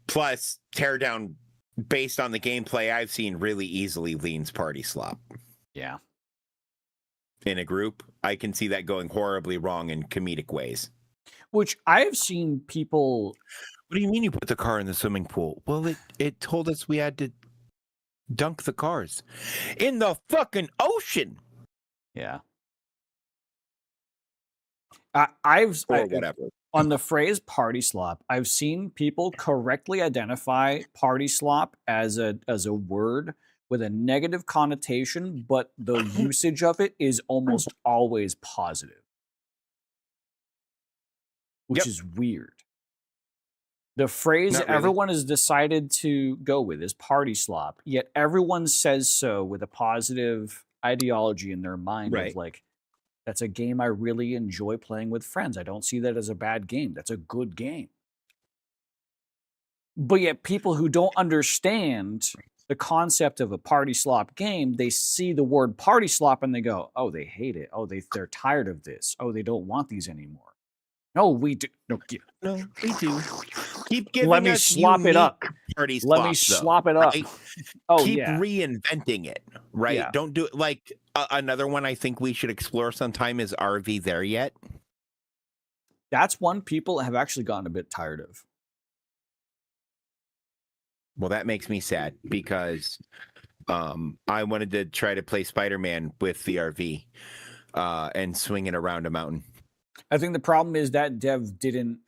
Plus, Teardown, based on the gameplay I've seen, really easily leans party slop. Yeah. In a group, I can see that going horribly wrong in comedic ways. Which I've seen people... What do you mean you put the car in the swimming pool? Well, it told us we had to dunk the cars in the fucking ocean. Yeah. Whatever. On the phrase party slop, I've seen people correctly identify party slop as a word with a negative connotation, but the usage of it is almost always positive, which is weird. The phrase everyone has decided to go with is party slop, yet everyone says so with a positive ideology in their mind of like, that's a game I really enjoy playing with friends. I don't see that as a bad game. That's a good game. But yet people who don't understand the concept of a party slop game, they see the word party slop and they go, oh, they hate it. Oh, they're tired of this. Oh, they don't want these anymore. No, we do. No, we do. Keep giving Let me us slop it up. Party Let me slops, slop it up. Right? Oh, Keep yeah. reinventing it, right? Yeah. Don't do it like another one I think we should explore sometime is RV There Yet? That's one people have actually gotten a bit tired of. Well, that makes me sad because I wanted to try to play Spider-Man with the RV and swing it around a mountain. I think the problem is that dev didn't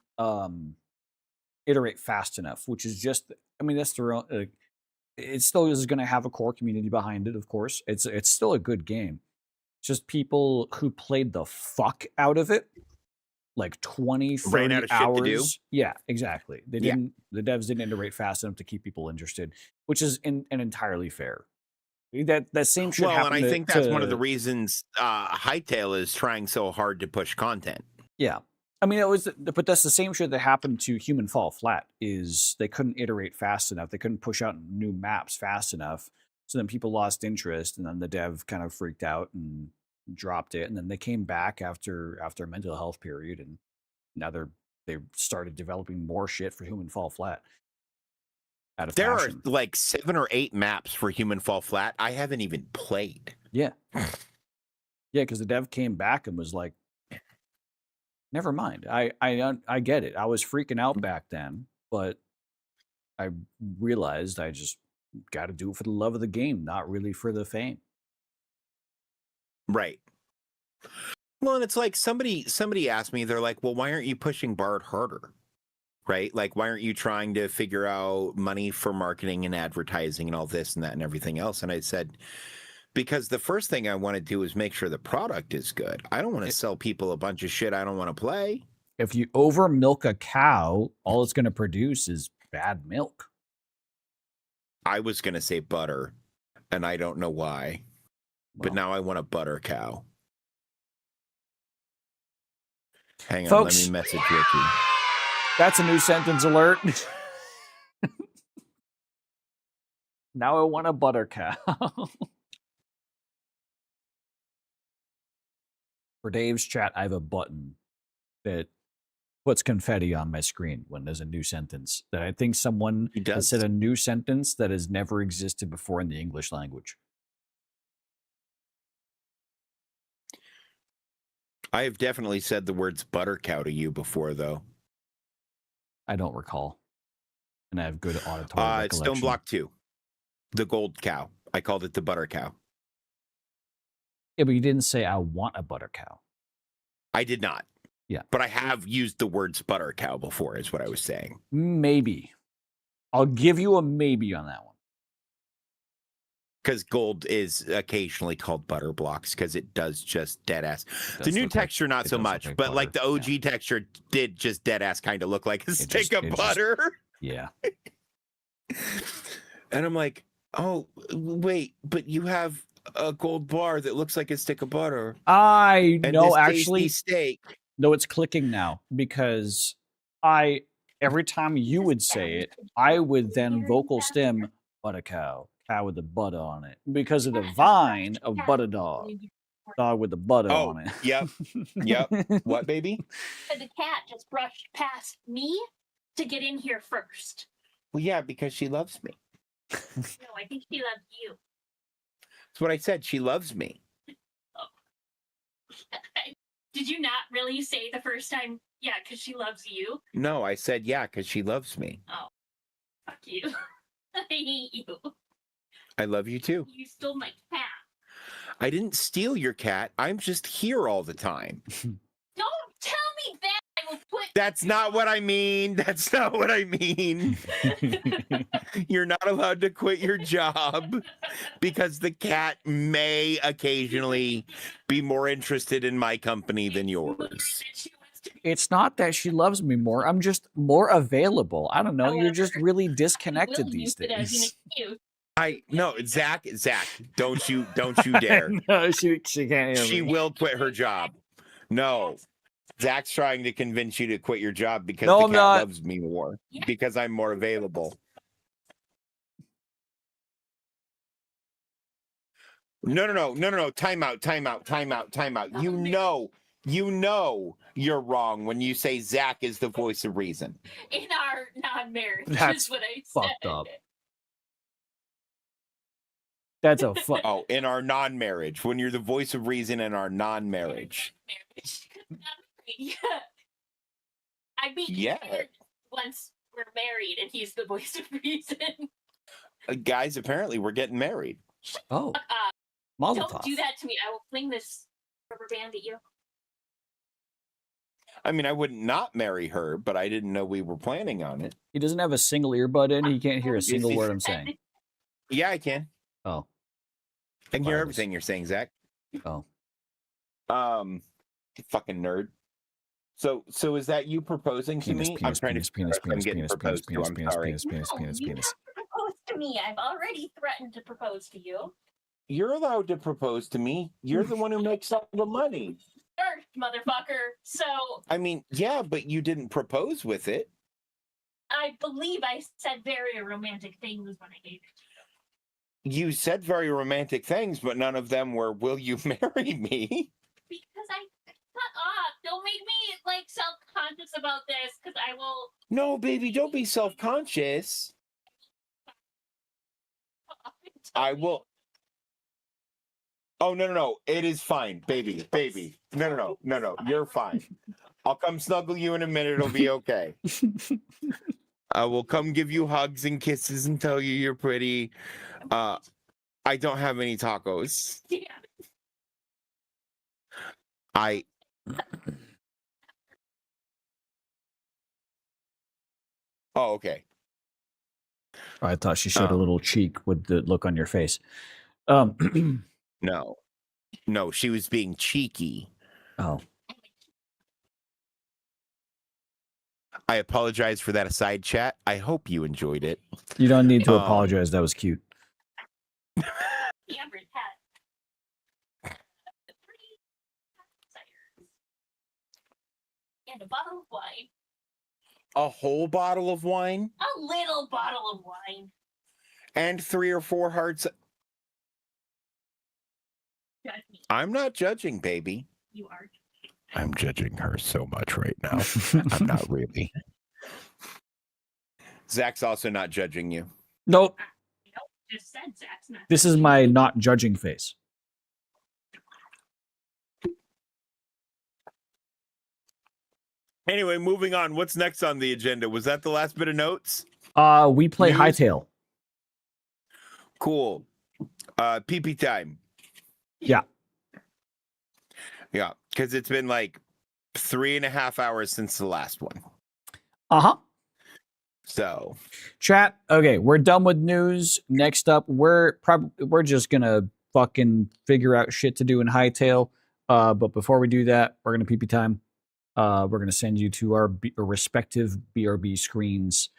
iterate fast enough, which is just, I mean, that's the real, it still is going to have a core community behind it, of course. It's still a good game. It's just people who played the fuck out of it, like 20, 30 ran out of hours. Shit to do. Yeah, exactly. They didn't, the devs didn't iterate fast enough to keep people interested, which is entirely fair. That same shit happened. And I think that's one of the reasons Hightail is trying so hard to push content. Yeah. I mean, but that's the same shit that happened to Human Fall Flat, is they couldn't iterate fast enough. They couldn't push out new maps fast enough. So then people lost interest, and then the dev kind of freaked out and dropped it. And then they came back after a mental health period, and now they started developing more shit for Human Fall Flat. There are like 7 or 8 maps for Human Fall Flat I haven't even played. Yeah. Yeah, because the dev came back and was like, never mind. I get it. I was freaking out back then, but I realized I just got to do it for the love of the game, not really for the fame. Right. Well, and it's like somebody asked me, they're like, well, why aren't you pushing Bard harder? Right? Like, why aren't you trying to figure out money for marketing and advertising and all this and that and everything else? And I said, because the first thing I want to do is make sure the product is good. I don't want to sell people a bunch of shit I don't want to play. If you over milk a cow, all it's going to produce is bad milk. I was going to say butter, and I don't know why. But now I want a butter cow. Hang on, folks, let me message Ricky. That's a new sentence alert. Now I want a butter cow. For Dave's chat, I have a button that puts confetti on my screen when there's a new sentence. That I think someone has said a new sentence that has never existed before in the English language. I have definitely said the words butter cow to you before, though. I don't recall. And I have good auditory recollection. Stoneblock 2. The gold cow. I called it the butter cow. Yeah, but you didn't say I want a butter cow. I did not. Yeah. But I have used the words butter cow before, is what I was saying. Maybe. I'll give you a maybe on that one. because gold is occasionally called butter blocks because it does just dead ass. The new texture, not so much, but like the OG texture did just dead ass kind of look like a stick of butter. Yeah. And I'm like, oh, wait, but you have a gold bar that looks like a stick of butter. I and know, this actually. tasty steak. No, it's clicking now because every time you would say it, I would then vocal stem butter cow with the butter on it because of the vine of butter dog with the butter on it. Yep. What, baby? The cat just brushed past me to get in here first. Well, yeah, because she loves me. No, I think she loves you. That's what I said. She loves me. Did you not really say the first time, yeah, because she loves you? No, I said, yeah, because she loves me. Oh, fuck you. I hate you. I love you too. You stole my cat. I didn't steal your cat. I'm just here all the time. Don't tell me that. I will put. That's not what I mean. That's not what I mean. You're not allowed to quit your job because the cat may occasionally be more interested in my company than yours. It's not that she loves me more. I'm just more available. I don't know. You're just really disconnected these days. No, Zach, don't you dare. No, she can't hear She me. will quit her job. No. Zach's trying to convince you to quit your job because No, the I'm cat not. loves me more. Because I'm more available. No. Time out. You know you're wrong when you say Zach is the voice of reason. In our non-marriage, That's is what I fucked said. up. That's a fuck. Oh, in our non-marriage, when you're the voice of reason in our non-marriage. Yeah. I mean, once we're married and he's the voice of reason. Guys, apparently we're getting married. Oh. Don't do that to me. I will fling this rubber band at you. I mean, I wouldn't not marry her, but I didn't know we were planning on it. He doesn't have a single earbud in. He can't hear a single word I'm saying. Yeah, I can. Oh. I can hear everything you're saying, Zach. Oh. Fucking nerd. So is that you proposing to me? I'm trying to penis. I'm getting proposed to. I'm sorry. Penis. You have to propose to me. I've already threatened to propose to you. You're allowed to propose to me. You're the one who makes all the money. Sure, motherfucker. So. I mean, yeah, but you didn't propose with it. I believe I said very romantic things when I gave it to you. You said very romantic things, but none of them were, will you marry me? Because shut up. Don't make me, self-conscious about this, because I will... No, baby, don't be self-conscious. I will... Oh, no. It is fine, baby. No. You're fine. I'll come snuggle you in a minute. It'll be okay. I will come give you hugs and kisses and tell you you're pretty. I don't have any tacos. Yeah. Oh, okay. I thought she showed a little cheek with the look on your face. No, she was being cheeky. Oh. I apologize for that aside chat. I hope you enjoyed it. You don't need to apologize. That was cute. And a bottle of wine. A whole bottle of wine? A little bottle of wine. And 3 or 4 hearts. Judge me. I'm not judging, baby. You are. I'm judging her so much right now. I'm not really. Zach's also not judging you. Nope. Just said Zach's not. This is my not judging face. Anyway, moving on. What's next on the agenda? Was that the last bit of notes? We play Hightail. Cool. PP time. Yeah. Yeah, because it's been like 3.5 hours since the last one. Uh-huh. So, Chat. Okay, we're done with news. Next up, we're just gonna fucking figure out shit to do in Hightail. But before we do that, we're gonna pee time. We're gonna send you to our respective BRB screens.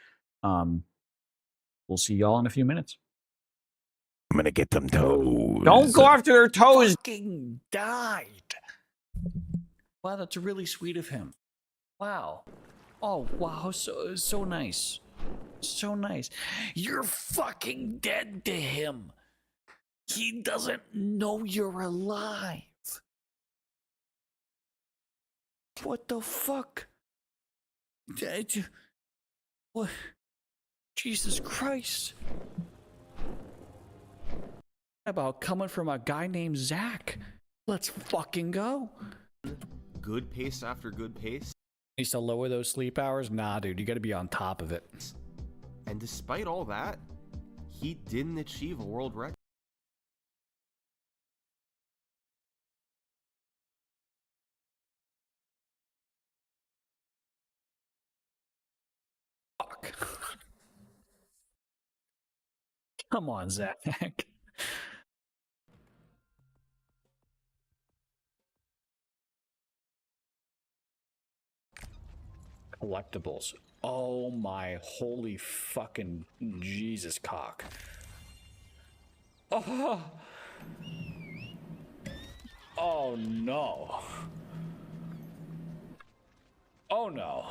We'll see y'all in a few minutes. I'm gonna get them toes. Don't go after their toes. Fucking died. Wow, that's really sweet of him. Wow. Oh wow, so nice. So nice. You're fucking dead to him. He doesn't know you're alive. What the fuck? What? Jesus Christ. About coming from a guy named Zach. Let's fucking go. Good pace after good pace. Needs to lower those sleep hours? Nah, dude, you gotta be on top of it. And despite all that, he didn't achieve a world record. Fuck. Come on, Zach. Collectibles. Oh my holy fucking Jesus cock. Oh, oh no. Oh no.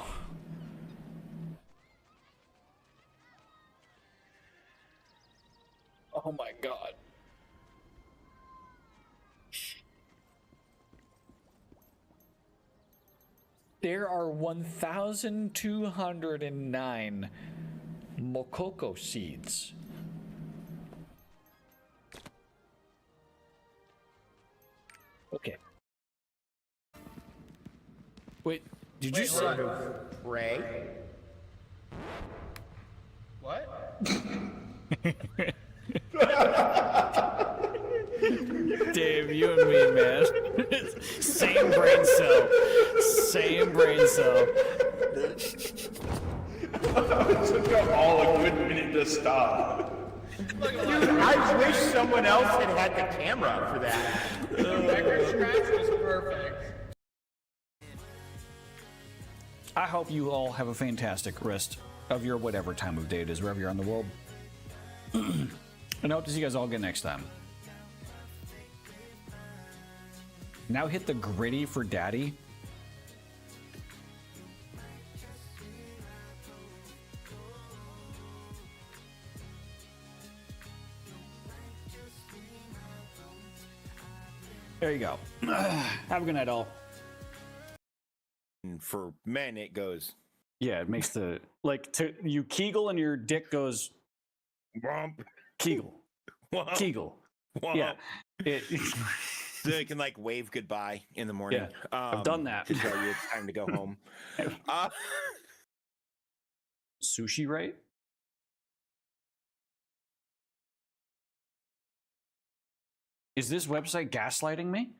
Oh my god. There are 1,209 Mokoko seeds. Okay. Wait, did you say Ray? What? Dave, you and me, man. Same brain cell. Same brain cell. It took all a good minute to stop. I wish someone else had the camera for that. Record scratch was perfect. I hope you all have a fantastic rest of your whatever time of day it is, wherever you're in the world. And I hope to see you guys all again next time. Now hit the gritty for daddy. There you go. Have a good night, all. And for men, it goes. Yeah, it makes the you kegel and your dick goes Womp. kegel, Womp. kegel. Womp. Yeah, So they can like wave goodbye in the morning. Yeah, I've done that. To tell you it's time to go home. Sushi, right? Is this website gaslighting me?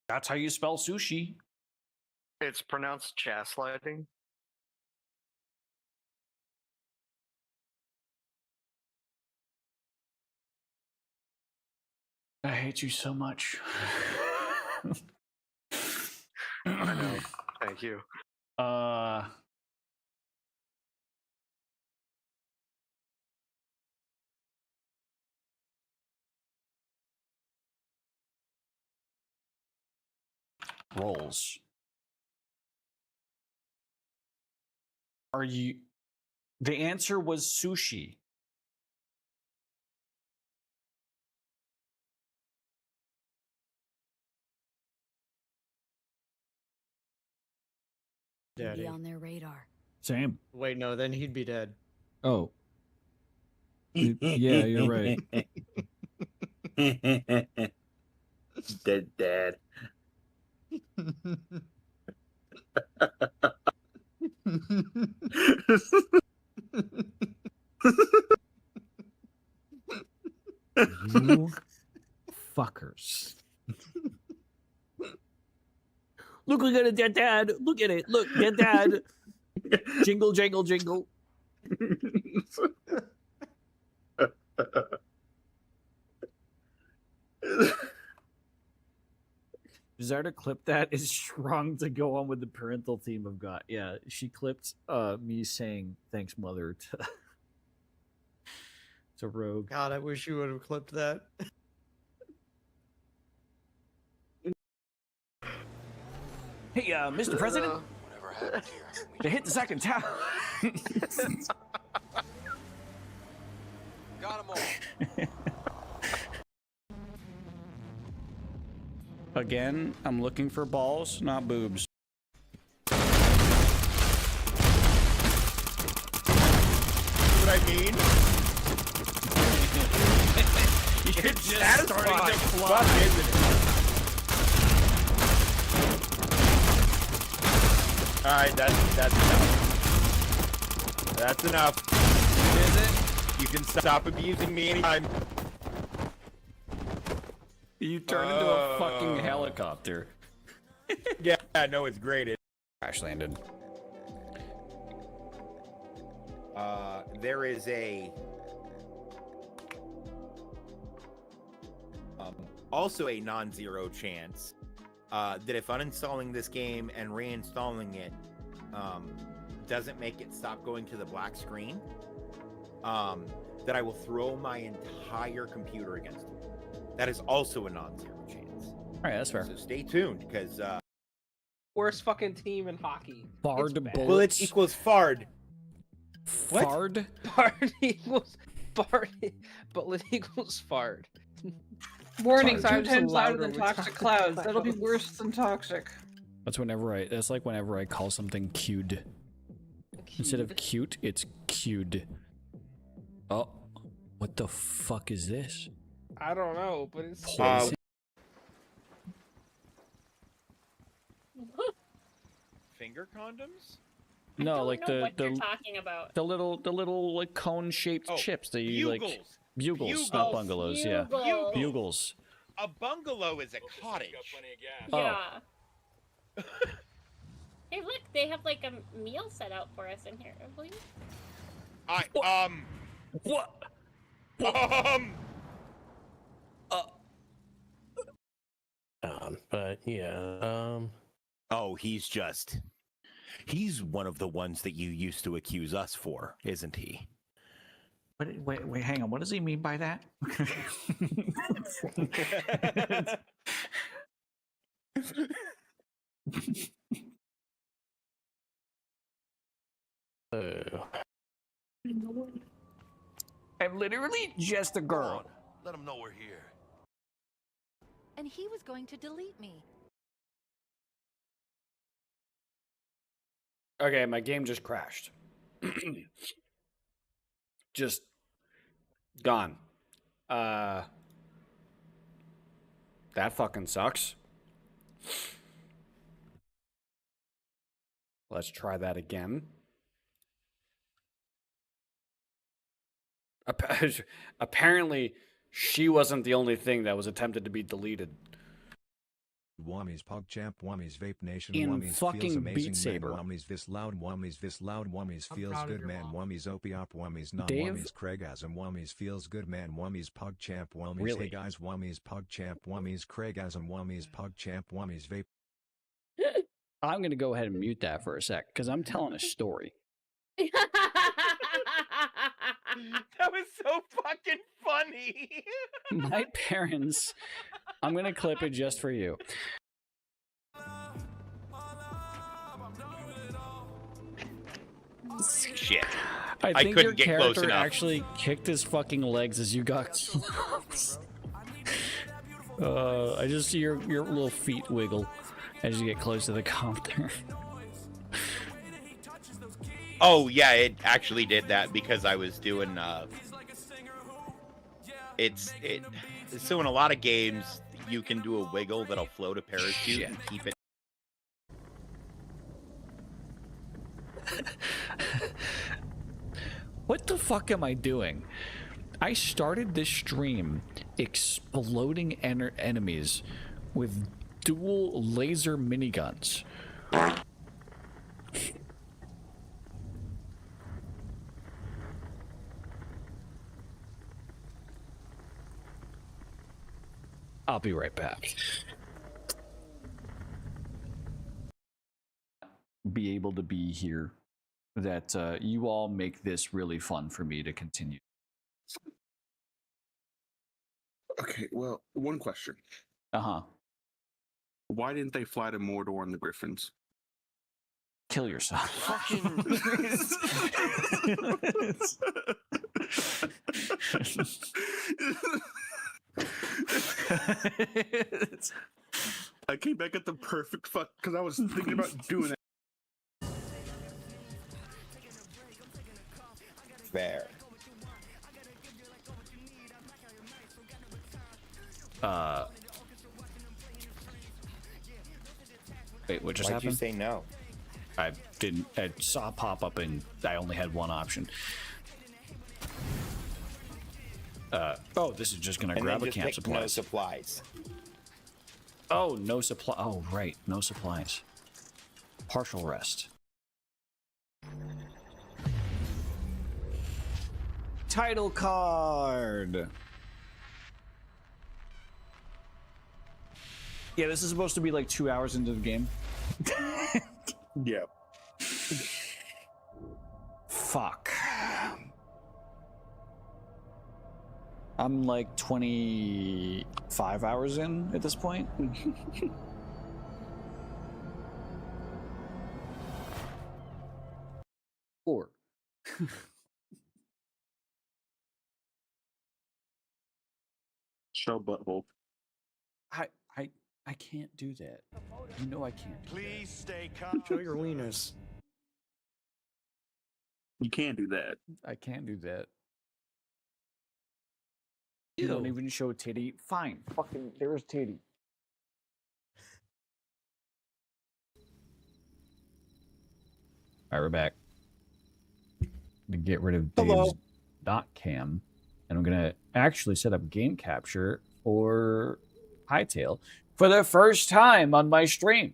That's how you spell sushi. It's pronounced chaslighting. I hate you so much. I know. Thank you. Rolls. Are you? The answer was sushi. Daddy. Be on their radar. Same. Wait, no, then he'd be dead. Oh. Yeah, you're right. Dead dad. You fuckers. Look at a dead dad. Look at it. Look, dead dad. Jingle, jangle, jingle. Zarda clipped that is strong to go on with the parental theme of God. Yeah, she clipped me saying thanks, mother, to Rogue. God, I wish you would have clipped that. Hey, Mr. President. Whatever happened here? They hit the second tower. Got 'em all. Again, I'm looking for balls, not boobs. What I mean? You're It's just starting satisfying. to fly. Fuck, isn't it? All right, that's enough. That's enough. Is it? You can stop abusing me anytime. You turn into a fucking helicopter. Yeah, no, it's great. It Crash landed. There is also a non-zero chance that if uninstalling this game and reinstalling it doesn't make it stop going to the black screen, that I will throw my entire computer against it. That is also a non-zero chance. All right, that's fair. So stay tuned, because Worst fucking team in hockey. Fard It's bad. bullets. bullets equals fard. What? Fard? Fart equals fart. Bullet equals fart. Warning, Sorry, 2 I'm times so louder loud than when we toxic talk clouds. about That'll be those. worse than toxic. That's like whenever I call something cued. Instead of cute, it's cued. Oh, what the fuck is this? I don't know, but it's Poison. Finger condoms? No, I don't like know what you're talking about. the little like cone-shaped chips that you Bugles. like. Bugles, not bungalows. Yeah, Bugles. bugles. A bungalow is a cottage. Yeah. Hey, look, they have like a meal set out for us in here, I believe. What? But yeah, oh, he's one of the ones that you used to accuse us for, isn't he? Wait, hang on. What does he mean by that? I'm literally just a girl. Let them know we're here. And he was going to delete me. Okay, my game just crashed. Just gone. That fucking sucks. Let's try that again. Apparently, she wasn't the only thing that was attempted to be deleted. Whammies PogChamp, Whammies Vape Nation, In Whammies fucking feels amazing, Beat Saber. man, Whammies this loud, Whammies feels proud of good, your man, mom. Whammies Opiop, Whammies non, Dave? Whammies Craigasm, Whammies feels good, man, Whammies PogChamp, Whammies Really? hey guys, Whammies PogChamp, Whammies Craigasm, Whammies PogChamp, Whammies Vape. I'm going to go ahead and mute that for a sec because I'm telling a story. That was so fucking funny. My parents, I'm going to clip it just for you. Shit. I think couldn't your get close character enough. actually kicked his fucking legs as you got close. I just see your little feet wiggle as you get close to the copter. Oh yeah, it actually did that because I was doing so in a lot of games you can do a wiggle that'll float a parachute and keep it. What the fuck am I doing? I started this stream exploding enemies with dual laser miniguns. I'll be right back. Be able to be here, that you all make this really fun for me to continue. Okay, well, one question. Uh-huh. Why didn't they fly to Mordor on the Griffins? Kill yourself. Fucking. I came back at the perfect fuck because I was thinking about doing that. Fair. Wait, what just Why'd happened? you say no? I didn't. I saw a pop up and I only had one option. Oh, this is just gonna And grab then a just camp pick supplies. no supplies. Oh, no supply. Oh, right, no supplies. Partial rest. Title card. Yeah, this is supposed to be like 2 hours into the game. Yeah. Fuck. I'm like 25 hours in at this point. Or Show butthole. I can't do that. You know I can't. Please stay calm. Show your wieners. You can't do that. I can't do that. You don't even show titty. Fine. Fucking there's titty. Alright, we're back. To get rid of Dave's dot cam. And I'm gonna actually set up game capture for Hightail for the first time on my stream.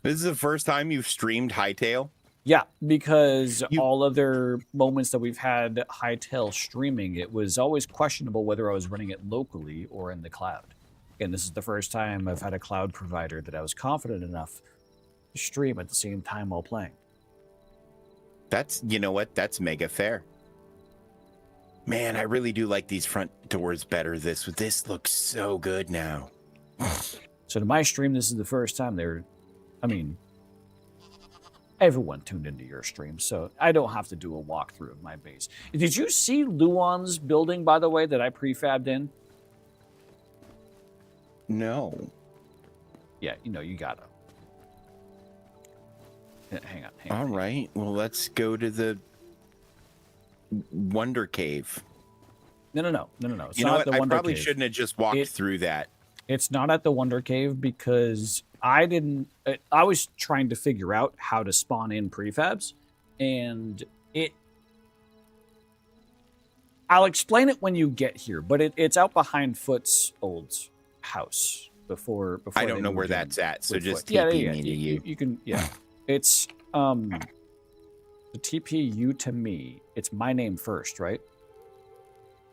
This is the first time you've streamed Hightail? Yeah, because all other moments that we've had Hightail streaming, it was always questionable whether I was running it locally or in the cloud. And this is the first time I've had a cloud provider that I was confident enough to stream at the same time while playing. That's, you know what? That's mega fair. Man, I really do like these front doors better. This looks so good now. So to my stream, this is the first time everyone tuned into your stream, so I don't have to do a walkthrough of my base. Did you see Luan's building, by the way, that I prefabbed in? No. Yeah, you gotta. Hang on. All right. Well, let's go to the Wonder Cave. No. It's You know not what? the I Wonder probably Cave. shouldn't have just walked through that. It's not at the Wonder Cave because I was trying to figure out how to spawn in prefabs, and I'll explain it when you get here, but it's out behind Foot's old house before I don't they know where moved in that's at, so with just Foot. Yeah, TP yeah, me to you. You can, yeah. It's the TP you to me. It's my name first, right?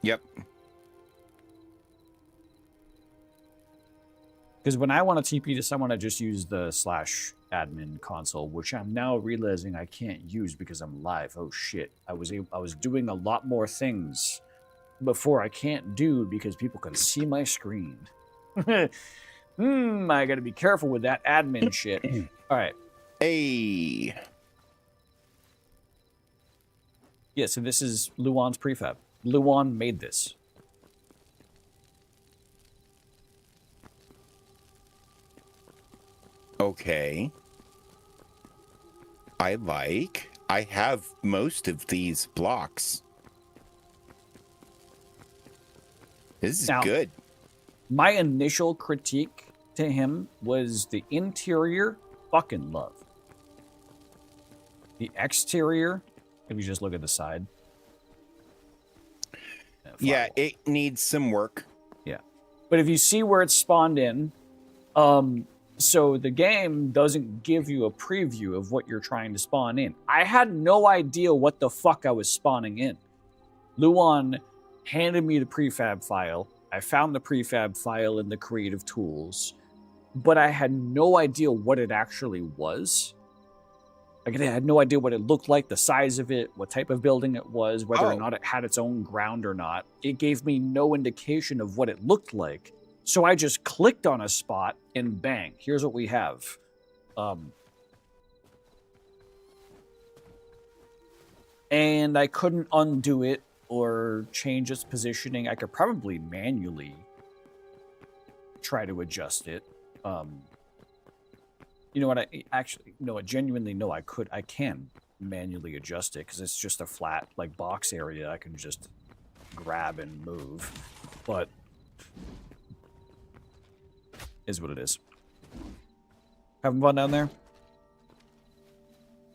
Yep. Because when I want to TP to someone, I just use the /admin console, which I'm now realizing I can't use because I'm live. Oh shit! I was doing a lot more things before I can't do because people can see my screen. I got to be careful with that admin shit. All right. Hey. Yeah. So this is Luan's prefab. Luan made this. Okay. I have most of these blocks. This is good. My initial critique to him was the interior, fucking love. The exterior, if you just look at the side. Yeah, it needs some work. Yeah. But if you see where it's spawned in, so the game doesn't give you a preview of what you're trying to spawn in. I had no idea what the fuck I was spawning in. Luan handed me the prefab file. I found the prefab file in the creative tools, but I had no idea what it actually was. Like, I had no idea what it looked like, the size of it, what type of building it was, whether or not it had its own ground or not. It gave me no indication of what it looked like. So I just clicked on a spot and bang, here's what we have. And I couldn't undo it or change its positioning. I could probably manually try to adjust it. You know what? I genuinely know I can manually adjust it because it's just a flat like box area. I can just grab and move, but is what it is. Having fun down there?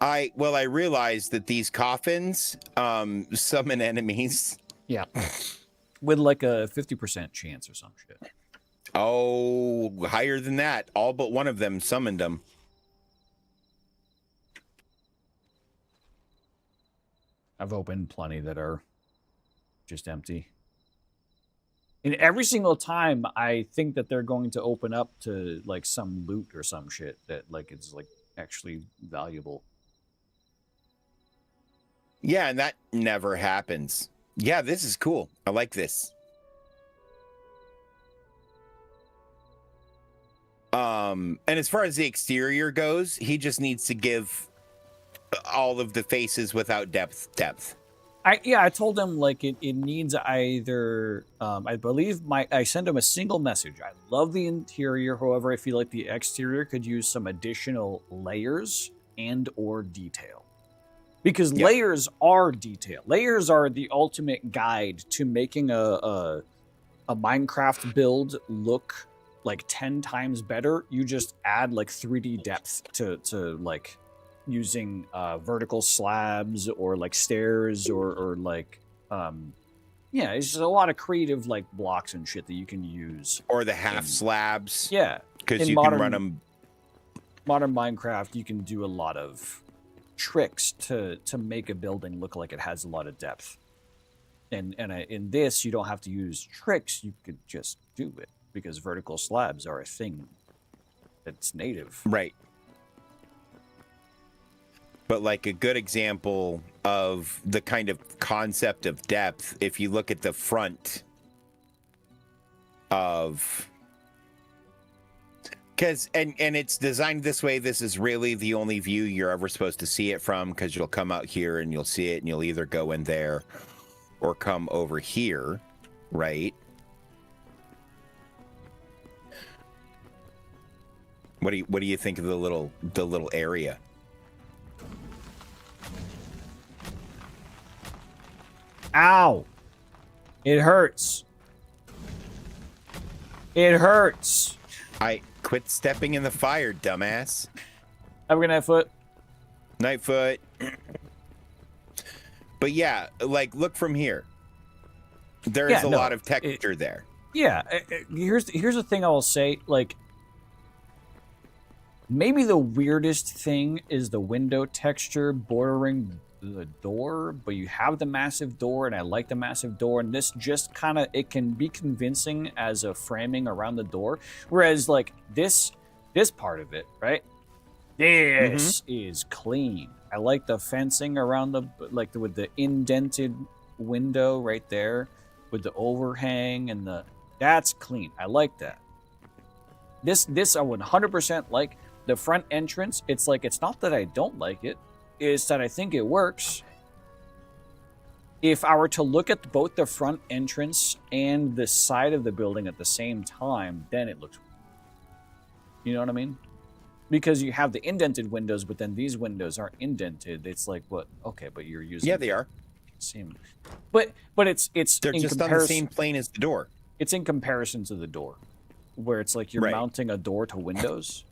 I realized that these coffins summon enemies. Yeah. With like a 50% chance or some shit. Oh, higher than that. All but one of them summoned them. I've opened plenty that are just empty. And every single time I think that they're going to open up to like some loot or some shit that like it's like actually valuable. Yeah, and that never happens. Yeah, this is cool. I like this. And as far as the exterior goes, he just needs to give all of the faces without depth. I told him like it needs either I believe I sent him a single message. I love the interior, however, I feel like the exterior could use some additional layers and or detail. Because layers are detail. Layers are the ultimate guide to making a Minecraft build look like 10 times better. You just add like 3D depth to like using vertical slabs or like stairs or like yeah, it's just a lot of creative like blocks and shit that you can use. Or the half slabs. Yeah. Because you can run them. Modern Minecraft, you can do a lot of tricks to make a building look like it has a lot of depth. And in this, you don't have to use tricks. You could just do it because vertical slabs are a thing that's native. Right. But like a good example of the kind of concept of depth, if you look at the front of... Because, and it's designed this way, this is really the only view you're ever supposed to see it from, because you'll come out here and you'll see it, and you'll either go in there or come over here, right? What do you think of the little area? Ow! It hurts. It hurts. I quit stepping in the fire, dumbass. Have a good night, Foot. Night, Foot. But yeah, like, look from here. There is a lot of texture there. Yeah, here's the thing I will say. Like, maybe the weirdest thing is the window texture bordering the door, but you have the massive door, and I like the massive door, and this just kind of, it can be convincing as a framing around the door, whereas like this part of it, right? This is clean. I like the fencing around with the indented window right there with the overhang and that's clean. I like that. This I 100% like. The front entrance, it's like, it's not that I don't like it, it's that I think it works. If I were to look at both the front entrance and the side of the building at the same time, then it looks, you know what I mean? Because you have the indented windows, but then these windows aren't indented. It's like, what? Okay, but you're using... Yeah, they are. Same. But it's they're in just on the same plane as the door. It's in comparison to the door, where it's like you're mounting a door to windows.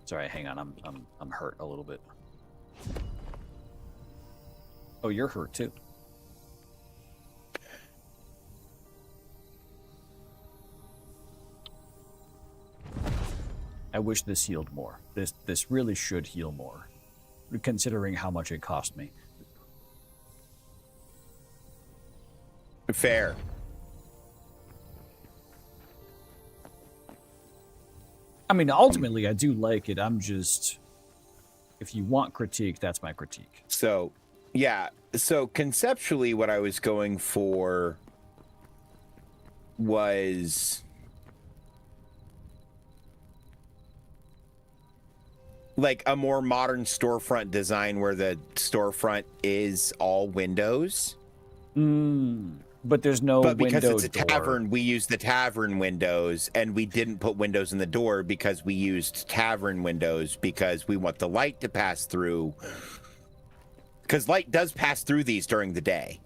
Sorry, hang on. I'm hurt a little bit. Oh, you're hurt too. I wish this healed more. This really should heal more, considering how much it cost me. Fair. I mean, ultimately, I do like it. I'm just, if you want critique, that's my critique. So, yeah. So conceptually, what I was going for was like a more modern storefront design where the storefront is all windows. But there's no But because window it's a door. tavern, we use the tavern windows, and we didn't put windows in the door because we used tavern windows because we want the light to pass through. Because light does pass through these during the day.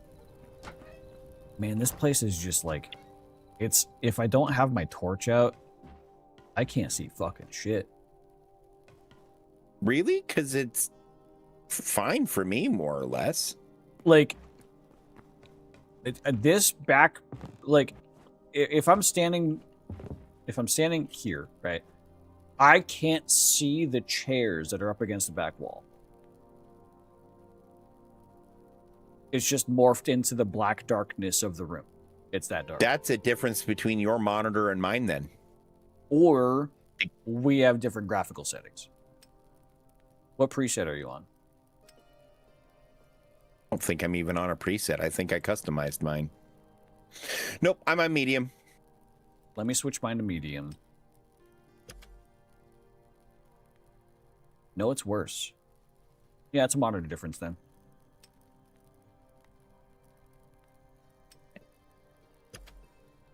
Man, this place is just like, it's, if I don't have my torch out, I can't see fucking shit. Really? Because it's fine for me, more or less. Like, this back, like, if I'm standing here, right, I can't see the chairs that are up against the back wall. It's just morphed into the black darkness of the room. It's that dark. That's a difference between your monitor and mine, then. Or we have different graphical settings. What preset are you on? I don't think I'm even on a preset. I think I customized mine. Nope, I'm on medium. Let me switch mine to medium. No, it's worse. Yeah, it's a monitor difference then.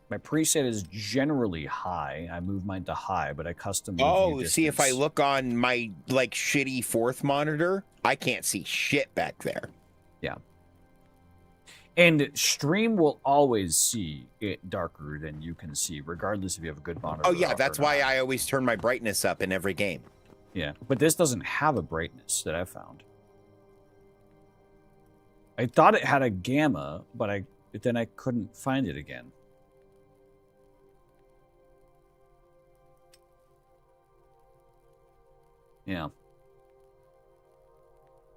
My preset is generally high. I move mine to high, but I custom move Oh, view see, if I distance. look on my, like, shitty fourth monitor, I can't see shit back there. Yeah. And stream will always see it darker than you can see, regardless if you have a good monitor. Oh, yeah, or that's not. why I always turn my brightness up in every game. Yeah, but this doesn't have a brightness that I found. I thought it had a gamma, but then I couldn't find it again. Yeah.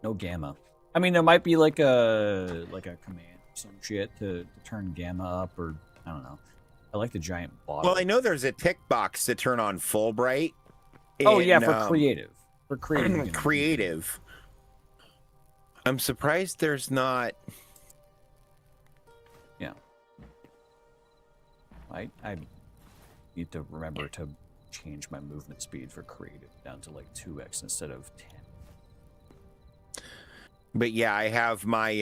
No gamma. I mean, there might be like a command or some shit to turn gamma up, or I don't know. I like the giant bottle. Well, I know there's a tick box to turn on full bright. Oh yeah, for creative. For creative. you can- Creative. I'm surprised there's not. Yeah. I need to remember to change my movement speed for creative down to like 2x instead of 10. But yeah, I have my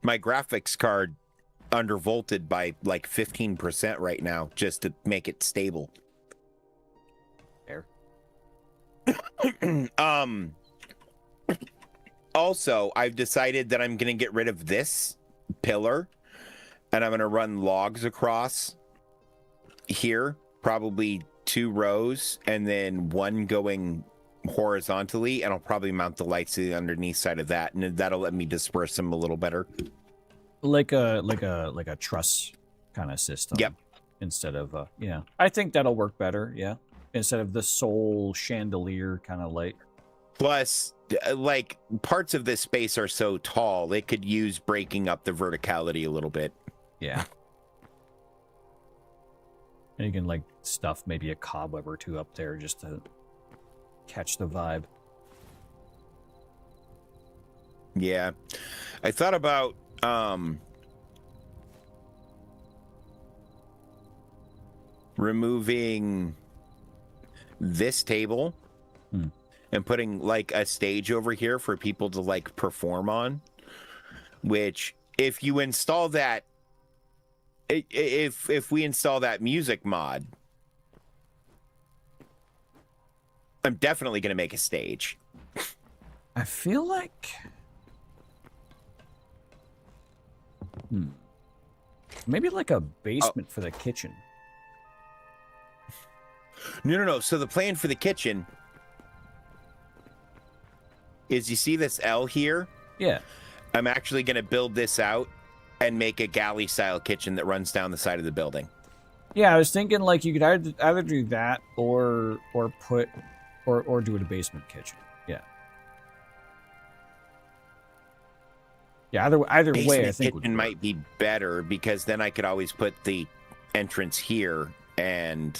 my graphics card undervolted by like 15% right now just to make it stable. Fair. Also, I've decided that I'm going to get rid of this pillar and I'm going to run logs across here, probably 2 rows, and then one going horizontally, and I'll probably mount the lights to the underneath side of that, and that'll let me disperse them a little better. Like a truss kind of system. Yep. Instead of yeah, I think that'll work better. Yeah, instead of the sole chandelier kind of light. Plus, like, parts of this space are so tall, it could use breaking up the verticality a little bit. Yeah. And you can like stuff maybe a cobweb or 2 up there just to catch the vibe. Yeah. I thought about removing this table and putting like a stage over here for people to like perform on, which if you install that, if we install that music mod, I'm definitely going to make a stage. I feel like maybe like a basement for the kitchen. No. So the plan for the kitchen is, you see this L here? Yeah. I'm actually going to build this out and make a galley style kitchen that runs down the side of the building. Yeah, I was thinking like you could either do that or put or do it a basement kitchen. Yeah. Yeah, either way, I Basement think kitchen would might be better because then I could always put the entrance here and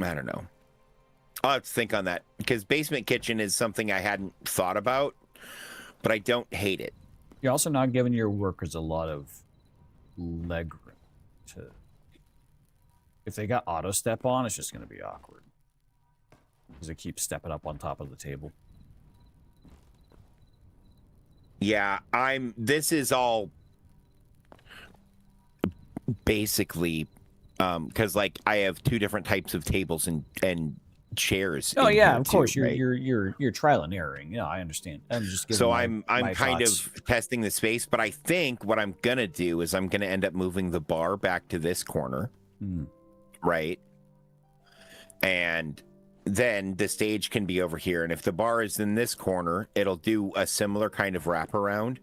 I don't know. I'll have to think on that because basement kitchen is something I hadn't thought about, but I don't hate it. You're also not giving your workers a lot of leg room to. If they got auto step on, it's just going to be awkward because they keep stepping up on top of the table. Yeah, this is all basically because like I have two different types of tables and chairs. Oh yeah, of course. Too, right? You're trial and erroring. Yeah, I understand. I'm just giving so my, I'm my kind thoughts. of testing the space, but I think what I'm gonna do is I'm gonna end up moving the bar back to this corner, right? And then the stage can be over here, and if the bar is in this corner, it'll do a similar kind of wraparound,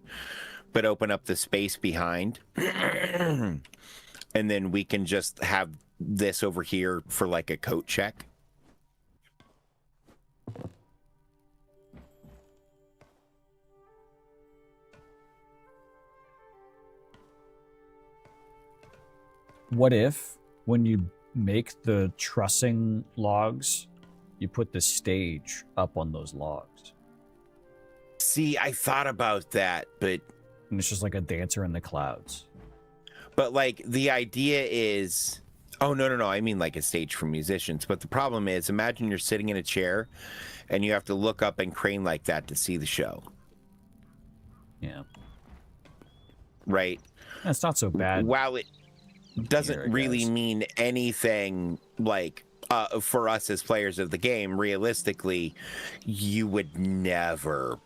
but open up the space behind, and then we can just have this over here for like a coat check. What if, when you make the trussing logs, you put the stage up on those logs? See, I thought about that, but... And it's just like a dancer in the clouds. But, like, the idea is... Oh, no. I mean, like, a stage for musicians. But the problem is, imagine you're sitting in a chair, and you have to look up and crane like that to see the show. Yeah. Right? That's not so bad. While it doesn't really mean anything, like, for us as players of the game, realistically, you would never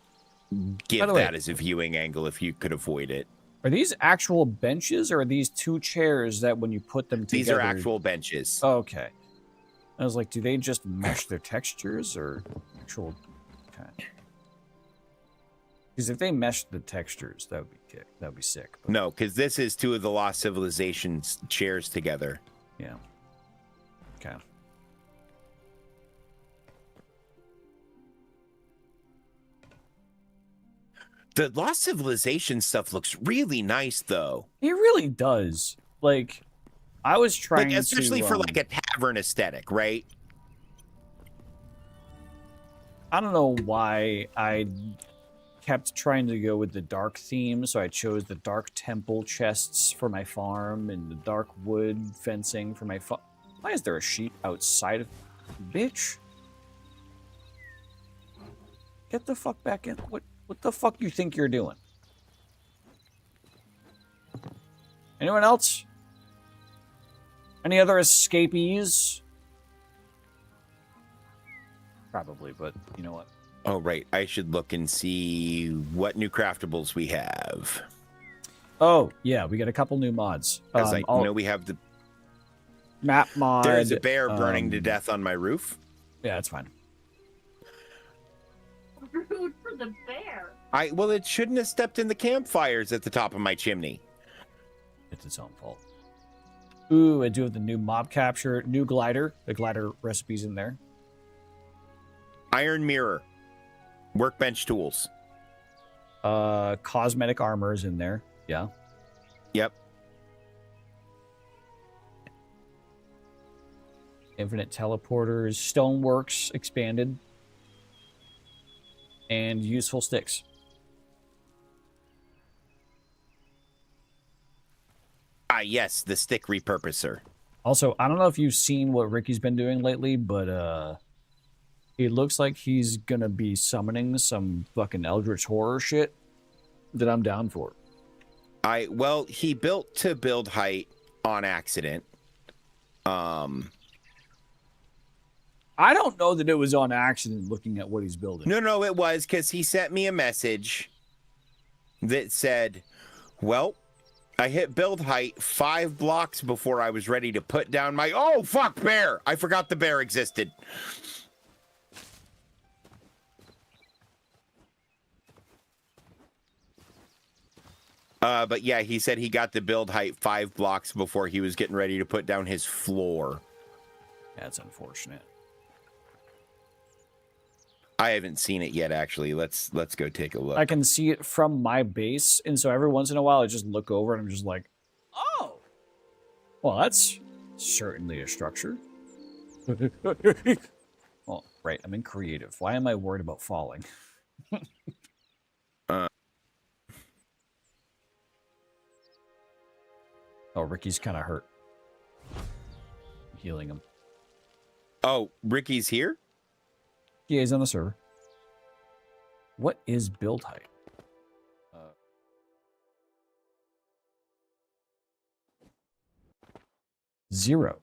give that as a viewing angle if you could avoid it. Are these actual benches, or are these two chairs that when you put them together... These are actual benches. Oh, okay. I was like, do they just mesh their textures, or actual... Okay. Because if they mesh the textures, that would be sick. But... No, because this is two of the Lost Civilizations chairs together. Yeah. Okay. The Lost Civilization stuff looks really nice, though. It really does. Like, I was trying like, especially to... for, like, a tavern aesthetic, right? I don't know why I kept trying to go with the dark theme, so I chose the dark temple chests for my farm and the dark wood fencing for my farm. Why is there a sheep outside of... Bitch! Get the fuck back in. What the fuck you think you're doing? Anyone else? Any other escapees? Probably, but you know what? Oh, right. I should look and see what new craftables we have. Oh, yeah, we got a couple new mods. Because I know we have the... Map mod. There's a bear burning to death on my roof. Yeah, that's fine. Rude for the bear. Well, it shouldn't have stepped in the campfires at the top of my chimney. It's its own fault. Ooh, I do have the new mob capture, new glider. The glider recipe's in there. Iron mirror. Workbench tools. Cosmetic armor is in there. Yeah. Yep. Infinite teleporters. Stoneworks expanded. And useful sticks. Yes, the stick repurposer. Also, I don't know if you've seen what Ricky's been doing lately, but it looks like he's gonna be summoning some fucking Eldritch Horror shit that I'm down for. Well, he built to build height on accident. I don't know that it was on accident looking at what he's building. No, it was because he sent me a message that said, well, I hit build height 5 blocks before I was ready to put down my... Oh, fuck, bear! I forgot the bear existed. But yeah, he said he got the build height 5 blocks before he was getting ready to put down his floor. That's unfortunate. I haven't seen it yet, actually. Let's go take a look. I can see it from my base, and so every once in a while I just look over and I'm just like, oh, well, that's certainly a structure. Well, right, I'm in creative. Why am I worried about falling? Oh, Ricky's kind of hurt. I'm healing him. Oh, Ricky's here? Yeah, he's on the server. What is build height? 0.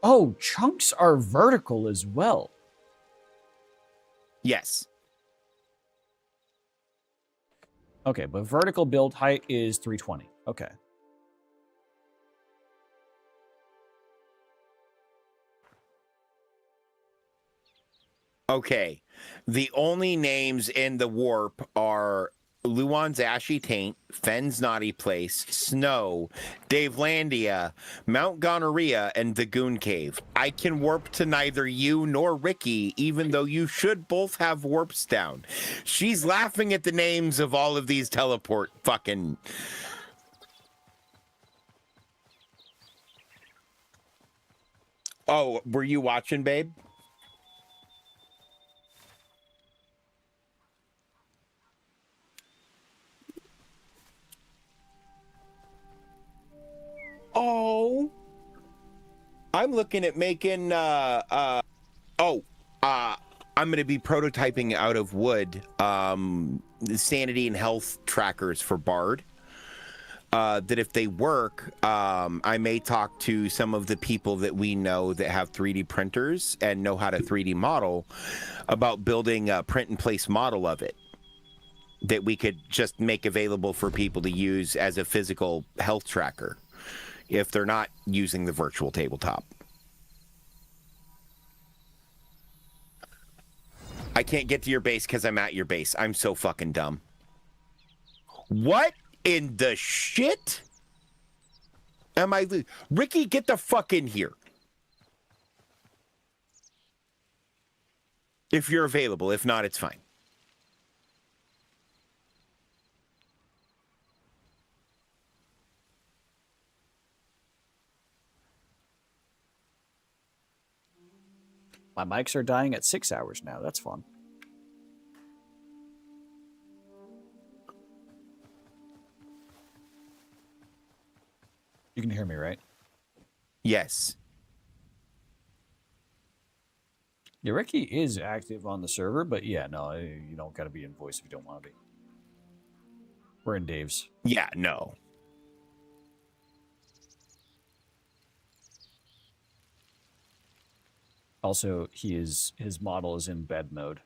Oh, chunks are vertical as well. Yes. Okay, but vertical build height is 320. Okay. Okay. The only names in the warp are Luan's Ashy Taint, Fenn's Naughty Place, Snow, Davelandia, Mount Gonorrhea, and the Goon Cave. I can warp to neither you nor Ricky, even though you should both have warps down. She's laughing at the names of all of these teleport fucking... Oh, were you watching, babe? Oh, I'm looking at making I'm going to be prototyping out of wood sanity and health trackers for Bard. That if they work, I may talk to some of the people that we know that have 3D printers and know how to 3D model about building a print and place model of it that we could just make available for people to use as a physical health tracker if they're not using the virtual tabletop. I can't get to your base because I'm at your base. I'm so fucking dumb. What in the shit am I... Ricky, get the fuck in here. If you're available. If not, it's fine. My mics are dying at 6 hours now. That's fun. You can hear me, right? Yes. Yeah, Ricky is active on the server, but yeah, no, you don't got to be in voice if you don't want to be. We're in Dave's. Yeah, no. Also, his model is in bed mode.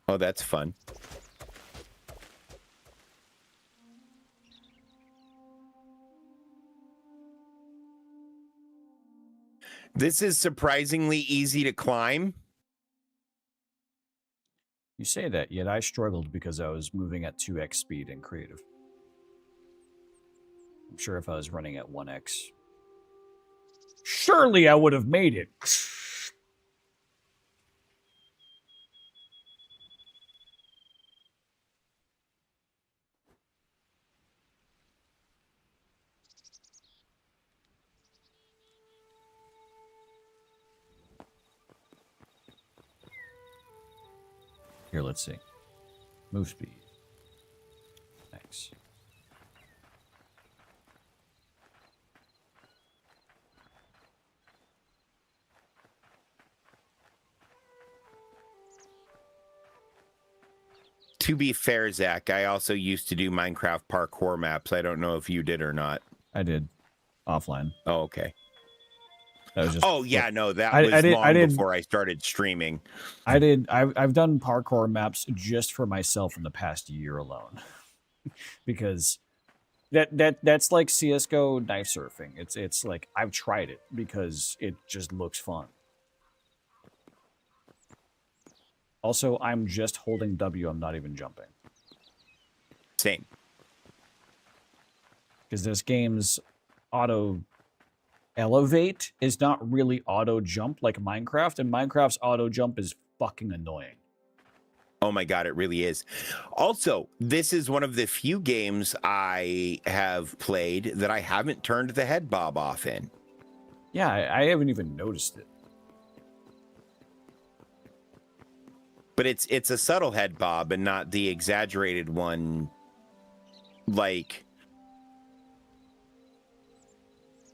Oh, that's fun. This is surprisingly easy to climb. You say that, yet I struggled because I was moving at 2x speed in creative. I'm sure if I was running at 1x, surely I would have made it. Here, let's see. Move speed. Thanks. To be fair, Zach, I also used to do Minecraft parkour maps. I don't know if you did or not. I did. Offline. Oh, okay. That was just, oh, yeah, no, that was long before I started streaming. I've done parkour maps just for myself in the past year alone. Because that's like CSGO knife surfing. It's like I've tried it because it just looks fun. Also, I'm just holding W. I'm not even jumping. Same. Because this game's auto elevate is not really auto jump like Minecraft, and Minecraft's auto jump is fucking annoying. Oh my God, it really is. Also, this is one of the few games I have played that I haven't turned the head bob off in. Yeah, I haven't even noticed it. But it's a subtle head bob and not the exaggerated one, like,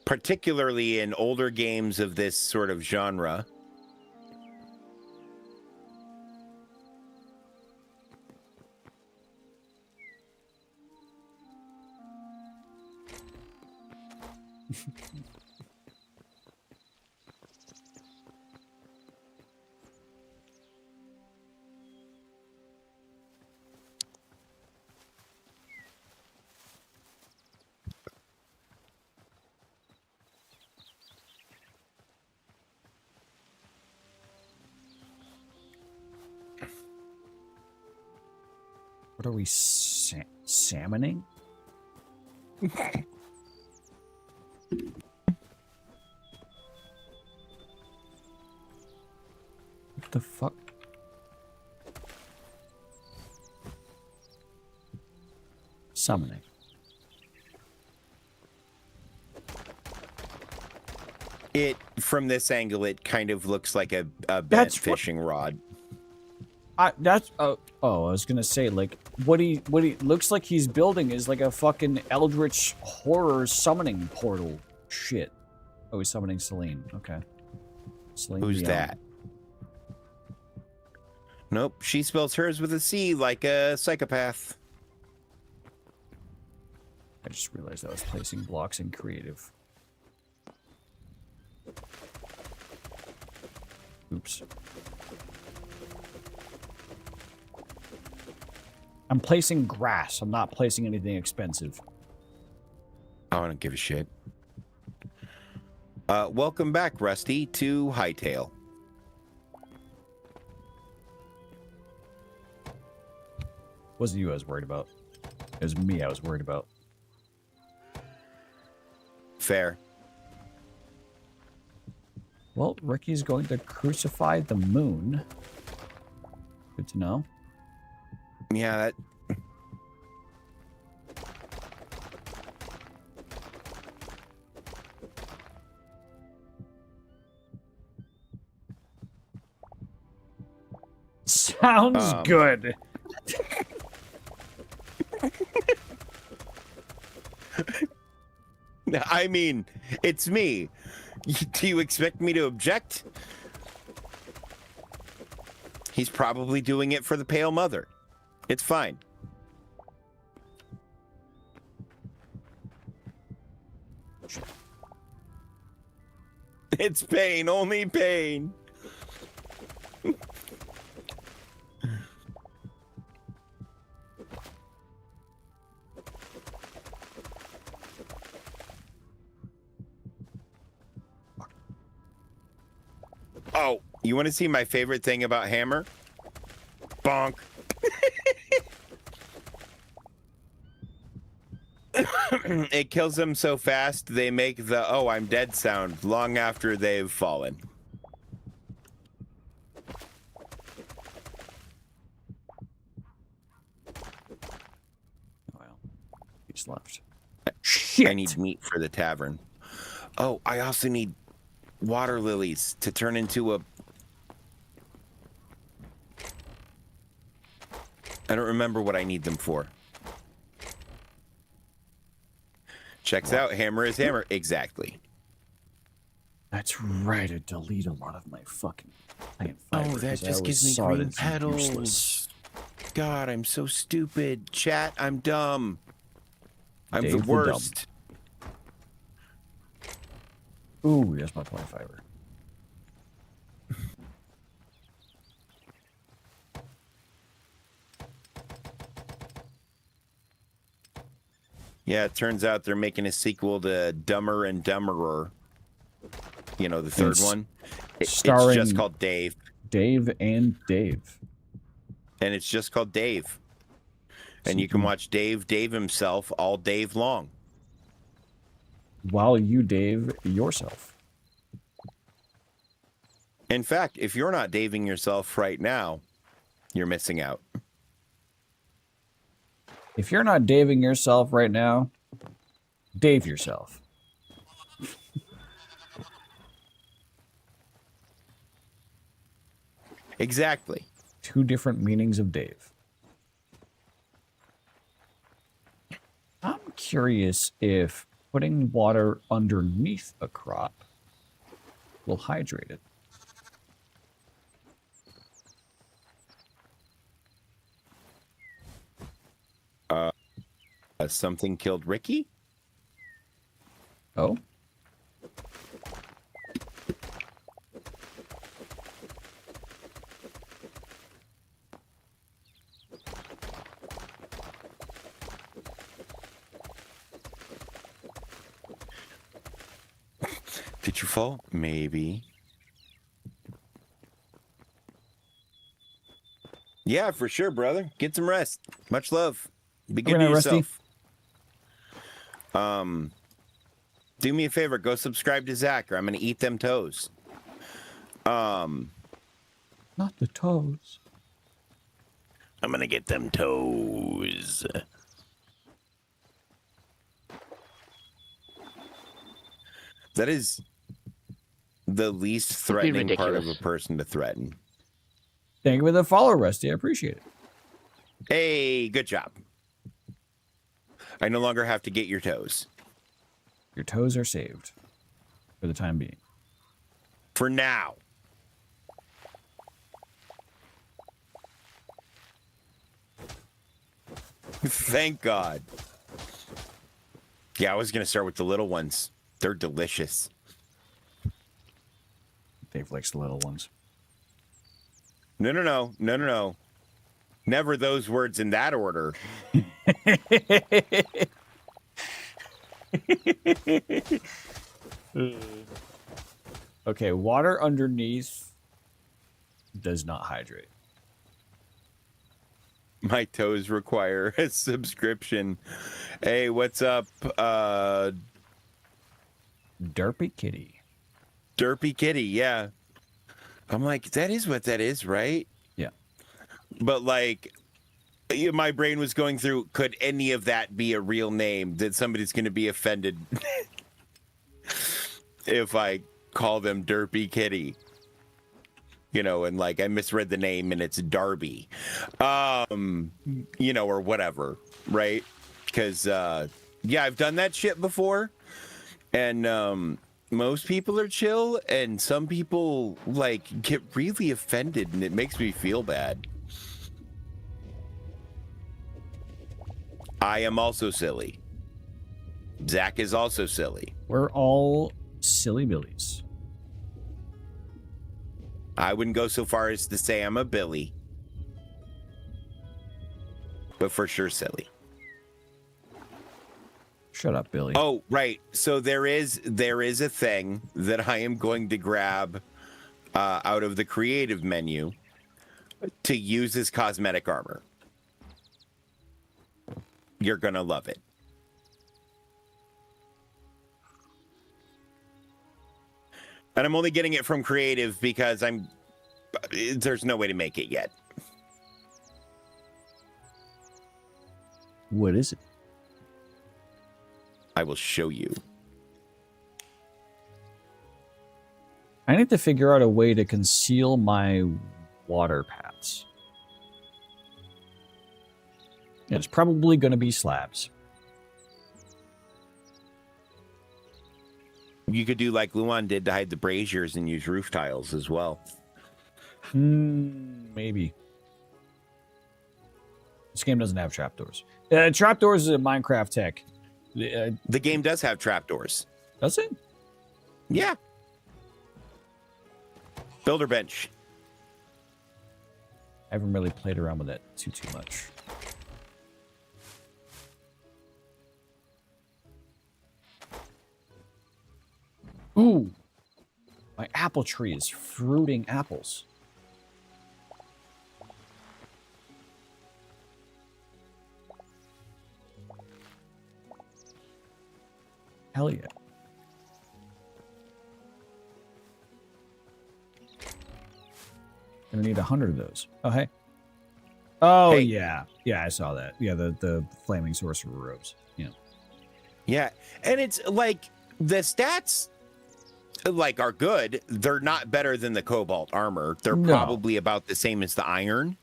particularly in older games of this sort of genre. What are we salmoning? What the fuck? Summoning. It, from this angle, it kind of looks like a bent fishing rod. I was gonna say, like, what he looks like he's building is like a fucking eldritch horror summoning portal shit. Oh, he's summoning Celine. Okay. Celine Who's Dion. that? Nope, she spells hers with a C like a psychopath. I just realized I was placing blocks in creative. Oops. I'm placing grass. I'm not placing anything expensive. I don't give a shit. Welcome back, Rusty, to Hightail. Wasn't you I was worried about. It was me I was worried about. Fair. Well, Ricky's going to crucify the moon. Good to know. Yeah, that... Sounds good. I mean, it's me. Do you expect me to object? He's probably doing it for the Pale Mother. It's fine. It's pain, only pain. Oh, you want to see my favorite thing about Hammer? Bonk. It kills them so fast, they make the "oh, I'm dead" sound long after they've fallen. Well, he's left. I need meat for the tavern. Oh, I also need water lilies to turn into a... I don't remember what I need them for. Checks out. Hammer is hammer. Exactly. That's right. I delete a lot of my fucking plant Oh, fiber that 'cause I just always gives me saw it green as petals. useless. God, I'm so stupid. Chat, I'm dumb. I'm Dave the the dumb. worst. Ooh, that's my plant fiber. Yeah, it turns out they're making a sequel to Dumber and Dumberer. You know, the third It's one. It's starring just called Dave. Dave and Dave. And it's just called Dave. And you can watch Dave himself all Dave long. while you Dave yourself. In fact, if you're not daving yourself right now, you're missing out. If you're not daving yourself right now, Dave yourself. Exactly. Two different meanings of Dave. I'm curious if putting water underneath a crop will hydrate it. Something killed Ricky? Oh? Did you fall? Maybe. Yeah, for sure, brother. Get some rest. Much love. Be good to yourself. Do me a favor. Go subscribe to Zach, or I'm gonna eat them toes. Not the toes. I'm gonna get them toes. That is the least threatening part of a person to threaten. Thank you for the follow, Rusty. I appreciate it. Hey, good job. I no longer have to get your toes. Your toes are saved for the time being. For now. Thank God. Yeah, I was going to start with the little ones. They're delicious. Dave likes the little ones. No. Never those words in that order. Okay, water underneath does not hydrate. My toes require a subscription. Hey, what's up? Derpy Kitty. Derpy Kitty, yeah. I'm like, that is what that is, right? Yeah. But like, my brain was going through, could any of that be a real name that somebody's going to be offended if I call them Derpy Kitty? You know, and like I misread the name and it's Darby, you know, or whatever, right? Because, yeah, I've done that shit before. And most people are chill, and some people, like, get really offended, and it makes me feel bad. I am also silly. Zach is also silly. We're all silly billies. I wouldn't go so far as to say I'm a Billy, but for sure silly. Shut up, Billy. Oh, right. So there is a thing that I am going to grab out of the creative menu to use as cosmetic armor. You're gonna love it. And I'm only getting it from creative because there's no way to make it yet. What is it? I will show you. I need to figure out a way to conceal my water paths. It's probably going to be slabs. You could do like Luan did to hide the braziers and use roof tiles as well. Maybe. This game doesn't have trapdoors. Trapdoors is a Minecraft tech. The game does have trapdoors. Does it? Yeah. Builder bench. I haven't really played around with that too much. Ooh. My apple tree is fruiting apples. Hell yeah. Gonna need 100 of those. Oh, hey. Oh, Hey. yeah. Yeah, I saw that. Yeah, the flaming sorcerer robes. Yeah. Yeah, and it's like the stats like are good. They're not better than the cobalt armor. They're No. probably about the same as the iron.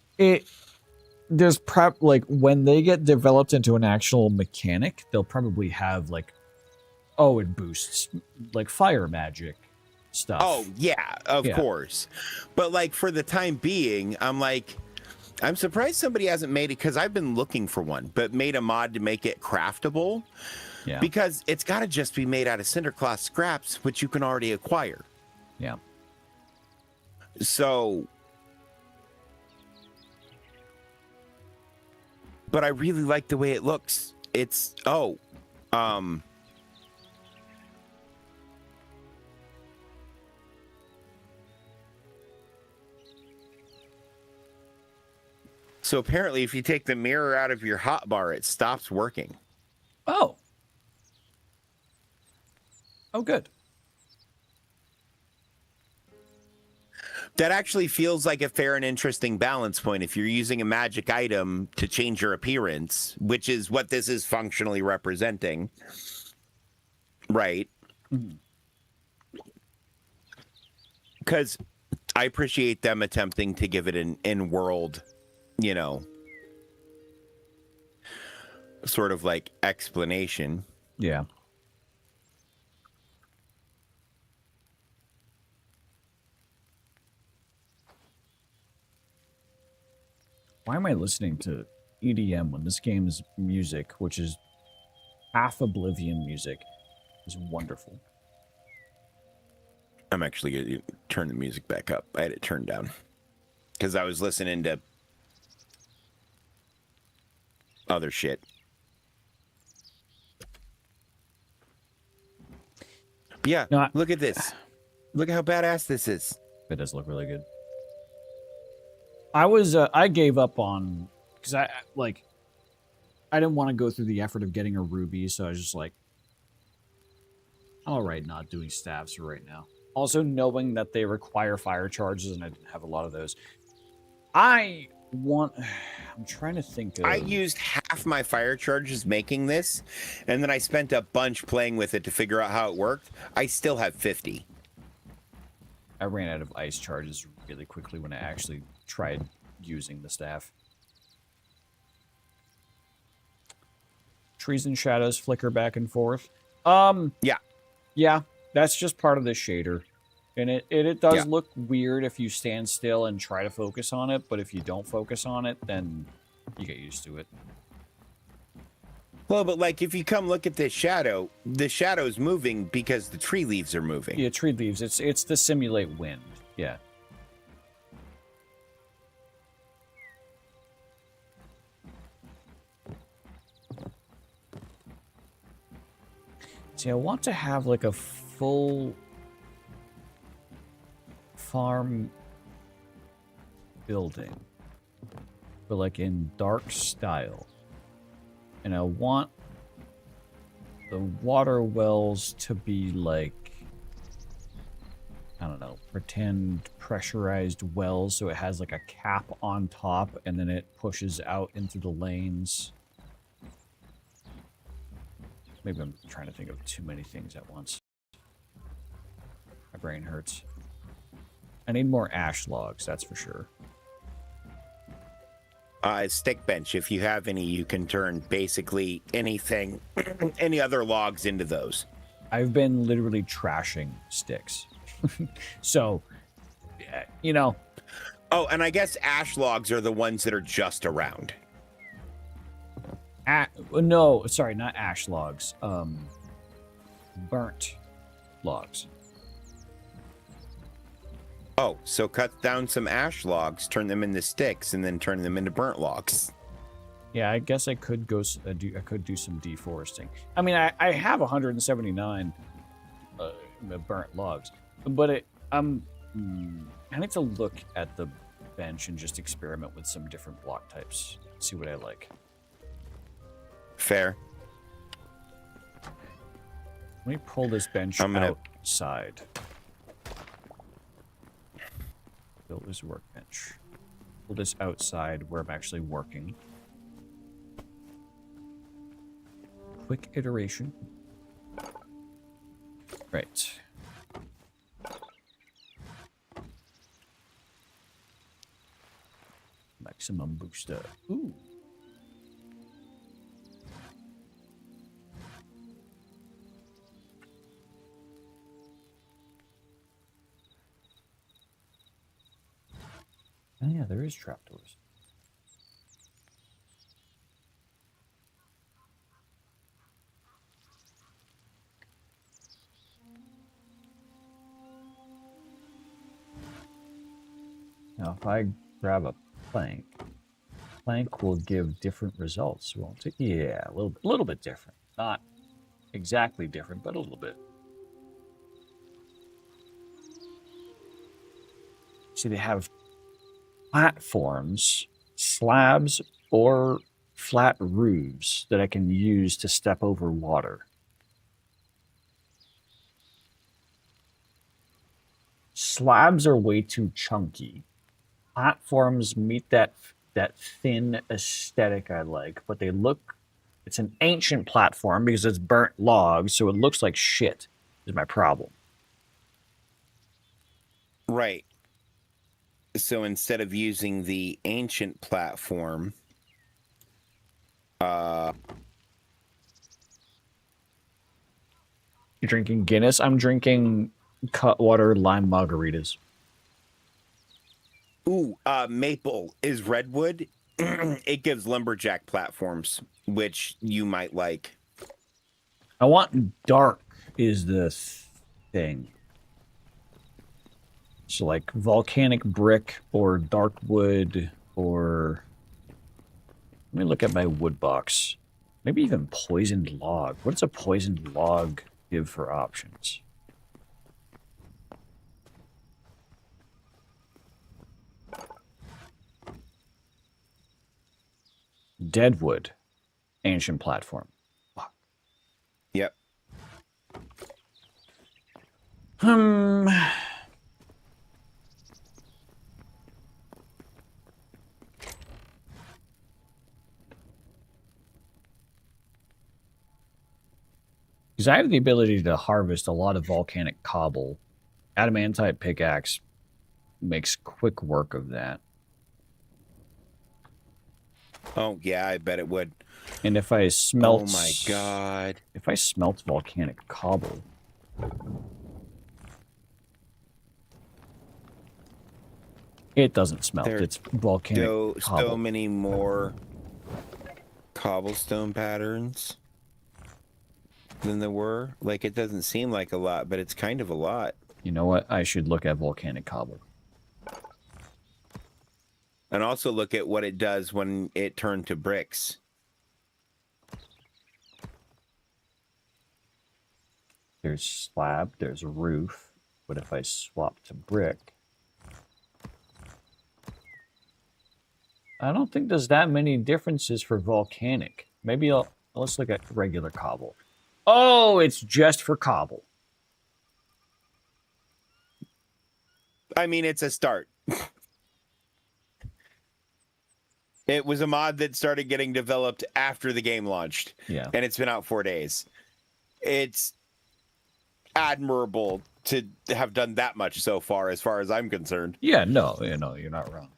There's prep like when they get developed into an actual mechanic, they'll probably have like, oh, it boosts like fire magic stuff. Oh yeah, of course. But like for the time being, I'm surprised somebody hasn't made it, because I've been looking for one, but made a mod to make it craftable. Yeah. Because it's got to just be made out of cindercloth scraps, which you can already acquire. Yeah. So, but I really like the way it looks. It's so apparently if you take the mirror out of your hotbar, it stops working. Oh. Oh, good. That actually feels like a fair and interesting balance point if you're using a magic item to change your appearance, which is what this is functionally representing. Right? Because I appreciate them attempting to give it an in-world, sort of like explanation. Yeah. Why am I listening to EDM when this game's music, which is half Oblivion music, is wonderful? I'm actually going to turn the music back up. I had it turned down because I was listening to other shit. Yeah, no, look at this. Look at how badass this is. It does look really good. I gave up on, because I didn't want to go through the effort of getting a ruby, so I was just like, all right, not doing staves for right now. Also, knowing that they require fire charges, and I didn't have a lot of those. I'm trying to think of... I used half my fire charges making this, and then I spent a bunch playing with it to figure out how it worked. I still have 50. I ran out of ice charges really quickly when I actually tried using the staff. Trees and shadows flicker back and forth. Yeah, that's just part of the shader. And it does look weird if you stand still and try to focus on it, but if you don't focus on it, then you get used to it. Well, but like if you come look at this shadow, the shadow's moving because the tree leaves are moving. Yeah, tree leaves. It's to simulate wind. Yeah. See, I want to have like a full farm building, but like in dark style. And I want the water wells to be like, I don't know, pretend pressurized wells, so it has like a cap on top and then it pushes out into the lanes. Maybe I'm trying to think of too many things at once. My brain hurts. I need more ash logs, that's for sure. Stick bench, if you have any, you can turn basically anything, any other logs into those. I've been literally trashing sticks. So, you know. Oh, and I guess ash logs are the ones that are just around. No, sorry, not ash logs. Burnt logs. Oh, so cut down some ash logs, turn them into sticks, and then turn them into burnt logs. Yeah, I guess I could go. I could do some deforesting. I mean, I have 179 burnt logs, but I need to look at the bench and just experiment with some different block types. See what I like. Fair. Let me pull this bench outside. Builder's workbench. Pull this outside where I'm actually working. Quick iteration. Right. Maximum booster. Ooh. Oh yeah, there is trapdoors. Now, if I grab a plank, plank will give different results, won't it? Yeah, a little bit different. Not exactly different, but a little bit. See, they have platforms, slabs, or flat roofs that I can use to step over water. Slabs are way too chunky. Platforms meet that thin aesthetic I like, but they look. It's an ancient platform because it's burnt logs, so it looks like shit. Is my problem. Right. So instead of using the ancient platform, You're drinking Guinness? I'm drinking Cutwater lime margaritas. Ooh, maple is redwood. It gives lumberjack platforms, which you might like. I want dark is the thing. So like volcanic brick or dark wood or... Let me look at my wood box. Maybe even poisoned log. What does a poisoned log give for options? Deadwood. Ancient platform. Yep. Because I have the ability to harvest a lot of volcanic cobble. Adamantite pickaxe makes quick work of that. Oh, yeah, I bet it would. And if I smelt... Oh my god. If I smelt volcanic cobble... It doesn't smelt. It's volcanic cobble. So many more cobblestone patterns than there were. Like, it doesn't seem like a lot, but it's kind of a lot. You know what? I should look at volcanic cobble. And also look at what it does when it turned to bricks. There's slab, there's roof. But if I swap to brick... I don't think there's that many differences for volcanic. Maybe let's look at regular cobble. Oh, it's just for cobble. I mean, it's a start. It was a mod that started getting developed after the game launched. Yeah. And it's been out 4 days. It's admirable to have done that much so far as I'm concerned. Yeah, no, you're not wrong.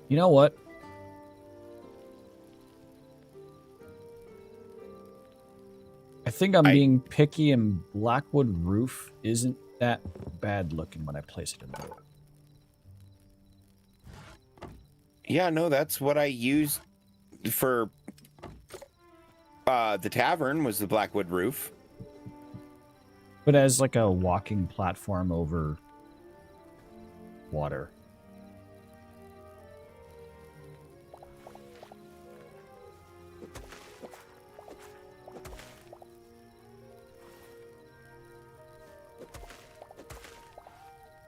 You know what? I think I'm being picky, and Blackwood Roof isn't that bad looking when I place it in there. Yeah, no, that's what I used for the tavern, was the Blackwood Roof. But as like a walking platform over water.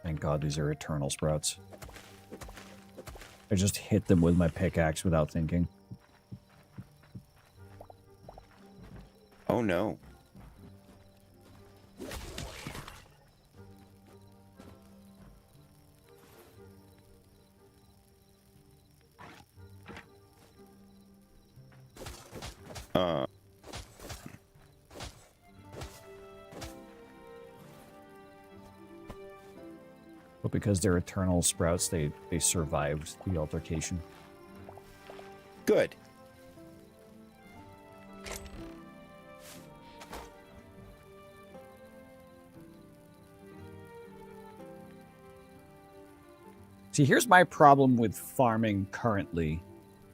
Thank God these are eternal sprouts. I just hit them with my pickaxe without thinking. Oh no. But because they're eternal sprouts, they survived the altercation. Good. See, here's my problem with farming currently,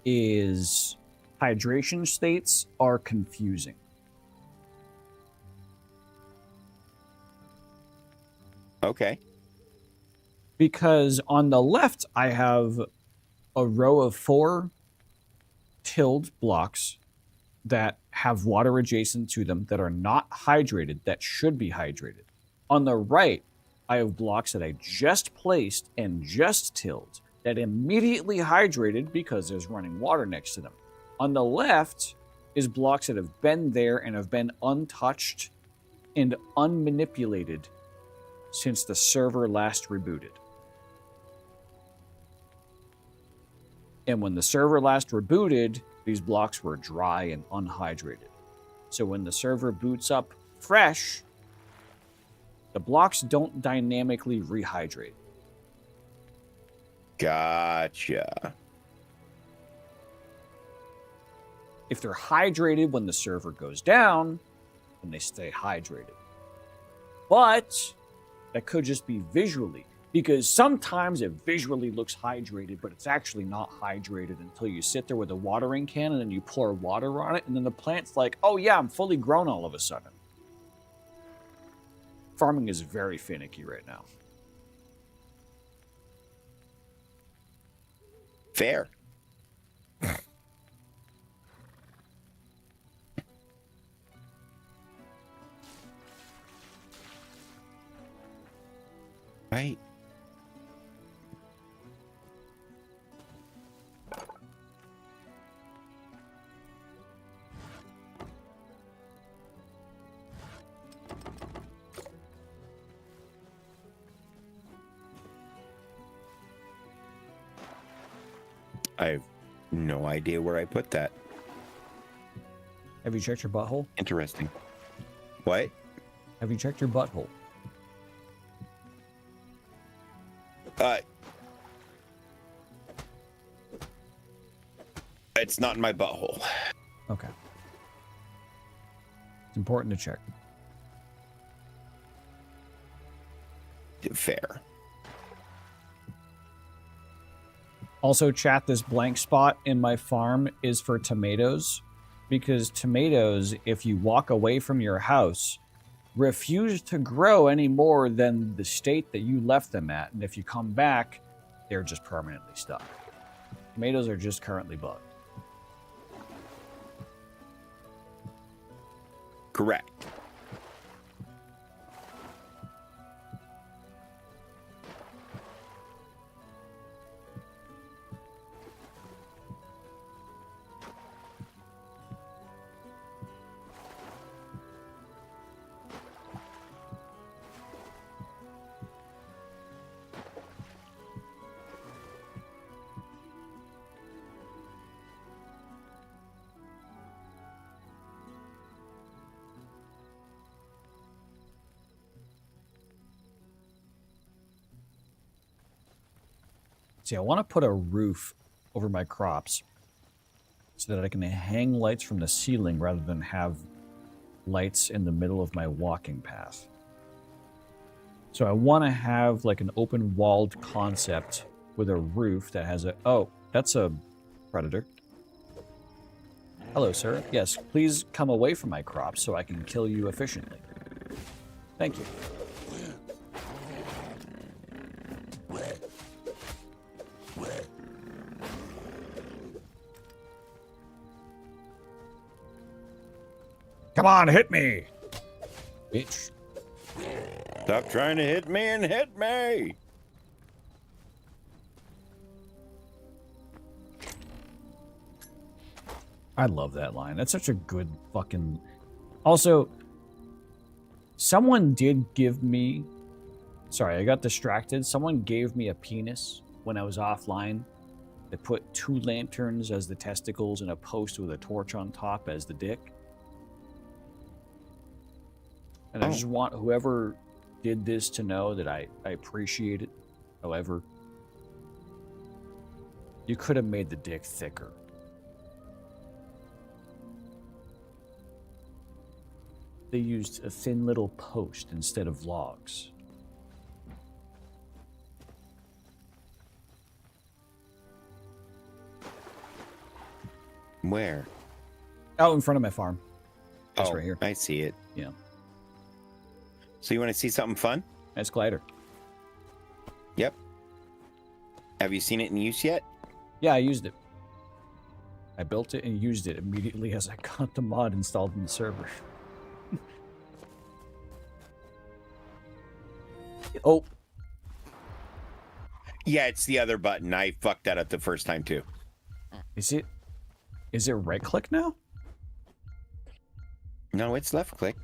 is hydration states are confusing. Okay. Because on the left, I have a row of 4 tilled blocks that have water adjacent to them that are not hydrated, that should be hydrated. On the right, I have blocks that I just placed and just tilled that immediately hydrated because there's running water next to them. On the left is blocks that have been there and have been untouched and unmanipulated since the server last rebooted. And when the server last rebooted, these blocks were dry and unhydrated. So when the server boots up fresh, the blocks don't dynamically rehydrate. Gotcha. If they're hydrated when the server goes down, then they stay hydrated. But that could just be visually, because sometimes it visually looks hydrated, but it's actually not hydrated until you sit there with a watering can and then you pour water on it, and then the plant's like, oh yeah, I'm fully grown all of a sudden. Farming is very finicky right now. Fair. Right. I have no idea where I put that. Have you checked your butthole? Interesting. What? Have you checked your butthole? It's not in my butthole. Okay. It's important to check. Fair. Also, chat, this blank spot in my farm is for tomatoes, because tomatoes, if you walk away from your house, refuse to grow any more than the state that you left them at. And if you come back, they're just permanently stuck. Tomatoes are just currently bugged. Correct. See, I want to put a roof over my crops so that I can hang lights from the ceiling rather than have lights in the middle of my walking path. So I want to have like an open walled concept with a roof that has a... Oh, that's a predator. Hello, sir. Yes, please come away from my crops so I can kill you efficiently. Thank you. Come on, hit me! Bitch. Stop trying to hit me and hit me! I love that line. That's such a good fucking... Also, someone did give me... Sorry, I got distracted. Someone gave me a penis when I was offline. They put 2 lanterns as the testicles and a post with a torch on top as the dick. And I just want whoever did this to know that I appreciate it. However, you could have made the dick thicker. They used a thin little post instead of logs. Where? Out in front of my farm. That's right here. I see it. Yeah. So you want to see something fun? That's glider. Yep. Have you seen it in use yet? Yeah, I used it. I built it and used it immediately as I got the mod installed in the server. Oh. Yeah, it's the other button. I fucked that up the first time too. Is it right click now? No, it's left click.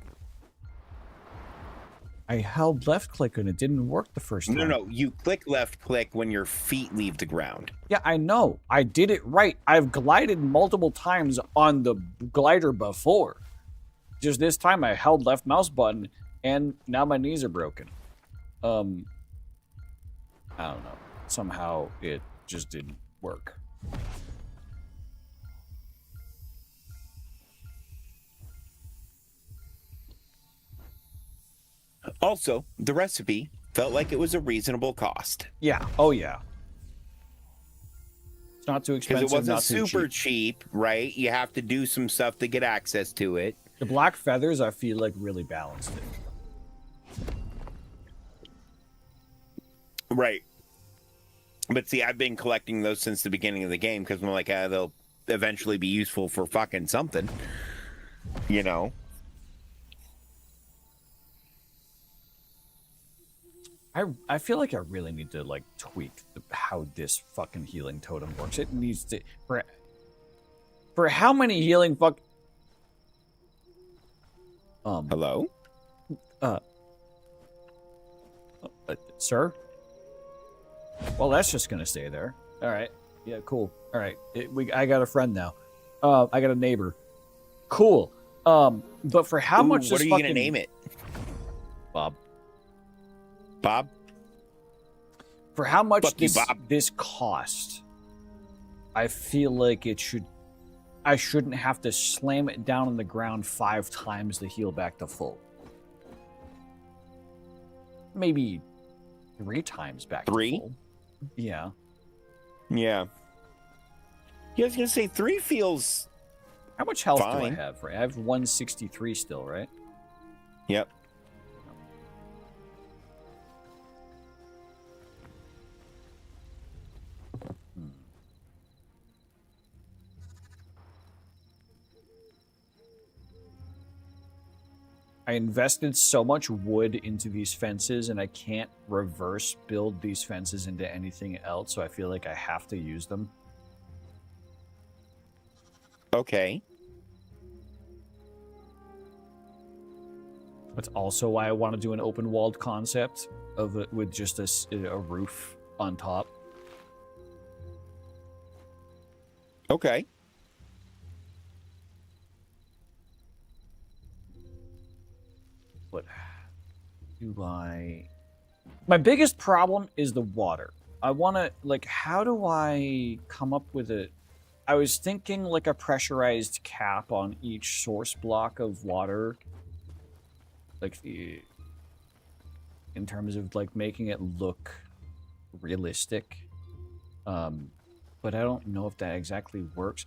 I held left click and it didn't work the first time. No, you click left click when your feet leave the ground. Yeah, I know. I did it right. I've glided multiple times on the glider before. Just this time I held left mouse button and now my knees are broken. I don't know. Somehow it just didn't work. Also, the recipe felt like it was a reasonable cost. Yeah. Oh, yeah. It's not too expensive. Because it wasn't not too super cheap, right? You have to do some stuff to get access to it. The black feathers, I feel like, really balanced it. Right. But see, I've been collecting those since the beginning of the game because I'm like, they'll eventually be useful for fucking something. You know? I feel like I really need to, like, tweak how this fucking healing totem works. It needs to... For how many healing fuck... Hello? Sir? Well, that's just gonna stay there. Alright. Yeah, cool. Alright. I got a friend now. I got a neighbor. Cool. But for how much what this are you fucking... gonna name it? Bob. Bob? For how much Fuck you, Bob. this cost, I feel like I shouldn't have to slam it down on the ground 5 times to heal back to full. Maybe 3 times back to full. Yeah. Yeah. Yeah, I was gonna say 3 feels... How much health do I fine. have? Right? I have 163 still, right? Yep. I invested so much wood into these fences, and I can't reverse build these fences into anything else, so I feel like I have to use them. Okay. That's also why I want to do an open-walled concept of it with just a roof on top. Okay. What do I... My biggest problem is the water. I want to, like, how do I come up with it? I was thinking like a pressurized cap on each source block of water. Like, in terms of, like, making it look realistic. But I don't know if that exactly works.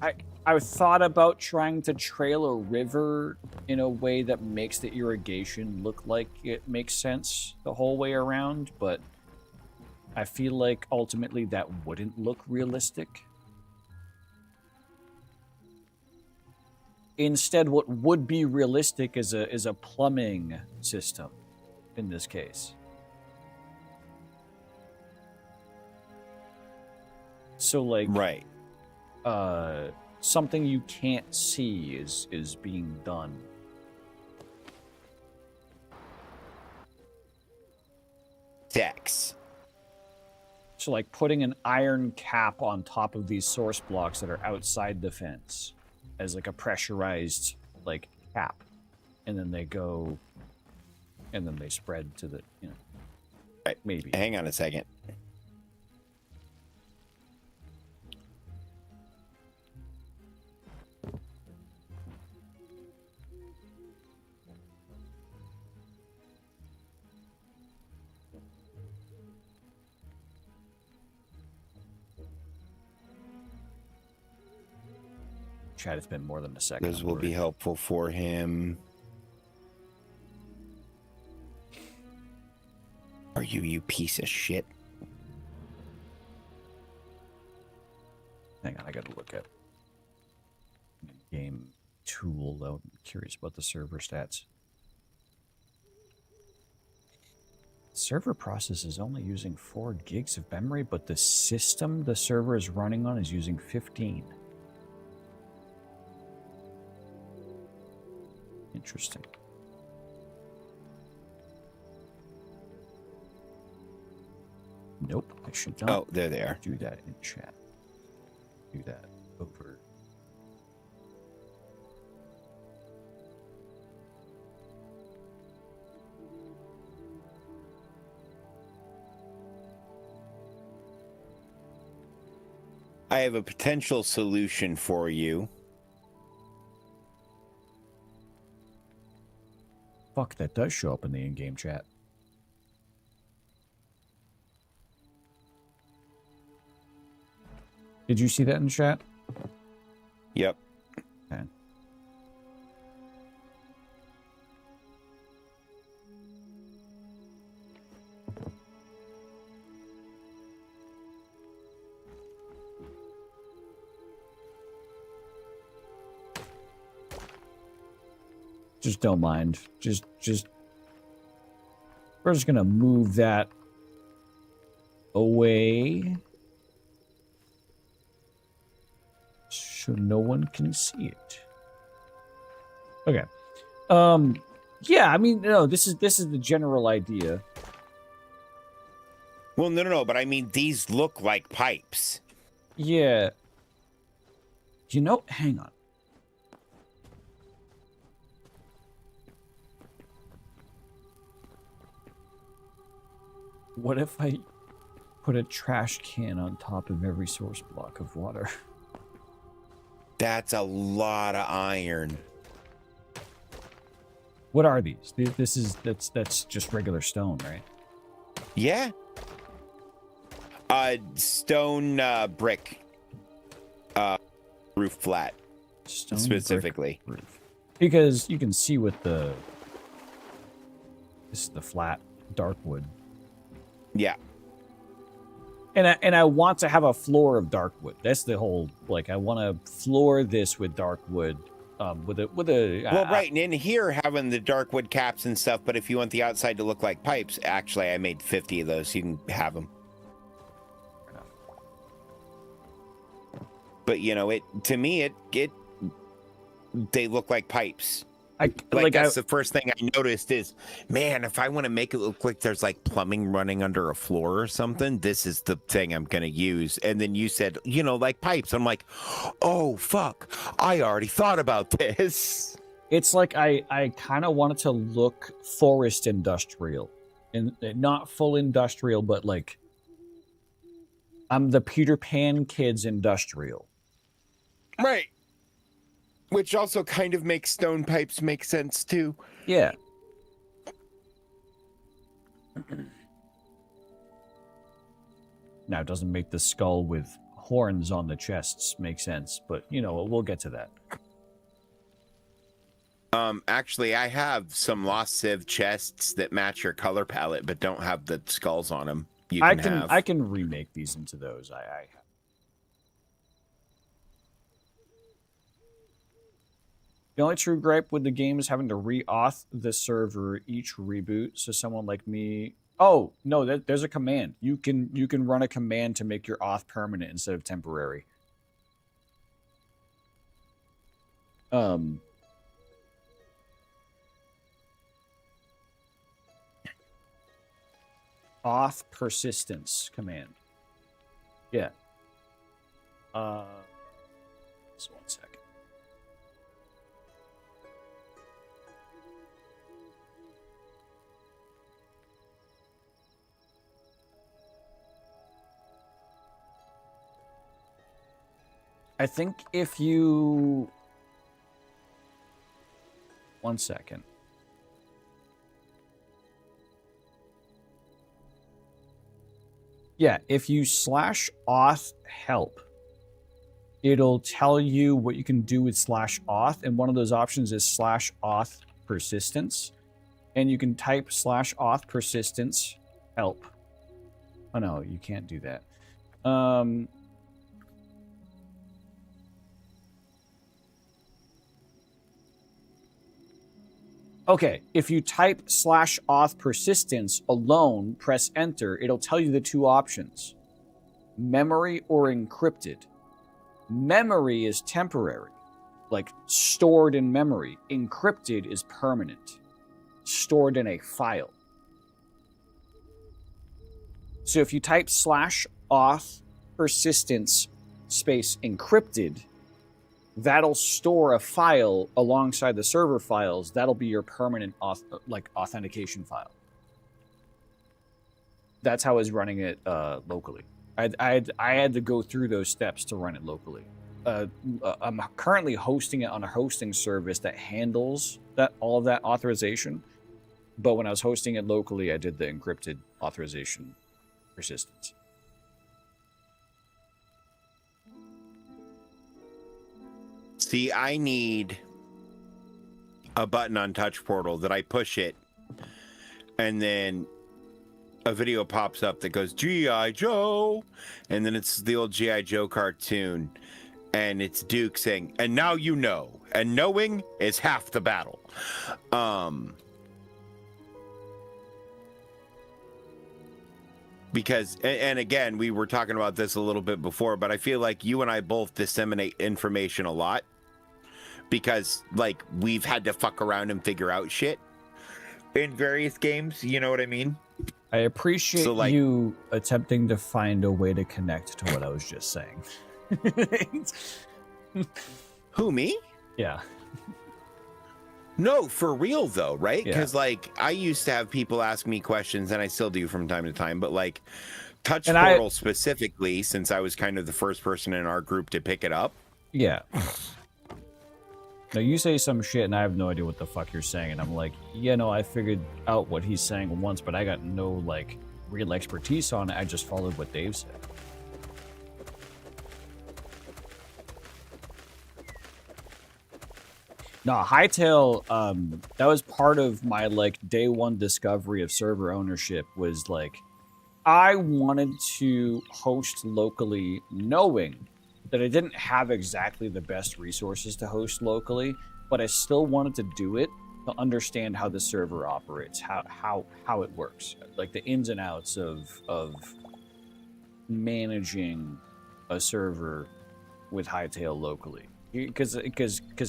I thought about trying to trail a river in a way that makes the irrigation look like it makes sense the whole way around, but I feel like ultimately that wouldn't look realistic. Instead, what would be realistic is a plumbing system in this case. So, like, right. Something you can't see is being done. Decks. So, like, putting an iron cap on top of these source blocks that are outside the fence as, like, a pressurized, like, cap. And then they go, and then they spread to the, you know, right. Maybe. Hang on a second. Chat, it's been more than a second. Those will be helpful for him. Are you, you piece of shit? Hang on, I gotta look at game tool, though. I'm curious about the server stats. Server process is only using 4 gigs of memory, but the system the server is running on is using 15. Interesting. Nope, I should not. Oh, there they are. Do that in chat. Do that over. I have a potential solution for you. Fuck, that does show up in the in-game chat. Did you see that in chat? Yep. Okay. Just don't mind. Just we're just gonna move that away so no one can see it. Okay. Yeah, I mean, no, this is the general idea. Well, no, but I mean, these look like pipes. Yeah. You know, hang on. What if I put a trash can on top of every source block of water? That's a lot of iron. What are these? That's just regular stone, right? Yeah. Stone brick roof flat. Stone specifically. brick roof. Because you can see with the this is the flat dark wood. Yeah. And I want to have a floor of dark wood. That's the whole, like, I want to floor this with dark wood, with a well, right, and in here having the dark wood caps and stuff, but if you want the outside to look like pipes, actually I made 50 of those so you can have them. But you know, to me they look like pipes. That's the first thing I noticed is, man, if I want to make it look like there's like plumbing running under a floor or something, this is the thing I'm going to use. And then you said, you know, like pipes. I'm like, oh, fuck. I already thought about this. It's like I kind of want it to look forest industrial and not full industrial, but like I'm the Peter Pan kids industrial. Right. Which also kind of makes stone pipes make sense too. Yeah. Now, it doesn't make the skull with horns on the chests make sense, but you know, we'll get to that. Actually, I have some Lost Civ chests that match your color palette, but don't have the skulls on them. I can remake these into those. The only true gripe with the game is having to re-auth the server each reboot. So someone like me, oh no, there's a command. You can run a command to make your auth permanent instead of temporary. Auth persistence command. Yeah. Just 1 second. I think if you... 1 second. Yeah, if you /auth help, it'll tell you what you can do with /auth, and one of those options is /auth persistence. And you can type /auth persistence help. Oh no, you can't do that. Okay, if you type /auth persistence alone, press enter, it'll tell you the two options. Memory or encrypted. Memory is temporary, like stored in memory. Encrypted is permanent, stored in a file. So if you type /auth persistence space encrypted, that'll store a file alongside the server files. That'll be your permanent authentication file. That's how I was running it locally. I had to go through those steps to run it locally. I'm currently hosting it on a hosting service that handles all of that authorization. But when I was hosting it locally, I did the encrypted authorization persistence. See, I need a button on Touch Portal that I push it, and then a video pops up that goes, G.I. Joe, and then it's the old G.I. Joe cartoon, and it's Duke saying, and now you know, and knowing is half the battle. Because, and again, we were talking about this a little bit before, but I feel like you and I both disseminate information a lot because, like, we've had to fuck around and figure out shit in various games. You know what I mean? I appreciate you attempting to find a way to connect to what I was just saying. Who, me? Yeah. No, for real though, right? Yeah. Because like I used to have people ask me questions, and I still do from time to time, but like Touch Portal specifically, since I was kind of the first person in our group to pick it up. Yeah. Now you say some shit and I have no idea what the fuck you're saying, and I'm like, yeah, no, I figured out what he's saying once, but I got no like real expertise on it. I just followed what Dave said. No, Hightail, that was part of my, like, day one discovery of server ownership was, like, I wanted to host locally knowing that I didn't have exactly the best resources to host locally, but I still wanted to do it to understand how the server operates, how it works, like the ins and outs of managing a server with Hightail locally. Because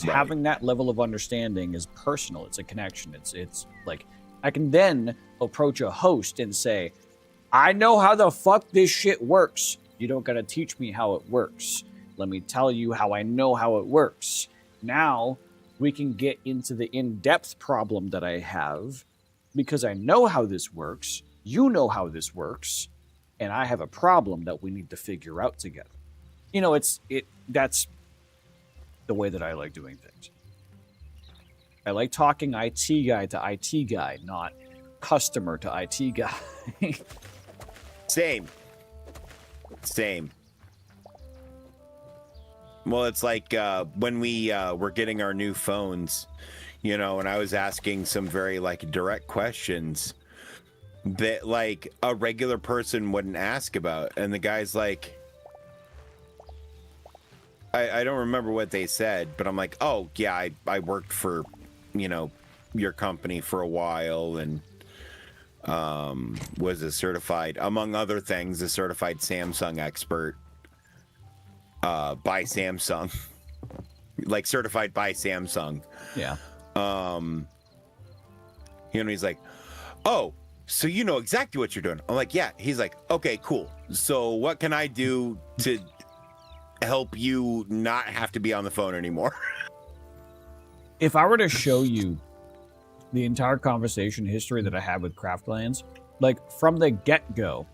having that level of understanding is personal. It's a connection. It's like I can then approach a host and say, I know how the fuck this shit works. You don't gotta teach me how it works. Let me tell you how I know how it works. Now we can get into the in-depth problem that I have because I know how this works, you know how this works, and I have a problem that we need to figure out together. You know, that's the way that I like doing things. I like talking IT guy to IT guy, not customer to IT guy. Same. Well, it's like when we were getting our new phones, you know, and I was asking some very like direct questions that like a regular person wouldn't ask about, and the guy's like, I don't remember what they said, but I'm like, oh yeah, I worked for, you know, your company for a while, and was a certified, among other things, a certified Samsung expert by Samsung. Like certified by Samsung. Yeah. You know, he's like, oh, so you know exactly what you're doing. I'm like, yeah. He's like, okay, cool. So what can I do to help you not have to be on the phone anymore? If I were to show you the entire conversation history that I had with Craftlands, like from the get-go,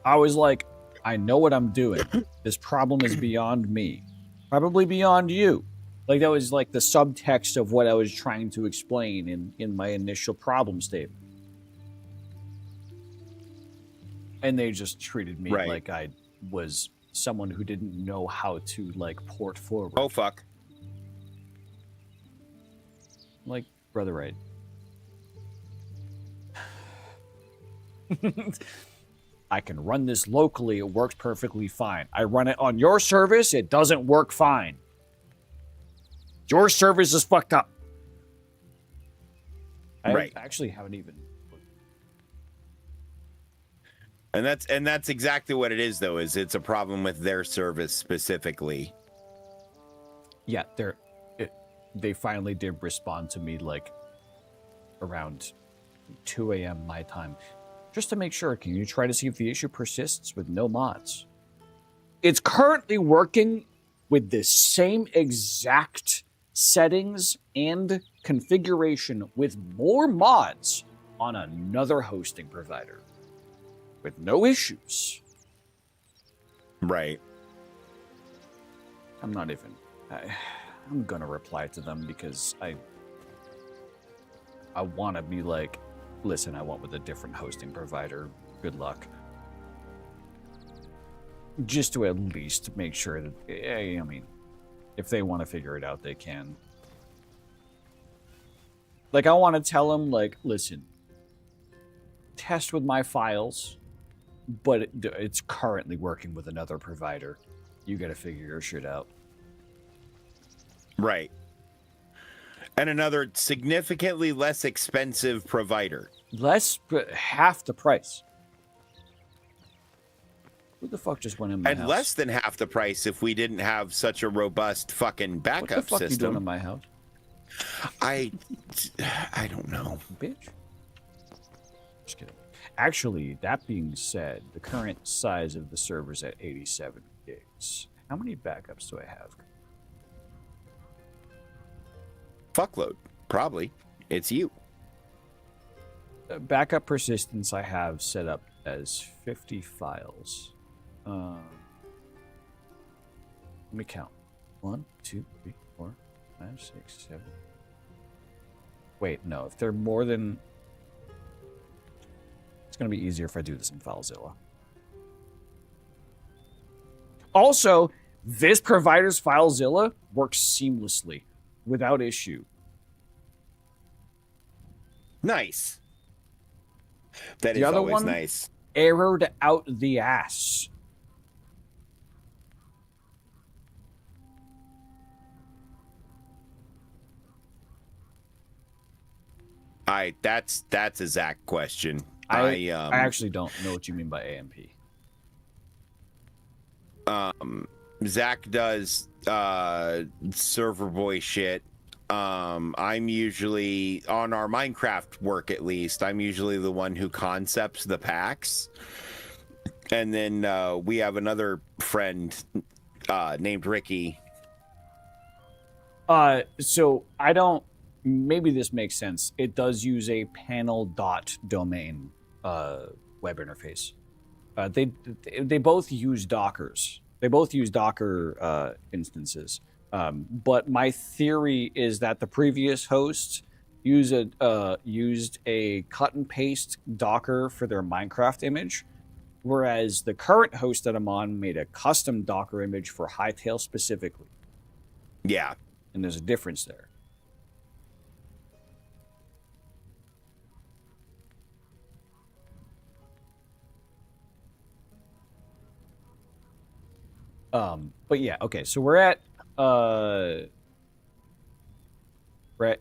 I was like, I know what I'm doing. This problem is beyond me. Probably beyond you. Like that was like the subtext of what I was trying to explain in my initial problem statement. And they just treated me like I was someone who didn't know how to like port forward. Oh fuck. Like, brother, right? I can run this locally. It works perfectly fine. I run it on your service. It doesn't work fine. Your service is fucked up. I actually haven't even. And that's exactly what it is, though. Is it's a problem with their service specifically. Yeah, they finally did respond to me like around 2 a.m. my time. Just to make sure, can you try to see if the issue persists with no mods? It's currently working with the same exact settings and configuration with more mods on another hosting provider with no issues. Right. I'm not even... I'm gonna reply to them because I want to be like, listen, I went with a different hosting provider. Good luck. Just to at least make sure that, I mean, if they want to figure it out, they can. Like, I want to tell them, like, listen, test with my files, but it's currently working with another provider. You got to figure your shit out. Right. And another significantly less expensive provider. Half the price. Who the fuck just went in my house? And less than half the price if we didn't have such a robust fucking backup system. What the fuck you doing in my house? I don't know. Bitch. Just kidding. Actually, that being said, the current size of the server's at 87 gigs. How many backups do I have? Fuckload. Probably. It's you. Backup persistence I have set up as 50 files. Let me count. 1, 2, 3, 4, 5, 6, 7. Wait, no. If they're more than... It's going to be easier if I do this in FileZilla. Also, this provider's FileZilla works seamlessly, without issue. Nice. That is always nice. Errored out the ass. That's a Zach question. I actually don't know what you mean by AMP. Zach does server boy shit. I'm usually on our Minecraft work, at least. I'm usually the one who concepts the packs, and then we have another friend named Ricky. So I don't maybe this makes sense. It does use a panel.domain web interface. They both use Dockers. They both use Docker instances. But my theory is that the previous host used a cut and paste Docker for their Minecraft image, whereas the current host that I'm on made a custom Docker image for Hightail specifically. Yeah. And there's a difference there. But yeah, okay, so we're at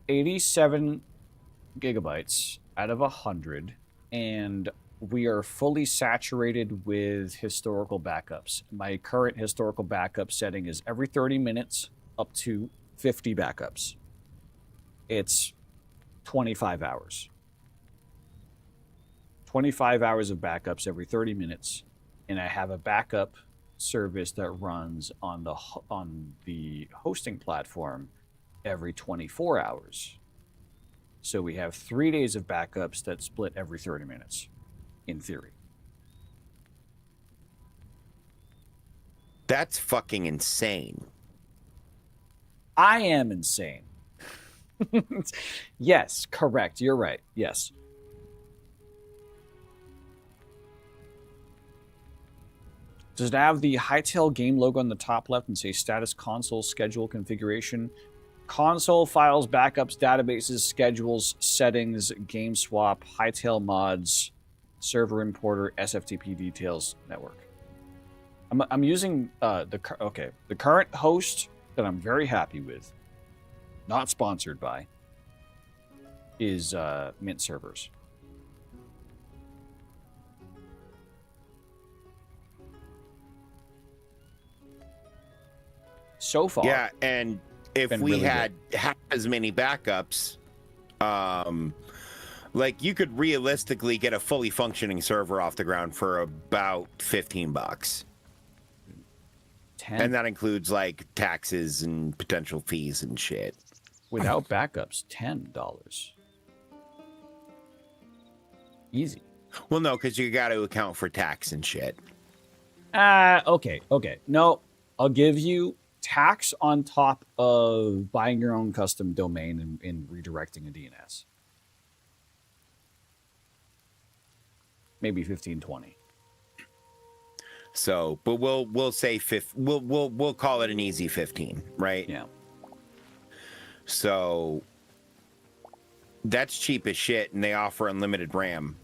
87 gigabytes out of 100, and we are fully saturated with historical backups. My current historical backup setting is every 30 minutes up to 50 backups. It's 25 hours. 25 hours of backups every 30 minutes, and I have a backup service that runs on the hosting platform every 24 hours. So we have 3 days of backups that split every 30 minutes, in theory. That's fucking insane. I am insane. Yes, correct. You're right. Yes. Does it have the Hightail game logo on the top left and say status console schedule configuration? Console files, backups, databases, schedules, settings, game swap, Hightail mods, server importer, SFTP details, network. I'm using the current host that I'm very happy with, not sponsored by, is Mint servers. So far. Yeah, and if we really had half as many backups, like you could realistically get a fully functioning server off the ground for about $15. 10? And that includes like taxes and potential fees and shit. Without backups, $10. Easy. Well, no, because you got to account for tax and shit. Okay. No, I'll give you tax on top of buying your own custom domain and redirecting a DNS. Maybe 15, 20. So, but we'll say we'll call it an easy 15, right? Yeah. So that's cheap as shit, and they offer unlimited RAM.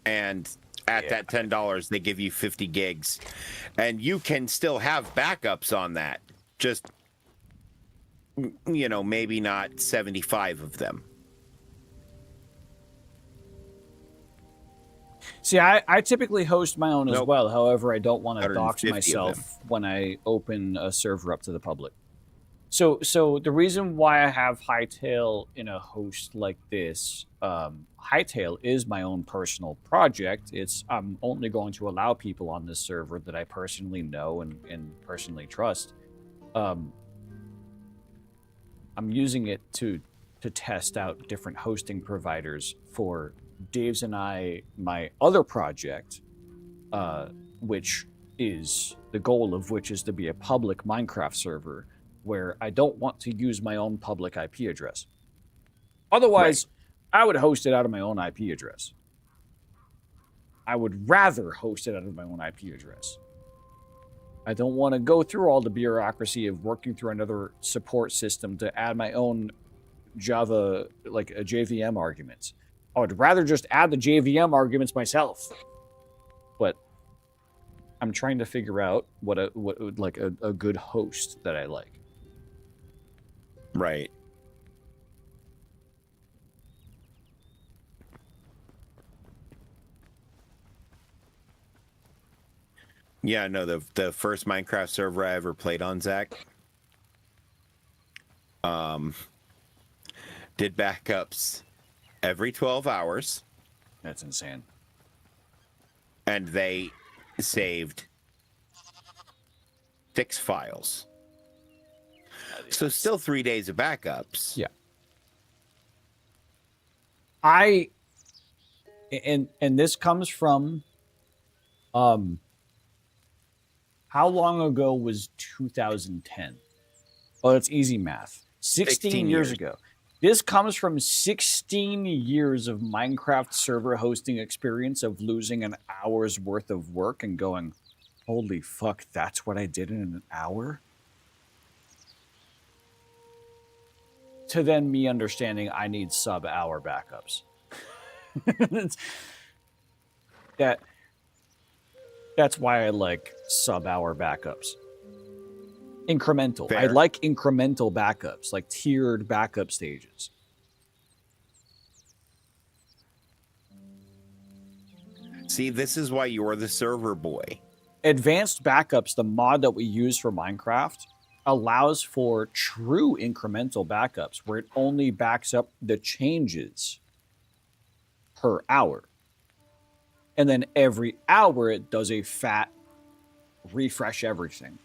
And at that $10, they give you 50 gigs, and you can still have backups on that. Just, you know, maybe not 75 of them. See, I typically host my own as well. However, I don't want to dox 150 myself when I open a server up to the public. So the reason why I have Hightail in a host like this, Hightail is my own personal project. I'm only going to allow people on this server that I personally know and personally trust. I'm using it to test out different hosting providers for Dave's and my other project, which is the goal of which is to be a public Minecraft server where I don't want to use my own public IP address. Otherwise, I would host it out of my own IP address. I would rather host it out of my own IP address. I don't want to go through all the bureaucracy of working through another support system to add my own Java, like a JVM arguments. I would rather just add the JVM arguments myself. But I'm trying to figure out what a good host that I like. Right. Yeah, no, the first Minecraft server I ever played on, Zach, did backups every 12 hours. That's insane. And they saved 6 files. So still 3 days of backups. Yeah. And this comes from how long ago was 2010? Oh, it's easy math. 16 years ago. This comes from 16 years of Minecraft server hosting experience of losing an hour's worth of work and going, holy fuck, that's what I did in an hour? To then me understanding I need sub-hour backups. That's why I like sub-hour backups. Incremental. Fair. I like incremental backups, like tiered backup stages. See, this is why you're the server boy. Advanced backups, the mod that we use for Minecraft, allows for true incremental backups where it only backs up the changes per hour. And then every hour it does a fat refresh everything.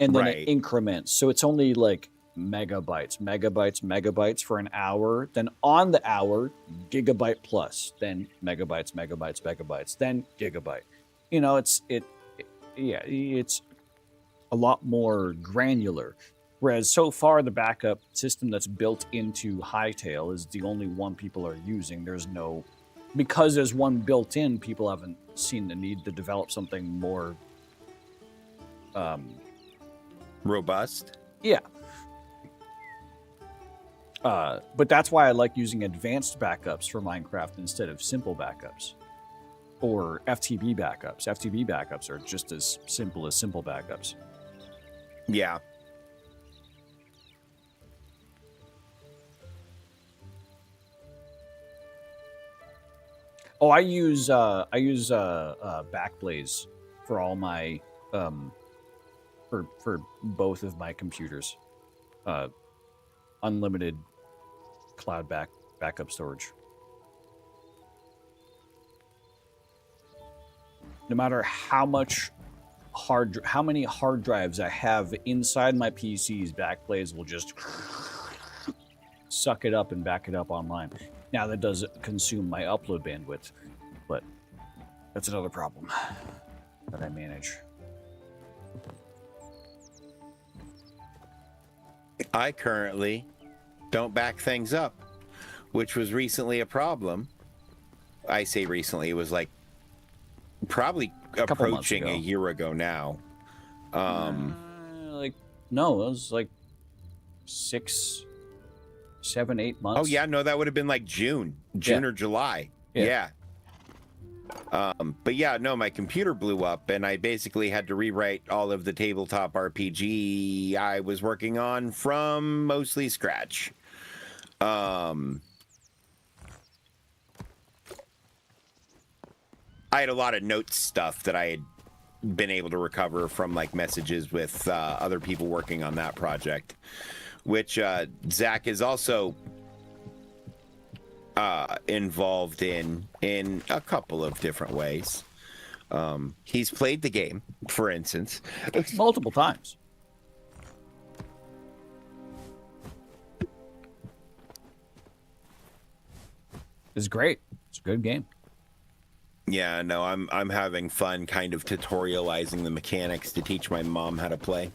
And then it increments. So it's only like megabytes for an hour. Then on the hour, gigabyte plus. Then megabytes, then gigabyte. You know, it's a lot more granular. Whereas so far the backup system that's built into Hightail is the only one people are using. There's no, because there's one built in, people haven't seen the need to develop something more robust. Yeah. But that's why I like using advanced backups for Minecraft instead of simple backups. Or FTP backups. FTP backups are just as simple backups. Yeah. Oh, I use Backblaze for all my for both of my computers. Unlimited cloud backup storage. No matter how many hard drives I have inside my PCs, Backblaze will just suck it up and back it up online. Now that does consume my upload bandwidth, but that's another problem that I manage. I currently don't back things up, which was recently a problem. I say recently, it was like probably approaching a year ago now. Like, no, it was like 6, 7, 8 months. Oh yeah, no, that would have been like June or July. Yeah. But yeah, no, my computer blew up and I basically had to rewrite all of the tabletop RPG I was working on from mostly scratch. I had a lot of notes stuff that I had been able to recover from like messages with other people working on that project, which Zach is also involved in a couple of different ways. He's played the game, for instance, multiple times. It's great. It's a good game. Yeah, no, I'm having fun kind of tutorializing the mechanics to teach my mom how to play.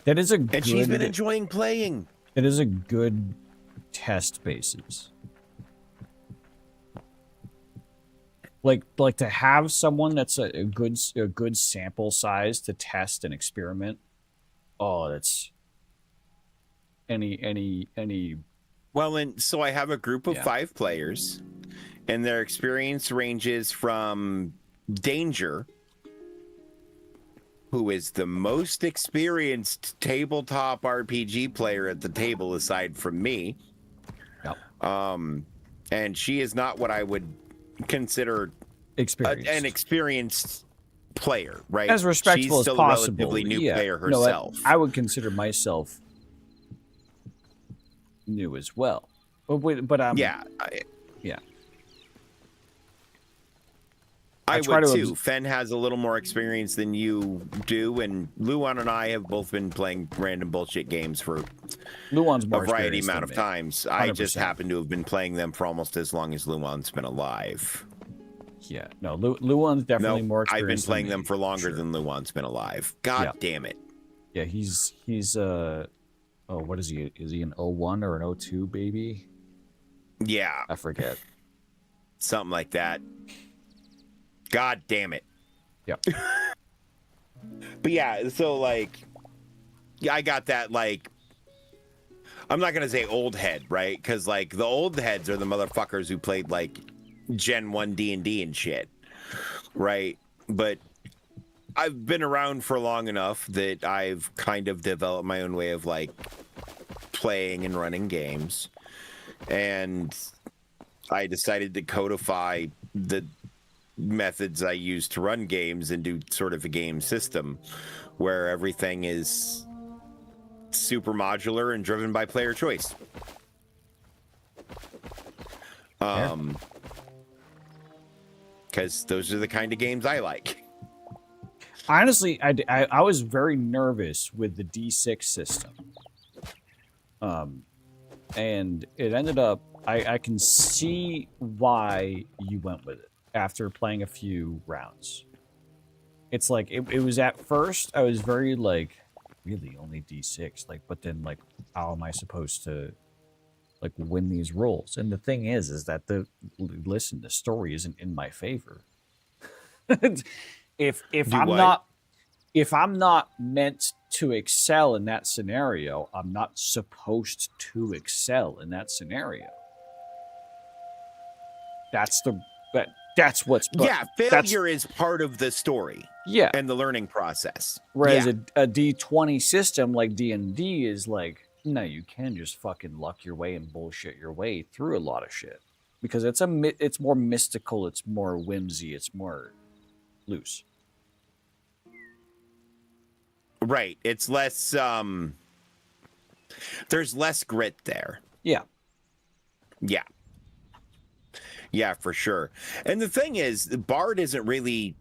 That is a good... And she's been enjoying playing. It is a good test basis. Like to have someone that's a good sample size to test and experiment. Oh, that's any. Well, and so I have a group of 5 players, and their experience ranges from Danger, who is the most experienced tabletop RPG player at the table aside from me. Yep. And she is not what I would consider an experienced player, right? As respectful She's as still possible. a relatively new player No, herself. I would consider myself new as well. But I'm I try would to too. Fen has a little more experience than you do, and Luan and I have both been playing random bullshit games for Luan's more a variety experienced amount than of me. times. I just 100%. happen to have been playing them for almost as long as Luan's been alive. Yeah, no, Luan's definitely more I've been experienced. playing than them me, for longer sure. than Luan's been alive. God damn it. Yeah, he's oh, what is he? Is he an 01 or an 02 baby? Yeah. I forget. Something like that. God damn it. Yep. But yeah, so like, yeah, I got that, like, I'm not going to say old head, right? Because like the old heads are the motherfuckers who played like Gen 1 D&D and shit, right? But I've been around for long enough that I've kind of developed my own way of like playing and running games. And I decided to codify the methods I use to run games into sort of a game system where everything is super modular and driven by player choice. Because those are the kind of games I like. Honestly, I was very nervous with the D6 system. And it ended up, I can see why you went with it after playing a few rounds. It's like, it was at first, I was very like, really only D6? Like, but then like, how am I supposed to like win these rolls? And the thing is that listen, the story isn't in my favor. if I'm not meant to excel in that scenario, I'm not supposed to excel in that scenario. That's what's failure is part of the story. Yeah, and the learning process. Whereas a D20 system like D&D is like, no, you can just fucking luck your way and bullshit your way through a lot of shit because it's more mystical, it's more whimsy, it's more loose. Right. It's less there's less grit there. Yeah. Yeah. Yeah, for sure. And the thing is, Bard isn't really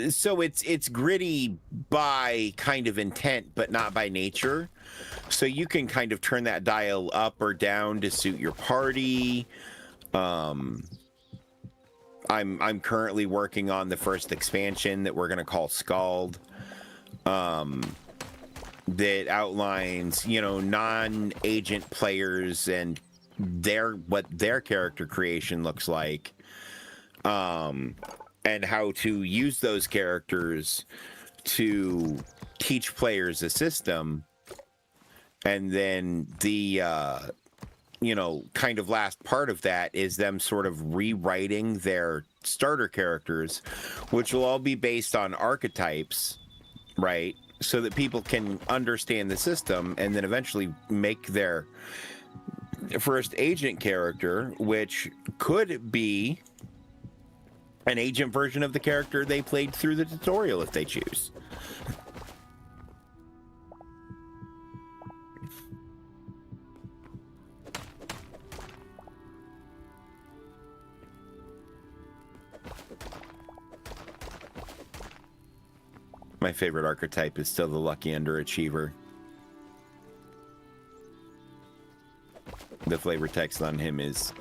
so it's gritty by kind of intent, but not by nature. So you can kind of turn that dial up or down to suit your party. I'm currently working on the first expansion that we're gonna call Scald. That outlines, non-agent players and what their character creation looks like. And how to use those characters to teach players a system. And then the, kind of last part of that is them sort of rewriting their starter characters, which will all be based on archetypes, right? So that people can understand the system and then eventually make their first agent character, which could be an agent version of the character they played through the tutorial if they choose. My favorite archetype is still the lucky underachiever. The flavor text on him is,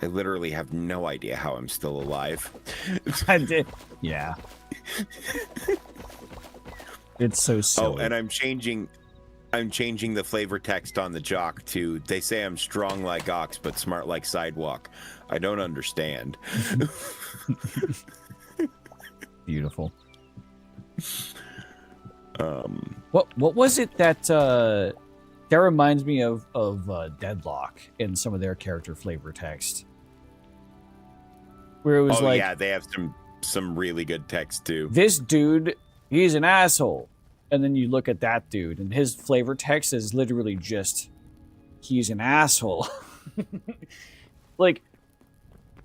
I literally have no idea how I'm still alive. I did. Yeah. It's so silly. Oh, and I'm changing the flavor text on the jock to, they say I'm strong like ox, but smart like sidewalk. I don't understand. Beautiful. What was it that reminds me of Deadlock in some of their character flavor text, where it was like, yeah, they have some really good text too. This dude, he's an asshole, and then you look at that dude, and his flavor text is literally just, he's an asshole. Like,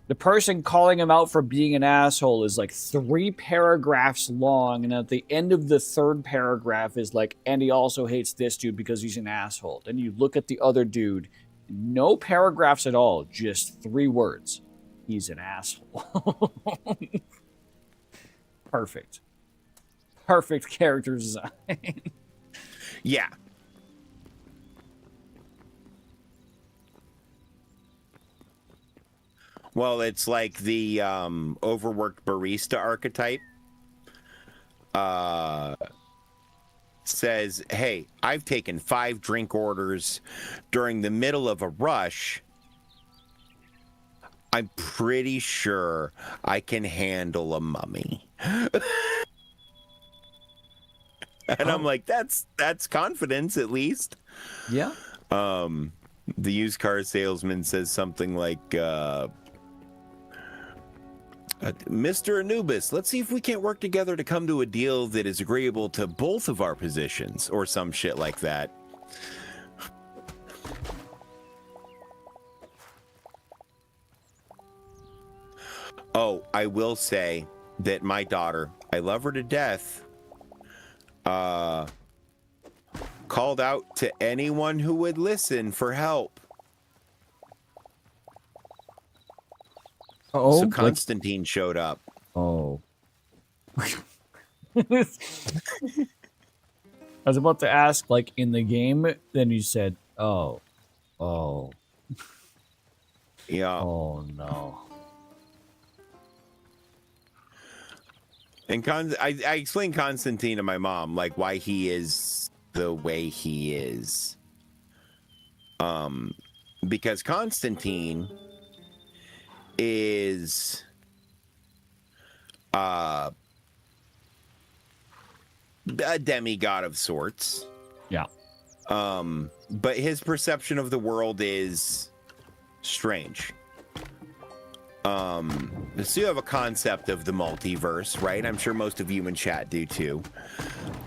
The person calling him out for being an asshole is like 3 paragraphs long, and at the end of the 3rd paragraph is like, and he also hates this dude because he's an asshole. Then you look at the other dude, no paragraphs at all, just 3 words. He's an asshole. Perfect. Perfect character design. Yeah. Well, it's like the overworked barista archetype. Says, hey, I've taken 5 drink orders during the middle of a rush. I'm pretty sure I can handle a mummy. And I'm like, that's confidence, at least. Yeah. The used car salesman says something like, Mr. Anubis, let's see if we can't work together to come to a deal that is agreeable to both of our positions, or some shit like that. Oh, I will say that my daughter, I love her to death, called out to anyone who would listen for help. Oh, so Constantine showed up. Oh. I was about to ask, like, in the game, then you said, oh. Yeah. Oh, no. And I explained Constantine to my mom, like, why he is the way he is. Because Constantine is a demigod of sorts. Yeah. But his perception of the world is strange. So you have a concept of the multiverse, right? I'm sure most of you in chat do too.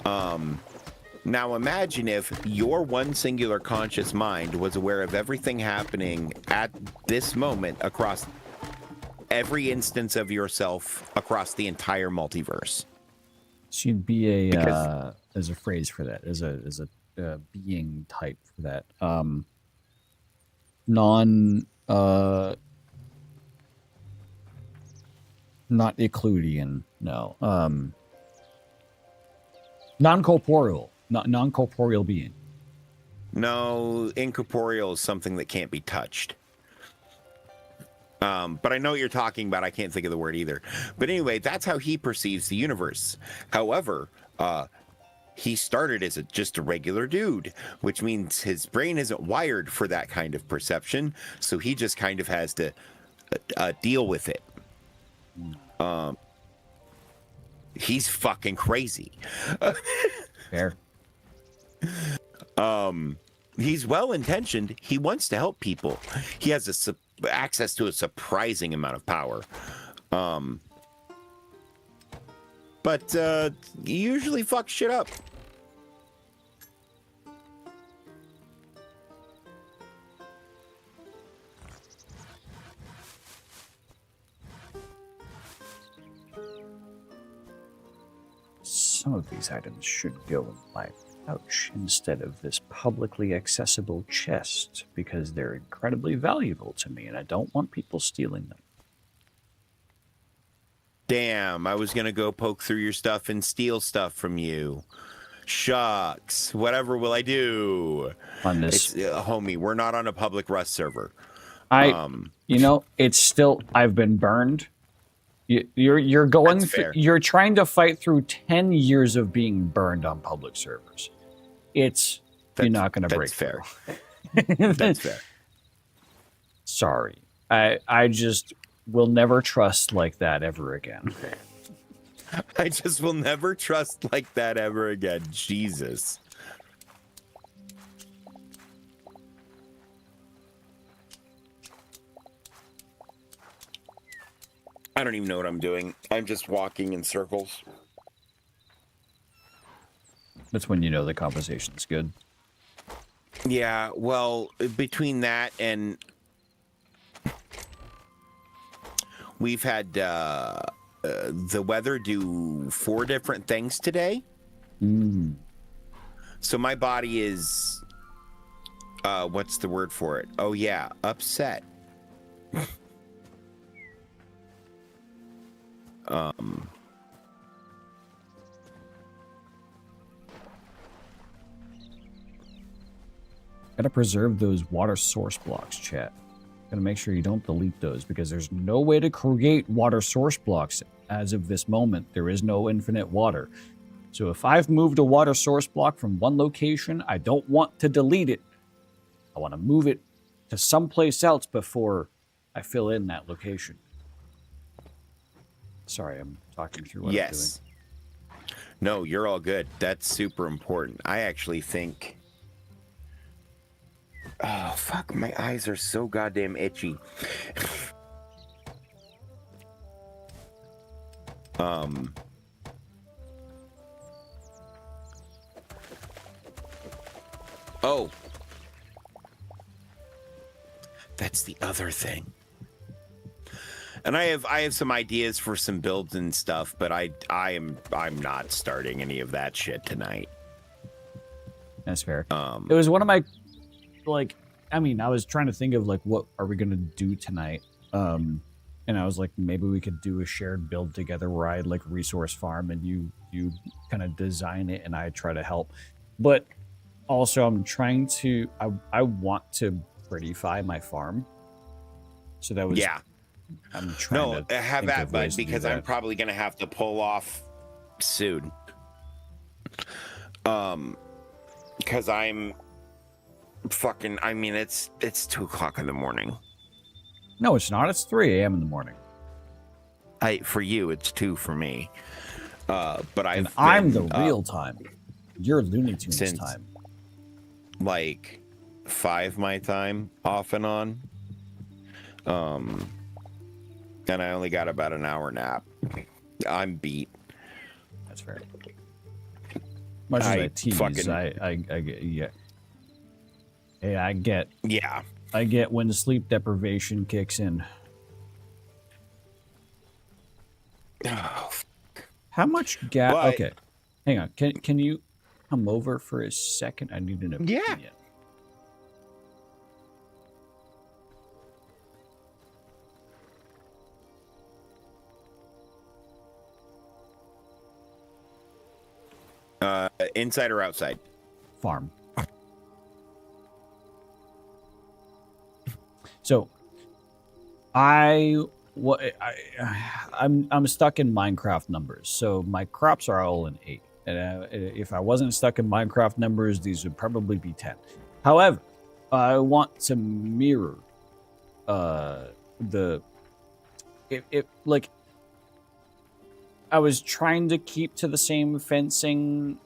Now imagine if your one singular conscious mind was aware of everything happening at this moment across every instance of yourself across the entire multiverse. She'd be there's a phrase for that, as a being type for that. Not Euclidean, no. Non-corporeal. Non-corporeal being. No, incorporeal is something that can't be touched. But I know what you're talking about. I can't think of the word either. But anyway, that's how he perceives the universe. However, he started as just a regular dude, which means his brain isn't wired for that kind of perception. So he just kind of has to deal with it. He's fucking crazy. Fair. He's well-intentioned. He wants to help people. He has access to a surprising amount of power. But he usually fucks shit up. Some of these items should go in my pouch instead of this publicly accessible chest because they're incredibly valuable to me and I don't want people stealing them. Damn, I was gonna go poke through your stuff and steal stuff from you. Shucks. Whatever will I do? On this, homie, we're not on a public Rust server. You know, it's still, I've been burned. You're going through, you're trying to fight through 10 years of being burned on public servers. You're not going to break fair. That's fair. Sorry. I just will never trust like that ever again. I just will never trust like that ever again. Jesus. I don't even know what I'm doing. I'm just walking in circles. That's when you know the conversation's good. Yeah, well, between that and we've had the weather do 4 different things today. So my body is what's the word for it? Oh yeah, upset. Gotta preserve those water source blocks, chat. Gotta make sure you don't delete those because there's no way to create water source blocks as of this moment. There is no infinite water. So if I've moved a water source block from one location, I don't want to delete it. I want to move it to someplace else before I fill in that location. Sorry, I'm talking through what I'm doing. No, you're all good. That's super important. I actually think... Oh, fuck. My eyes are so goddamn itchy. Oh. That's the other thing. And I have some ideas for some builds and stuff, but I'm not starting any of that shit tonight. That's fair. It was one of my, like, I mean, I was trying to think of like, what are we gonna do tonight? And I was like, maybe we could do a shared build together where I like resource farm and you kind of design it and I try to help. But also, I'm trying to, I want to prettify my farm. So that was I'm trying to have that, bud, because I'm probably gonna have to pull off soon. Because I'm fucking. I mean, it's 2 o'clock in the morning. No, it's not. It's 3 a.m. in the morning. For you, it's 2 for me. But I'm the real time. You're Looney Tunes time. Like 5 my time, off and on. And I only got about an hour nap. I'm beat. That's fair. Much as I tease, I get. Hey, I get. Yeah. I get when the sleep deprivation kicks in. How much gas? Okay, hang on. Can you come over for a second? I need an opinion. Yeah. Inside or outside? Farm. So, I'm stuck in Minecraft numbers. So my crops are all in 8, and if I wasn't stuck in Minecraft numbers, these would probably be 10. However, I want to mirror like I was trying to keep to the same fencing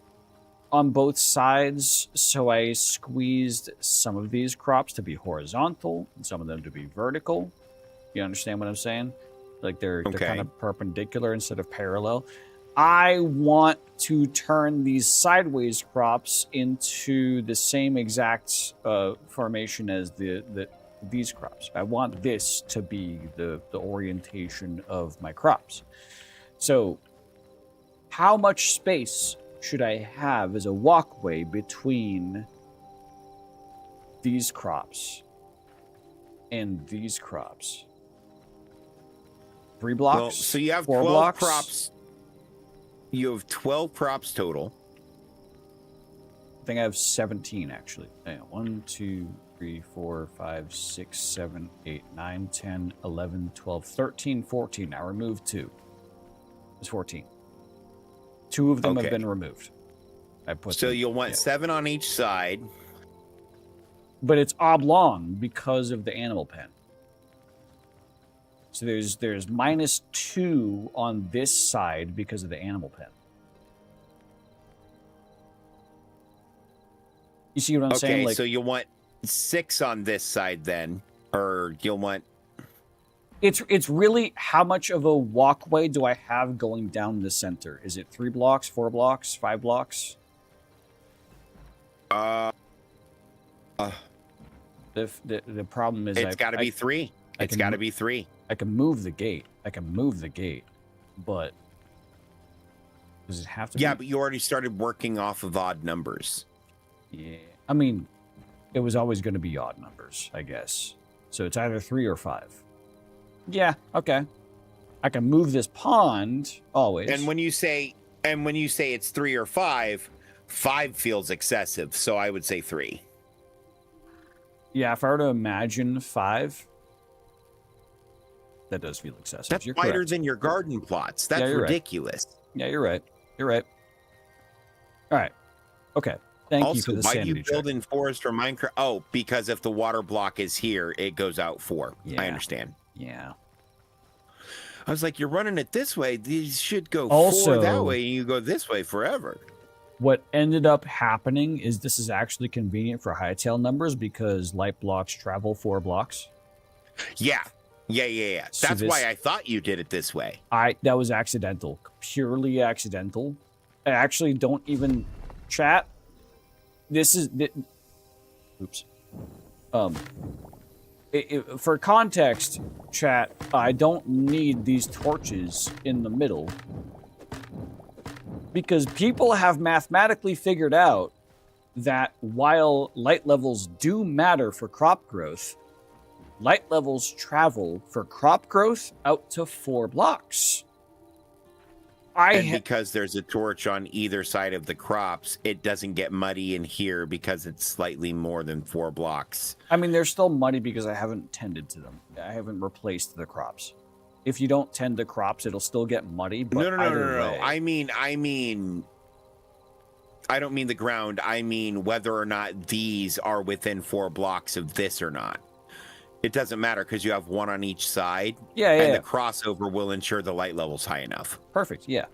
on both sides, so I squeezed some of these crops to be horizontal and some of them to be vertical. You understand what I'm saying? Like they're kind of perpendicular instead of parallel. I want to turn these sideways crops into the same exact formation as these crops. I want this to be the orientation of my crops. So, how much space should I have as a walkway between these crops and these crops? 3 blocks? Well, so you have 4 12 blocks? crops. You have 12 crops total. I think I have 17 actually. Hang on. 1, 2, 3, 4, 5, 6, 7, 8, 9, 10, 11, 12, 13, 14. I removed 2. It's 14. 2 of them have been removed. I put so them, you'll want 7 on each side. But it's oblong because of the animal pen. So there's -2 on this side because of the animal pen. You see what I'm saying? Like, so you'll want 6 on this side then, or you'll want. It's really how much of a walkway do I have going down the center? Is it 3 blocks, 4 blocks, 5 blocks? The problem is It's got to be 3. It's got to be 3. I can move the gate. But does it have to be? Yeah, but you already started working off of odd numbers. Yeah. I mean, it was always going to be odd numbers, I guess. So it's either 3 or 5. Yeah, okay. I can move this pond always. And when you say it's 3 or 5, 5 feels excessive, so I would say 3. Yeah, if I were to imagine 5, that does feel excessive. That's wider than your garden plots. That's ridiculous. Right. Yeah, you're right. You're right. All right. Okay. Thank you for the sanity check. Why do you build in Forest or Minecraft? Oh, because if the water block is here, it goes out 4. Yeah. I understand. Yeah. I was like, you're running it this way. These should go also, 4 that way, and you go this way forever. What ended up happening is this is actually convenient for hightail numbers because light blocks travel 4 blocks. Yeah. Yeah. So That's why I thought you did it this way. That was accidental. Purely accidental. I actually don't even chat. This is... Oops. For context, chat, I don't need these torches in the middle. Because people have mathematically figured out that while light levels do matter for crop growth, light levels travel for crop growth out to 4 blocks. And because there's a torch on either side of the crops, it doesn't get muddy in here because it's slightly more than 4 blocks. I mean, they're still muddy because I haven't tended to them. I haven't replaced the crops. If you don't tend to crops, it'll still get muddy. But No. I mean, I don't mean the ground. I mean whether or not these are within 4 blocks of this or not. It doesn't matter because you have 1 on each side. And the crossover will ensure the light level's high enough. Perfect. Yeah.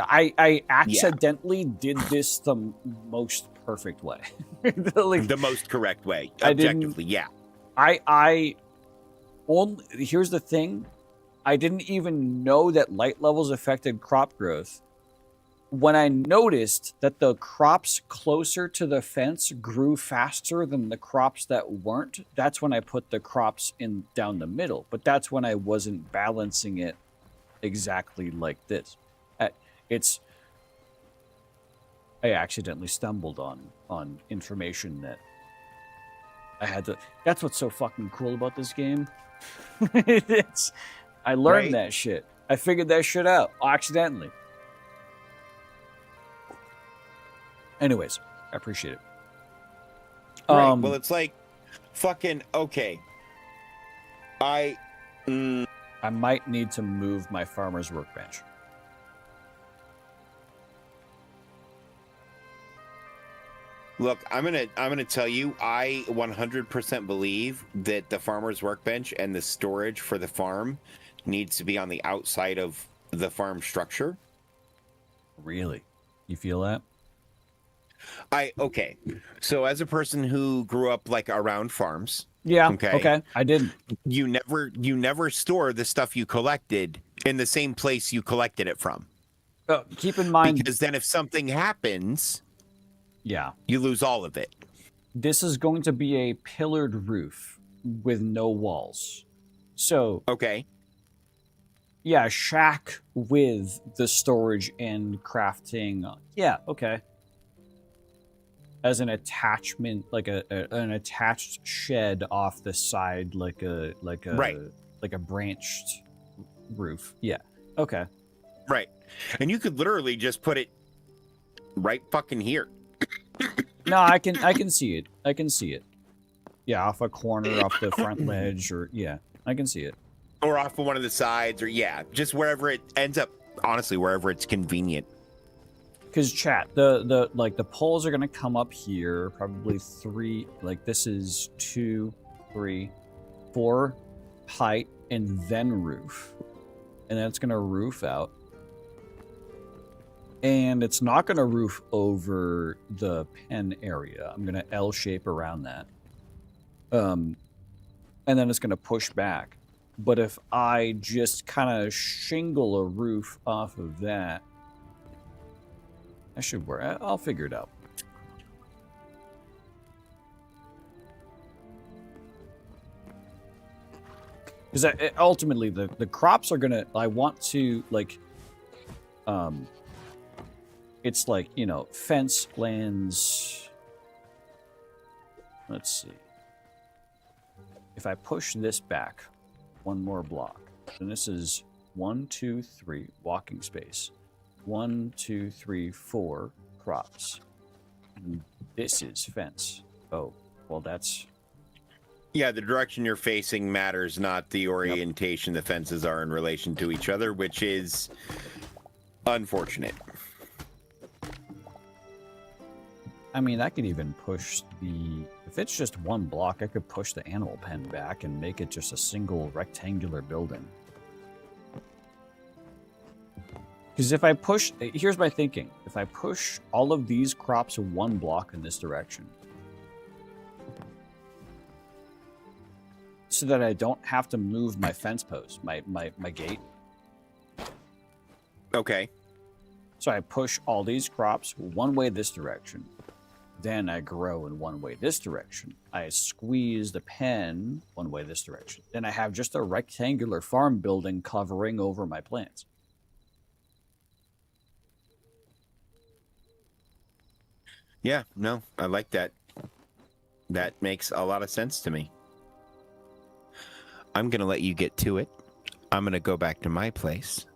I accidentally did this the most perfect way. The most correct way. Objectively, yeah. Here's the thing. I didn't even know that light levels affected crop growth. When I noticed that the crops closer to the fence grew faster than the crops that weren't, that's when I put the crops in down the middle. But that's when I wasn't balancing it exactly like this. I accidentally stumbled on information that I had to. That's what's so fucking cool about this game. I learned that shit. I figured that shit out accidentally. Anyways, I appreciate it. Right. Well, it's like fucking okay. I might need to move my farmer's workbench. Look, I'm gonna tell you, I 100% believe that the farmer's workbench and the storage for the farm needs to be on the outside of the farm structure. Really? You feel that? Okay. So as a person who grew up like around farms. Yeah. Okay. I didn't. You never store the stuff you collected in the same place you collected it from. Keep in mind, because then if something happens, you lose all of it. This is going to be a pillared roof with no walls. So okay. Yeah, shack with the storage and crafting. Yeah, okay. As an attachment, like an attached shed off the side, like a branched roof. Yeah. Okay. Right. And you could literally just put it right fucking here. No, I can see it. I can see it. Yeah, off a corner, off the front ledge, or I can see it. Or off of one of the sides, or just wherever it ends up. Honestly, wherever it's convenient. Because chat, the poles are gonna come up here, probably 3. Like this is 2, 3, 4 height, and then roof, and then it's gonna roof out, and it's not gonna roof over the pen area. I'm gonna L shape around that, and then it's gonna push back. But if I just kind of shingle a roof off of that. That should work. I'll figure it out. Because ultimately, the crops are gonna. I want to like. It's like, you know, fence lands. Let's see. If I push this back one more block, then this is 1, 2, 3 walking space. 1, 2, 3, 4 crops. And this is fence. Oh, well, that's. Yeah, the direction you're facing matters, not the orientation the fences are in relation to each other, which is unfortunate. I mean, I could even push the... If it's just one block, I could push the animal pen back and make it just a single rectangular building. Because if I push... Here's my thinking. If I push all of these crops one block in this direction, so that I don't have to move my fence post, my gate. Okay. So I push all these crops one way this direction. Then I grow in one way this direction. I squeeze the pen one way this direction. Then I have just a rectangular farm building covering over my plants. Yeah, no, I like that. That makes a lot of sense to me. I'm going to let you get to it. I'm going to go back to my place.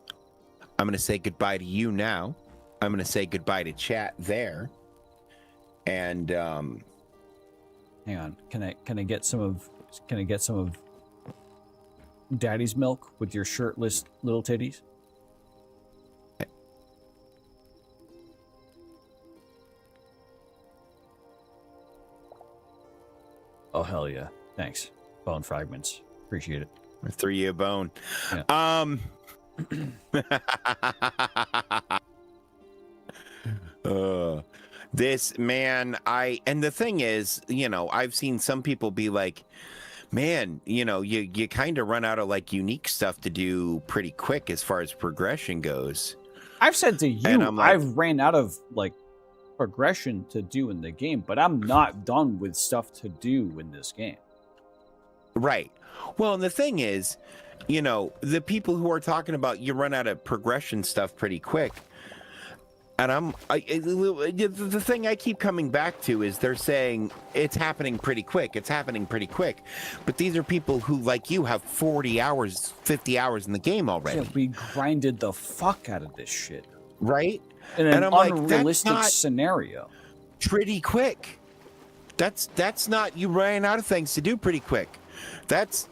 I'm going to say goodbye to you now. I'm going to say goodbye to chat there. And hang on. Can I get some of Daddy's milk with your shirtless little titties? Oh hell yeah. Thanks. Bone fragments. Appreciate it. I threw you a bone. Yeah. This man, and the thing is, you know, I've seen some people be like, man, you know, you kind of run out of like unique stuff to do pretty quick as far as progression goes. I've said to you, And I'm like, I've ran out of like progression to do in the game, but I'm not done with stuff to do in this game. Right. Well, and the thing is, you know, the people who are talking about you run out of progression stuff pretty quick. And the thing I keep coming back to is they're saying it's happening pretty quick. It's happening pretty quick. But these are people who, like you, have 40 hours, 50 hours in the game already. Yeah, we grinded the fuck out of this shit. Right? In an I'm like, unrealistic that's not scenario. Pretty quick. That's not you ran out of things to do pretty quick. That's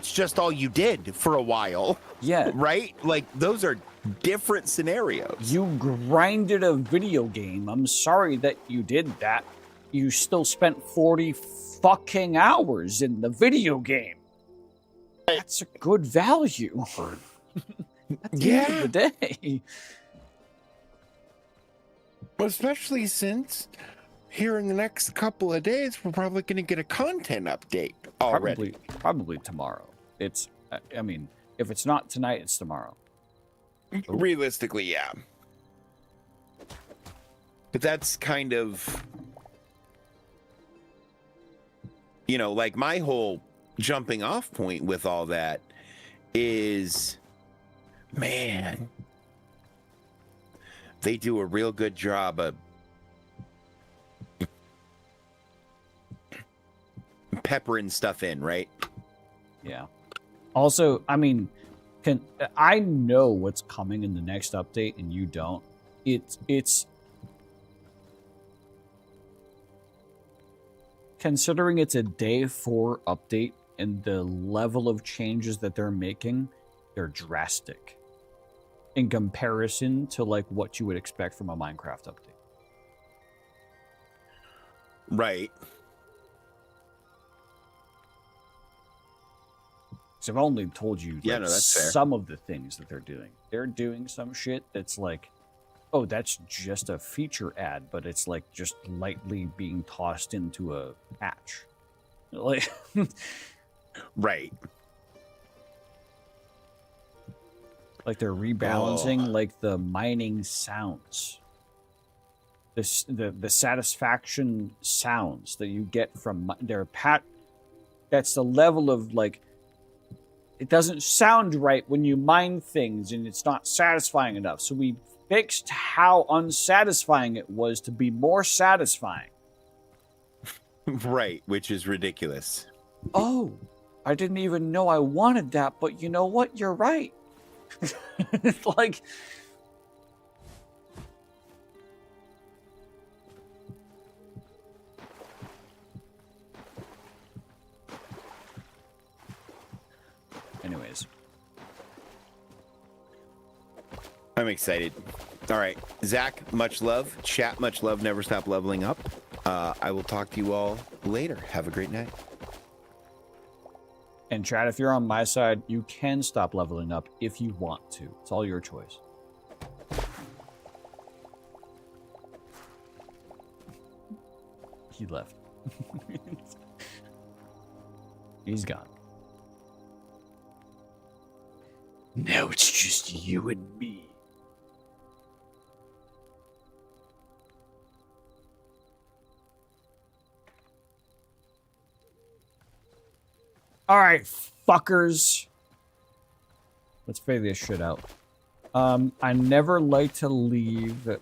just all you did for a while. Yeah. Right? Like, those are different scenarios. You grinded a video game. I'm sorry that you did that. You still spent 40 fucking hours in the video game. That's a good value. At the end of the day. Especially since here in the next couple of days, we're probably going to get a content update already. Probably tomorrow. It's, I mean, if it's not tonight, it's tomorrow. Realistically, yeah. But that's kind of, you know, like my whole jumping off point with all that is, man, they do a real good job of peppering stuff in, right? Yeah. Also, I mean, I know what's coming in the next update and you don't. It's considering it's a day 4 update and the level of changes that they're making, they're drastic in comparison to like what you would expect from a Minecraft update. Right. So I've only told you Yeah, no, that's fair. some of the things that they're doing. They're doing some shit that's like, oh, that's just a feature ad, but it's like just lightly being tossed into a patch. Like, right. Like they're rebalancing like the mining sounds. The satisfaction sounds that you get from their that's the level of like It doesn't sound right when you mine things, and it's not satisfying enough. So we fixed how unsatisfying it was to be more satisfying. Right, which is ridiculous. Oh, I didn't even know I wanted that, but you know what? You're right. It's like... Anyways. I'm excited. All right, Zach, much love. Chat, much love. Never stop leveling up. I will talk to you all later. Have a great night. And Chad, if you're on my side, you can stop leveling up if you want to. It's all your choice. He left. He's gone. Now it's just you and me. All right, fuckers. Let's figure this shit out. I never like to leave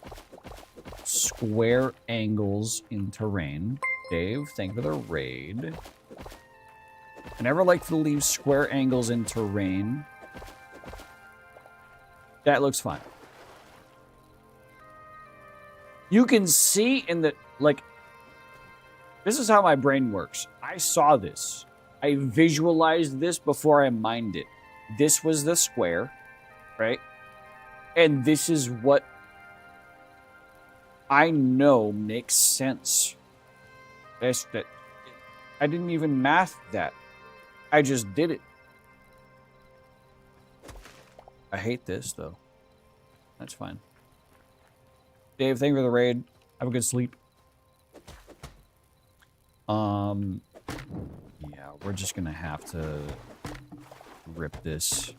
square angles in terrain. Dave, thank you for the raid. I never like to leave square angles in terrain. That looks fine. You can see in the, like, this is how my brain works. I saw this. I visualized this before I mined it. This was the square, right? And this is what I know makes sense. That I didn't even math that. I just did it. I hate this, though. That's fine. Dave, thank you for the raid. Have a good sleep. Yeah, we're just gonna have to rip this.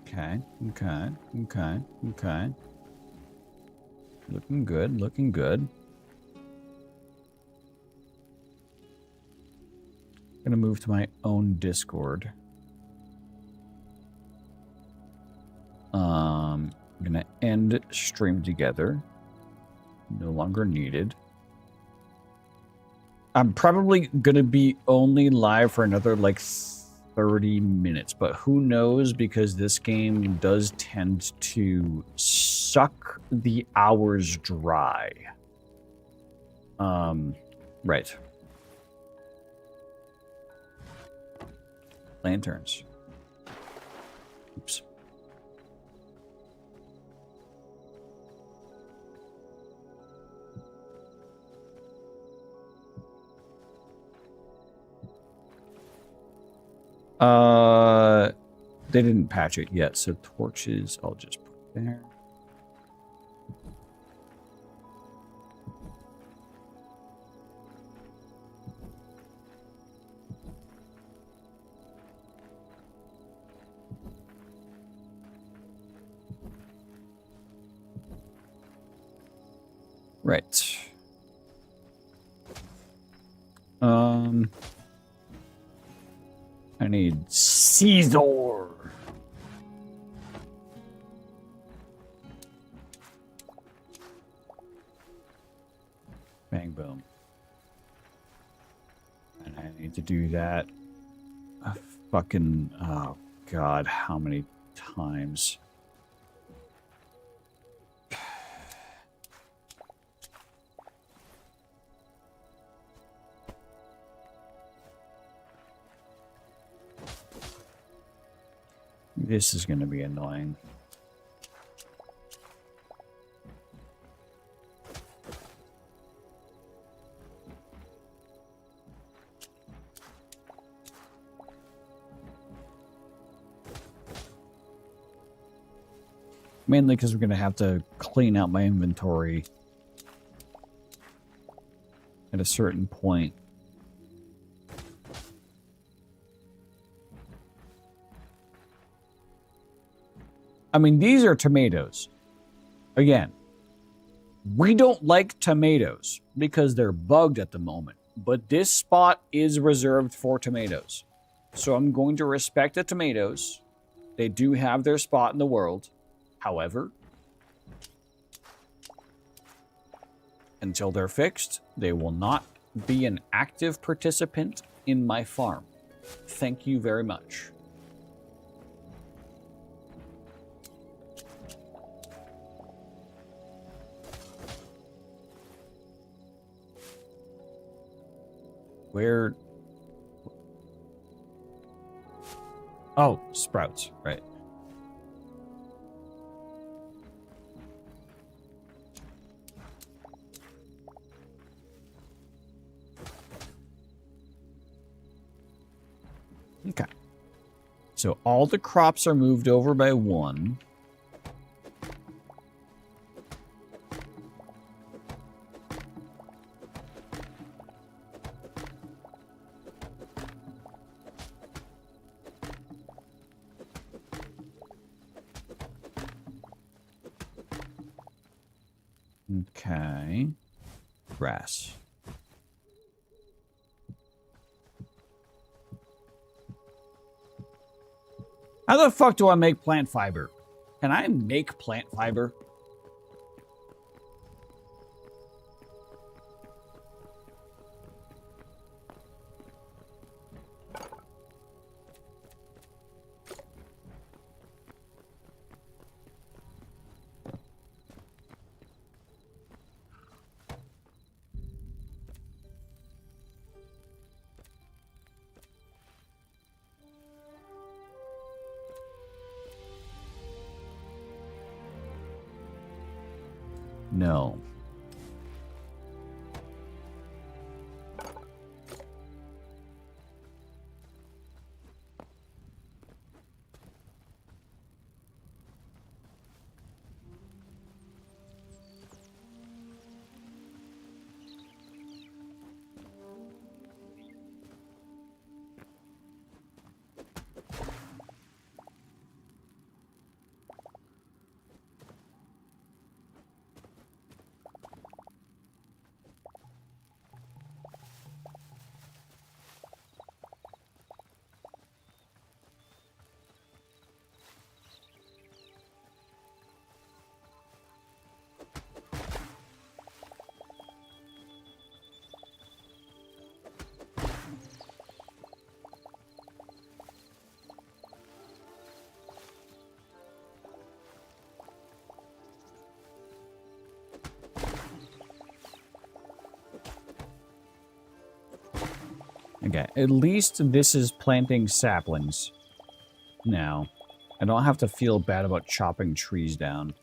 Okay. Looking good. Gonna move to my own Discord. I'm gonna end stream together. No longer needed. I'm probably gonna be only live for another like 30 minutes, but who knows, because this game does tend to suck the hours dry. Right. Lanterns. Oops. They didn't patch it yet, so torches I'll just put there. Right. I need Caesar. Bang, boom. And I need to do that fucking, oh god, how many times? This is going to be annoying. Mainly because we're going to have to clean out my inventory at a certain point. I mean, these are tomatoes. Again, we don't like tomatoes because they're bugged at the moment. But this spot is reserved for tomatoes. So I'm going to respect the tomatoes. They do have their spot in the world. However, until they're fixed, they will not be an active participant in my farm. Thank you very much. Where? Oh, sprouts, right. Okay. So all the crops are moved over by 1. Okay. Grass. How the fuck do I make plant fiber? Can I make plant fiber? No. Okay, at least this is planting saplings. Now, I don't have to feel bad about chopping trees down.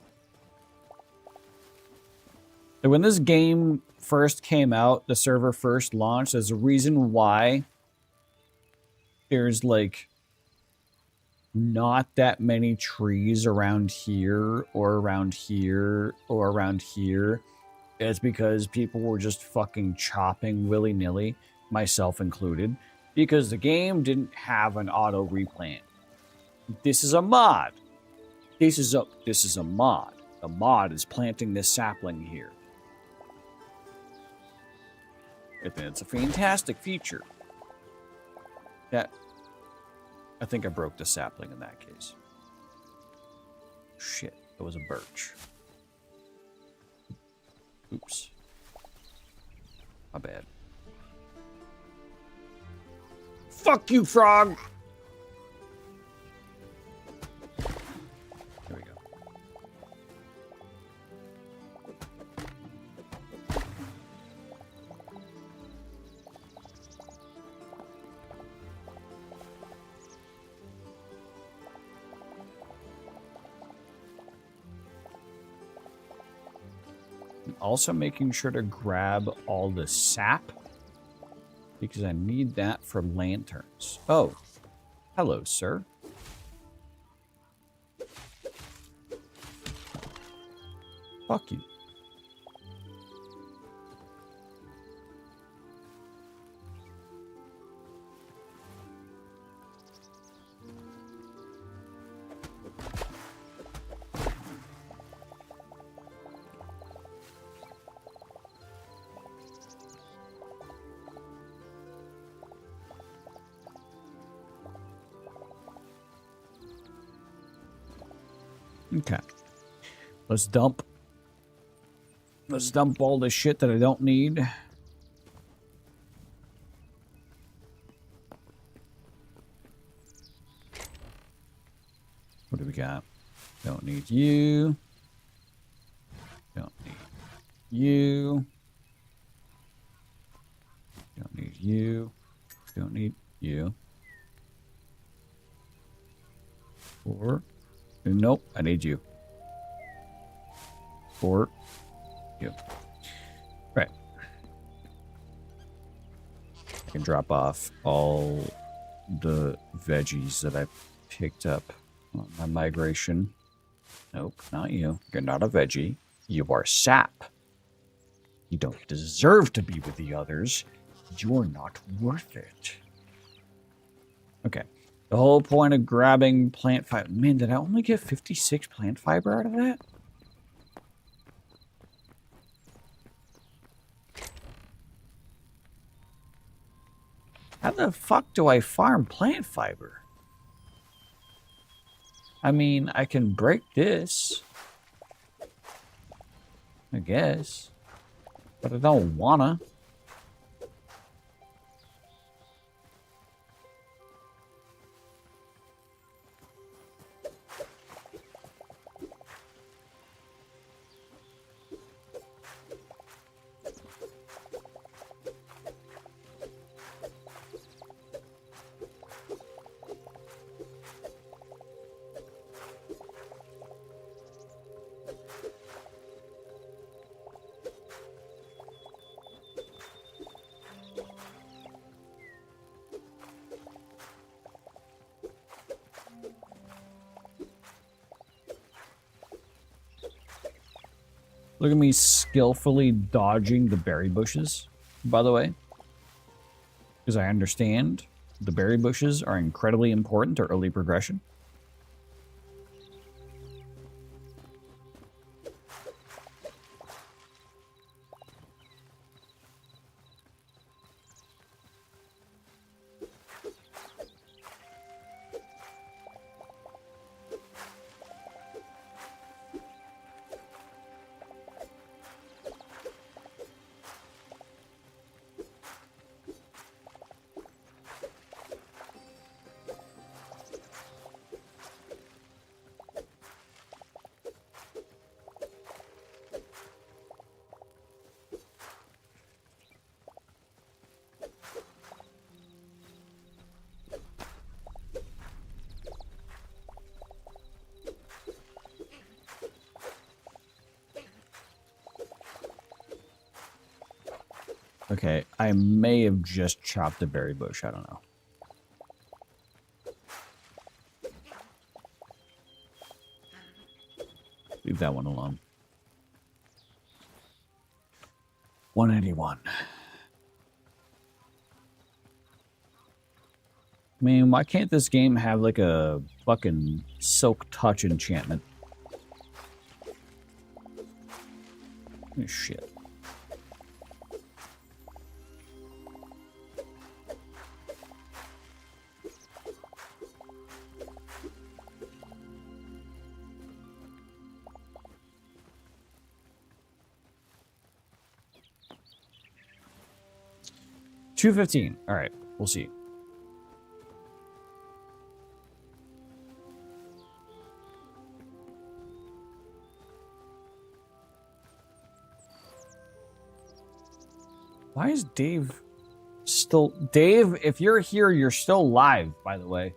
And when this game first came out, the server first launched, there's a reason why there's, like, not that many trees around here, or around here, or around here. It's because people were just fucking chopping willy-nilly, myself included, because the game didn't have an auto replant. This is a mod. This is a mod. The mod is planting this sapling here. It's a fantastic feature. That I think I broke the sapling in that case. Shit, it was a birch. Oops. My bad. Fuck you, frog! There we go. I'm also making sure to grab all the sap, because I need that for lanterns. Oh, hello, sir. Fuck you. Okay. Let's dump. Let's dump all the shit that I don't need. What do we got? Don't need you. Don't need you. Don't need you. Don't need you. Or, nope, I need you. Or, you. Right. I can drop off all the veggies that I picked up on my migration. Nope, not you. You're not a veggie. You are sap. You don't deserve to be with the others. You're not worth it. Okay. The whole point of grabbing plant fiber... Man, did I only get 56 plant fiber out of that? How the fuck do I farm plant fiber? I mean, I can break this. I guess. But I don't wanna. Look at me skillfully dodging the berry bushes, by the way. Because I understand the berry bushes are incredibly important to early progression. Okay, I may have just chopped a berry bush. I don't know. Leave that one alone. 181. I mean, why can't this game have like a fucking silk touch enchantment? Oh, shit. $2.15. All right, we'll see. Why is Dave still... Dave, if you're here, you're still live, by the way.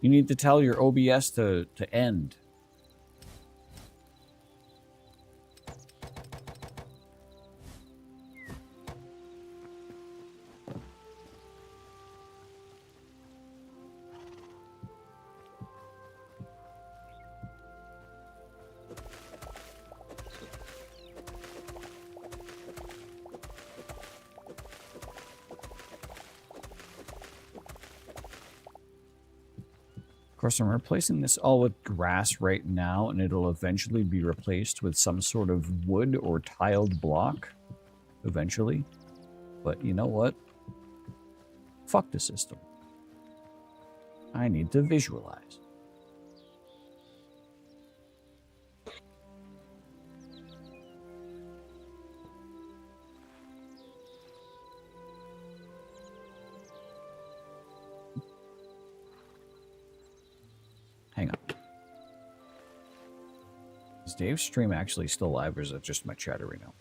You need to tell your OBS to end. course, I'm replacing this all with grass right now, and it'll eventually be replaced with some sort of wood or tiled block. Eventually. But you know what? Fuck the system. I need to visualize. Hang on. Is Dave's stream actually still live, or is it just my chatterino?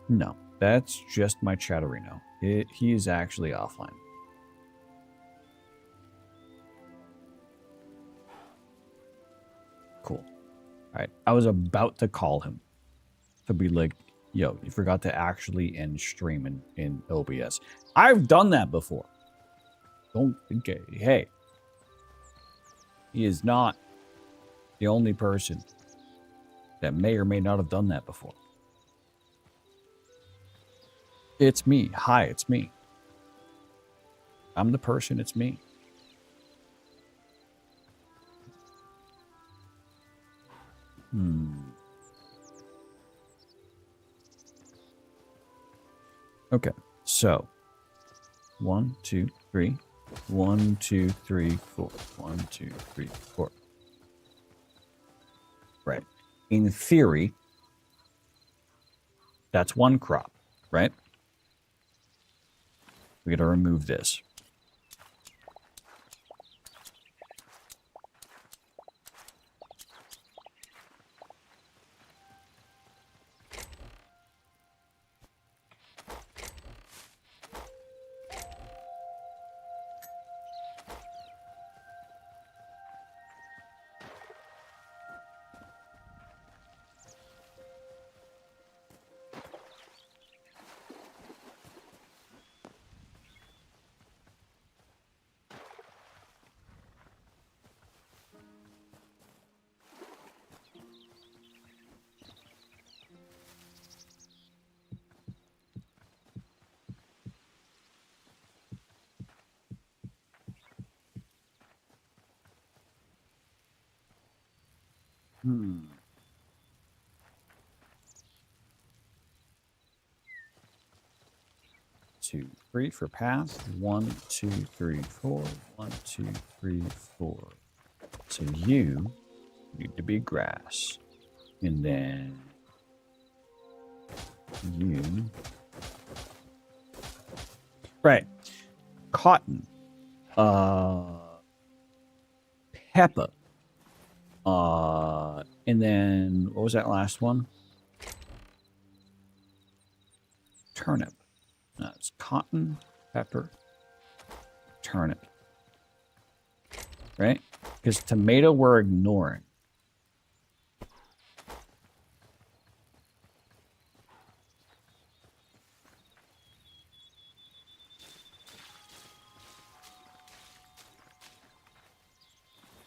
No, that's just my chatterino. He is actually offline. Cool. Alright, I was about to call him to be like, yo, you forgot to actually end stream in OBS. I've done that before. Don't, okay, hey. He is not the only person that may or may not have done that before. It's me. Hi, it's me. I'm the person, it's me. Okay, so 1, 2, 3. 1, 2, 3, 4. 1, 2, 3, 4. Right. In theory, that's one crop, right? We gotta remove this. Two, 3 for path. 1, 2, 3, 4. 1, 2, 3, 4. So you need to be grass. And then you. Right. Cotton. Pepper. And then what was that last one? Turnip. No, it's cotton, pepper, turnip. Right? Because tomato we're ignoring.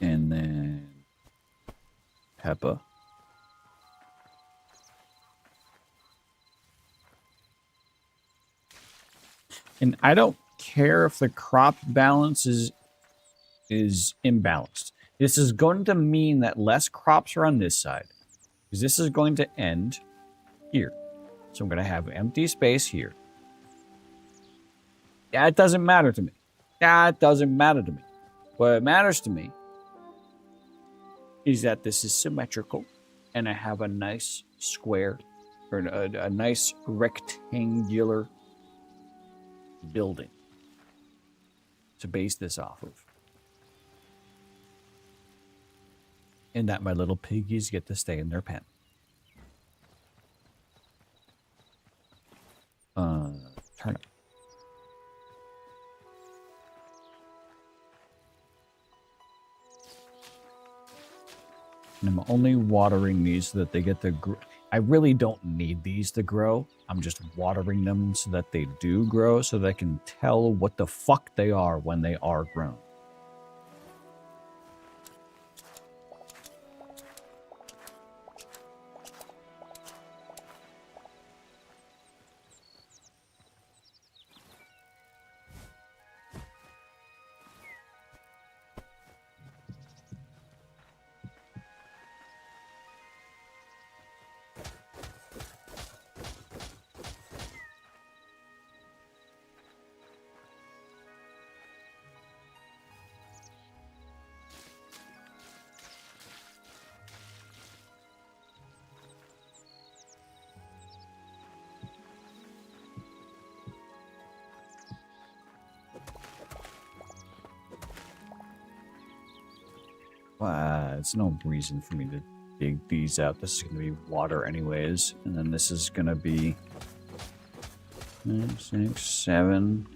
And then pepper. And I don't care if the crop balance is imbalanced. This is going to mean that less crops are on this side. Because this is going to end here. So I'm going to have empty space here. Yeah, it doesn't matter to me. That doesn't matter to me. What matters to me is that this is symmetrical and I have a nice square or a nice rectangular building to base this off of. And that my little piggies get to stay in their pen. Turnip. And I'm only watering these so that they get to grow. I really don't need these to grow. I'm just watering them so that they do grow so that I can tell what the fuck they are when they are grown. It's no reason for me to dig these out. This is going to be water anyways. And then this is going to be 5, 6, 7.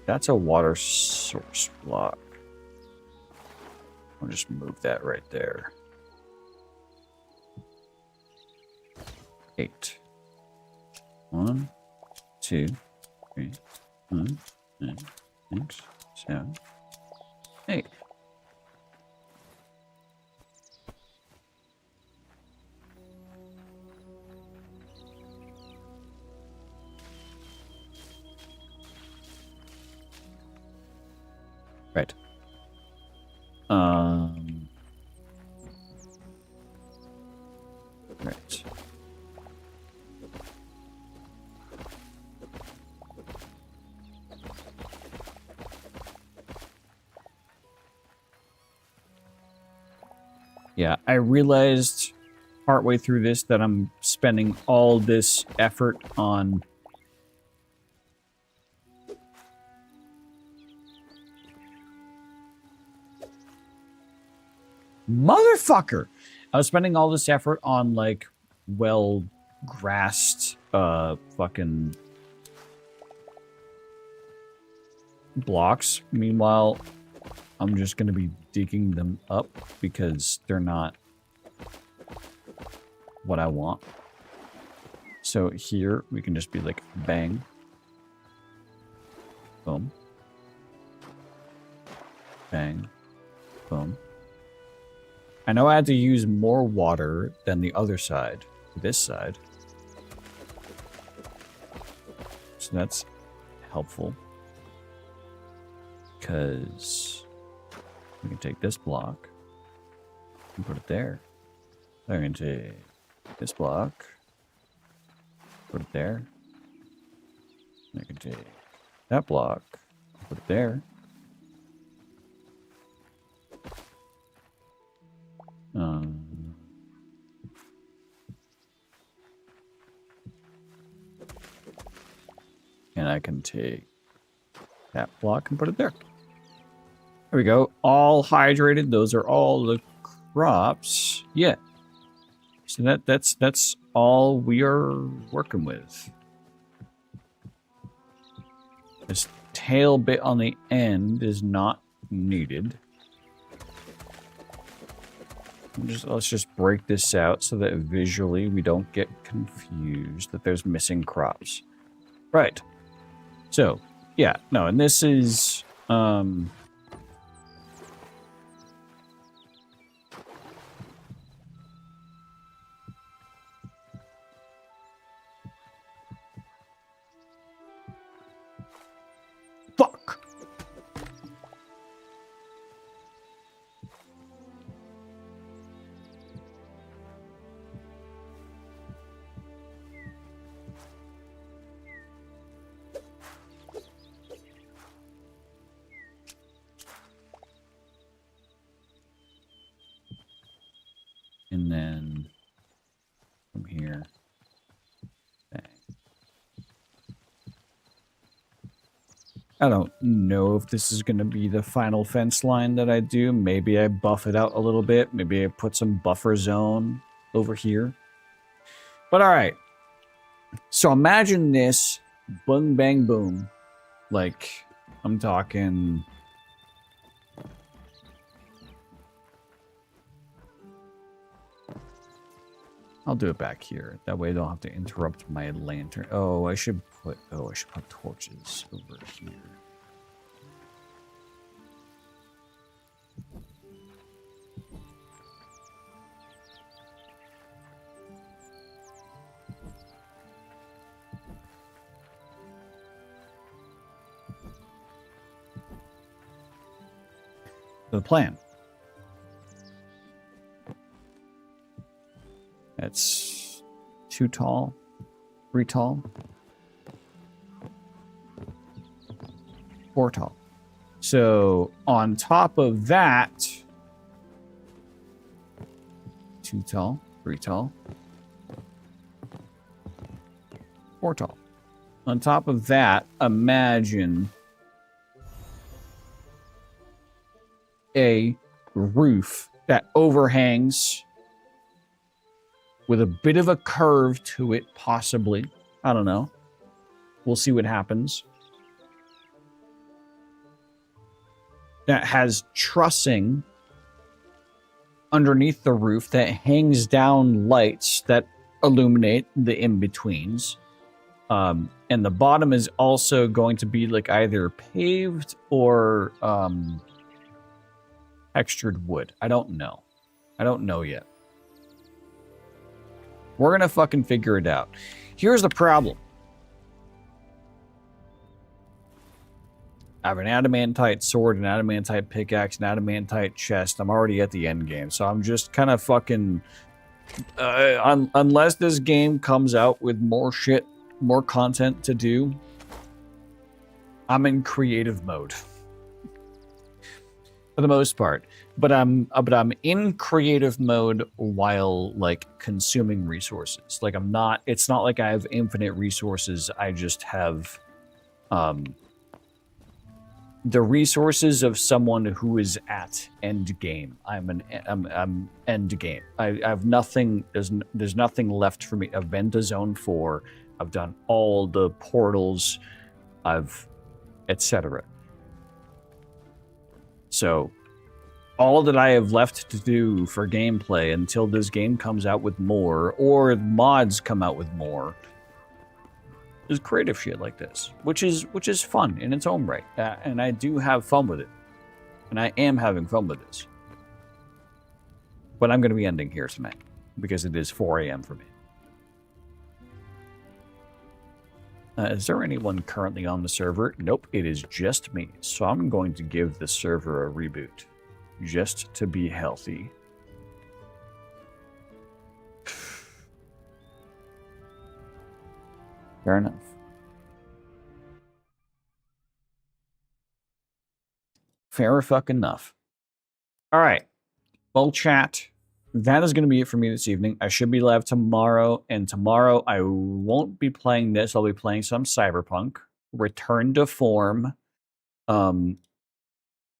That's a water source block. I'll just move that right there. 8. 1, 2, 3, 4, 5, 6, 7, 8. Right. Right. Yeah, I realized partway through this that I'm spending all this effort on motherfucker. I was spending all this effort on like well grassed fucking blocks. Meanwhile, I'm just gonna be digging them up because they're not what I want. So here we can just be like bang, boom, bang, boom. I know I had to use more water than the other side, this side. So that's helpful. Because we can take this block and put it there. I'm going to take this block, put it there. I can take that block, put it there. And I can take that block and put it there. There we go. All hydrated. Those are all the crops. Yeah. So that's all we are working with. This tail bit on the end is not needed. Let's just break this out so that visually we don't get confused that there's missing crops. Right. So, yeah, no, and this is fuck. And then from here, bang. I don't know if this is going to be the final fence line that I do. Maybe I buff it out a little bit. Maybe I put some buffer zone over here. But all right. So imagine this, boom, bang, boom. Like, I'm talking... I'll do it back here. That way I don't have to interrupt my lantern. Oh, I should put torches over here. The plan. That's 2 tall, 3 tall, 4 tall. So on top of that, 2 tall, 3 tall, 4 tall. On top of that, imagine a roof that overhangs with a bit of a curve to it, possibly. I don't know. We'll see what happens. That has trussing underneath the roof that hangs down lights that illuminate the in-betweens. And the bottom is also going to be like either paved or textured wood. I don't know. I don't know yet. We're gonna fucking figure it out. Here's the problem. I have an adamantite sword, an adamantite pickaxe, an adamantite chest. I'm already at the end game, so I'm just kind of fucking... unless this game comes out with more shit, more content to do, I'm in creative mode. For the most part. But I'm in creative mode while, like, consuming resources. Like, I'm not... It's not like I have infinite resources. I just have... the resources of someone who is at end game. I'm end game. I have nothing. There's nothing left for me. I've been to Zone 4. I've done all the portals. I've etc. So all that I have left to do for gameplay until this game comes out with more, or mods come out with more, is creative shit like this, which is fun in its own right, and I do have fun with it, and I am having fun with this. But I'm going to be ending here tonight because it is 4 a.m. for me. Is there anyone currently on the server? Nope, it is just me. So I'm going to give the server a reboot, just to be healthy. Fair enough. Fair fucking enough. All right. Well, chat, that is going to be it for me this evening. I should be live tomorrow, and tomorrow I won't be playing this. I'll be playing some Cyberpunk. Return to form.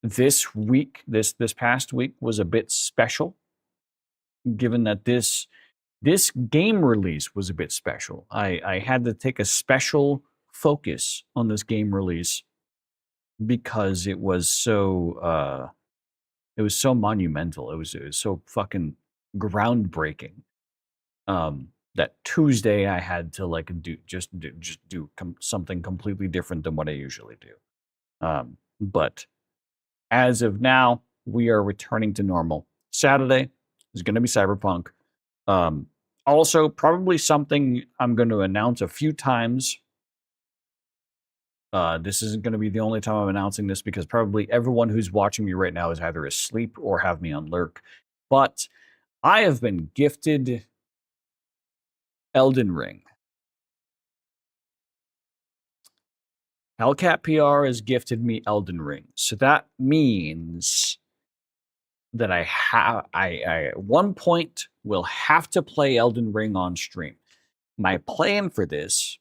This week, this past week was a bit special, given that this game release was a bit special. I had to take a special focus on this game release because it was so monumental. It was so fucking groundbreaking. That Tuesday I had to like do something completely different than what I usually do. But as of now, we are returning to normal. Saturday is going to be Cyberpunk. Also, probably something I'm going to announce a few times. This isn't going to be the only time I'm announcing this because probably everyone who's watching me right now is either asleep or have me on lurk. But I have been gifted Elden Ring. Hellcat PR has gifted me Elden Ring. So that means that I at one point will have to play Elden Ring on stream. My plan for this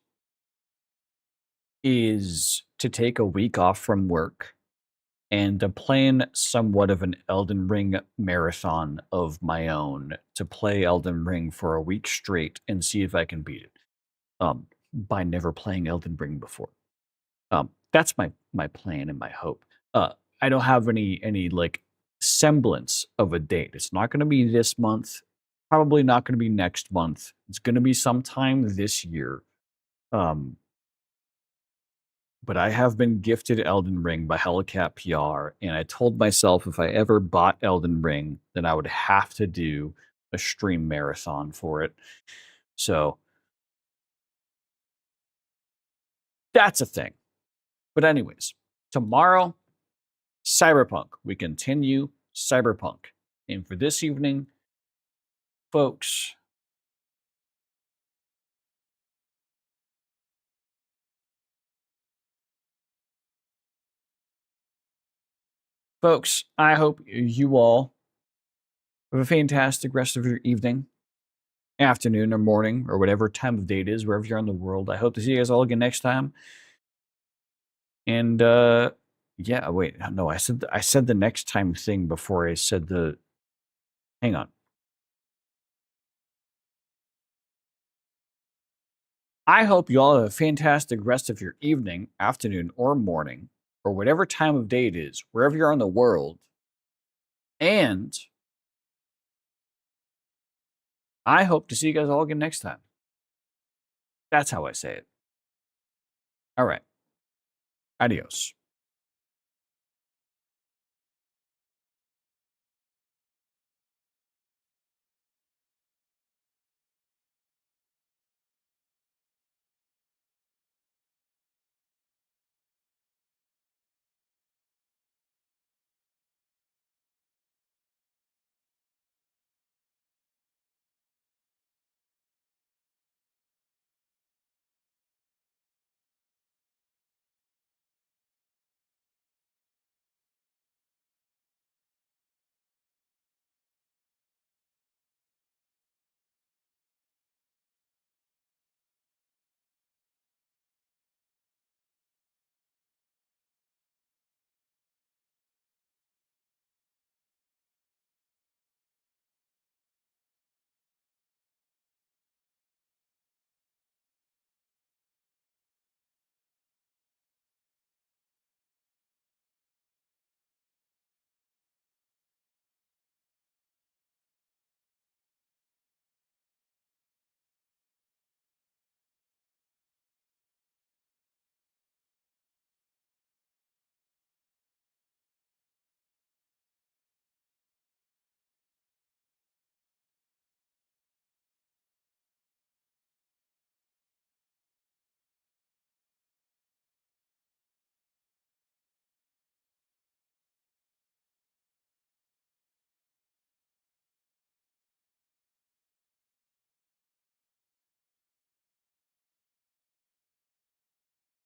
is to take a week off from work and to plan somewhat of an Elden Ring marathon of my own to play Elden Ring for a week straight and see if I can beat it. By never playing Elden Ring before. That's my plan and my hope. I don't have any like semblance of a date. It's not going to be this month. Probably not going to be next month. It's going to be sometime this year. But I have been gifted Elden Ring by Hellcat PR, and I told myself if I ever bought Elden Ring, then I would have to do a stream marathon for it. So that's a thing. But anyways, tomorrow, Cyberpunk. We continue Cyberpunk. And for this evening, folks, I hope you all have a fantastic rest of your evening, afternoon, or morning, or whatever time of day it is, wherever you're in the world. I hope to see you guys all again next time. And Yeah, wait, no, I said the next time thing before I said the. Hang on. I hope you all have a fantastic rest of your evening, afternoon, or morning, or whatever time of day it is, wherever you are in the world. And I hope to see you guys all again next time. That's how I say it. All right. Adios.